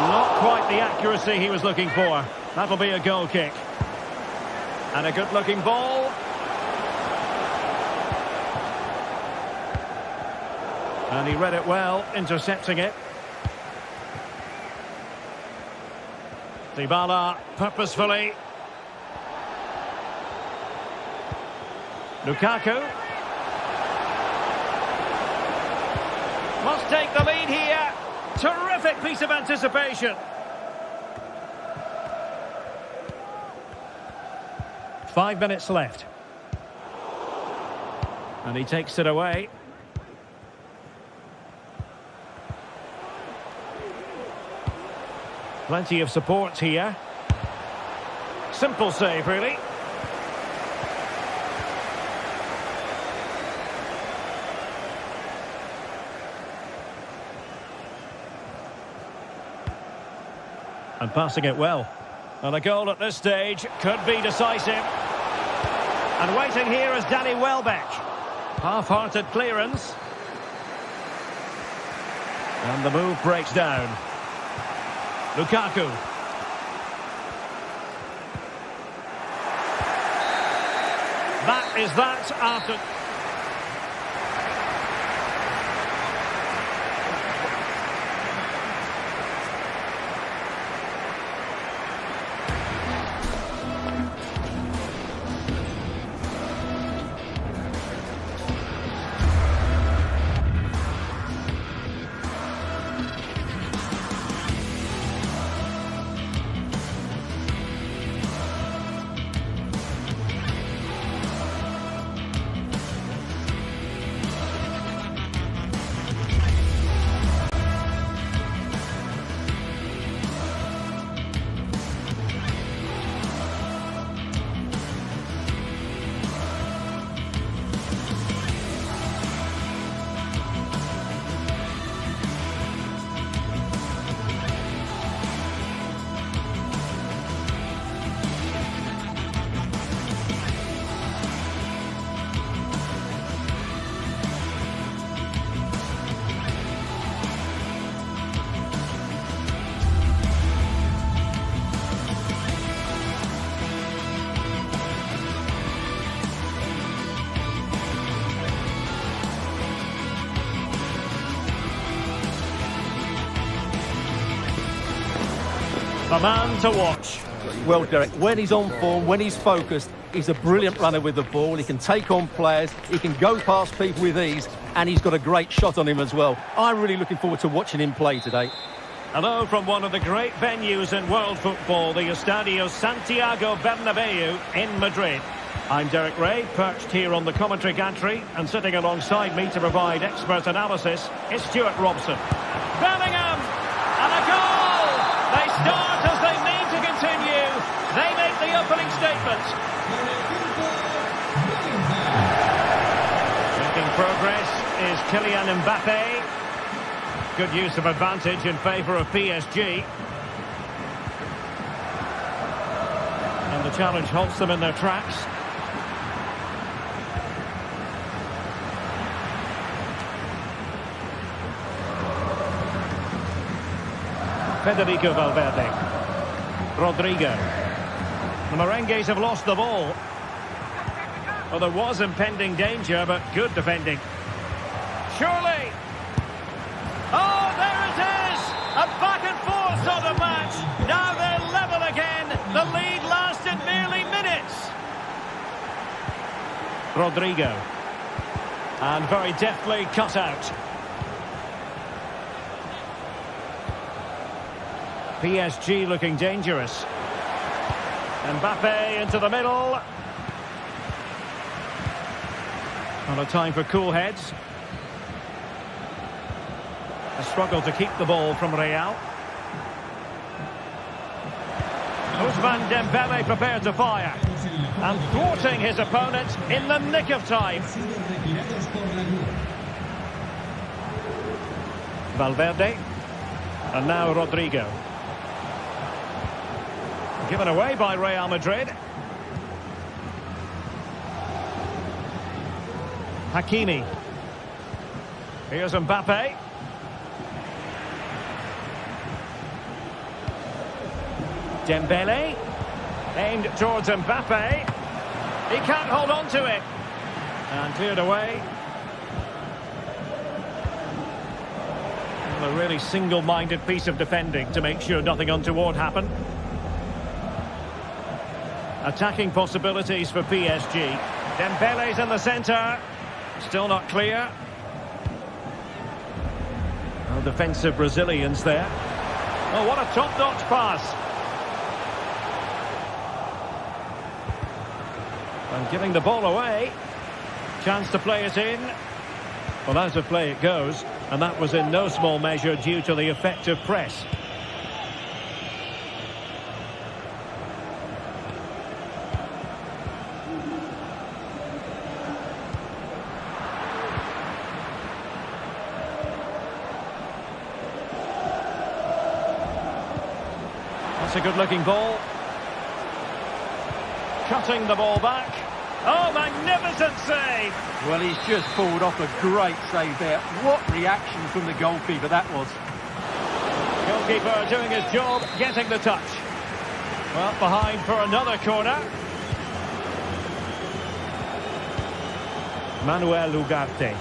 Not quite the accuracy he was looking for. That'll be a goal kick. And a good-looking ball. And he read it well, intercepting it. Dybala purposefully. Lukaku. Must take the lead here. Terrific piece of anticipation. 5 minutes left. And he takes it away. Plenty of support here. Simple save, really. And passing it well. And a goal at this stage could be decisive. And waiting here is Danny Welbeck. Half-hearted clearance. And the move breaks down. Lukaku. That is that after... The man to watch. Well, Derek, when he's on form, when he's focused, he's a brilliant runner with the ball. He can take on players, he can go past people with ease, and he's got a great shot on him as well. I'm really looking forward to watching him play today. Hello from one of the great venues in world football, the Estadio Santiago Bernabeu in Madrid. I'm Derek Ray, perched here on the commentary gantry, and sitting alongside me to provide expert analysis is Stuart Robson. Bellingham! And a goal! They start as they mean to continue. They make the opening statement. progress is Kylian Mbappe. Good use of advantage in favour of PSG. And the challenge halts them in their tracks. Federico Valverde. Rodrigo. The Merengues have lost the ball. Well, there was impending danger, but good defending. Surely. Oh, there it is! A back and forth sort of match. Now they're level again. The lead lasted merely minutes. Rodrigo. And very deftly cut out. PSG looking dangerous. Mbappe into the middle. And a time for cool heads. A struggle to keep the ball from Real. Ousmane Dembele prepared to fire. And thwarting his opponent in the nick of time. Valverde. And now Rodrigo. Given away by Real Madrid. Hakimi. Here's Mbappe. Dembele. Aimed towards Mbappe. He can't hold on to it. And cleared away. A really single-minded piece of defending to make sure nothing untoward happened. Attacking possibilities for PSG. Dembele's in the centre. Still not clear. Oh, defensive Brazilians there. Oh, what a top-notch pass. And giving the ball away. Chance to play it in. Well, out of play it goes. And that was in no small measure due to the effective press. That's a good-looking ball. Cutting the ball back. Oh, magnificent save! Well, he's just pulled off a great save there. What reaction from the goalkeeper that was. Goalkeeper doing his job, getting the touch. Well, behind for another corner. Manuel Ugarte.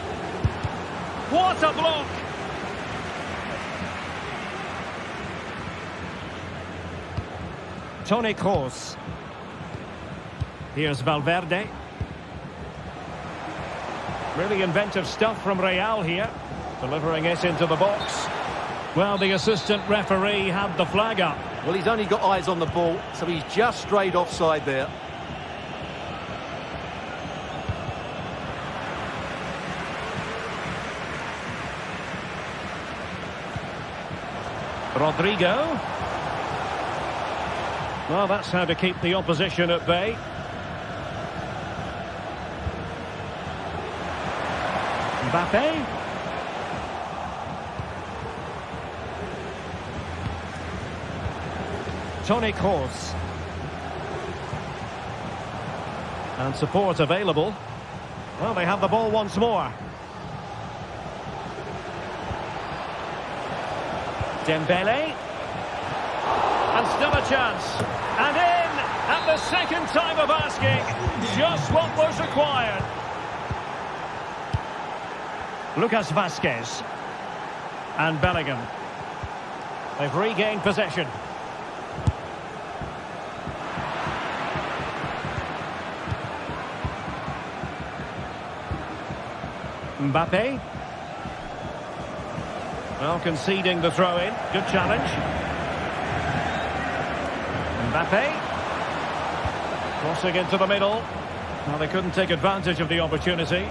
What a block! Toni Kroos. Here's Valverde. Really inventive stuff from Real here. Delivering it into the box. Well, the assistant referee had the flag up. Well, he's only got eyes on the ball, so he's just strayed offside there. Rodrigo. Well, that's how to keep the opposition at bay. Mbappe. Toni Kroos. And support available. Well, they have the ball once more. Dembele. And still a chance. And in at the second time of asking. Just what was required. Lucas Vazquez. And Bellingham. They've regained possession. Mbappe. Well, conceding the throw-in. Good challenge. Mbappe. Crossing into the middle. Well, they couldn't take advantage of the opportunity.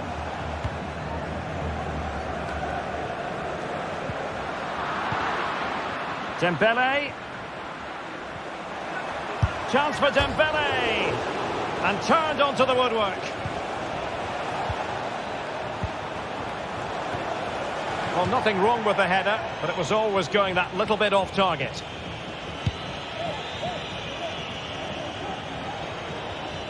Dembele. Chance for Dembele. And turned onto the woodwork. Well, nothing wrong with the header, but it was always going that little bit off target.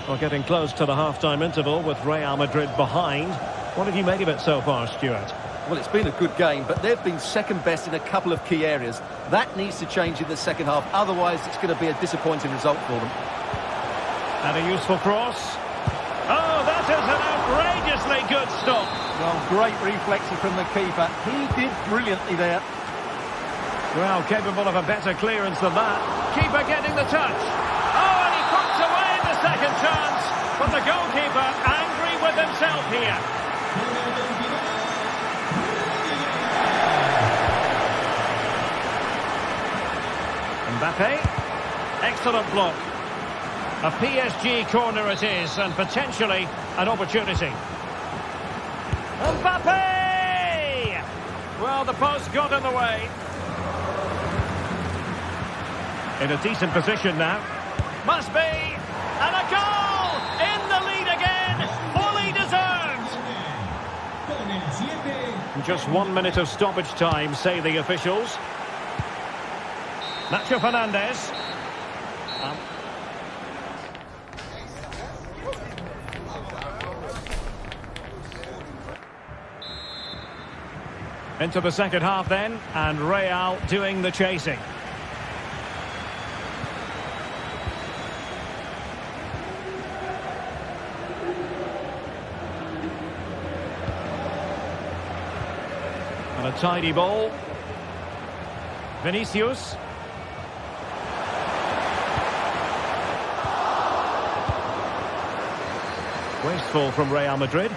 Well, getting close to the half-time interval with Real Madrid behind. What have you made of it so far, Stuart? Well, it's been a good game, but they've been second best in a couple of key areas. That needs to change in the second half, otherwise it's going to be a disappointing result for them. And a useful cross. Oh, that is an outrageously good stop. Well, great reflexes from the keeper. He did brilliantly there. Well, capable of a better clearance than that. Keeper getting the touch. Oh, and he puts away the second chance. But the goalkeeper angry with himself here. Mbappe. Excellent block. A PSG corner it is, and potentially an opportunity. Mbappe! Well, the post got in the way. In a decent position now. Must be! And a goal! In the lead again! Fully deserved! Just 1 minute of stoppage time, say the officials. Nacho Fernandez. Into the second half then, and Real doing the chasing. And a tidy ball. Vinicius. Wasteful from Real Madrid.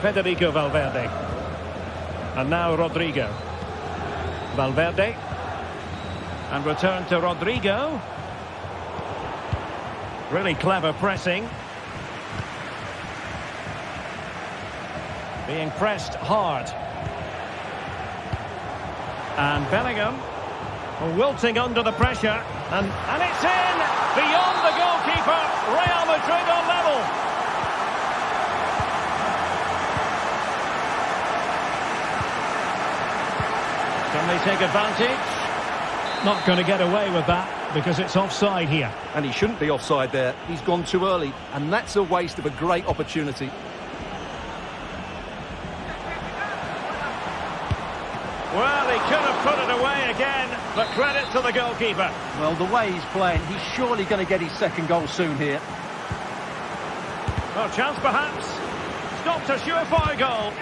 Federico Valverde. And now Rodrigo. Valverde. And return to Rodrigo. Really clever pressing. Being pressed hard. And Bellingham. Wilting under the pressure. And it's in! Beyond the goalkeeper. Real Madrid on level. Can they take advantage? Not going to get away with that because it's offside here. And he shouldn't be offside there. He's gone too early, and that's a waste of a great opportunity. Well, he could have put it away again, but credit to the goalkeeper. Well, the way he's playing, he's surely going to get his second goal soon here. Well, chance perhaps. Stopped a surefire goal.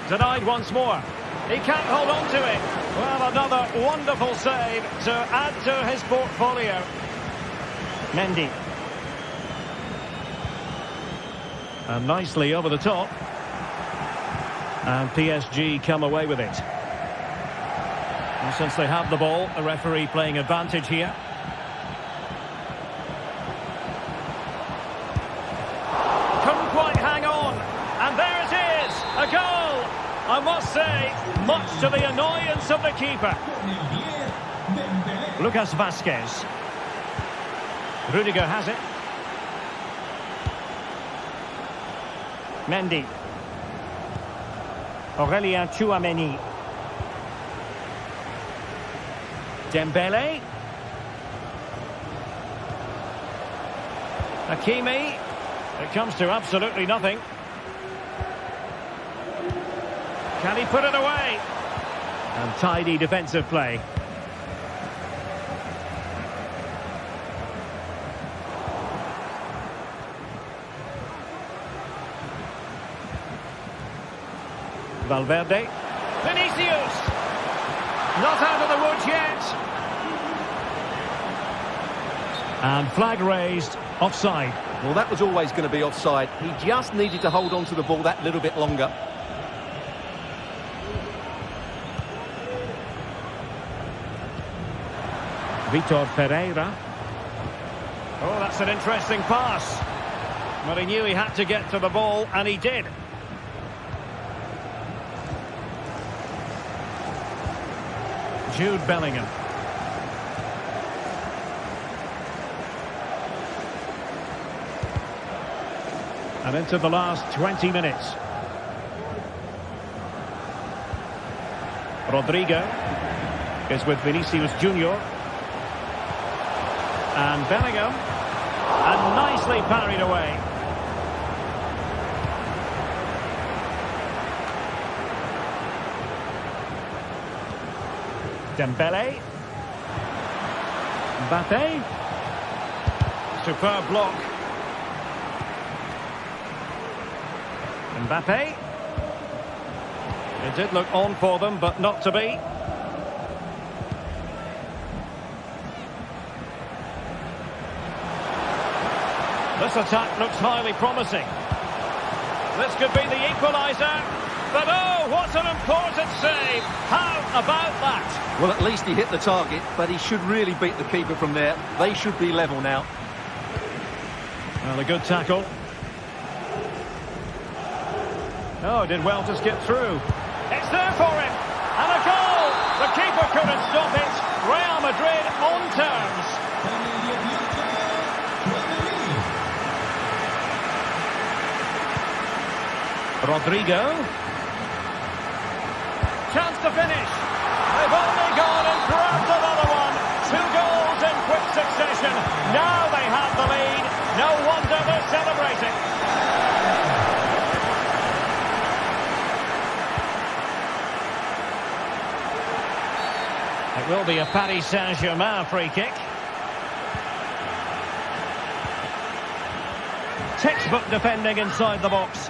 Denied once more. He can't hold on to it. Well, another wonderful save to add to his portfolio. Mendy. And nicely over the top. And PSG come away with it. And since they have the ball, the referee playing advantage here. Couldn't quite hang on. And there it is, a goal. I must say, much to the annoyance of the keeper. Lucas Vazquez. Rudiger has it. Mendy. Aurélien Tchouameni. Dembele. Hakimi. It comes to absolutely nothing. Can he put it away? And tidy defensive play. Valverde. Vinicius! Not out of the woods yet. And flag raised, offside. Well, that was always going to be offside. He just needed to hold on to the ball that little bit longer. Vitor Pereira. Oh, that's an interesting pass. But he knew he had to get to the ball, and he did. Jude Bellingham. And into the last 20 minutes. Rodrigo is with Vinicius Junior. And Bellingham. And nicely parried away. Dembele. Mbappe. Superb block. Mbappe. It did look on for them, but not to be. This attack looks highly promising. This could be the equaliser. But oh, what an important save. How about that? Well, at least he hit the target, but he should really beat the keeper from there. They should be level now. Well, a good tackle. Oh, did well to skip through. It's there for him. And a goal. The keeper couldn't stop it. Real Madrid on terms. Rodrigo. Chance to finish. They've only gone and grabbed another one. 2 goals in quick succession. Now they have the lead. No wonder they're celebrating. It will be a Paris Saint-Germain free kick. Textbook defending inside the box.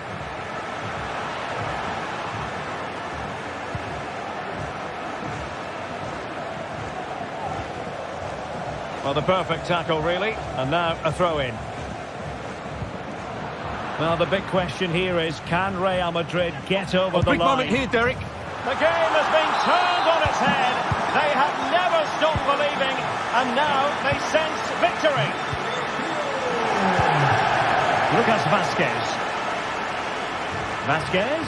Well, the perfect tackle, really. And now a throw-in. Well, the big question here is, can Real Madrid get over the line? Big moment here, Derek. The game has been turned on its head. They have never stopped believing, and now they sense victory. Lucas Vazquez. Vazquez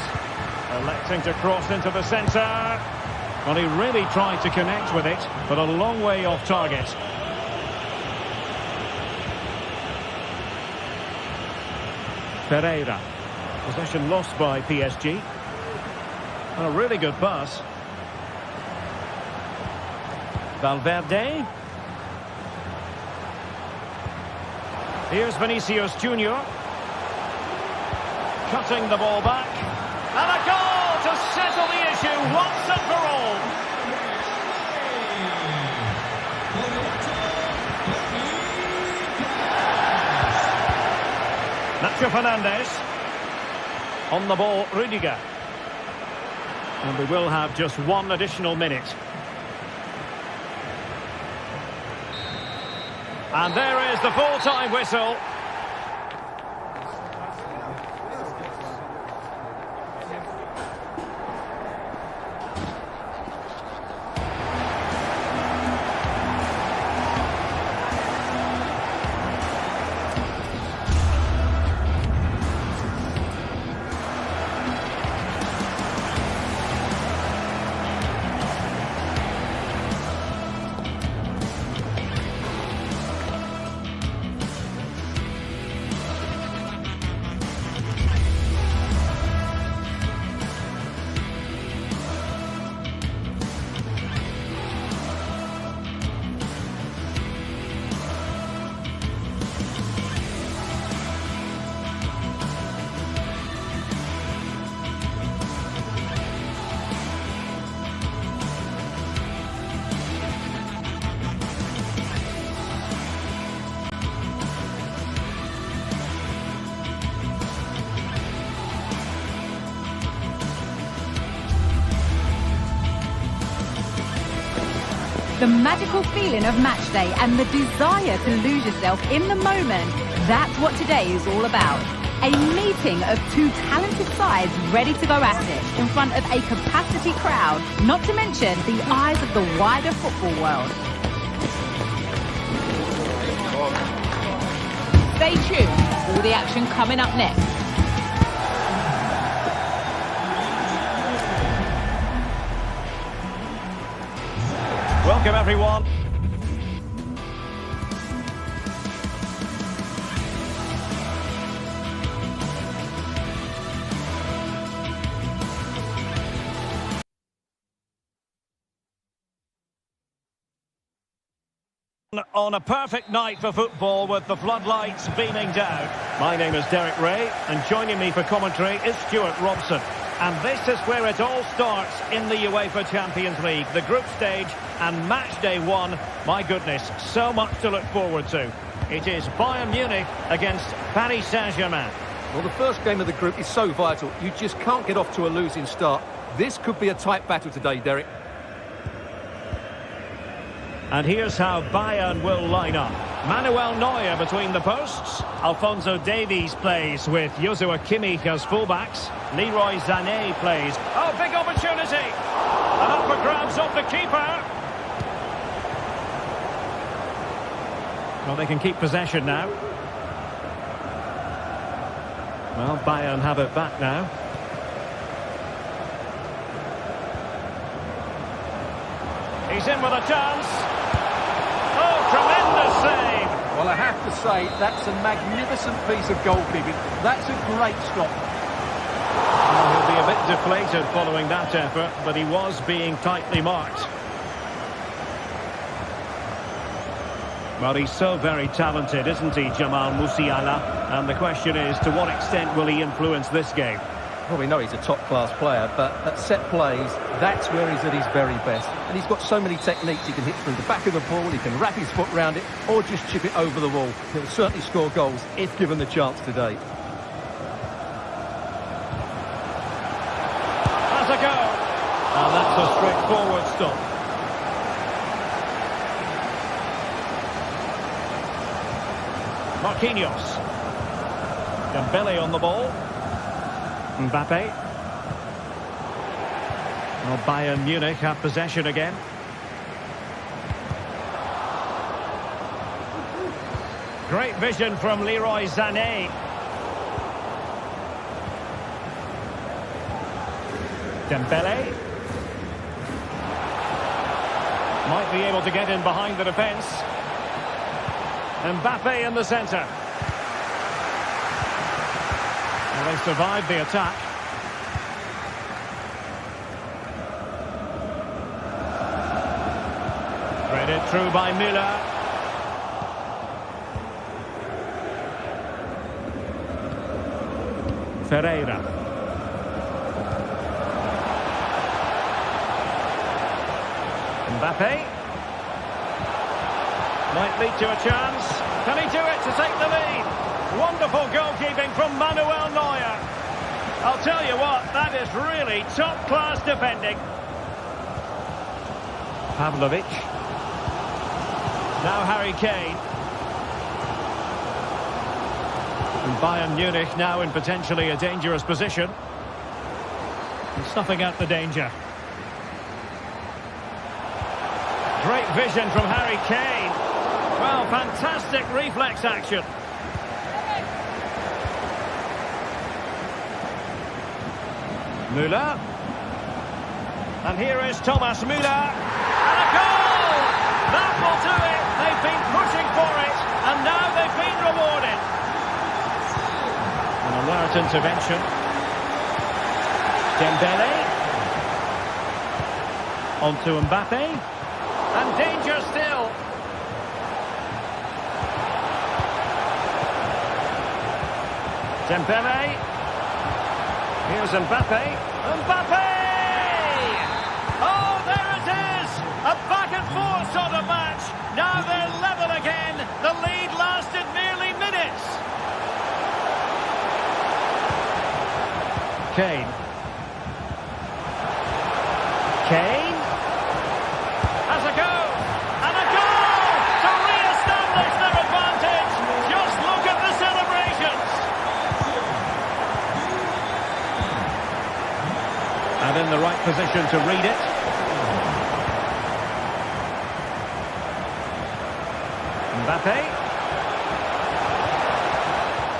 electing to cross into the centre. Well, he really tried to connect with it, but a long way off target. Pereira. Possession lost by PSG. And a really good pass. Valverde. Here's Vinicius Junior. Cutting the ball back. And a goal to settle the issue once and for all. Nacho Fernandez. On the ball, Rudiger. And we will have just 1 additional minute. And there is the full-time whistle. The magical feeling of match day and the desire to lose yourself in the moment, that's what today is all about. A meeting of 2 talented sides ready to go at it in front of a capacity crowd, not to mention the eyes of the wider football world. Stay tuned, all the action coming up next. Welcome, everyone. On a perfect night for football with the floodlights beaming down. My name is Derek Ray, and joining me for commentary is Stuart Robson. And this is where it all starts in the UEFA Champions League, the group stage and match day one. My goodness, so much to look forward to. It is Bayern Munich against Paris Saint-Germain. Well, the first game of the group is so vital. You just can't get off to a losing start. This could be a tight battle today, Derek. And here's how Bayern will line up. Manuel Neuer between the posts. Alphonso Davies plays with Joshua Kimmich as fullbacks. Leroy Sané plays. Oh, big opportunity! And up for grabs off the keeper. Well, they can keep possession now. Well, Bayern have it back now. He's in with a chance. Oh, tremendous save. Well, I have to say, that's a magnificent piece of goalkeeping. That's a great stop. Well, he'll be a bit deflated following that effort, but he was being tightly marked. Well, he's so very talented, isn't he, Jamal Musiala? And the question is, to what extent will he influence this game? Well, we know he's a top-class player, but at set plays, that's where he's at his very best. And he's got so many techniques. He can hit through the back of the ball, he can wrap his foot around it, or just chip it over the wall. He'll certainly score goals if given the chance today. Has a go. And that's a straightforward stop. Marquinhos. Dembele on the ball. Mbappe. Well, Bayern Munich have possession again. Great vision from Leroy Sané. Dembele. Might be able to get in behind the defence. Mbappe in the centre. Well, they survived the attack. Read it through by Müller. Ferreira. Mbappe. Might lead to a chance. Can he do it to take the lead? Wonderful goalkeeping from Manuel Neuer. I'll tell you what, that is really top-class defending. Pavlovic. Now Harry Kane. And Bayern Munich now in potentially a dangerous position. And snuffing out the danger. Great vision from Harry Kane. Well, fantastic reflex action. Müller. And here is Thomas Müller. And a goal! That will do it. They've been pushing for it, and now they've been rewarded. An alert intervention. Dembele. On to Mbappe. And danger still. Dembele. Here's Mbappe. Mbappe! Oh, there it is! A back-and-forth sort of match. Now they're level again. The lead lasted merely minutes. Kane. Kane. Has a go. And a goal to re-establish their advantage. Just look at the celebrations. And in the right position to read it. Mbappe.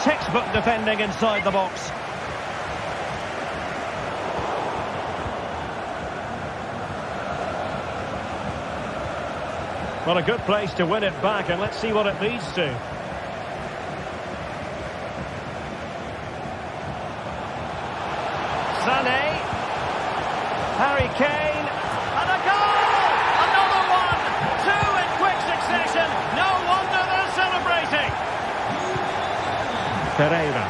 Textbook defending inside the box. Well, a good place to win it back, and let's see what it leads to. Sané. Harry Kane. And a goal! Another one! Two in quick succession. No wonder they're celebrating. Pereira.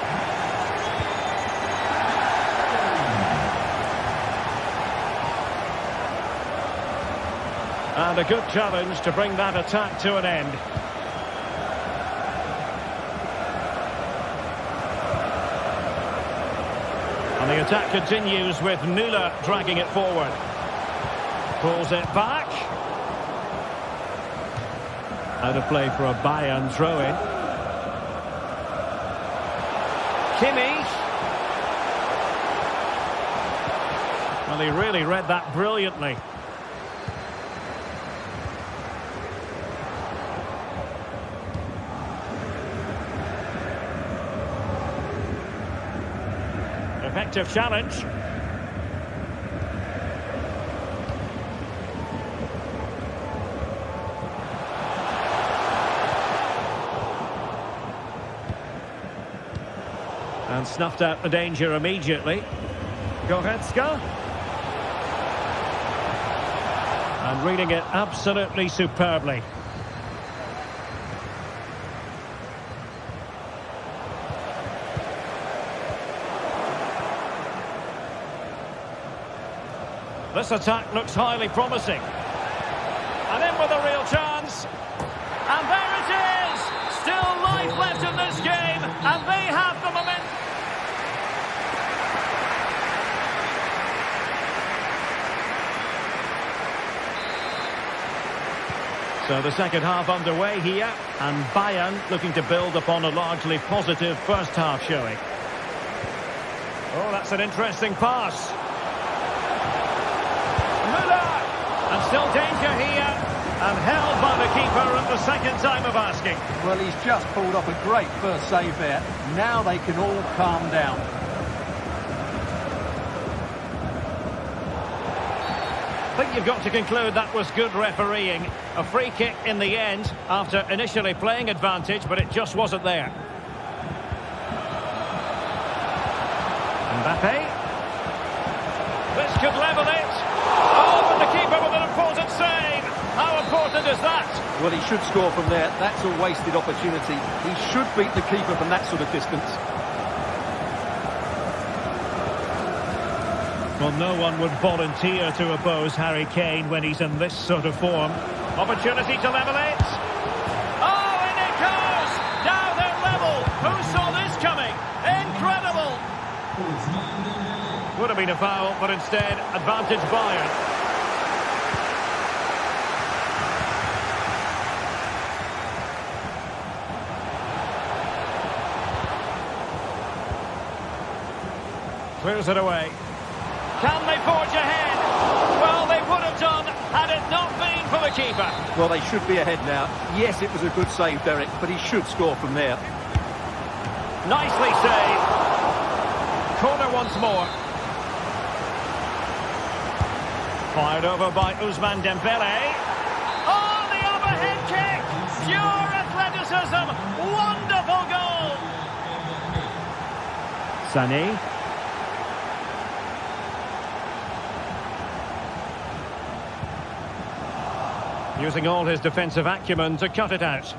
And a good challenge to bring that attack to an end. And the attack continues with Müller dragging it forward. Pulls it back. Out of play for a Bayern throw-in. Kimmich. Well, he really read that brilliantly. Effective challenge. And snuffed out the danger immediately. Goretzka. And reading it absolutely superbly. This attack looks highly promising. And in with a real chance. And there it is! Still life left in this game, and they have the momentum. So the second half underway here, and Bayern looking to build upon a largely positive first half showing. Oh, that's an interesting pass. And still danger here, and held by the keeper at the second time of asking. Well, he's just pulled off a great first save there. Now they can all calm down. I think you've got to conclude that was good refereeing. A free kick in the end, after initially playing advantage, but it just wasn't there. Mbappe. This could level it. Oh, but the keeper with an important save. How important is that? Well, he should score from there. That's a wasted opportunity. He should beat the keeper from that sort of distance. Well, no one would volunteer to oppose Harry Kane when he's in this sort of form. Opportunity to level it. Oh, and it goes! Now they're level. Who saw this coming? Incredible! Would have been a foul, but instead, advantage Bayern. Clears it away. Can they forge ahead? Well, they would have done had it not been for the keeper. Well, they should be ahead now. Yes, it was a good save, Derek, but he should score from there. Nicely saved. Corner once more. Fired over by Ousmane Dembele. Oh, the overhead kick! Pure athleticism! Wonderful goal! Sané. Using all his defensive acumen to cut it out.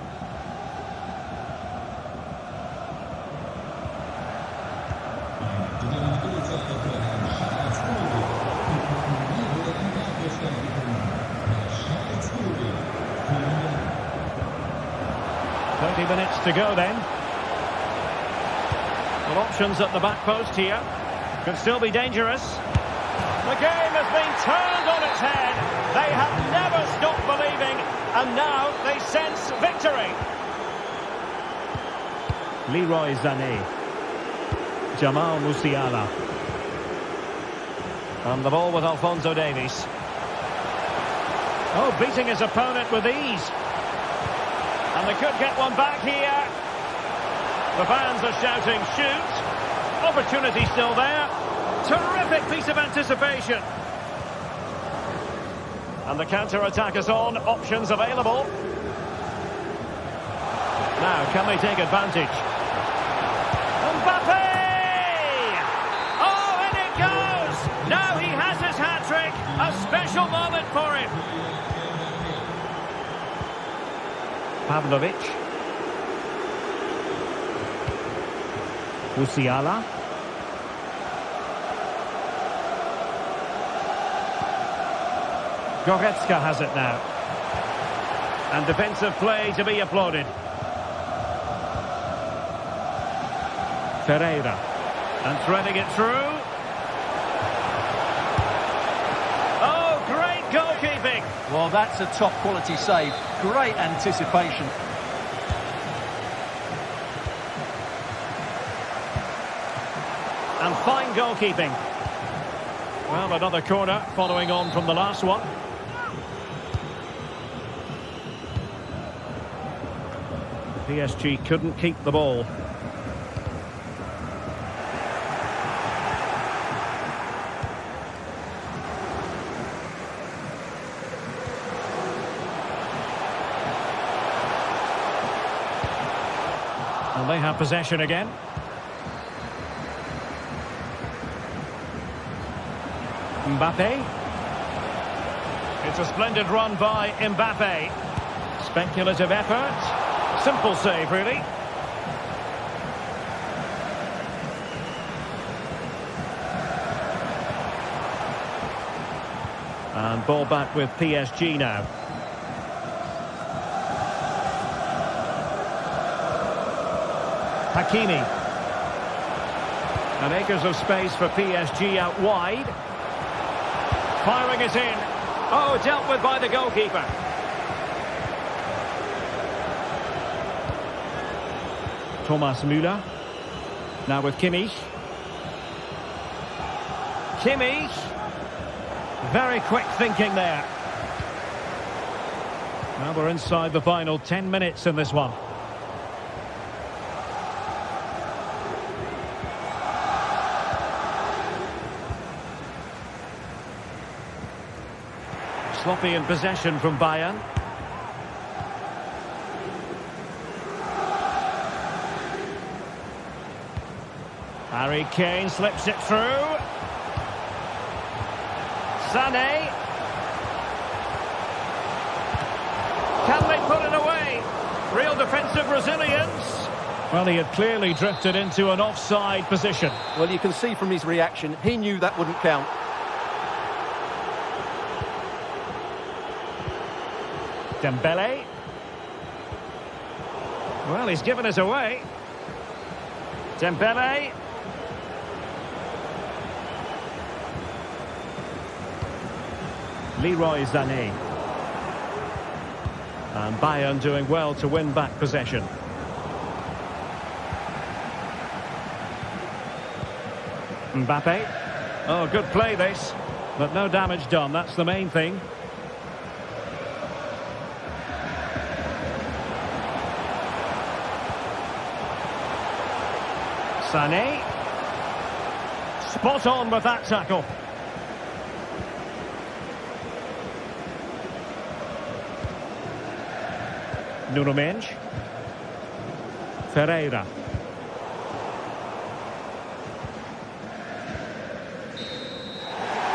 Minutes to go then. Well, options at the back post here. Could still be dangerous. The game has been turned on its head. They have never stopped believing, and now they sense victory. Leroy Sané. Jamal Musiala. And the ball with Alphonso Davies. Oh, beating his opponent with ease. And they could get one back here. The fans are shouting, shoot. Opportunity still there. Terrific piece of anticipation. And the counter-attack is on, options available. Now, can they take advantage? Mbappe! Oh, in it goes! Now he has his hat-trick. A special moment for him. Pavlovic. Musiala. Goretzka has it now. And defensive play to be applauded. Ferreira. And threading it through. Oh, great goalkeeping. Well, that's a top-quality save. Great anticipation. And fine goalkeeping. Well, another corner following on from the last one. PSG couldn't keep the ball. And they have possession again. Mbappe. It's a splendid run by Mbappe. Speculative effort. Simple save, really. And ball back with PSG now. Hakimi. And acres of space for PSG out wide. Firing it in. Oh, dealt with by the goalkeeper. Thomas Müller. Now with Kimmich. Kimmich. Very quick thinking there. Now we're inside the final 10 minutes in this one. Sloppy in possession from Bayern. Harry Kane slips it through. Sané. Can they put it away? Real defensive resilience. Well, he had clearly drifted into an offside position. Well, you can see from his reaction, he knew that wouldn't count. Dembele. Well, he's given us away. Dembele. Leroy Sané. And Bayern doing well to win back possession. Mbappe. Oh, good play this. But no damage done, that's the main thing. Sané. Spot on with that tackle. Nuno Mendes. Ferreira.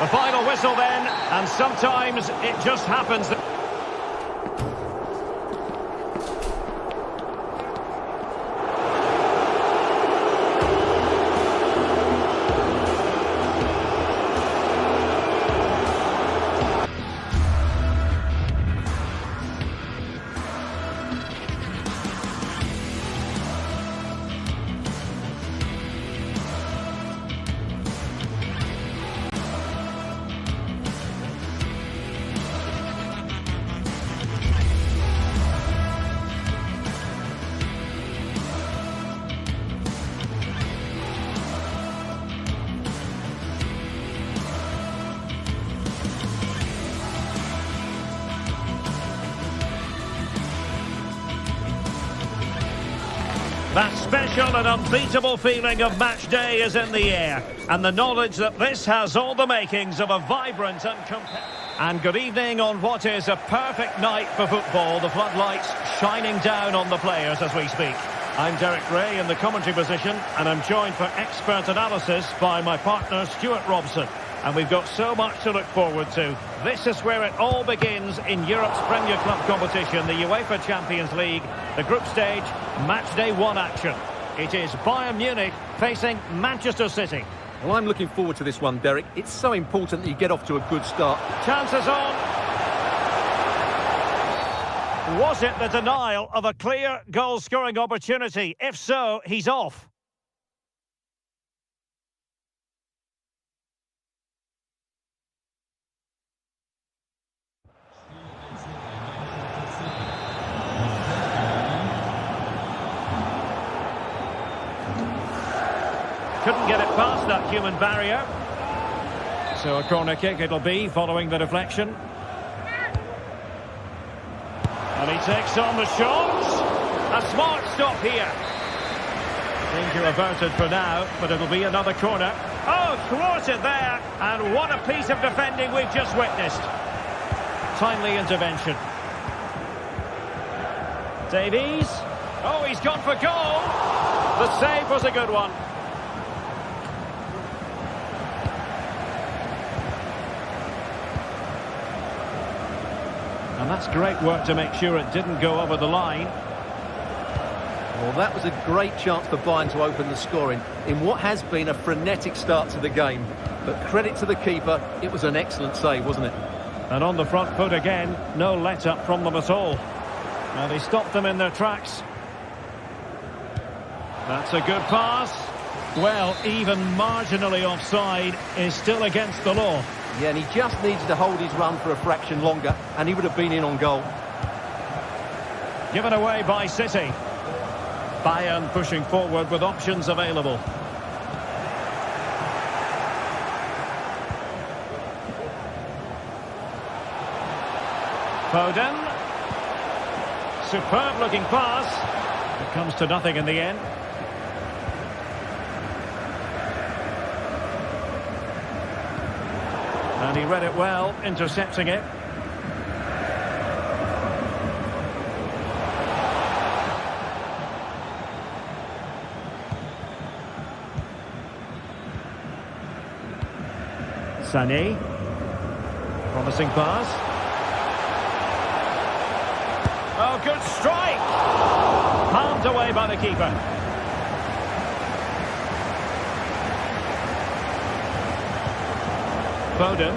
The final whistle then, and sometimes it just happens that... That special and unbeatable feeling of match day is in the air, and the knowledge that this has all the makings of a vibrant and competitive... And good evening on what is a perfect night for football. The floodlights shining down on the players as we speak. I'm Derek Ray in the commentary position, and I'm joined for expert analysis by my partner Stuart Robson. And we've got so much to look forward to. This is where it all begins in Europe's Premier Club competition, the UEFA Champions League, the group stage, match day 1 action. It is Bayern Munich facing Manchester City. Well, I'm looking forward to this one, Derek. It's so important that you get off to a good start. Chances on. Was it the denial of a clear goal-scoring opportunity? If so, he's off. Couldn't get it past that human barrier. So a corner kick it'll be following the deflection. And he takes on the shots. A smart stop here. Danger averted for now, but it'll be another corner. Oh, thwarted there. And what a piece of defending we've just witnessed. Timely intervention. Davies. Oh, he's gone for goal. The save was a good one. And that's great work to make sure it didn't go over the line. Well, that was a great chance for Bayern to open the scoring in what has been a frenetic start to the game. But credit to the keeper, it was an excellent save, wasn't it? And on the front foot again, no let-up from them at all. Now they stopped them in their tracks. That's a good pass. Well, even marginally offside is still against the law. Yeah, and he just needed to hold his run for a fraction longer, and he would have been in on goal. Given away by City. Bayern pushing forward with options available. Foden. Superb looking pass. It comes to nothing in the end. And he read it well, intercepting it. Sané. Promising pass. Oh, good strike! Palmed away by the keeper. Foden.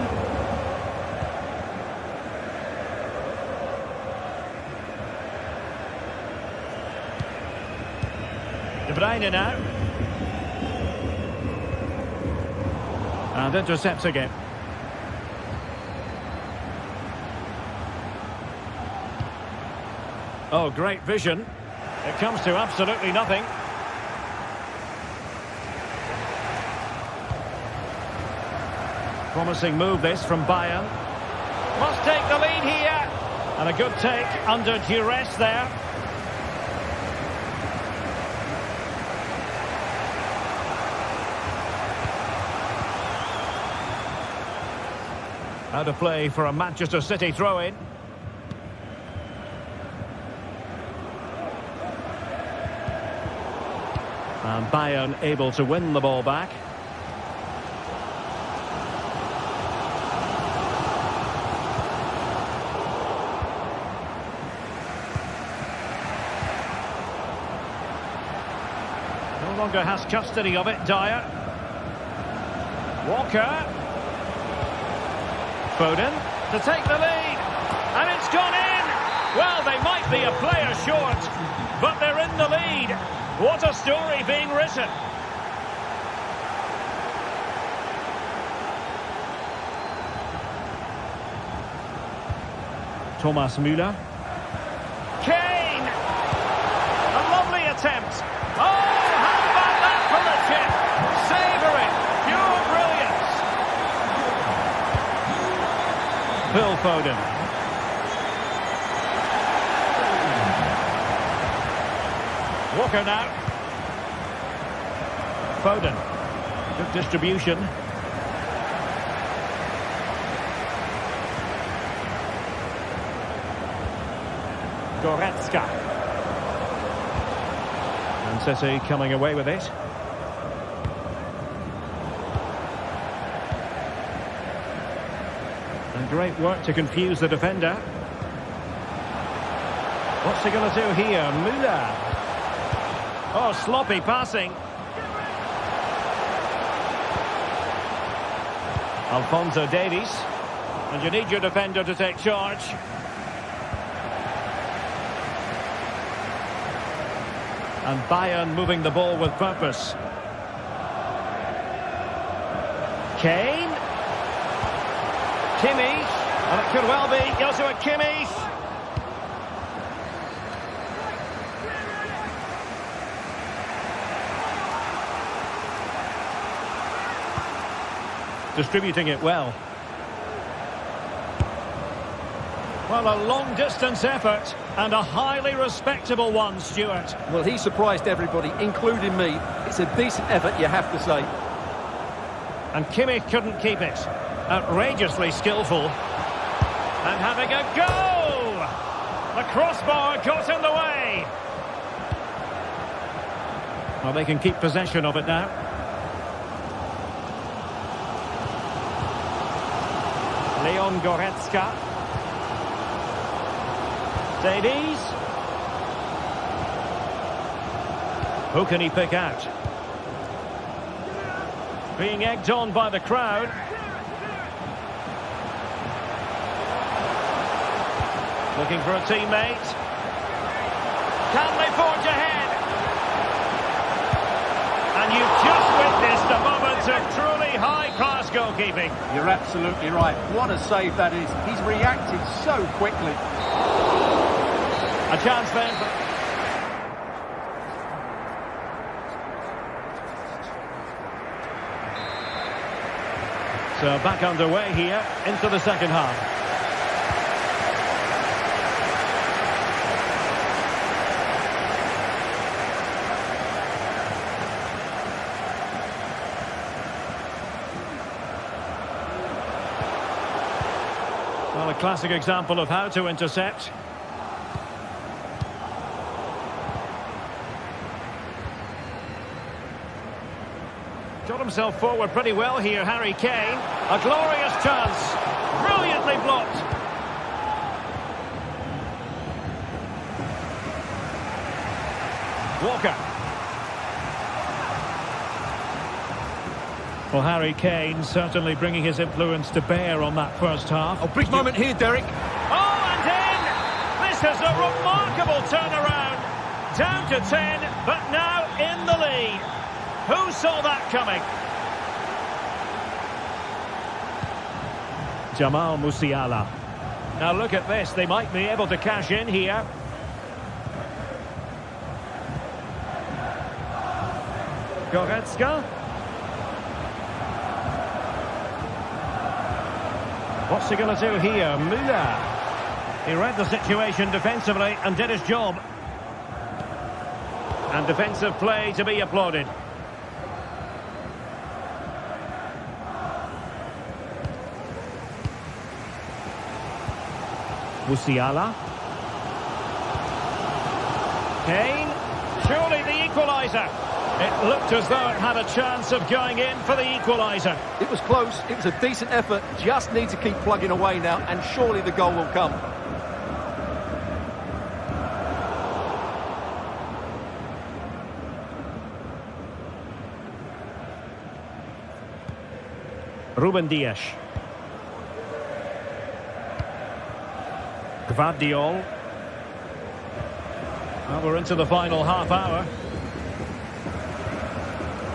De Bruyne now. And intercepts again. Oh, great vision. It comes to absolutely nothing. Promising move this from Bayern. Must take the lead here. And a good take under duress there. Out of play for a Manchester City throw-in. And Bayern able to win the ball back. No longer has custody of it, Dyer. Walker. Foden to take the lead. And it's gone in! Well, they might be a player short, but they're in the lead. What a story being written. Thomas Müller. Kane! A lovely attempt. Oh, how about that from the tip? Savouring. Pure brilliance. Phil Foden. Walker now. Foden. Good distribution. Goretzka. And City coming away with it. And great work to confuse the defender. What's he going to do here? Müller. Oh, sloppy passing. Alphonso Davies. And you need your defender to take charge. And Bayern moving the ball with purpose. Kane. Kimmich. And it could well be Joshua Kimmich. Distributing it well. Well, a long-distance effort and a highly respectable one, Stuart. Well, he surprised everybody, including me. It's a decent effort, you have to say. And Kimmich couldn't keep it. Outrageously skillful. And having a go! The crossbar got in the way. Well, they can keep possession of it now. Leon Goretzka. Davies. Who can he pick out? Being egged on by the crowd. Looking for a teammate. Can they forge ahead? And you've just witnessed a moment of truly high-class goalkeeping. You're absolutely right. What a save that is. He's reacted so quickly. A chance then. So back underway here into the second half. Well, a classic example of how to intercept. Got himself forward pretty well here, Harry Kane. A glorious chance. Brilliantly blocked. Walker. Well, Harry Kane certainly bringing his influence to bear on that first half. Oh, big moment here, Derek. Oh, and in! This is a remarkable turnaround. Down to 10, but now in the lead. Who saw that coming? Jamal Musiala. Now look at this. They might be able to cash in here. Goretzka. What's he going to do here? Müller. He read the situation defensively and did his job. And defensive play to be applauded. Musiala. Kane. Surely the equaliser. It looked as though it had a chance of going in for the equaliser. It was close. It was a decent effort. Just need to keep plugging away now, and surely the goal will come. Ruben Dias. Gvardiol. Well, we're into the final half hour.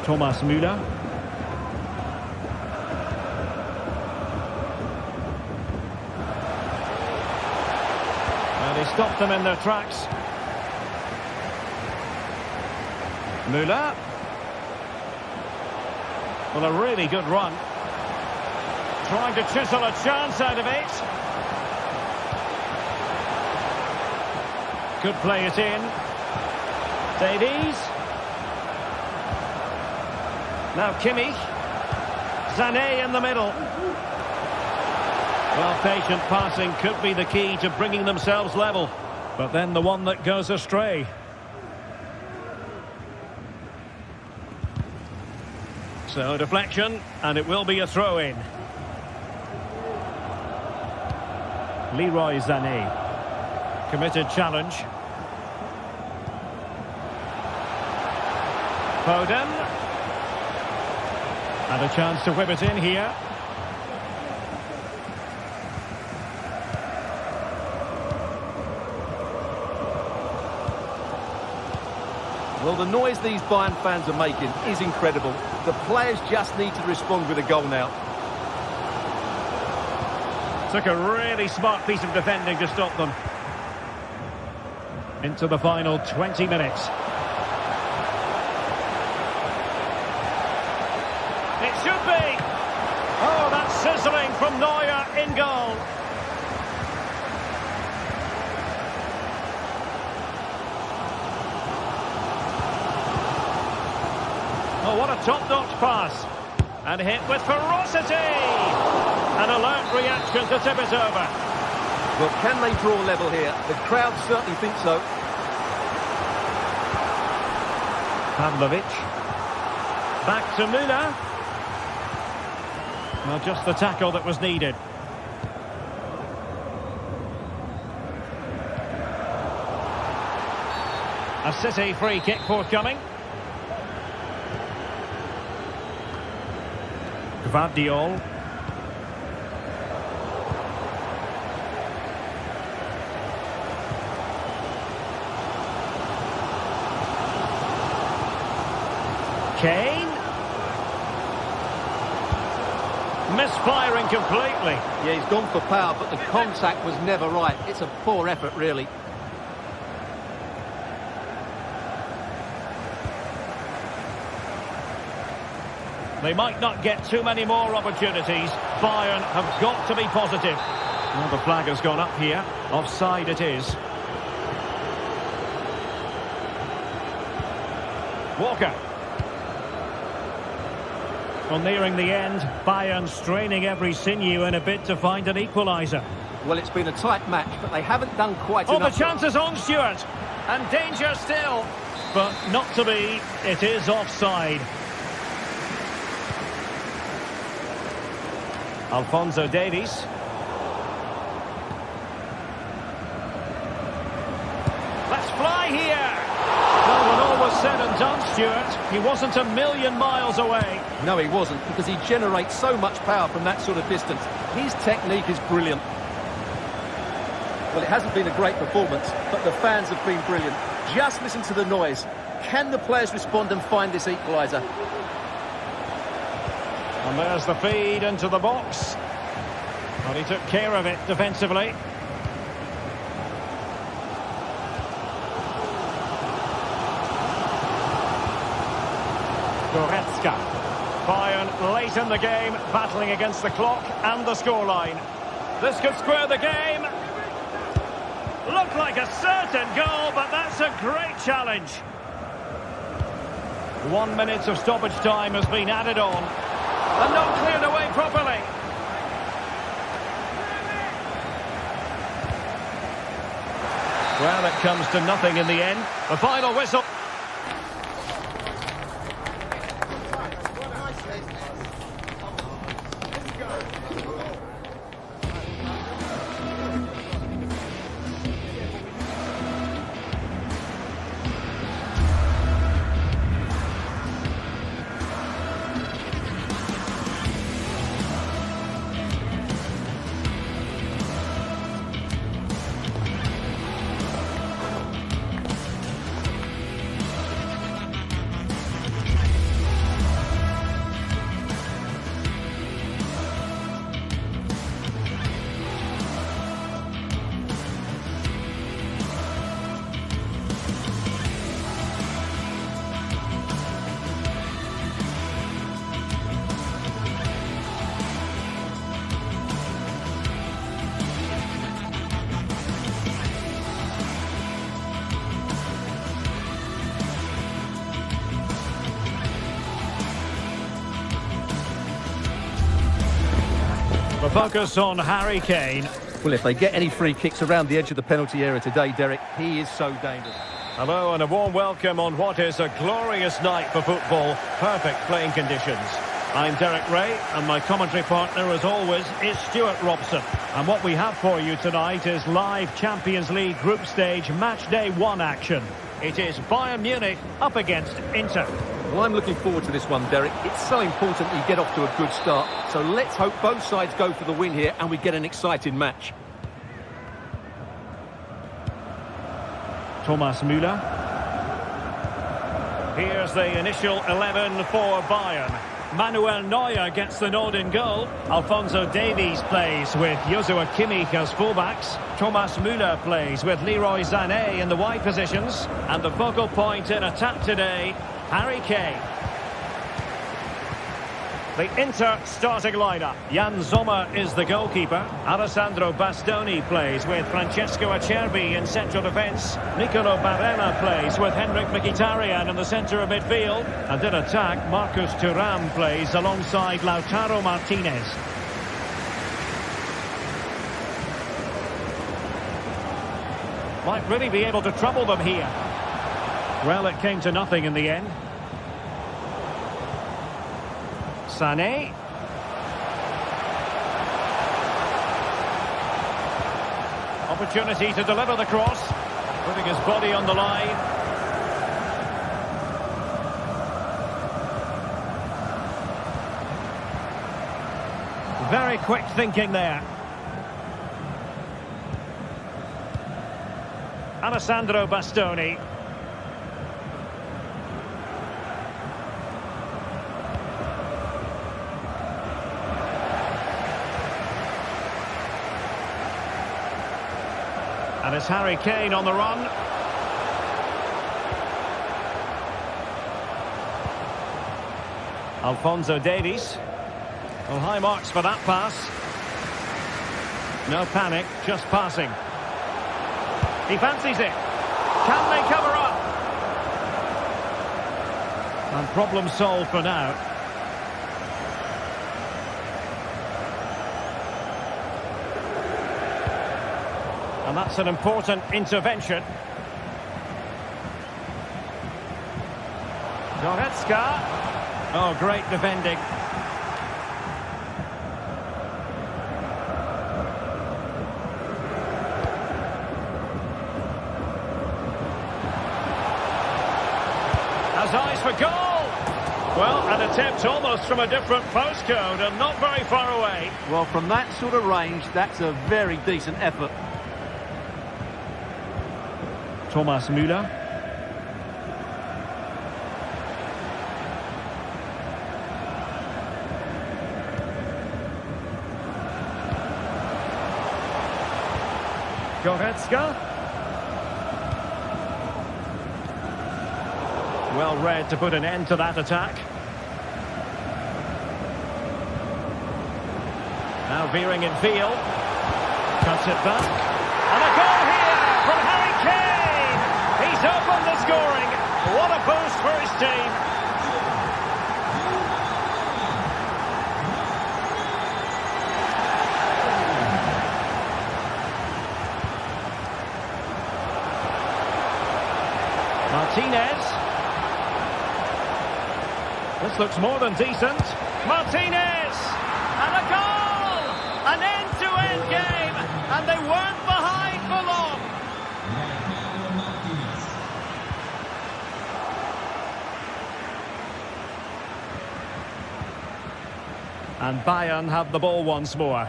Thomas Müller. And he stopped them in their tracks. Müller. Well, a really good run. Trying to chisel a chance out of it. Could play it in. Davies. Now Kimmich. Sané in the middle. Well, patient passing could be the key to bringing themselves level. But then the one that goes astray. So deflection, and it will be a throw-in. Leroy Sané. Committed challenge. Foden. And a chance to whip it in here. Well, the noise these Bayern fans are making is incredible. The players just need to respond with a goal now. Took a really smart piece of defending to stop them. Into the final 20 minutes. It should be! Oh, that's sizzling from Neuer in goal. Oh, what a top-notch pass. And hit with ferocity. An alert reaction to tip it over. Well, can they draw level here? The crowd certainly think so. Pavlovic. Back to Müller. Well, just the tackle that was needed. A City free kick forthcoming. Gvardiol. Kane. Misfiring completely. Yeah, he's gone for power, but the contact was never right. It's a poor effort, really. They might not get too many more opportunities. Bayern have got to be positive. Well, the flag has gone up here. Offside it is. Walker. Well, nearing the end, Bayern straining every sinew in a bid to find an equaliser. Well, it's been a tight match, but they haven't done quite Oh, enough. the chance is on, Stewart. And danger still. But not to be. It is offside. Alphonso Davies. Let's fly here. Well, when all was said and done, Stewart, he wasn't a million miles away. No, he wasn't, because he generates so much power from that sort of distance. His technique is brilliant. Well, it hasn't been a great performance, but the fans have been brilliant. Just listen to the noise. Can the players respond and find this equaliser? And there's the feed into the box. Well, he took care of it defensively. Goretzka. Bayern late in the game, battling against the clock and the scoreline. This could square the game. Looked like a certain goal, but that's a great challenge. 1 minute of stoppage time has been added on. And not cleared away properly. Well, it comes to nothing in the end. The final whistle. The focus on Harry Kane. Well, if they get any free kicks around the edge of the penalty area today, Derek, he is so dangerous. Hello and a warm welcome on what is a glorious night for football. Perfect playing conditions. I'm Derek Ray, and my commentary partner, as always, is Stuart Robson. And what we have for you tonight is live Champions League group stage match day 1 action. It is Bayern Munich up against Inter. Well, I'm looking forward to this one, Derek. It's so important that you get off to a good start. So let's hope both sides go for the win here and we get an exciting match. Thomas Müller. Here's the initial 11 for Bayern. Manuel Neuer gets the nod in goal. Alphonso Davies plays with Joshua Kimmich as fullbacks. Thomas Müller plays with Leroy Sané in the wide positions. And the focal point in attack today, Harry Kane. The Inter starting lineup. Jan Sommer is the goalkeeper. Alessandro Bastoni plays with Francesco Acerbi in central defence. Nicolo Barella plays with Henrik Mkhitaryan in the centre of midfield. And in attack, Marcus Thuram plays alongside Lautaro Martinez. Might really be able to trouble them here. Well, it came to nothing in the end. Sané. Opportunity to deliver the cross, putting his body on the line. Very quick thinking there. Alessandro Bastoni. And it's Harry Kane on the run. Alphonso Davies. Well, high marks for that pass. No panic, just passing. He fancies it. Can they cover up? And problem solved for now. And that's an important intervention. Goretzka. Oh, great defending. Has eyes for goal. Well, an attempt almost from a different postcode and not very far away. Well, from that sort of range, that's a very decent effort. Thomas Müller. Goretzka. Well read to put an end to that attack. Now veering in field. Cuts it back. And a goal here from Harry Kane. He's opened the scoring. What a boost for his team. Martinez. This looks more than decent. Martinez! And a goal! An end-to-end game, and they weren't behind for long. And Bayern have the ball once more.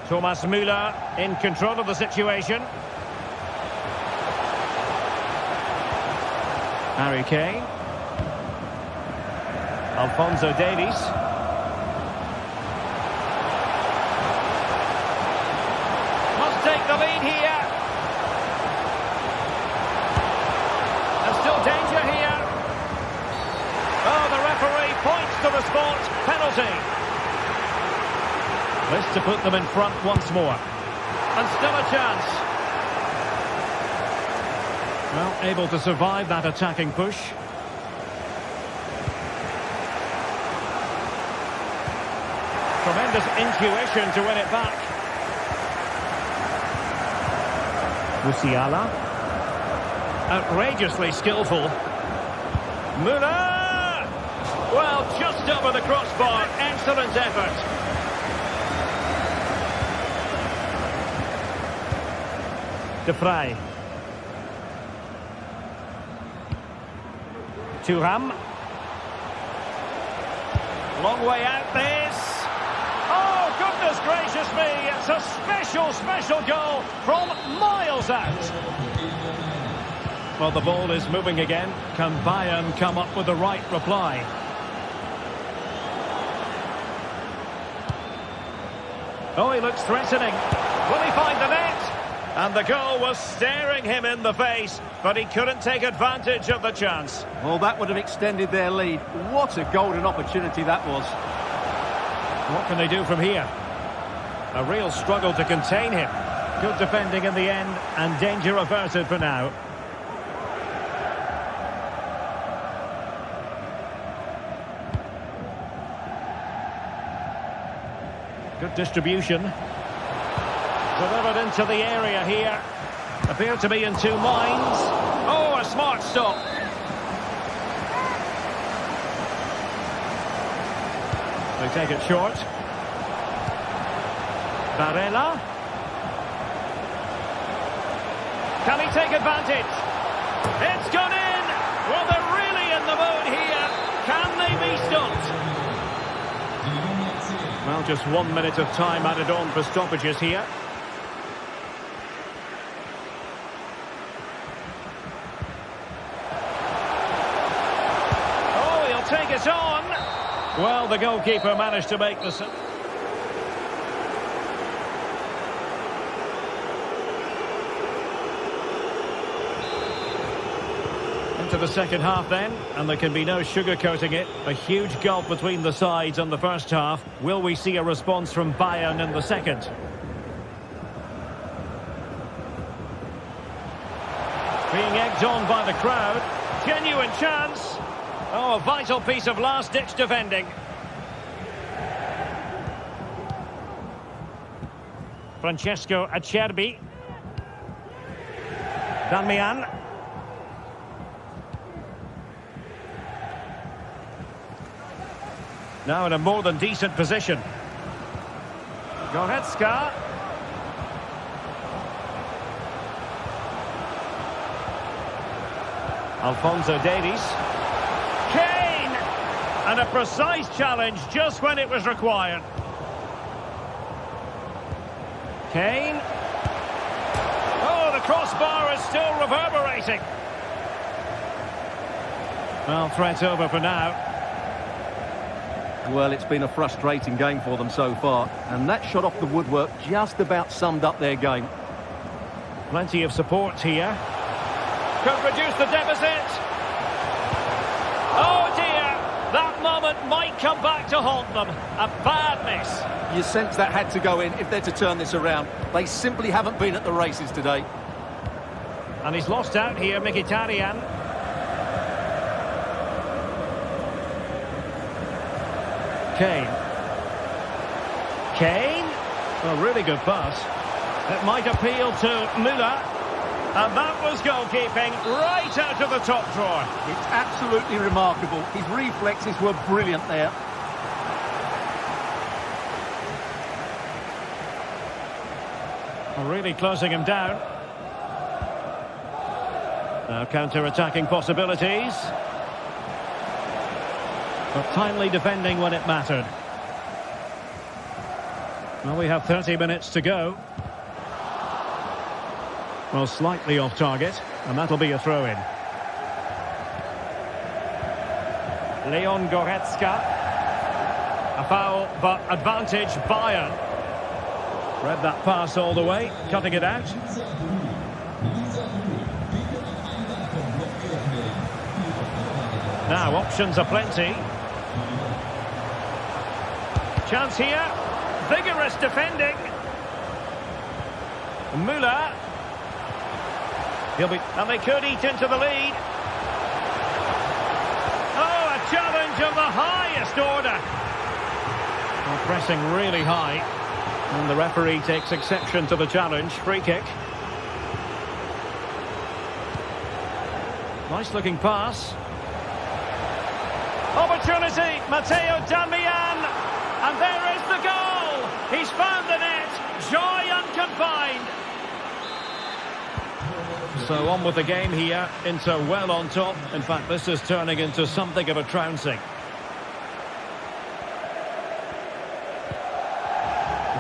Thomas Müller in control of the situation. Harry Kane. Alphonso Davies. Must take the lead here. There's still danger here. Oh, the referee points to the spot. Penalty. This to put them in front once more. And still a chance. Well, able to survive that attacking push. Tremendous intuition to win it back. Musiala. Outrageously skillful. Müller! Well, just over the crossbar. Excellent effort. De Vrij. Thuram. Long way out this. Oh, goodness gracious me. It's a special, special goal from miles out. Well, the ball is moving again. Can Bayern come up with the right reply? Oh, he looks threatening. Will he find the net? And the goal was staring him in the face, but he couldn't take advantage of the chance. Well, that would have extended their lead. What a golden opportunity that was. What can they do from here? A real struggle to contain him. Good defending in the end, and danger averted for now. Good distribution. Delivered into the area here. Appear to be in two minds. Oh, a smart stop. They take it short. Barella. Can he take advantage? It's gone in! Well, they're really in the mood here. Can they be stopped? Well, just 1 minute of time added on for stoppages here. Oh, he'll take it on. Well, the goalkeeper managed to make the... Into the second half then, and there can be no sugarcoating it. A huge gulf between the sides on the first half. Will we see a response from Bayern in the second? Being egged on by the crowd. Genuine chance. Oh, a vital piece of last-ditch defending. Francesco Acerbi. Damian. Now in a more than decent position. Goretzka. Alphonso Davies. Kane! And a precise challenge just when it was required. Kane. Oh, the crossbar is still reverberating. Well, threat over for now. Well, it's been a frustrating game for them so far, and that shot off the woodwork just about summed up their game. Plenty of support here. Could reduce the deficit. Oh dear, that moment might come back to haunt them. A bad miss. You sense that had to go in if they're to turn this around. They simply haven't been at the races today. And he's lost out here, Mkhitaryan. Kane. Kane. Well, really good pass. It might appeal to Müller. And that was goalkeeping right out of the top drawer. It's absolutely remarkable. His reflexes were brilliant there. Really closing him down. Now counter-attacking possibilities. But timely defending when it mattered. Well, we have 30 minutes to go. Well, slightly off target, and that'll be a throw-in. Leon Goretzka. A foul, but advantage Bayern. Read that pass all the way, cutting it out. Now, options are plenty. Chance here. Vigorous defending. Müller. And they could eat into the lead. Oh, a challenge of the highest order. Well, pressing really high. And the referee takes exception to the challenge. Free kick. Nice looking pass. Opportunity, Matteo Darmian. And there is the goal. He's found the net. Joy unconfined. So on with the game here. Inter well on top. In fact, this is turning into something of a trouncing.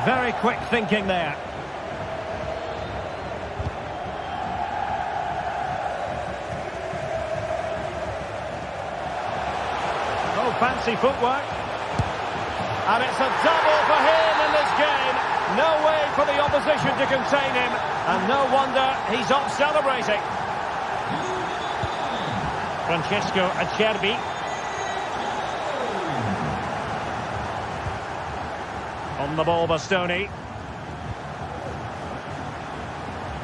Very quick thinking there. Oh, fancy footwork. And it's a double for him in this game. No way for the opposition to contain him. And no wonder he's off celebrating. Francesco Acerbi. On the ball, Bastoni.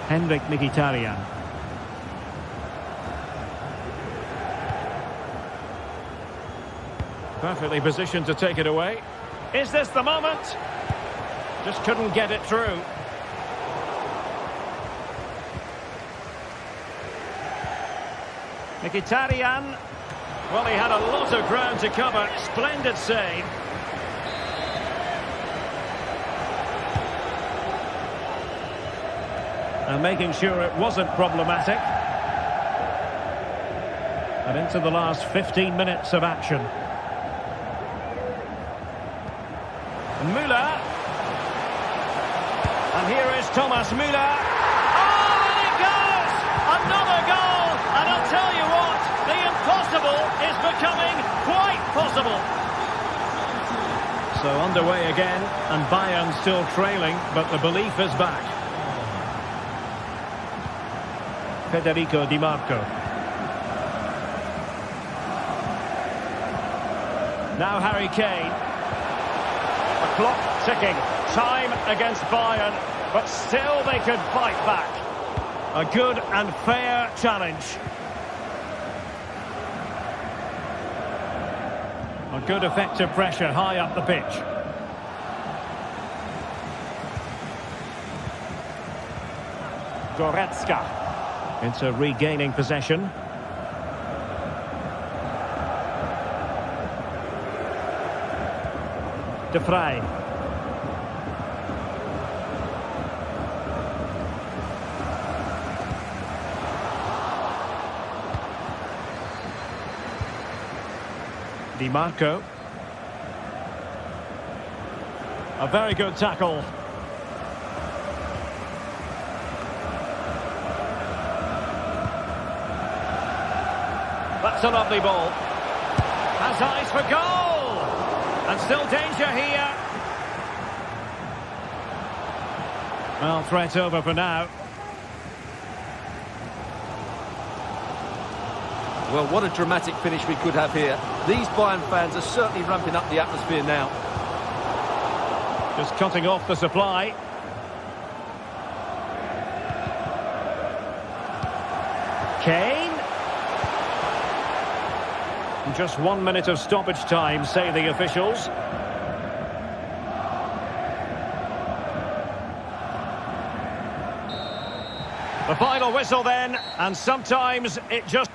Henrik Mkhitaryan. Perfectly positioned to take it away. Is this the moment? Just couldn't get it through. Mkhitaryan. Well, he had a lot of ground to cover. Splendid save. And making sure it wasn't problematic. And into the last 15 minutes of action. Müller. And here is Thomas Müller. Oh, and it goes! Another goal! And I'll tell you what, the impossible is becoming quite possible. So underway again, and Bayern still trailing, but the belief is back. Federico Di Marco. Now Harry Kane. The clock ticking. Time against Bayern, but still they could fight back. A good and fair challenge. A good effective pressure high up the pitch. Goretzka. Into regaining possession. De Vrij. Di Marco. A very good tackle. That's a lovely ball. Has eyes for goal. And still danger here. Well, threat over for now. Well, what a dramatic finish we could have here. These Bayern fans are certainly ramping up the atmosphere now. Just cutting off the supply. Kane. Just 1 minute of stoppage time, say the officials. The final whistle then, and sometimes it just...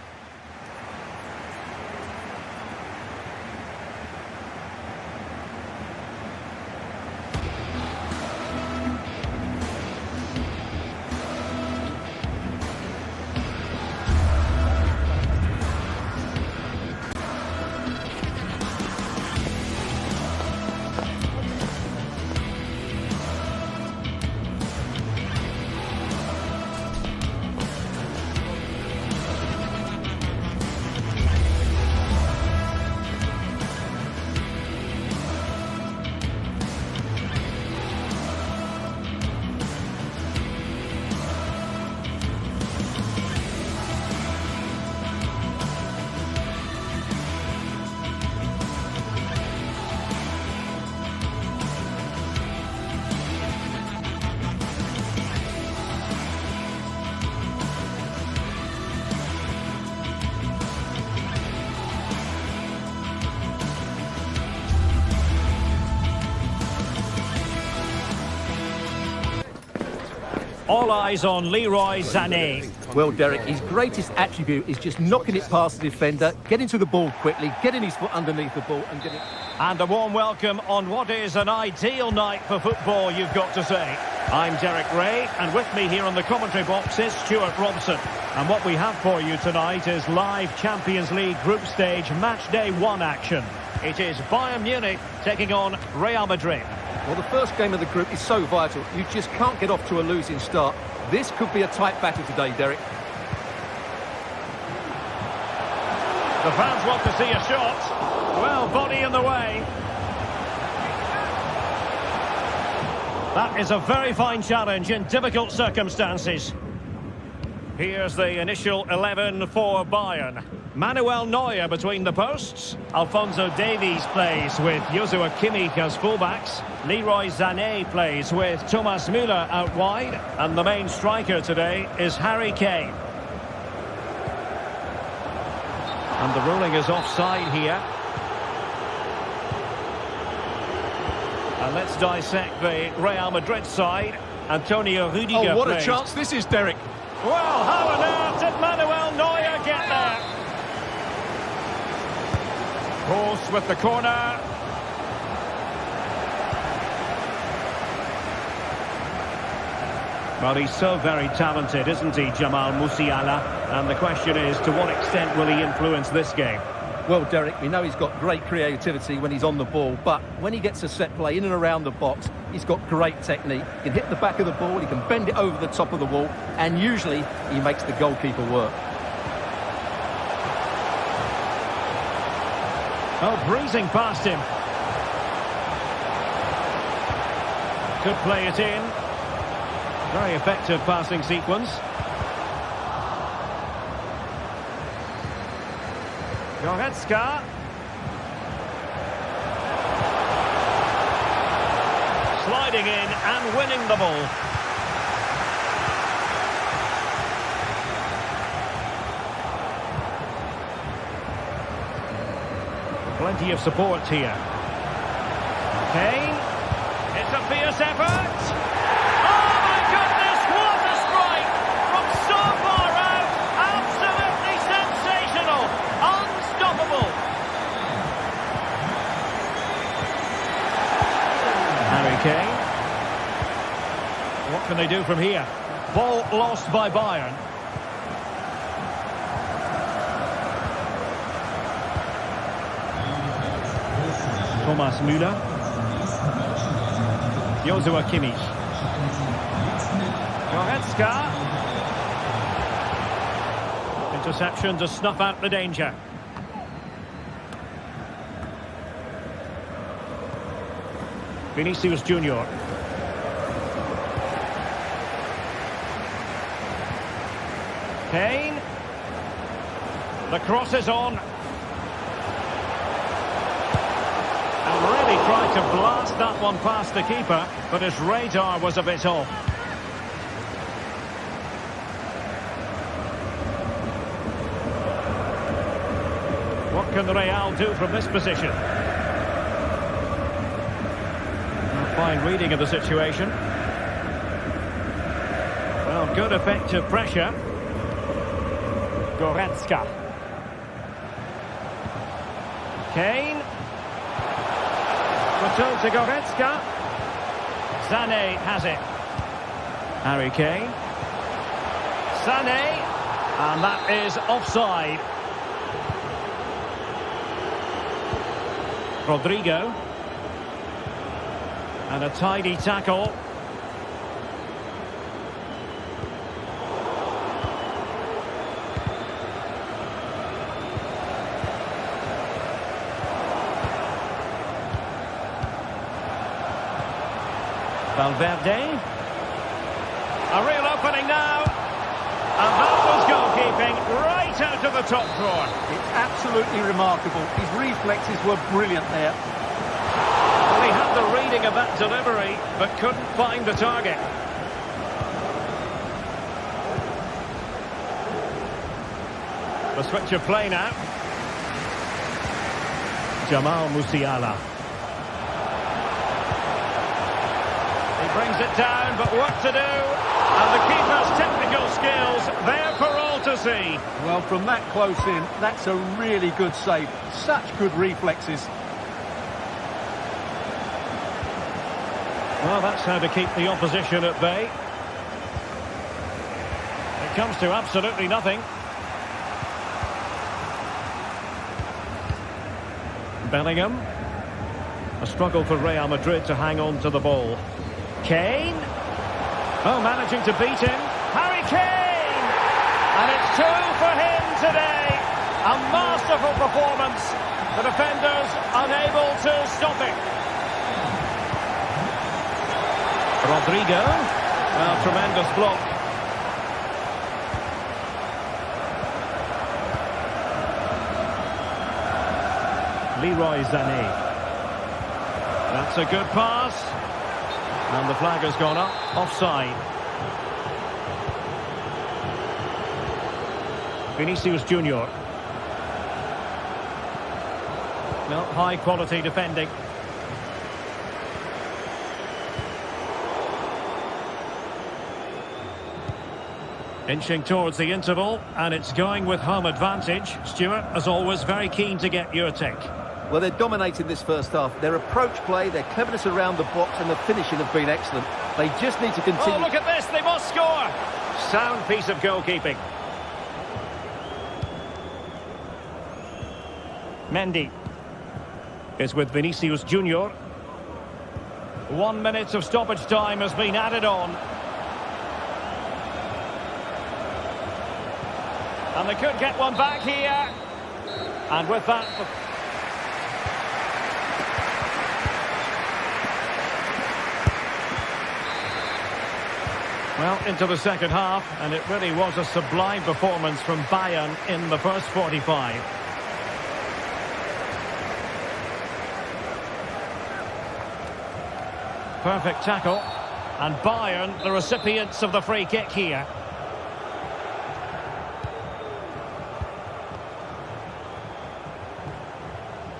All eyes on Leroy Sané. Well, Derek, his greatest attribute is just knocking it past the defender, getting to the ball quickly, getting his foot underneath the ball and getting... And a warm welcome on what is an ideal night for football, you've got to say. I'm Derek Ray, and with me here on the commentary box is Stuart Robson. And what we have for you tonight is live Champions League group stage match day 1 action. It is Bayern Munich taking on Real Madrid. Well, the first game of the group is so vital. You just can't get off to a losing start. This could be a tight battle today, Derek. The fans want to see a shot. Well, body in the way. That is a very fine challenge in difficult circumstances. Here's the initial 11 for Bayern. Manuel Neuer between the posts. Alphonso Davies plays with Joshua Kimmich as fullbacks. Leroy Sané plays with Thomas Müller out wide. And the main striker today is Harry Kane. And the ruling is offside here. And let's dissect the Real Madrid side. Antonio Rudiger Oh, what plays. a chance this is, Derek. Well, how on earth did Manuel Neuer get there? Cross with the corner. Well, he's so very talented, isn't he, Jamal Musiala? And the question is, to what extent will he influence this game? Well, Derek, we know he's got great creativity when he's on the ball, but when he gets a set play in and around the box, he's got great technique. He can hit the back of the ball, he can bend it over the top of the wall, and usually he makes the goalkeeper work. Oh, breezing past him. Could play it in. Very effective passing sequence. Goretzka. Sliding in and winning the ball. Plenty of support here. Kane. It's a fierce effort. Oh my goodness, what a strike! From so far out, absolutely sensational. Unstoppable. Harry Kane. What can they do from here? Ball lost by Bayern. Thomas Müller. Joshua Kimmich. Goretzka. Interception to snuff out the danger. Vinicius Junior. Kane. The cross is on. And really tried to blast that one past the keeper, but his radar was a bit off. What can the Real do from this position? A fine reading of the situation. Well, good effective pressure. Goretzka. Kane. Return to Goretzka. Sané has it. Harry Kane. Sané. And that is offside. Rodrigo. And a tidy tackle. Valverde. A real opening now. And that was goalkeeping right out of the top drawer. It's absolutely remarkable. His reflexes were brilliant there. Well, he had the reading of that delivery, but couldn't find the target. The switch of play now. Jamal Musiala. He brings it down, but what to do? And the keeper's technical skills there for all to see. Well, from that close in, that's a really good save. Such good reflexes. Well, that's how to keep the opposition at bay. It comes to absolutely nothing. Bellingham. A struggle for Real Madrid to hang on to the ball. Kane. Oh, managing to beat him. Harry Kane! And it's 2 for him today. A masterful performance. The defenders unable to stop it. Rodrigo. Well, tremendous block. Leroy Sané. That's a good pass. And the flag has gone up. Offside. Vinicius Junior. No, high quality defending. Inching towards the interval, and it's going with home advantage. Stuart, as always, very keen to get your take. Well, they're dominating this first half. Their approach play, their cleverness around the box and the finishing have been excellent. They just need to continue. Oh, look at this, they must score! Sound piece of goalkeeping. Mendy is with Vinicius Junior. 1 minute of stoppage time has been added on. And they could get one back here. And with that... Well, into the second half, and it really was a sublime performance from Bayern in the first 45. Perfect tackle, and Bayern, the recipients of the free kick here.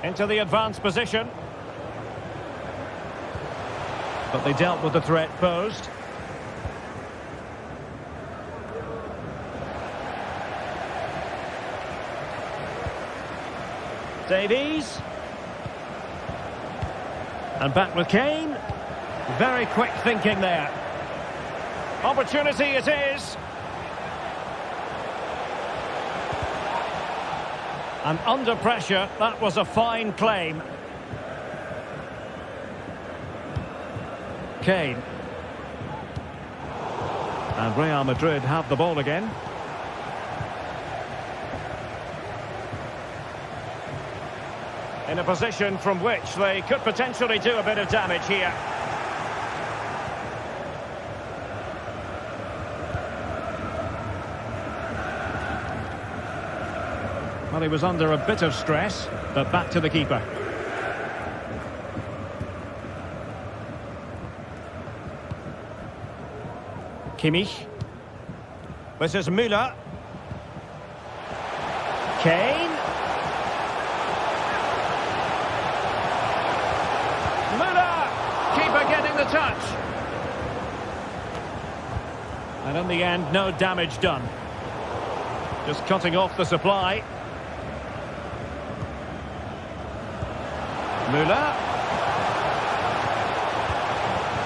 Into the advanced position. But they dealt with the threat posed. Davies. And back with Kane. Very quick thinking there. Opportunity it is. And under pressure, that was a fine claim. Kane. And Real Madrid have the ball again. In a position from which they could potentially do a bit of damage here. Well, he was under a bit of stress, but back to the keeper. Kimmich. This is Müller. Kane. Keeper getting the touch. And in the end, no damage done. Just cutting off the supply. Müller.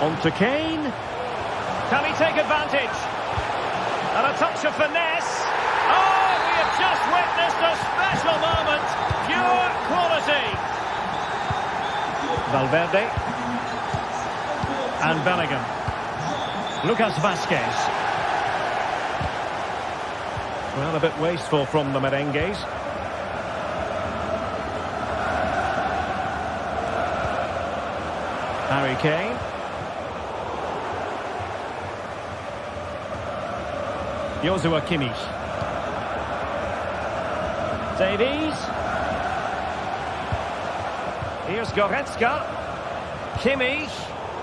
On to Kane. Can he take advantage? And a touch of finesse. Oh, we have just witnessed a special moment. Pure quality. Valverde. And Bellingham. Lucas Vazquez. Well, a bit wasteful from the merengues. Harry Kane. Joshua Kimmich. Davies. Here's Goretzka. Kimmich.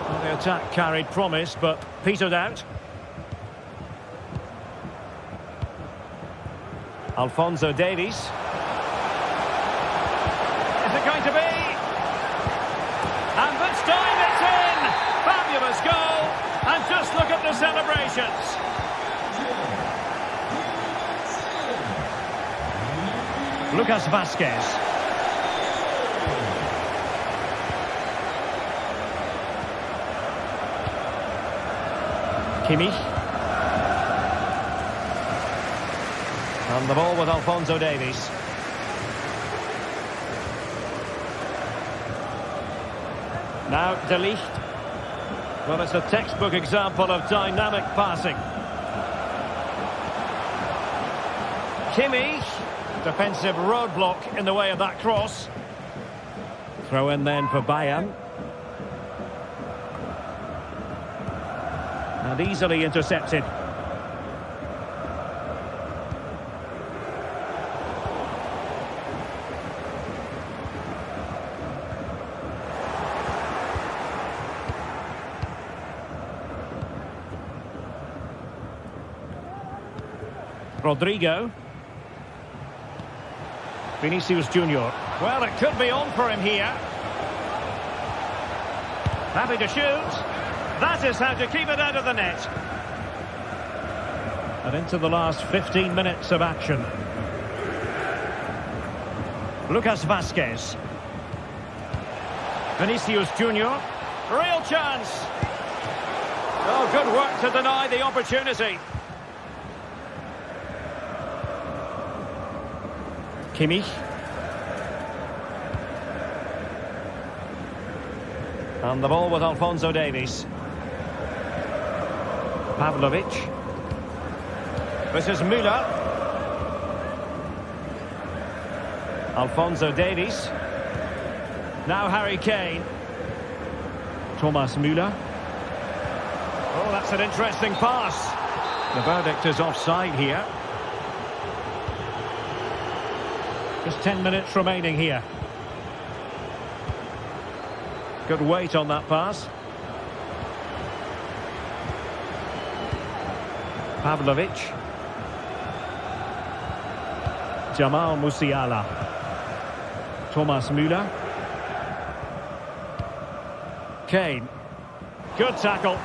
Well, the attack carried promise, but petered out. Alphonso Davies. Is it going to be? And this time it's in! Fabulous goal! And just look at the celebrations. Lucas Vazquez. Kimmich. And the ball with Alphonso Davies. Now De Ligt. Well, it's a textbook example of dynamic passing. Kimmich. Defensive roadblock in the way of that cross. Throw in then for Bayern. And easily intercepted. Rodrigo. Vinicius Junior. Well, it could be on for him here. Happy to shoot. That is how to keep it out of the net. And into the last 15 minutes of action. Lucas Vazquez. Vinicius Junior. Real chance. Oh, good work to deny the opportunity. Kimmich. And the ball with Alphonso Davies. Pavlovic. This is Müller. Alphonso Davies. Now Harry Kane. Thomas Müller. Oh, that's an interesting pass. The verdict is offside here. Just 10 minutes remaining here. Good weight on that pass. Pavlovic. Jamal Musiala. Thomas Müller. Kane. Good tackle.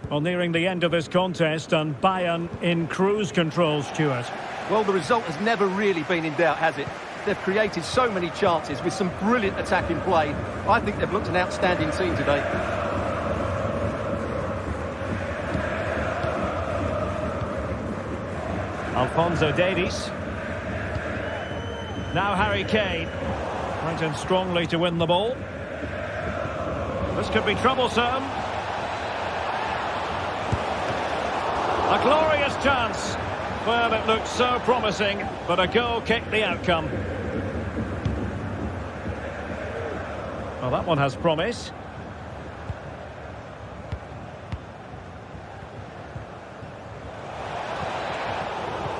Well, nearing the end of this contest, and Bayern in cruise control, Stuart. Well, the result has never really been in doubt, has it? They've created so many chances with some brilliant attacking play. I think they've looked an outstanding team today. Alphonso Davies. Now Harry Kane. Went in strongly to win the ball. This could be troublesome. A glorious chance. Well, it looked so promising, but a goal kicked the outcome. Well, that one has promise.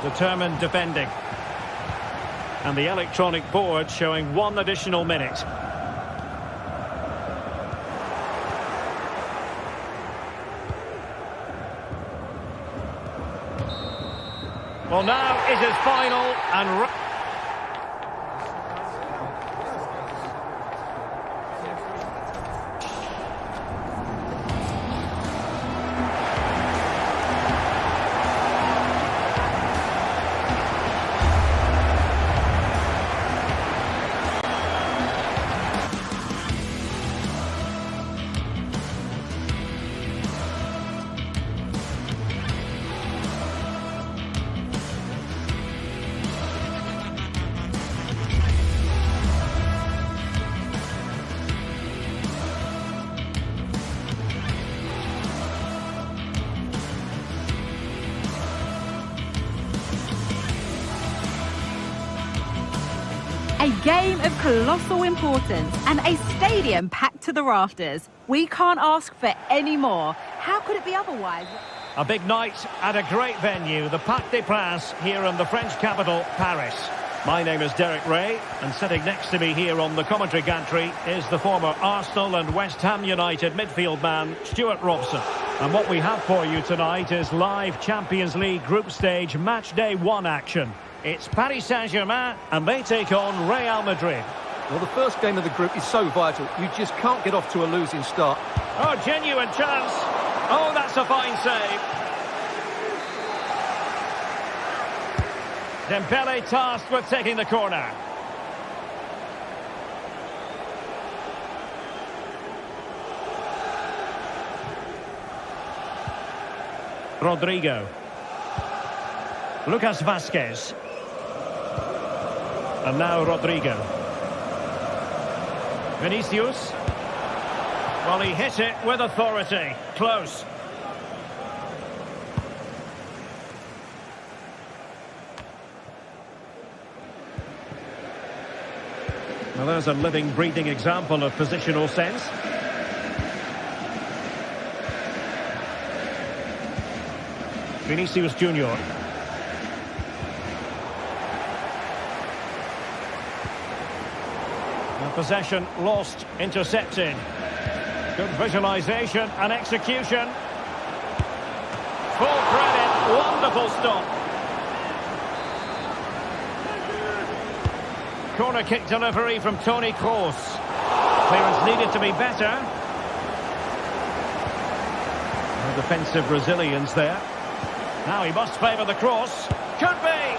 Determined defending. And the electronic board showing 1 additional minute. Well, now it is final and... A game of colossal importance and a stadium packed to the rafters. We can't ask for any more. How could it be otherwise? A big night at a great venue, the Parc des Princes, here in the French capital, Paris. My name is Derek Ray, and sitting next to me here on the commentary gantry is the former Arsenal and West Ham United midfield man, Stuart Robson. And what we have for you tonight is live Champions League group stage match day 1 action. It's Paris Saint-Germain, and they take on Real Madrid. Well, the first game of the group is so vital. You just can't get off to a losing start. Oh, genuine chance. Oh, that's a fine save. Dembele tasked with taking the corner. Rodrigo. Lucas Vazquez. And now Rodrigo. Vinicius. Well, he hit it with authority. Close. Well, there's a living, breathing example of positional sense. Vinicius Junior. Possession lost, intercepted. Good visualization and execution. Full credit, wonderful stop. Corner kick delivery from Toni Kroos. Clearance needed to be better. No defensive resilience there. Now he must favour the cross. Could be!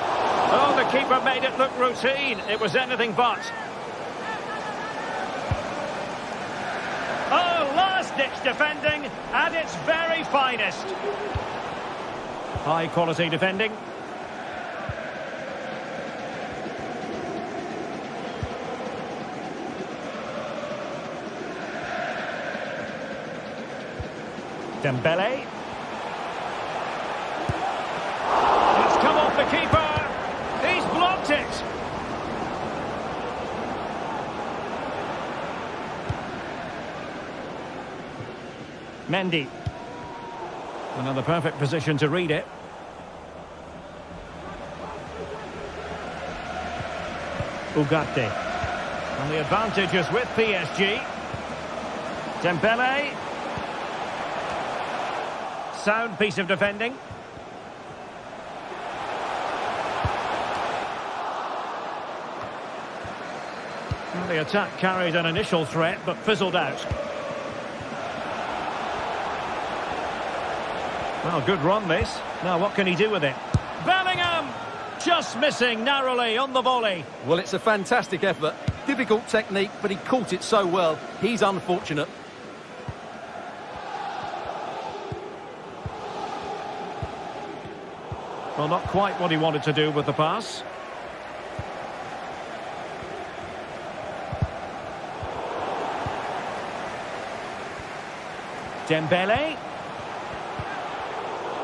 Oh, the keeper made it look routine. It was anything but. Oh, last-ditch defending at its very finest. High-quality defending. Dembele. It's come off the keeper. He's blocked it. Mendy. Another perfect position to read it. Ugarte. And the advantage is with PSG. Dembele. Sound piece of defending. Well, the attack carried an initial threat but fizzled out. Well, good run this. Now what can he do with it? Bellingham! Just missing narrowly on the volley. Well, it's a fantastic effort. Difficult technique, but he caught it so well. He's unfortunate. Well, not quite what he wanted to do with the pass. Dembele.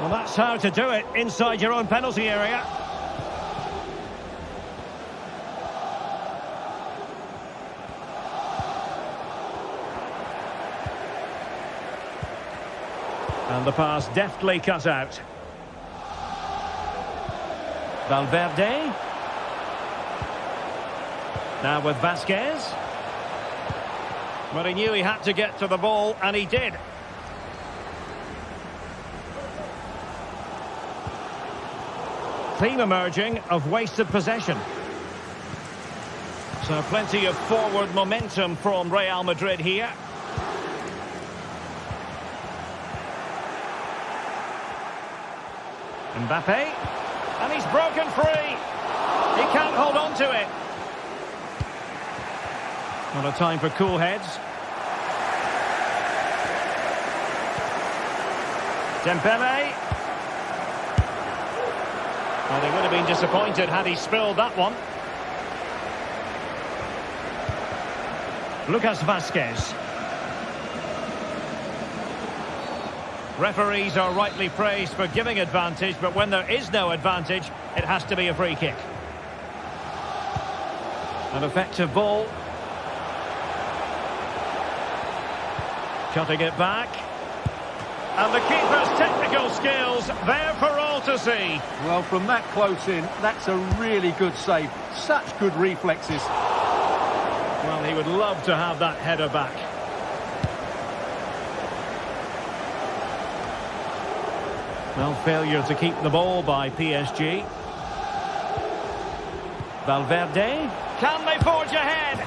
Well, that's how to do it inside your own penalty area. And the pass deftly cut out. Valverde. Now with Vazquez. But he knew he had to get to the ball, and he did. Theme emerging of wasted possession. So plenty of forward momentum from Real Madrid here. Mbappe. And he's broken free. He can't hold on to it. Not a time for cool heads. Dembele. Well, they would have been disappointed had he spilled that one. Lucas Vazquez. Referees are rightly praised for giving advantage, but when there is no advantage, it has to be a free kick. An effective ball. Cutting it back. And the keeper's technical skills there for all to see. Well, from that close in, that's a really good save. Such good reflexes. Well, he would love to have that header back. Well, failure to keep the ball by PSG. Valverde. Can they forge ahead?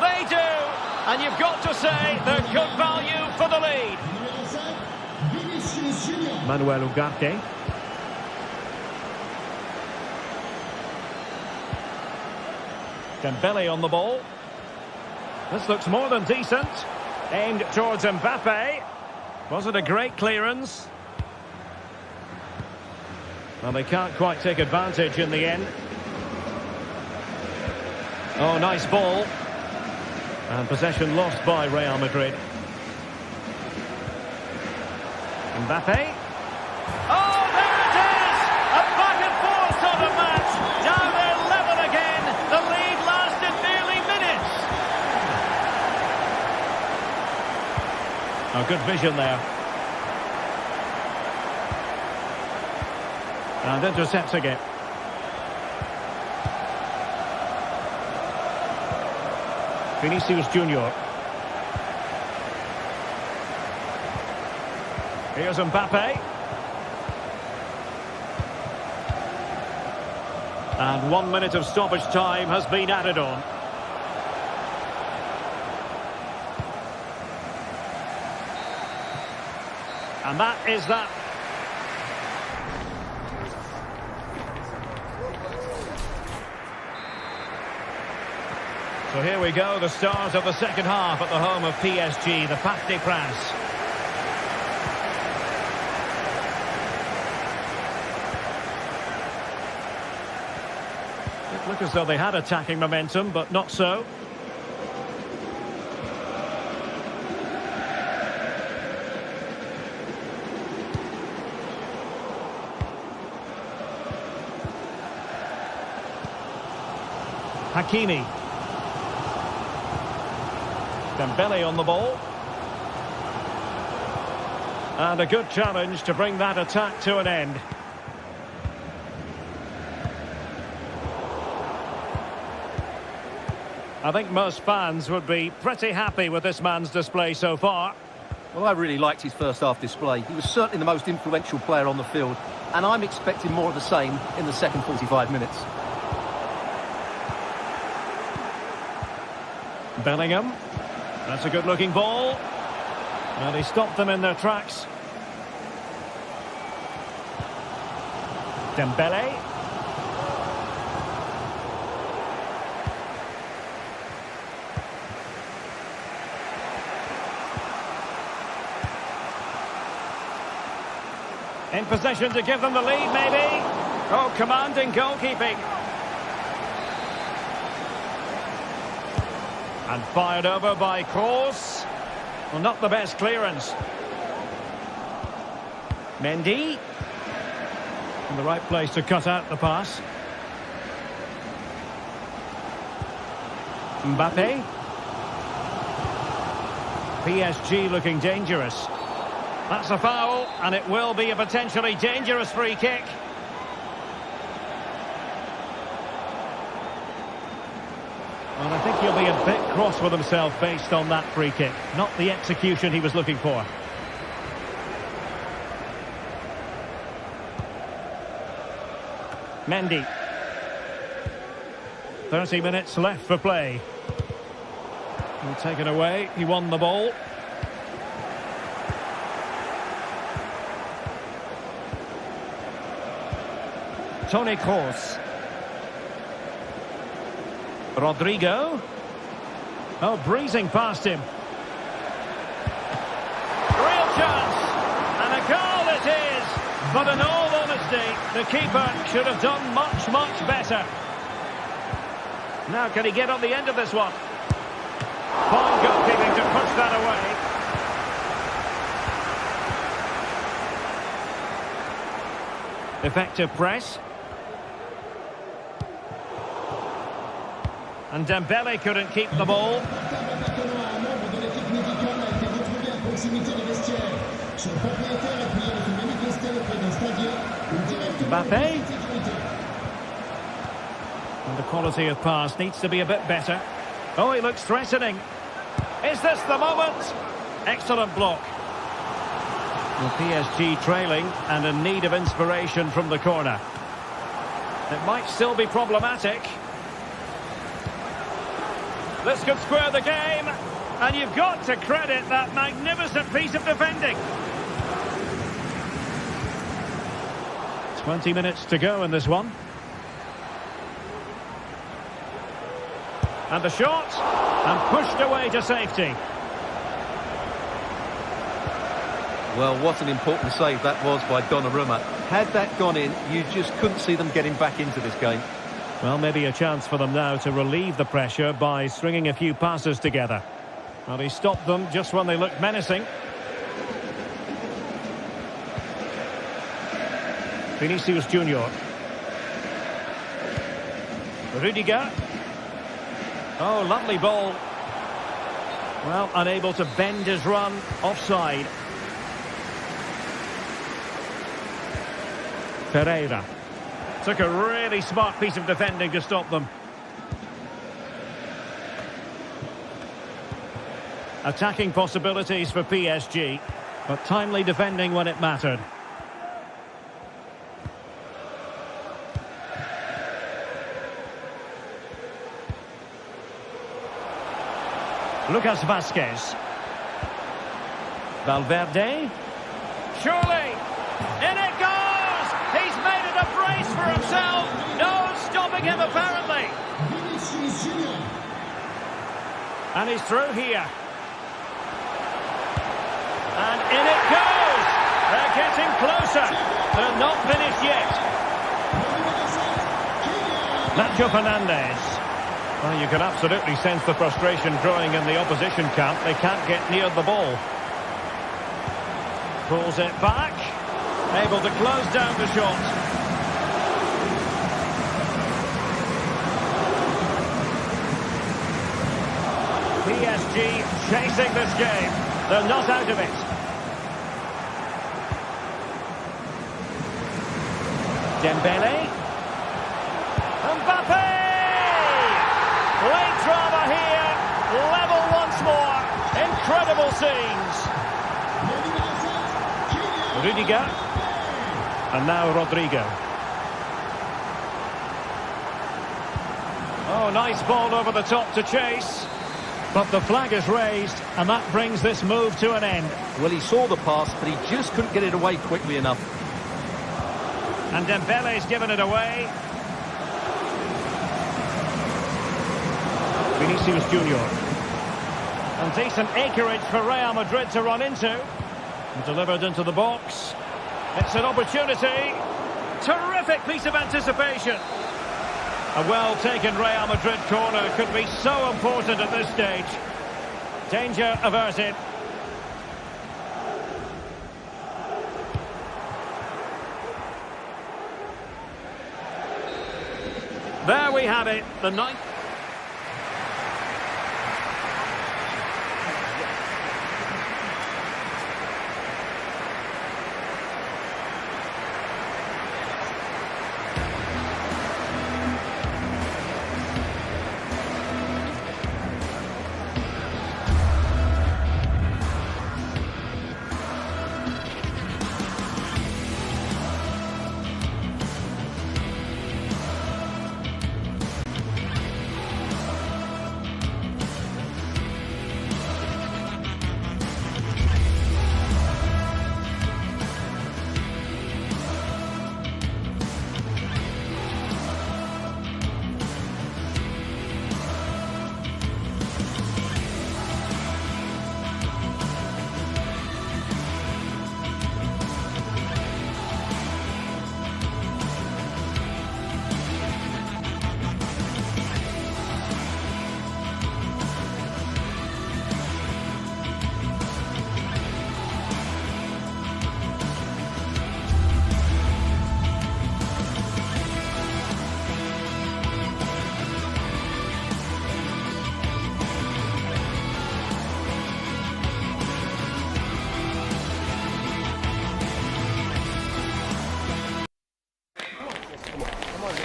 They do! And you've got to say they're good value for the lead. Manuel Ugarte. Dembele on the ball. This looks more than decent. Aimed towards Mbappe. Was it a great clearance? Well, they can't quite take advantage in the end. Oh, nice ball. And possession lost by Real Madrid. Mbappe. Oh, there it is! A back and forth sort of match. Now they're level again. The lead lasted nearly minutes. Oh, good vision there. And intercepting it. Vinicius Junior. Here's Mbappe. And 1 minute of stoppage time has been added on. And that is that. So here we go, the stars of the second half at the home of PSG, the Parc des Princes. It looked as though they had attacking momentum, but not so. Hakimi. Dembele on the ball. And a good challenge to bring that attack to an end. I think most fans would be pretty happy with this man's display so far. Well, I really liked his first half display. He was certainly the most influential player on the field, and I'm expecting more of the same in the second 45 minutes. Bellingham. That's a good-looking ball. And he stopped them in their tracks. Dembele. In possession to give them the lead, maybe. Oh, commanding goalkeeping. And fired over by Kroos. Well, not the best clearance. Mendy. In the right place to cut out the pass. Mbappe. PSG looking dangerous. That's a foul, and it will be a potentially dangerous free kick. Well, I think he'll be a bit cross with himself based on that free kick. Not the execution he was looking for. Mendy. 30 minutes left for play. And taken away. He won the ball. Toni Kroos. Rodrigo. Oh, breezing past him. Real chance. And a goal it is. But in all honesty, the keeper should have done much, much better. Now, can he get on the end of this one? Fine goalkeeping to push that away. Effective press. And Dembele couldn't keep the ball. Mbappe. And the quality of pass needs to be a bit better. Oh, he looks threatening. Is this the moment? Excellent block. Well, PSG trailing and in need of inspiration from the corner. It might still be problematic. This could square the game. And you've got to credit that magnificent piece of defending. 20 minutes to go in this one. And the shot. And pushed away to safety. Well, what an important save that was by Donnarumma. Had that gone in, you just couldn't see them getting back into this game. Well, maybe a chance for them now to relieve the pressure by stringing a few passes together. Well, he stopped them just when they looked menacing. Vinicius Junior. Rudiger. Oh, lovely ball. Well, unable to bend his run. Offside. Pereira. Took a really smart piece of defending to stop them. Attacking possibilities for PSG, but timely defending when it mattered. Lucas Vázquez. Valverde. Surely! In it goes! He's made it a brace for himself! No stopping him, apparently! And he's through here. And in it goes! They're getting closer. They're not finished yet. Nacho Fernandez. Well, you can absolutely sense the frustration growing in the opposition camp. They can't get near the ball. Pulls it back. Able to close down the shot. PSG chasing this game. They're not out of it. Dembele. Mbappe! Late drama here. Level once more. Incredible scenes. Rudiger. And now Rodrigo. Oh, nice ball over the top to chase. But the flag is raised, and that brings this move to an end. Well, he saw the pass, but he just couldn't get it away quickly enough. And Dembele's given it away. Vinicius Junior. And decent acreage for Real Madrid to run into. And delivered into the box. It's an opportunity. Terrific piece of anticipation. A well-taken Real Madrid corner could be so important at this stage. Danger averted. There we have it, the ninth.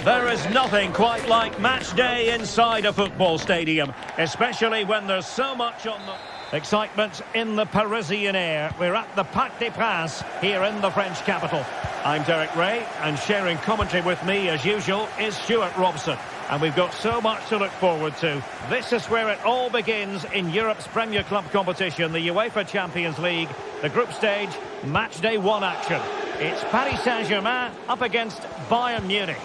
There is nothing quite like match day inside a football stadium, especially when there's so much on the excitement in the Parisian air. We're at the Parc des Princes here in the French capital. I'm Derek Ray, and sharing commentary with me as usual is Stuart Robson. And we've got so much to look forward to. This is where it all begins in Europe's Premier Club competition, the UEFA Champions League, the group stage, match day 1 action. It's Paris Saint-Germain up against Bayern Munich.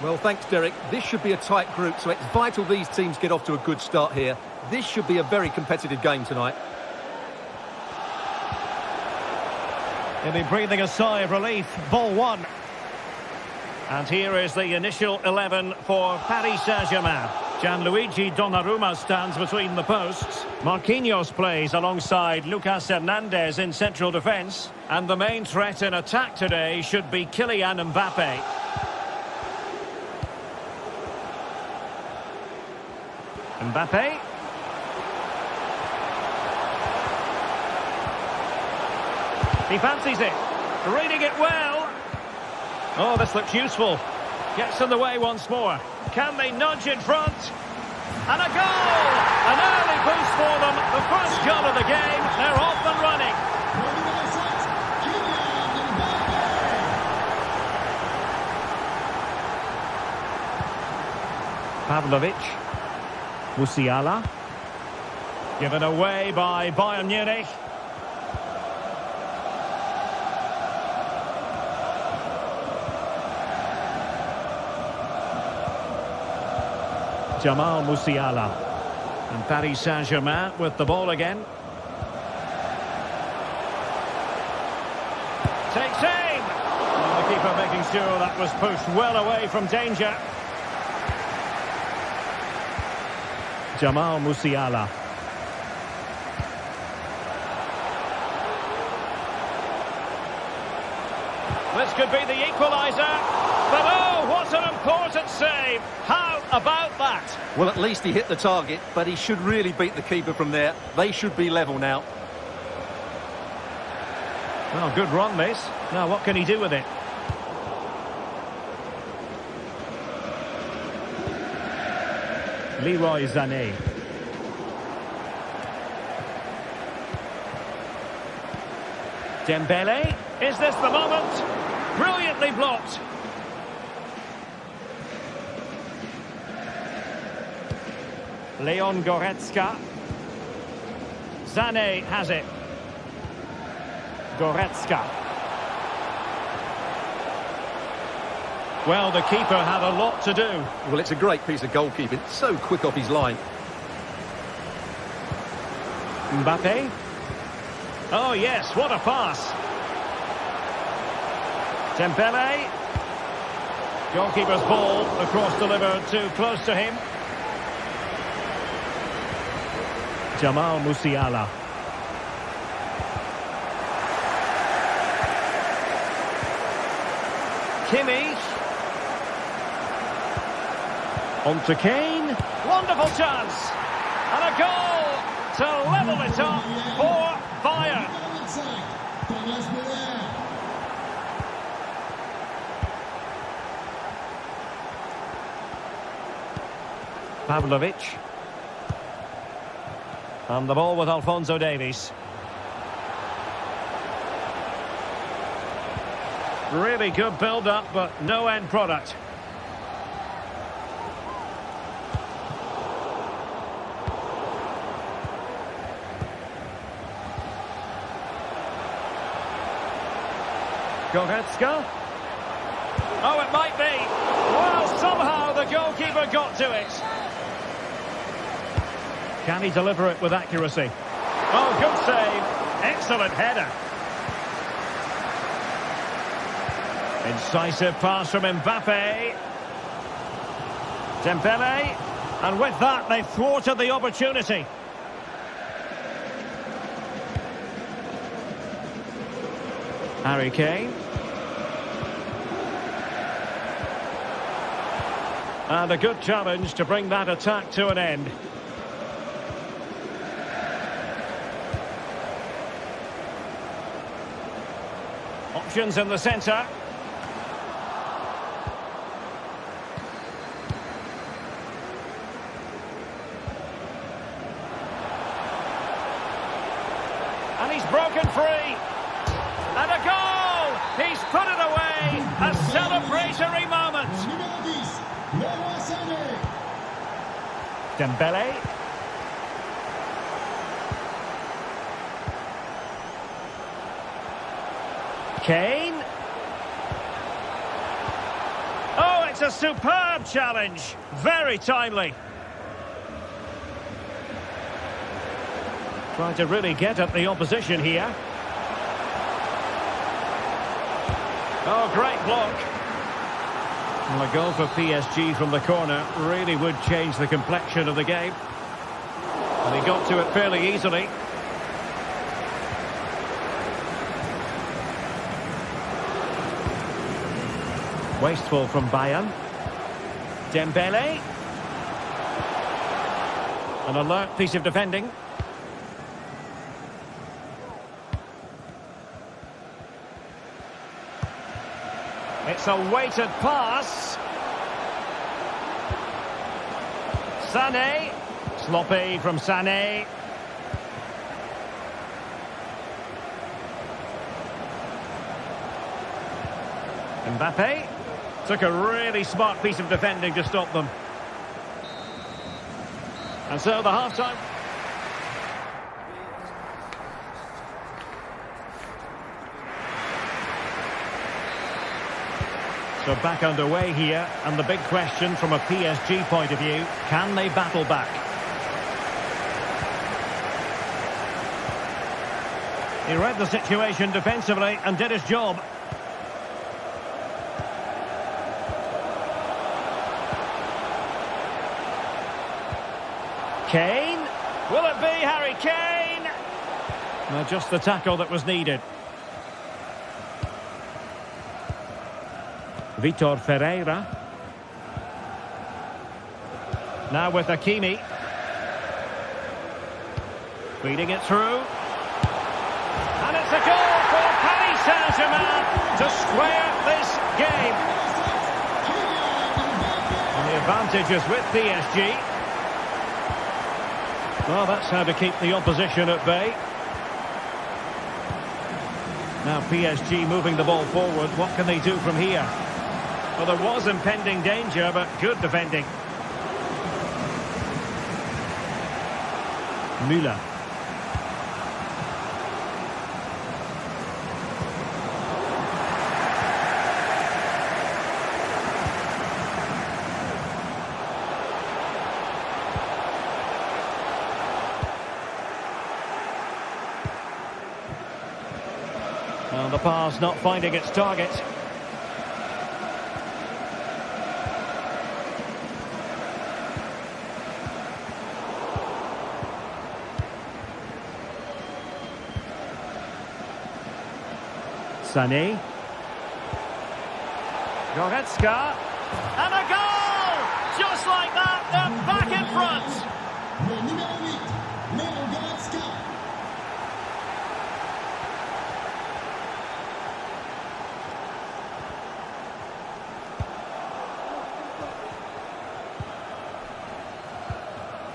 Well, thanks, Derek. This should be a tight group, so it's vital these teams get off to a good start here. This should be a very competitive game tonight. He'll be breathing a sigh of relief. Ball 1. And here is the initial 11 for Paris Saint-Germain. Gianluigi Donnarumma stands between the posts. Marquinhos plays alongside Lucas Hernandez in central defence. And the main threat in attack today should be Kylian Mbappe. Mbappe. He fancies it. Reading it well. Oh, this looks useful. Gets in the way once more. Can they nudge in front? And a goal! An early boost for them. The first goal of the game. They're off and running. Pavlovic. Musiala. Given away by Bayern Munich. Jamal Musiala. And Paris Saint-Germain with the ball again. Takes aim! And the keeper making sure that was pushed well away from danger. Jamal Musiala. This could be the equaliser. But oh, what an important save! How about that? Well, at least he hit the target, but he should really beat the keeper from there. They should be level now. Well, good run, this. Now, what can he do with it? Leroy Sané. Dembele. Is this the moment? Brilliantly blocked. Leon Goretzka. Sané has it. Goretzka. Well, the keeper had a lot to do. Well, it's a great piece of goalkeeping. So quick off his line. Mbappe. Oh, yes, what a pass. Dembele. Goalkeeper's ball, the cross delivered too close to him. Jamal Musiala. Kimmich. On to Kane. Wonderful chance. And a goal to level it up for Bayern. Pavlovic. And the ball with Alphonso Davies. Really good build-up, but no end product. Goretzka. Oh, it might be. Well, somehow the goalkeeper got to it. Can he deliver it with accuracy? Oh, good save. Excellent header. Incisive pass from Mbappe. Dembele. And with that, they thwarted the opportunity. Harry Kane. And a good challenge to bring that attack to an end. Options in the centre. And he's broken free. And a goal! He's put it away. A celebratory moment. Dembele. Kane. Oh, it's a superb challenge. Very timely. Trying to really get at the opposition here. Oh, great block. Well, a goal for PSG from the corner really would change the complexion of the game. And he got to it fairly easily. Wasteful from Bayern. Dembele. An alert piece of defending. It's a weighted pass. Sané. Sloppy from Sané. Mbappe. Took a really smart piece of defending to stop them. And so the half-time. So back underway here, and the big question from a PSG point of view, can they battle back? He read the situation defensively and did his job. Kane. Will it be Harry Kane? No, just the tackle that was needed. Vitor Ferreira. Now with Hakimi. Feeding it through. And it's a goal for Paris Saint-Germain to square this game. And the advantage is with PSG. Well, that's how to keep the opposition at bay. Now PSG moving the ball forward. What can they do from here? Well, there was impending danger, but good defending. Müller. And the pass not finding its target. Sané. Goretzka. And a goal! Just like that, they're back in front.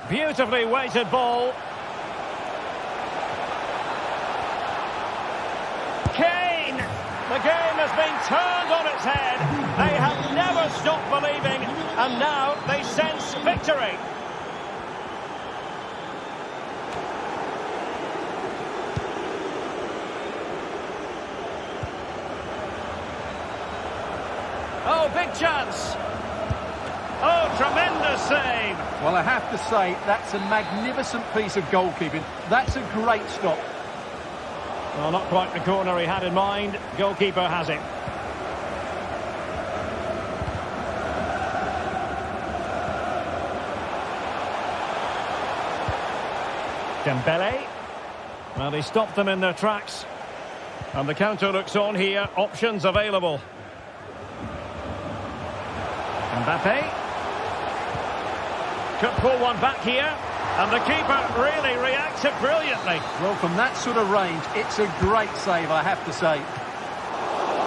Beautifully weighted ball. Kane! The game has been turned on its head. They have never stopped believing, and now they sense victory. Oh, big chance. Oh, tremendous save. Well, I have to say, that's a magnificent piece of goalkeeping. That's a great stop. Well, not quite the corner he had in mind. Goalkeeper has it. Dembele. Well, he stopped them in their tracks. And the counter looks on here. Options available. Mbappe. Could pull one back here. And the keeper really reacted brilliantly. Well, from that sort of range, it's a great save, I have to say.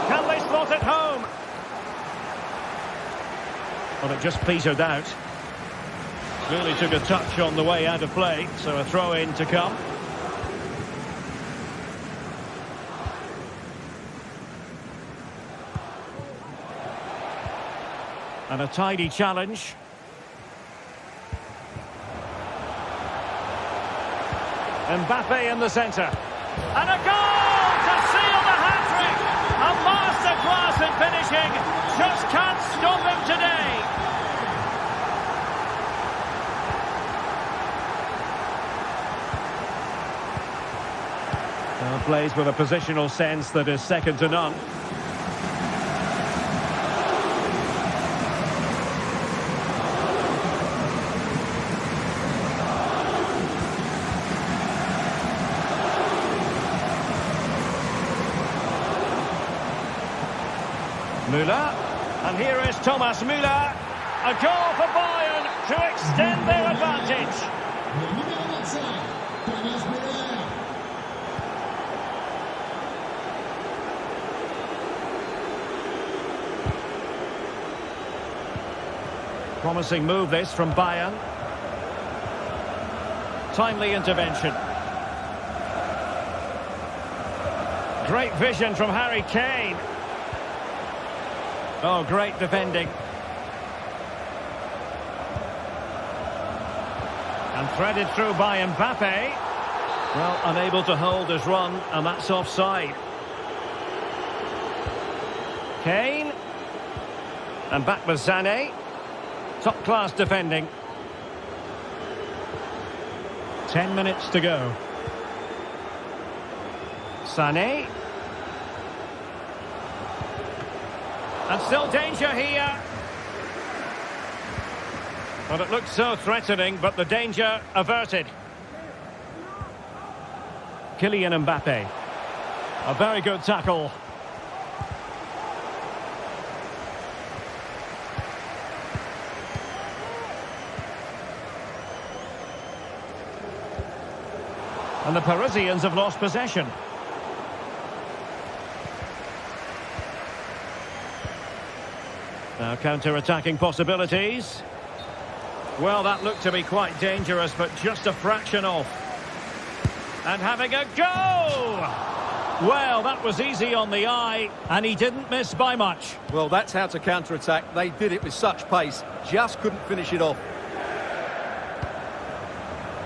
Can they slot it home? Well, it just petered out. Really took a touch on the way out of play, so a throw-in to come. And a tidy challenge. Mbappe in the centre. And a goal to seal the hat-trick! A masterclass in finishing. Just can't stop him today. Plays with a positional sense that is second to none. Müller, and here is Thomas Müller. A goal for Bayern to extend their advantage. Promising move this from Bayern. Timely intervention. Great vision from Harry Kane. Oh, great defending. And threaded through by Mbappe. Well, unable to hold his run, and that's offside. Kane. And back with Sané. Top-class defending. 10 minutes to go. Sané. And still danger here. Well, it looks so threatening, but the danger averted. Kylian Mbappe. A very good tackle. And the Parisians have lost possession. Now counter-attacking possibilities. Well, that looked to be quite dangerous, but just a fraction off. And having a go! Well, that was easy on the eye, and he didn't miss by much. Well, that's how to counter-attack. They did it with such pace, just couldn't finish it off.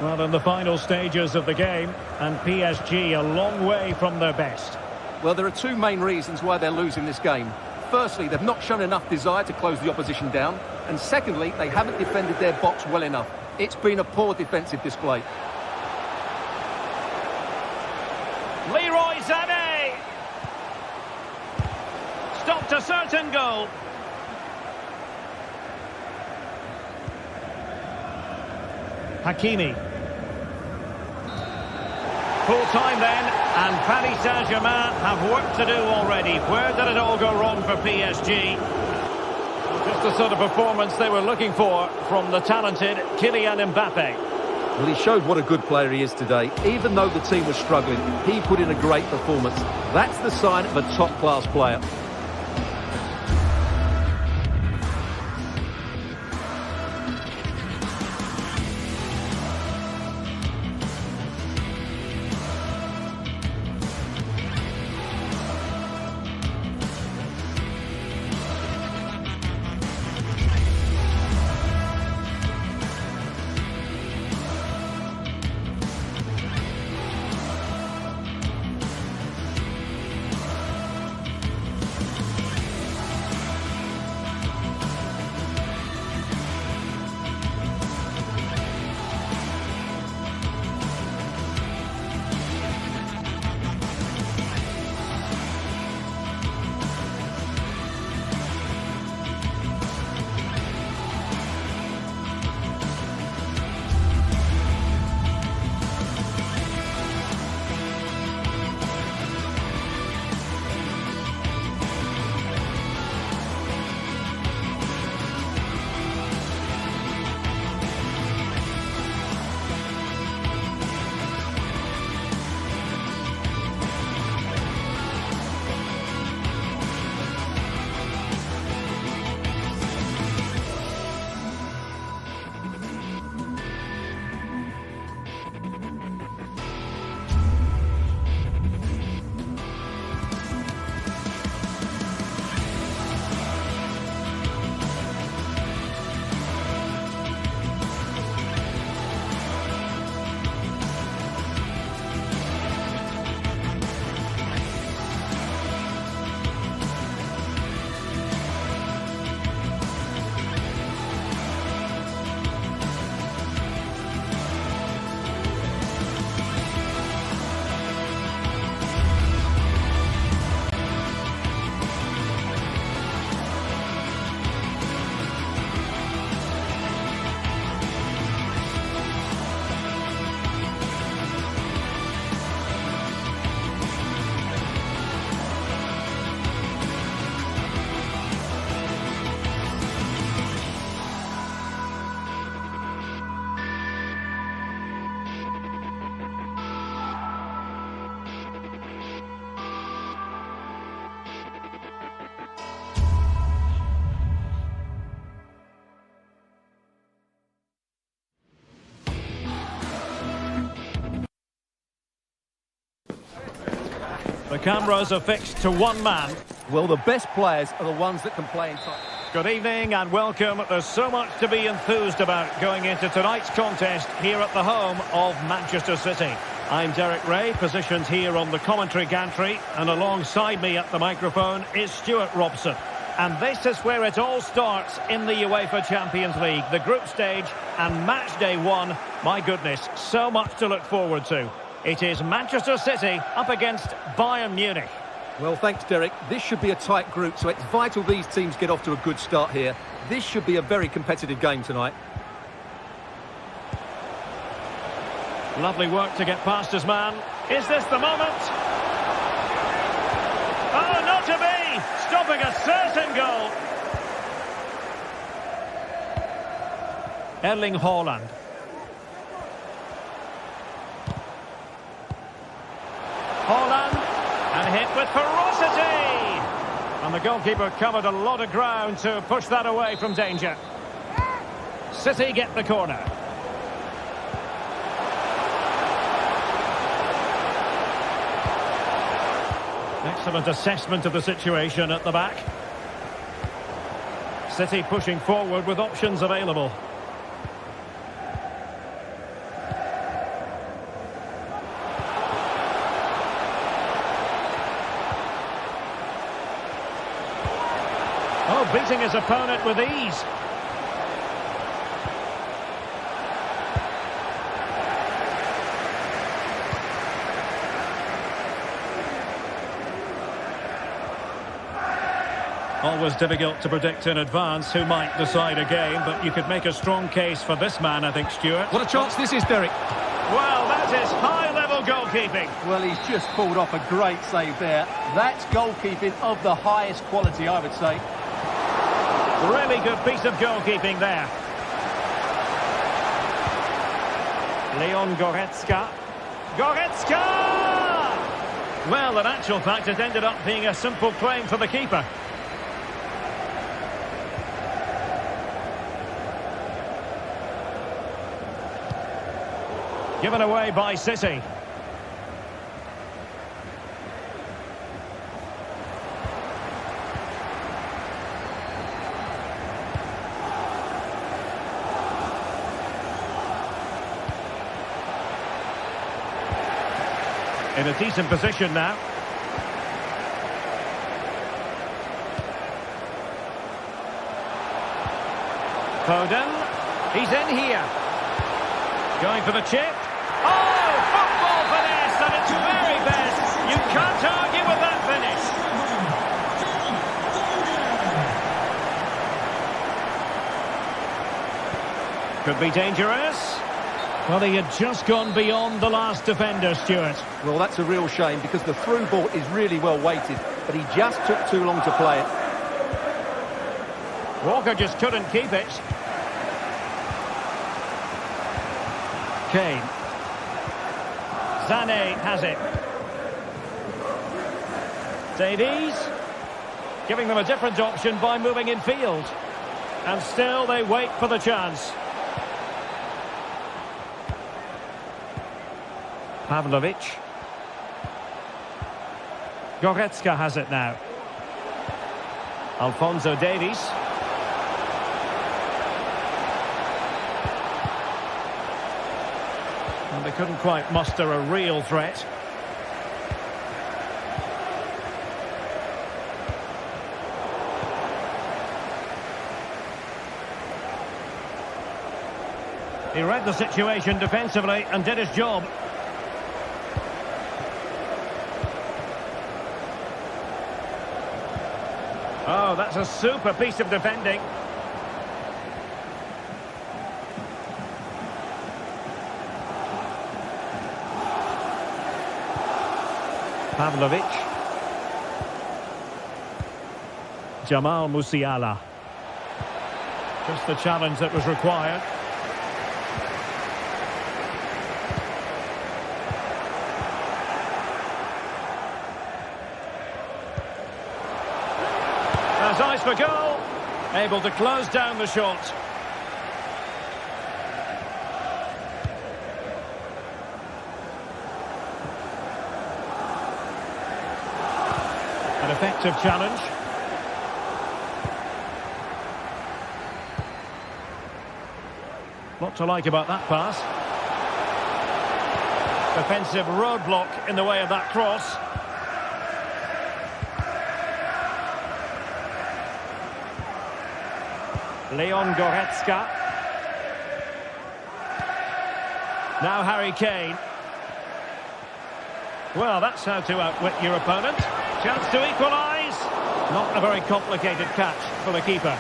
Well, in the final stages of the game, and PSG a long way from their best. Well, there are two main reasons why they're losing this game. Firstly, they've not shown enough desire to close the opposition down. And secondly, they haven't defended their box well enough. It's been a poor defensive display. Leroy Sané! Stopped a certain goal. Hakimi. Full time then, and Paris Saint-Germain have work to do already. Where did it all go wrong for PSG? Just the sort of performance they were looking for from the talented Kylian Mbappe. Well, he showed what a good player he is today. Even though the team was struggling, he put in a great performance. That's the sign of a top-class player. The cameras are fixed to one man. Well, the best players are the ones that can play in time. Good evening and welcome. There's so much to be enthused about going into tonight's contest here at the home of Manchester City. I'm Derek Ray, positioned here on the commentary gantry, and alongside me at the microphone is Stuart Robson. And this is where it all starts in the UEFA Champions League, the group stage and match day one. My goodness, so much to look forward to. It is Manchester City up against Bayern Munich. Well, thanks, Derek. This should be a tight group, so it's vital these teams get off to a good start here. This should be a very competitive game tonight. Lovely work to get past his man. Is this the moment? Oh, not to be! Stopping a certain goal. Erling Haaland. Haaland, and hit with ferocity! And the goalkeeper covered a lot of ground to push that away from danger. City get the corner. Excellent assessment of the situation at the back. City pushing forward with options available. Oh, beating his opponent with ease. Always difficult to predict in advance who might decide a game, but you could make a strong case for this man, I think, Stuart. What a chance this is, Derek. Well, that is high-level goalkeeping. Well, he's just pulled off a great save there. That's goalkeeping of the highest quality, I would say. Really good piece of goalkeeping there. Leon Goretzka. Goretzka! Well, in actual fact, it ended up being a simple claim for the keeper. Given away by City. In a decent position now. Foden. He's in here. Going for the chip. Oh, football finesse at its very best. You can't argue with that finish. Could be dangerous. Well, he had just gone beyond the last defender, Stuart. Well, that's a real shame because the through ball is really well weighted, but he just took too long to play it. Walker just couldn't keep it. Kane. Sané has it. Davies. Giving them a different option by moving in field. And still they wait for the chance. Pavlovic. Goretzka has it now. Alphonso Davies. And they couldn't quite muster a real threat. He read the situation defensively and did his job. Oh, that's a super piece of defending. Pavlovic. Jamal Musiala. Just the challenge that was required. There's eyes for goal. Able to close down the shot. An effective challenge. Lot to like about that pass. Defensive roadblock in the way of that cross. Leon Goretzka. Now Harry Kane. Well, that's how to outwit your opponent. Chance to equalise. Not a very complicated catch for the keeper.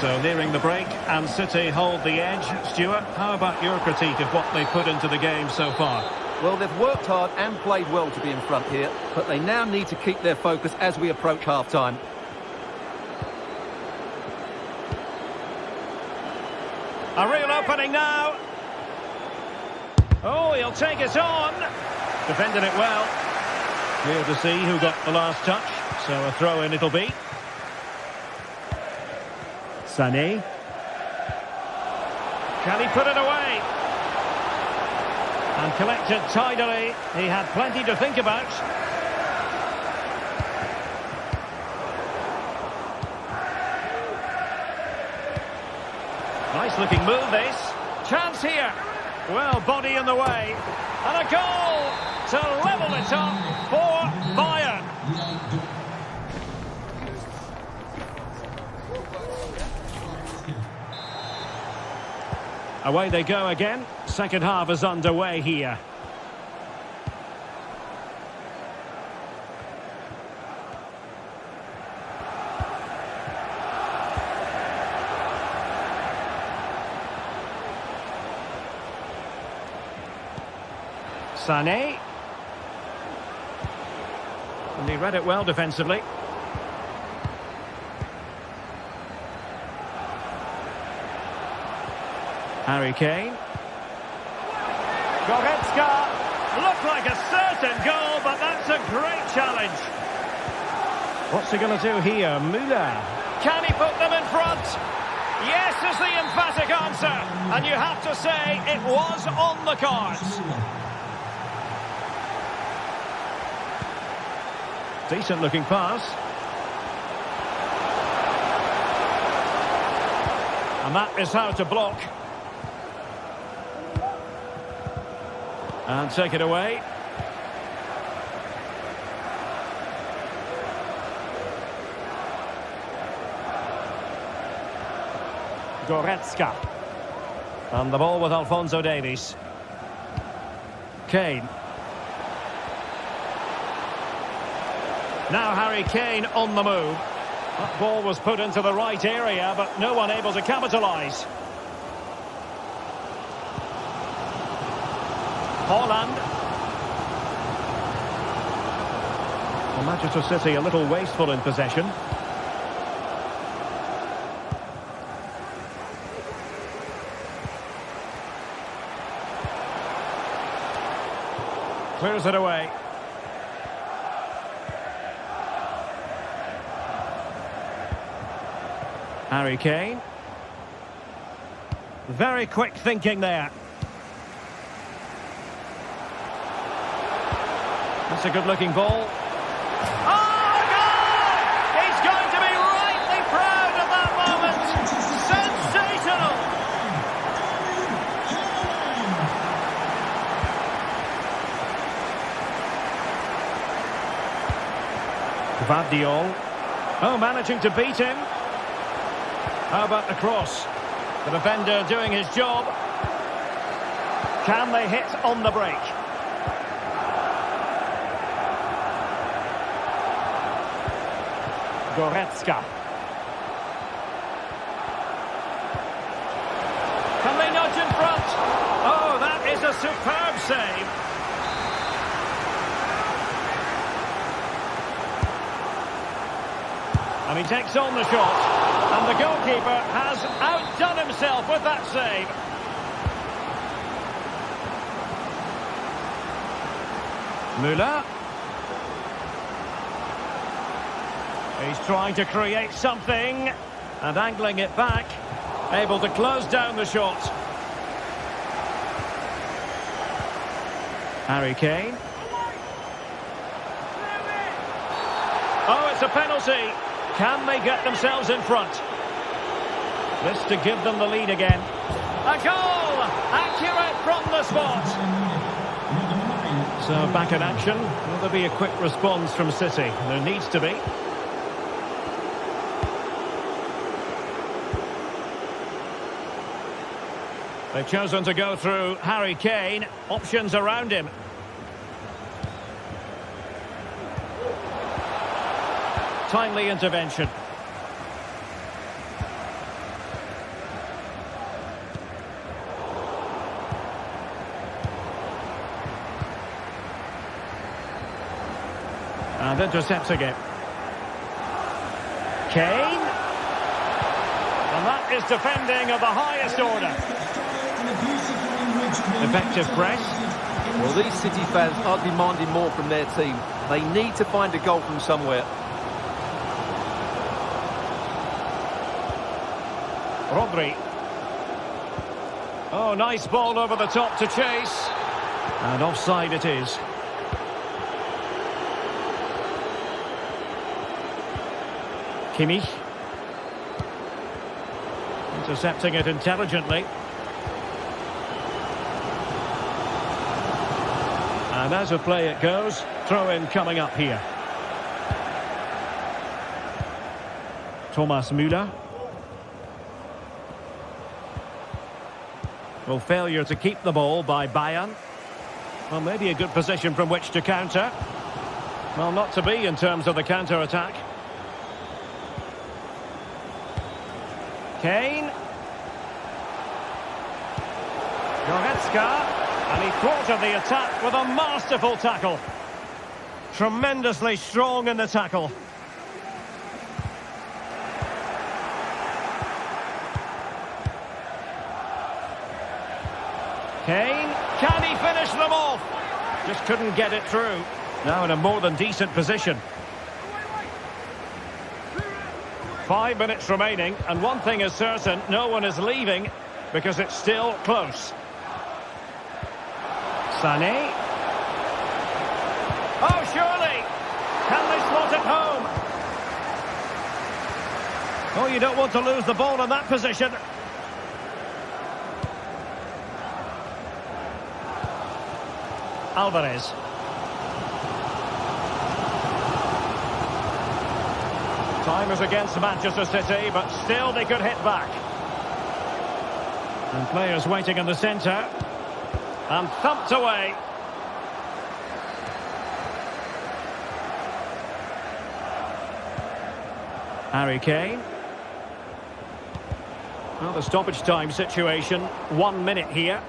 So nearing the break, and City hold the edge. Stuart, how about your critique of what they put into the game so far? Well, they've worked hard and played well to be in front here, but they now need to keep their focus as we approach half-time. A real opening now. Oh, he'll take it on. Defended it well. Clear to see who got the last touch. So a throw-in it'll be. Sané. Can he put it away? And collected tidily. He had plenty to think about. Nice looking move this. Chance here. Well, body in the way. And a goal to level it up for Bayern. Away they go again. Second half is underway here. Sané. And he read it well defensively. Harry Kane. Goretzka. Looked like a certain goal, but that's a great challenge. What's he going to do here? Müller. Can he put them in front? Yes is the emphatic answer. And you have to say it was on the cards. Decent looking pass. And that is how to block. And take it away. Goretzka. And the ball with Alphonso Davies. Kane. Now Harry Kane on the move. That ball was put into the right area, but no one able to capitalise. Haaland. Well, Manchester City a little wasteful in possession. Clears it away. Harry Kane. Very quick thinking there. That's a good-looking ball. Oh, goal! He's going to be rightly proud of that moment. Sensational! Gvardiol. Oh, managing to beat him. How about the cross? The defender doing his job. Can they hit on the break? Goretzka. Can they nudge in front? Oh, that is a superb save. And he takes on the shot. And the goalkeeper has outdone himself with that save. Müller. He's trying to create something. And angling it back. Able to close down the shot. Harry Kane. it's a penalty. Can they get themselves in front? This to give them the lead again. A goal! Accurate from the spot. So back in action. Will there be a quick response from City? There needs to be. They've chosen to go through Harry Kane. Options around him. Timely intervention. And intercepting it. Kane. And that is defending of the highest order. Effective press. Well, these City fans are demanding more from their team. They need to find a goal from somewhere. Rodri. Oh, nice ball over the top to chase. And offside it is. Kimmich. Intercepting it intelligently. And as a play it goes, throw-in coming up here. Thomas Müller. Well, failure to keep the ball by Bayern. Well, maybe a good position from which to counter. Well, not to be in terms of the counter-attack. Kane. Goretzka. And he thwarted the attack with a masterful tackle. Tremendously strong in the tackle. Kane, can he finish them off? Just couldn't get it through. Now in a more than decent position. 5 minutes remaining, and one thing is certain, no one is leaving because it's still close. Sané. Oh, surely! Can they slot it home? Oh, you don't want to lose the ball in that position. Alvarez. Time is against Manchester City, but still they could hit back. And players waiting in the centre. And thumped away. Harry Kane. Well, the stoppage time situation. 1 minute here.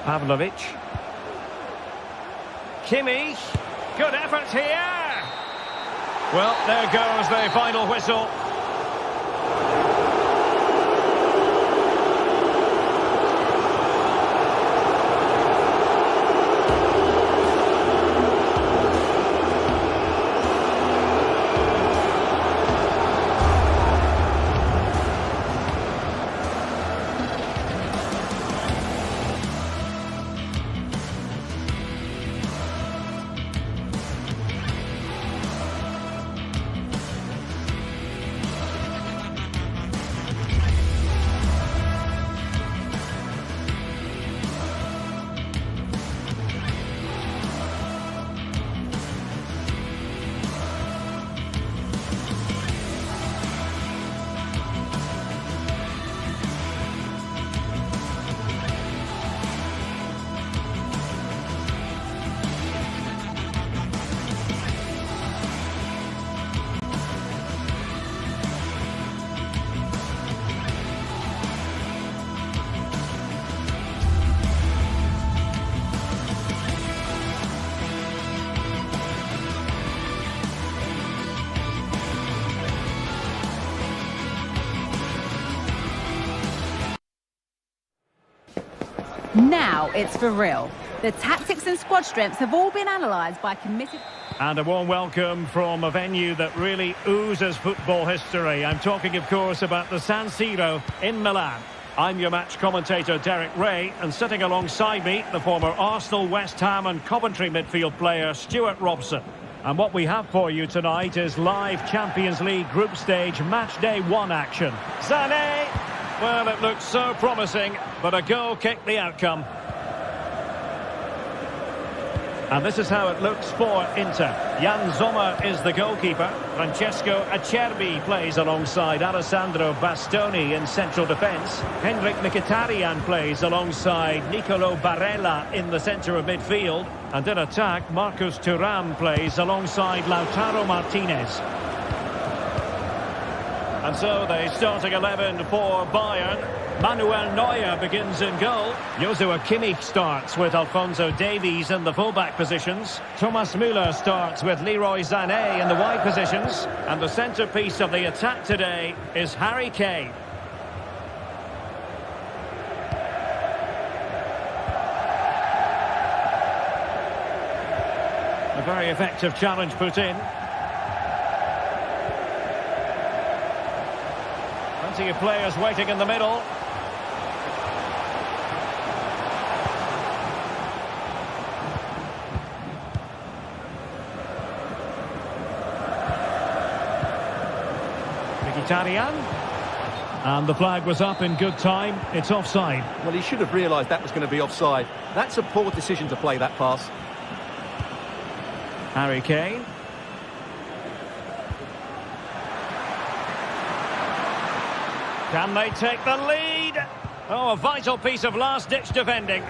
Pavlovic. Kimmich. Good effort here. Well, there goes the final whistle. Now it's for real. The tactics and squad strengths have all been analysed by committed... And a warm welcome from a venue that really oozes football history. I'm talking, of course, about the San Siro in Milan. I'm your match commentator, Derek Ray, and sitting alongside me, the former Arsenal, West Ham and Coventry midfield player, Stuart Robson. And what we have for you tonight is live Champions League group stage match day 1 action. Sané! Well, it looks so promising, but a goal kicked the outcome. And this is how it looks for Inter. Jan Sommer is the goalkeeper. Francesco Acerbi plays alongside Alessandro Bastoni in central defence. Henrik Mkhitaryan plays alongside Nicolo Barella in the centre of midfield. And in attack, Marcus Thuram plays alongside Lautaro Martinez. And so the starting 11 for Bayern. Manuel Neuer begins in goal. Joshua Kimmich starts with Alphonso Davies in the fullback positions. Thomas Müller starts with Leroy Sané in the wide positions. And the centrepiece of the attack today is Harry Kane. A very effective challenge put in. Plenty of players waiting in the middle. Mkhitaryan. And the flag was up in good time. It's offside. Well, he should have realised that was going to be offside. That's a poor decision to play that pass. Harry Kane. Can they take the lead? Oh, a vital piece of last-ditch defending.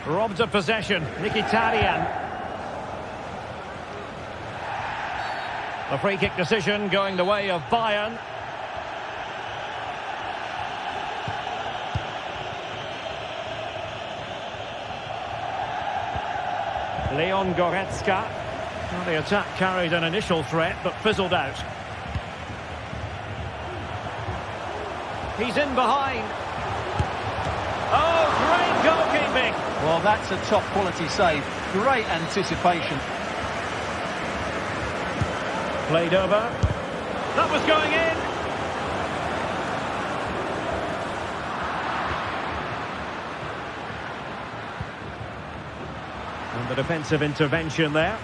Robbed of possession, Mkhitaryan. The free kick decision going the way of Bayern. Leon Goretzka. Well, the attack carried an initial threat but fizzled out. He's in behind. Oh, great goalkeeping. Well, that's a top quality save. Great anticipation. Played over. That was going in. And the defensive intervention there.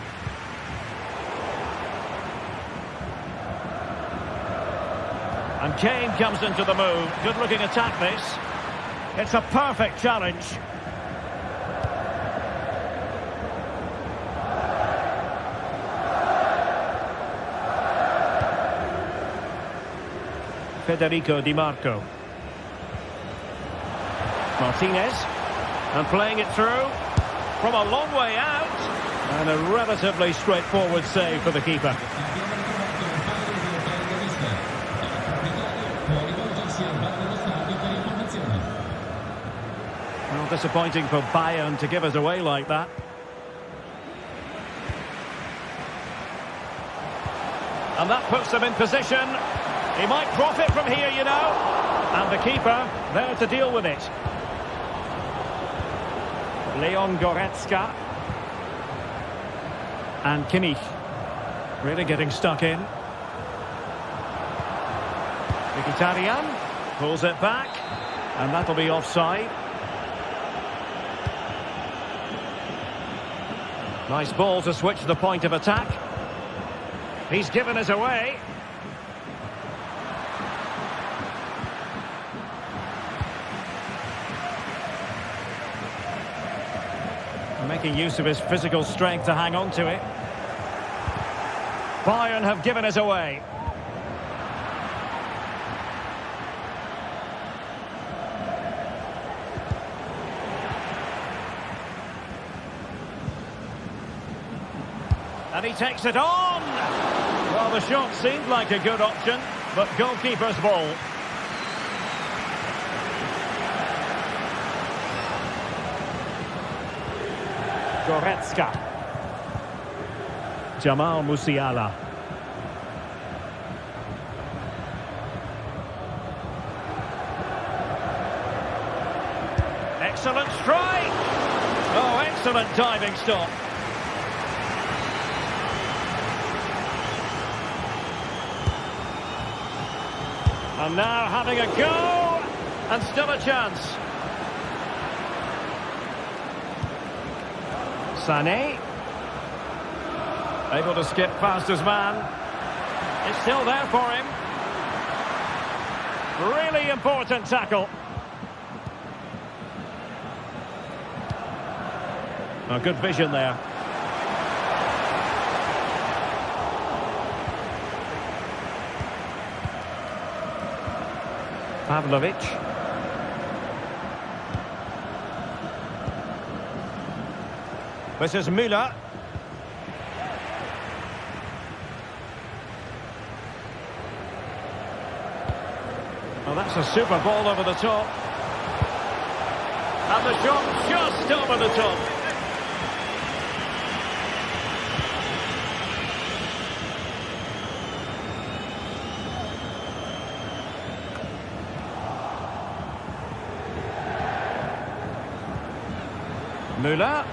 And Kane comes into the move. Good looking attack this. It's a perfect challenge. Federico Di Marco. Martinez. And playing it through. From a long way out. And a relatively straightforward save for the keeper. Well, disappointing for Bayern to give us away like that. And that puts them in position. He might profit from here, you know. And the keeper there to deal with it. Leon Goretzka. And Kimmich. Really getting stuck in. Mkhitaryan pulls it back. And that'll be offside. Nice ball to switch the point of attack. He's given us away. Making use of his physical strength to hang on to it. Bayern have given us away. And he takes it on! Well, the shot seemed like a good option, but goalkeeper's ball. Goretzka. Jamal Musiala. Excellent strike! Oh, excellent diving stop. And now having a go, and still a chance. Sané. Able to skip past his man. It's still there for him. Really important tackle. A good vision there. Pavlovic. This is Müller. Oh, that's a super ball over the top. And the shot just over the top. Müller.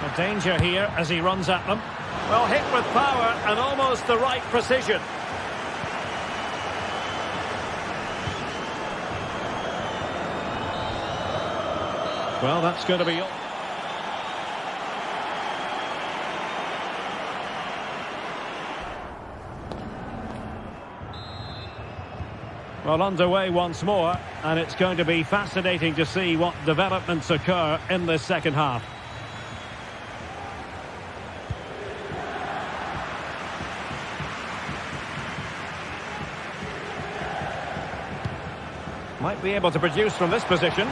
A danger here as he runs at them. Well, hit with power and almost the right precision. Well, that's going to be... Well, underway once more, and it's going to be fascinating to see what developments occur in this second half. Might be able to produce from this position.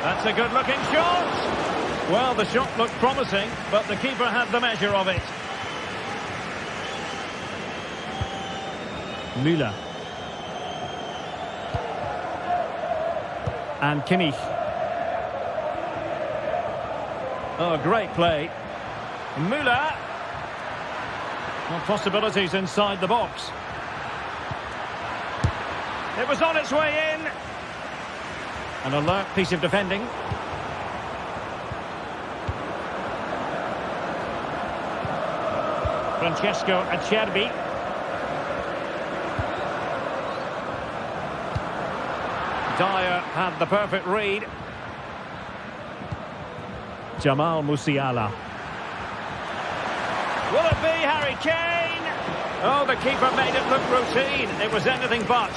That's a good-looking shot. Well, the shot looked promising, but the keeper had the measure of it. Müller. And Kimmich. Oh, great play. Müller. Well, possibilities inside the box. It was on its way in. An alert piece of defending. Francesco Acerbi. Dyer had the perfect read. Jamal Musiala. Will it be Harry Kane? Oh, the keeper made it look routine. It was anything but.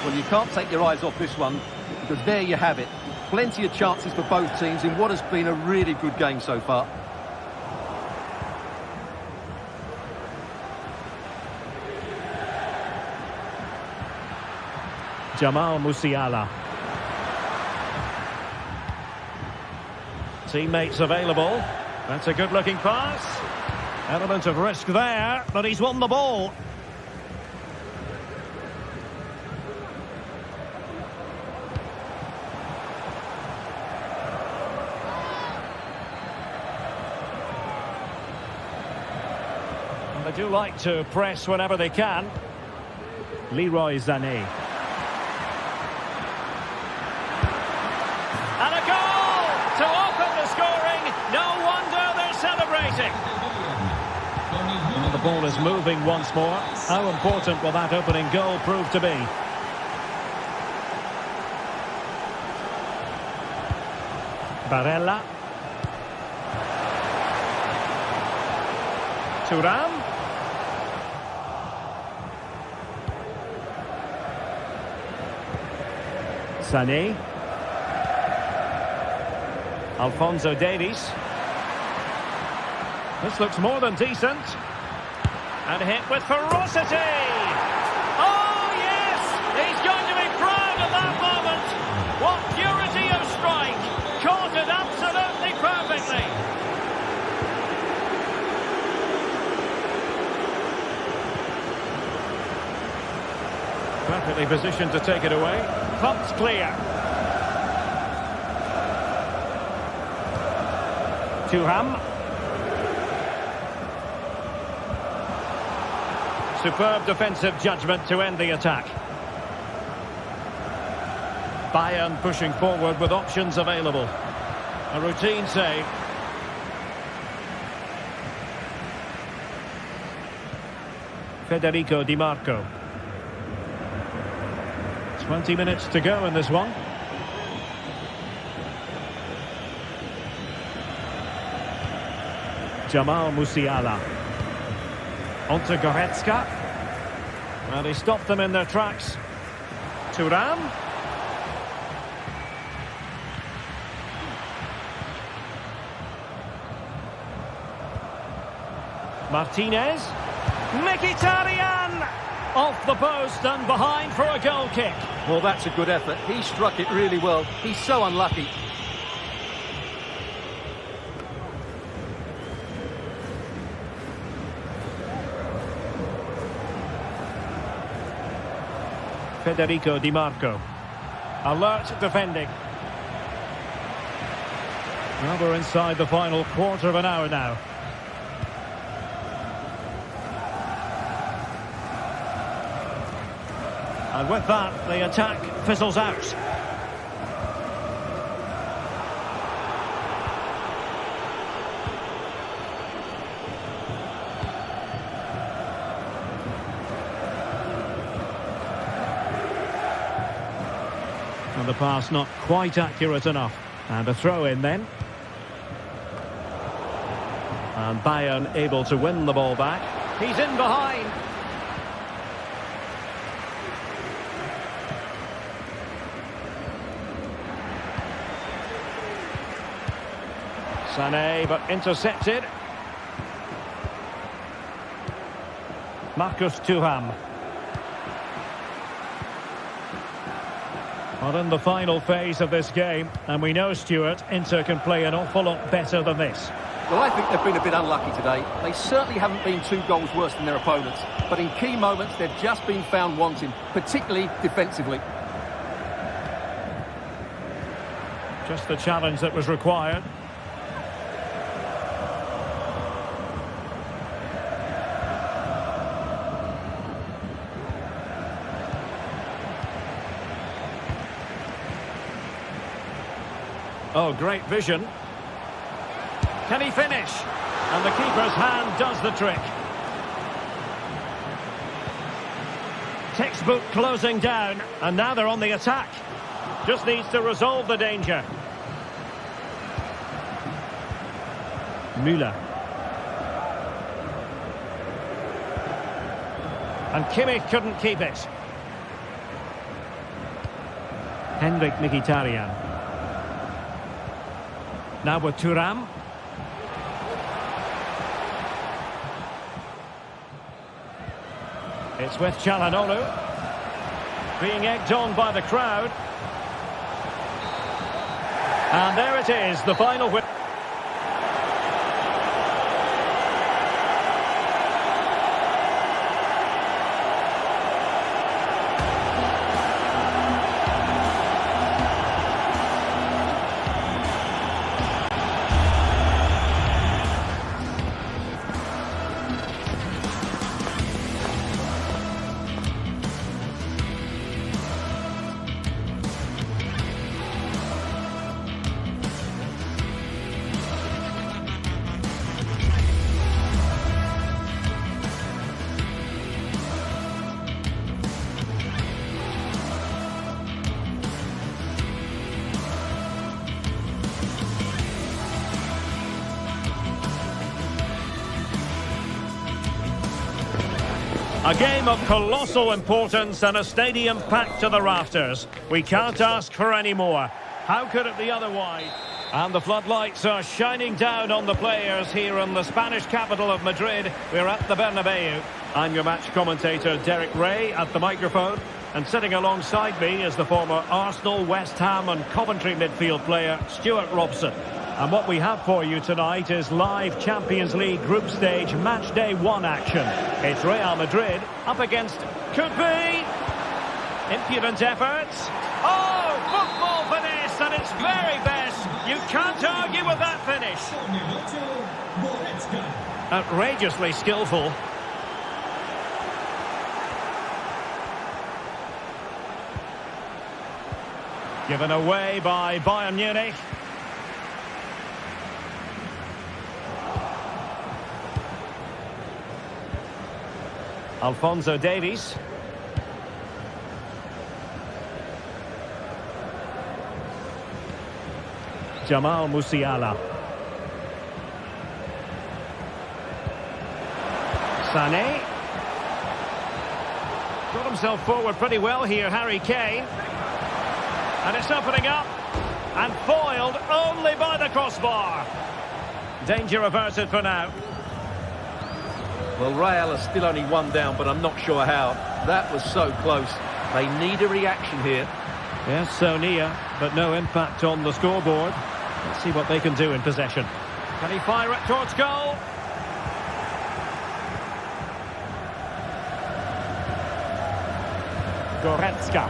Well, you can't take your eyes off this one, because there you have it. Plenty of chances for both teams in what has been a really good game so far. Jamal Musiala. Teammates available. That's a good-looking pass. Element of risk there, but he's won the ball. And they do like to press whenever they can. Leroy Sané. And a goal to open the scoring. No wonder they're celebrating. And the ball is moving once more. How important will that opening goal prove to be? Barella. Thuram. Sané. Alphonso Davies. This looks more than decent. And hit with ferocity. Oh, yes! He's going to be proud of that moment. What purity of strike. Caught it absolutely perfectly. Perfectly positioned to take it away. Pumped clear. Thuram. Superb defensive judgment to end the attack. Bayern pushing forward with options available. A routine save. Federico Di Marco. 20 minutes to go in this one. Jamal Musiala. Onto Goretzka. And he stopped them in their tracks. Thuram. Martinez. Mkhitaryan! Off the post and behind for a goal kick. Well, that's a good effort. He struck it really well. He's so unlucky. Federico Di Marco. Alert defending. Well, we're inside the final quarter of an hour now. And with that, the attack fizzles out. And the pass not quite accurate enough. And a throw in then. And Bayern able to win the ball back. He's in behind. Sané, but intercepted. Marcus Thuram. Well, in the final phase of this game, and we know, Stuart, Inter can play an awful lot better than this. Well, I think they've been a bit unlucky today. They certainly haven't been 2 goals worse than their opponents. But in key moments, they've just been found wanting, particularly defensively. Just the challenge that was required. Oh, great vision. Can he finish? And the keeper's hand does the trick. Textbook closing down, and now they're on the attack. Just needs to resolve the danger. Müller. And Kimmich couldn't keep it. Henrik Mkhitaryan. Now with Thuram. It's with Çalhanoğlu. Being egged on by the crowd. And there it is, the final win. A game of colossal importance and a stadium packed to the rafters. We can't ask for any more. How could it be otherwise? And the floodlights are shining down on the players here in the Spanish capital of Madrid. We're at the Bernabeu. I'm your match commentator, Derek Ray, at the microphone. And sitting alongside me is the former Arsenal, West Ham and Coventry midfield player, Stuart Robson. And what we have for you tonight is live Champions League group stage match day 1 action. It's Real Madrid up against, could be, impudent efforts. Oh, football finesse at its very best. You can't argue with that finish. Outrageously skillful. Given away by Bayern Munich. Alphonso Davies. Jamal Musiala. Sané. Got himself forward pretty well here, Harry Kane. And it's opening up. And foiled only by the crossbar. Danger averted for now. Well, Real are still only one down, but I'm not sure how. That was so close. They need a reaction here. Yes, so near, but no impact on the scoreboard. Let's see what they can do in possession. Can he fire it towards goal? Goretzka.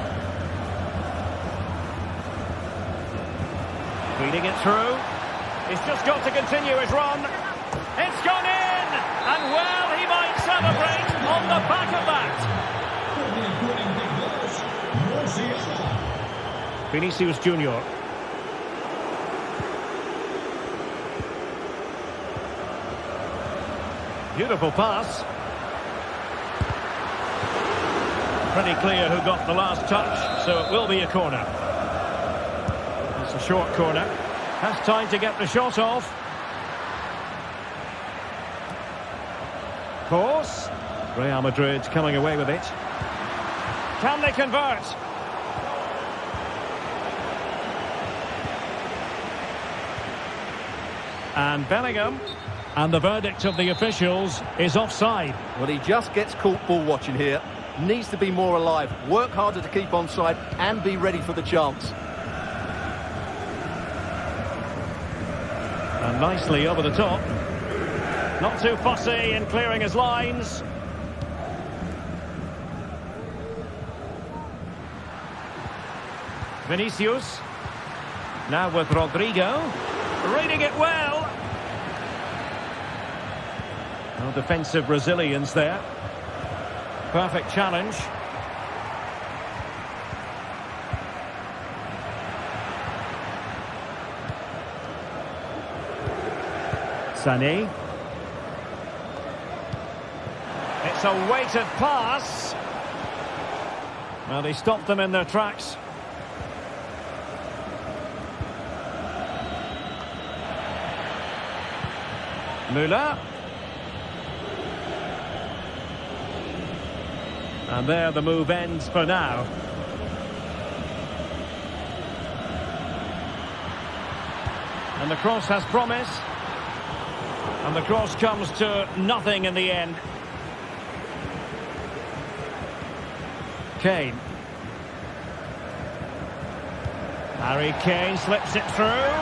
Feeding it through. He's just got to continue his run. It's gone in! And well, he might celebrate on the back of that. Vinicius Junior. Beautiful pass. Pretty clear who got the last touch, so it will be a corner. It's a short corner. Has time to get the shot off. Course. Real Madrid coming away with it. Can they convert? And Bellingham. And the verdict of the officials is offside. Well, he just gets caught ball watching here. Needs to be more alive, work harder to keep onside and be ready for the chance. And nicely over the top. Not too fussy in clearing his lines. Vinicius. Now with Rodrigo. Reading it well. No defensive resilience there. Perfect challenge. Sané. It's a weighted pass. Well, they stopped them in their tracks. Müller. And there the move ends for now. And the cross has promise. And the cross comes to nothing in the end. Kane. Harry Kane slips it through.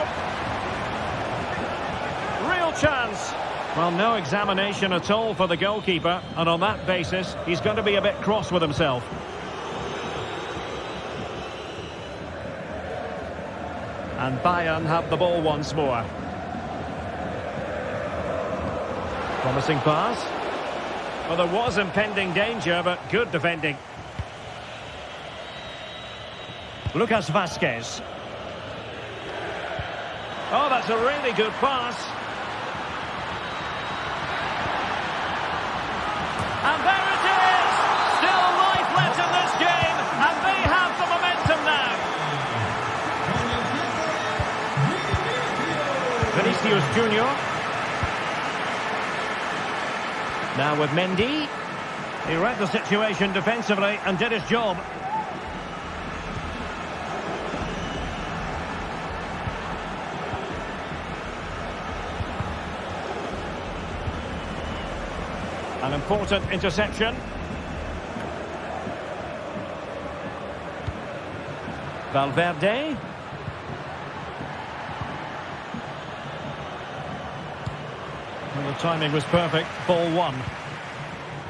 Real chance. Well, no examination at all for the goalkeeper, and on that basis, he's going to be a bit cross with himself. And Bayern have the ball once more. Promising pass. Well, there was impending danger, but good defending. Lucas Vazquez. Oh, that's a really good pass. And there it is! Still life left in this game, and they have the momentum now. Vinicius Junior. Now with Mendy. He read the situation defensively and did his job. An important interception. Valverde. Well, the timing was perfect. Ball one.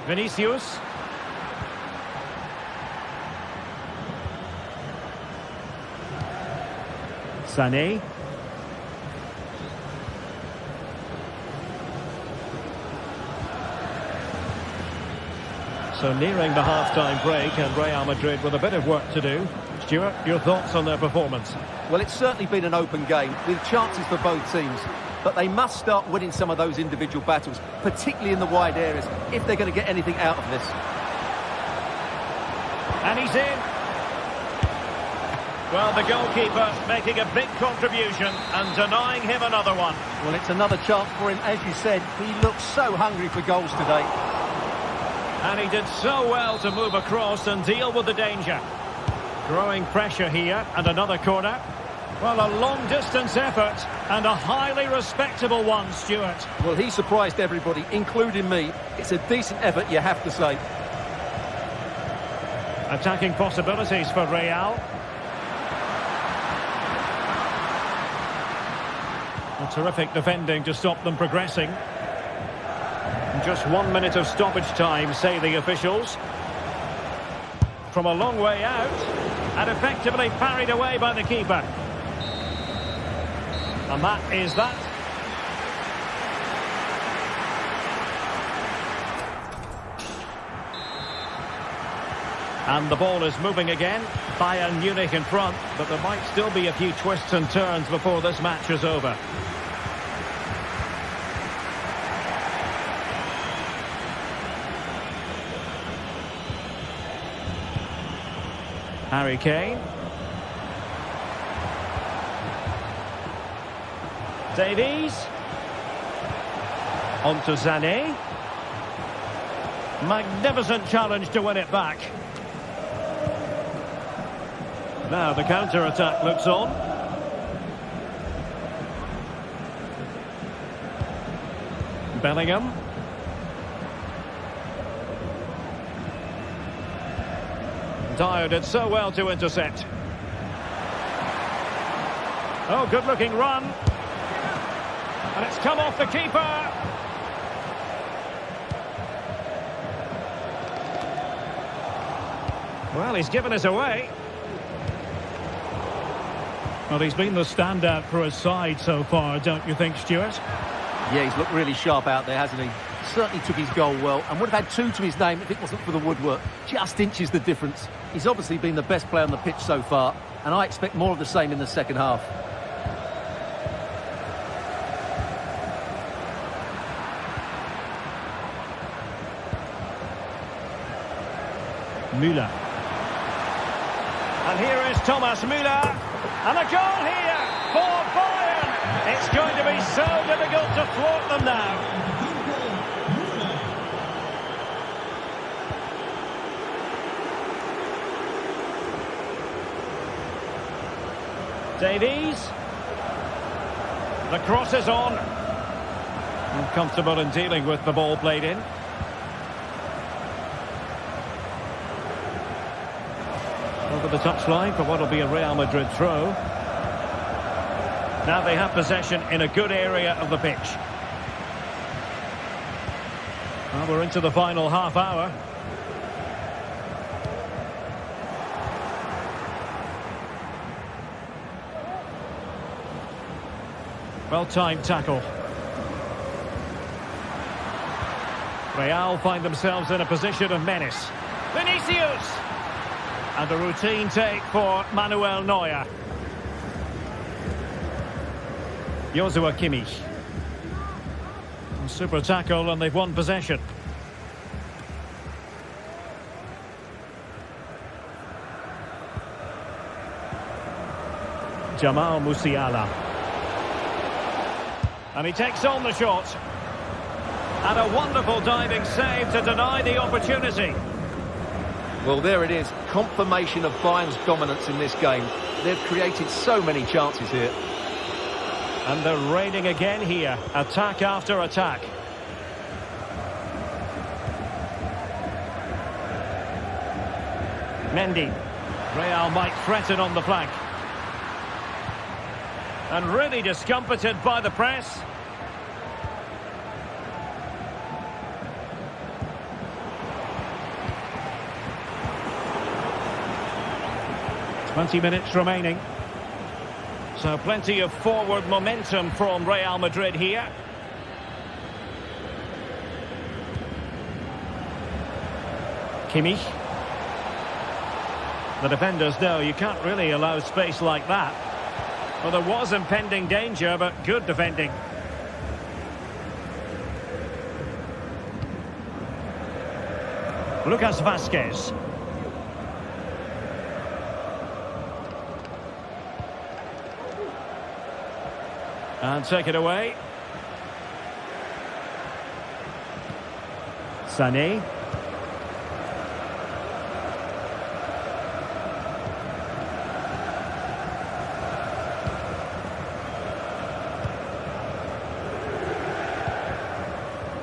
Vinicius. Sané. So nearing the half-time break, and Real Madrid with a bit of work to do. Stuart, your thoughts on their performance? Well, it's certainly been an open game with chances for both teams. but they must start winning some of those individual battles, particularly in the wide areas, if they're going to get anything out of this. And he's in. Well, the goalkeeper making a big contribution and denying him another one. Well, it's another chance for him. As you said, he looks so hungry for goals today. And he did so well to move across and deal with the danger. Growing pressure here, and another corner. Well, a long-distance effort, and a highly respectable one, Stuart. Well, he surprised everybody, including me. It's a decent effort, you have to say. Attacking possibilities for Real. A terrific defending to stop them progressing. Just 1 minute of stoppage time, say the officials. From a long way out, and effectively parried away by the keeper. And that is that. And the ball is moving again. Bayern Munich in front, but there might still be a few twists and turns before this match is over. Harry Kane. Davies. On to Sané. Magnificent challenge to win it back. Now the counter-attack looks on. Bellingham. Dyer did so well to intercept. Oh, good-looking run. And it's come off the keeper. Well, he's given us away. Well, he's been the standout for his side so far, don't you think, Stuart? Yeah, he's looked really sharp out there, hasn't he? Certainly took his goal well and would have had 2 to his name if it wasn't for the woodwork. Just inches the difference. He's obviously been the best player on the pitch so far, and I expect more of the same in the second half. Müller. And here is Thomas Müller. And a goal here for Bayern. It's going to be so difficult to thwart them now. Davies. The cross is on. Comfortable in dealing with the ball played in. Over the touchline for what will be a Real Madrid throw. Now they have possession in a good area of the pitch. Well, we're into the final half hour. Well-timed tackle. Real find themselves in a position of menace. Vinicius! And a routine take for Manuel Neuer. Joshua Kimmich. Super tackle and they've won possession. Jamal Musiala. And he takes on the shot. And a wonderful diving save to deny the opportunity. Well, there it is. Confirmation of Bayern's dominance in this game. They've created so many chances here. And they're raining again here. Attack after attack. Mendy. Real might threaten on the flank. And really discomfited by the press. .20 remaining. So plenty of forward momentum from Real Madrid here. Kimmich. The defenders know you can't really allow space like that. Well, there was impending danger, but good defending. Lucas Vazquez. And take it away. Sané.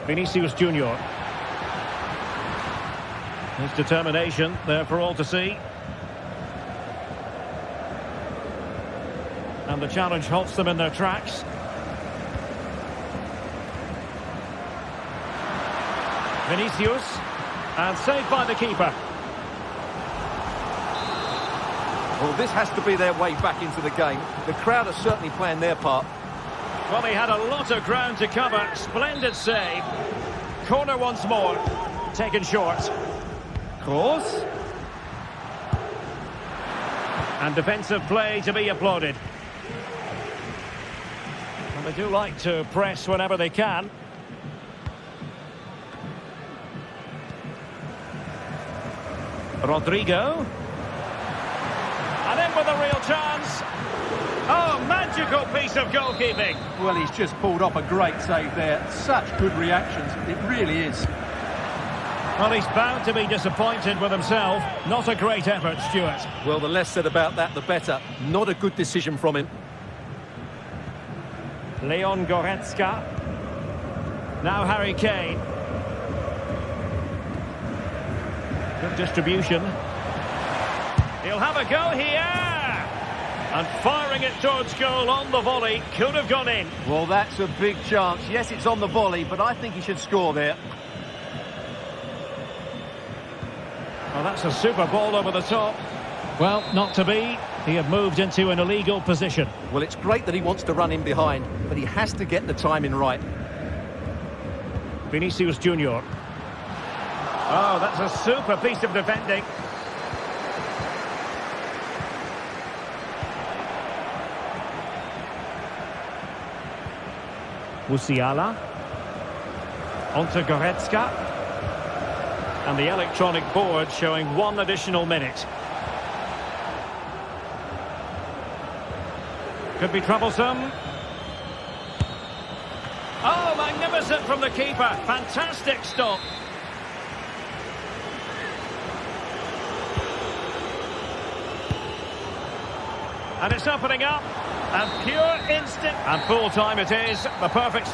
Vinicius Junior. His determination there for all to see. And the challenge halts them in their tracks. Vinicius. And saved by the keeper. Well, this has to be their way back into the game. The crowd are certainly playing their part. Well, he had a lot of ground to cover. Splendid save. Corner once more. Taken short. Kroos. And defensive play to be applauded. And they do like to press whenever they can. Rodrigo. And in with a real chance. Oh, magical piece of goalkeeping. Well, he's just pulled off a great save there. Such good reactions. It really is. Well, he's bound to be disappointed with himself. Not a great effort, Stuart. Well, the less said about that, the better. Not a good decision from him. Leon Goretzka. Now Harry Kane. Good distribution. He'll have a go here. And firing it towards goal on the volley. Could have gone in. Well, that's a big chance. Yes, it's on the volley, but I think he should score there. Well, that's a super ball over the top. Well, not to be. He had moved into an illegal position. Well, it's great that he wants to run in behind, but he has to get the timing right. Vinicius Junior. Oh, that's a super piece of defending. Musiala. Onto Goretzka. And the electronic board showing 1 additional minute. Could be troublesome. Oh, magnificent from the keeper. Fantastic stop. And it's opening up. And pure instinct. And full time it is. The perfect...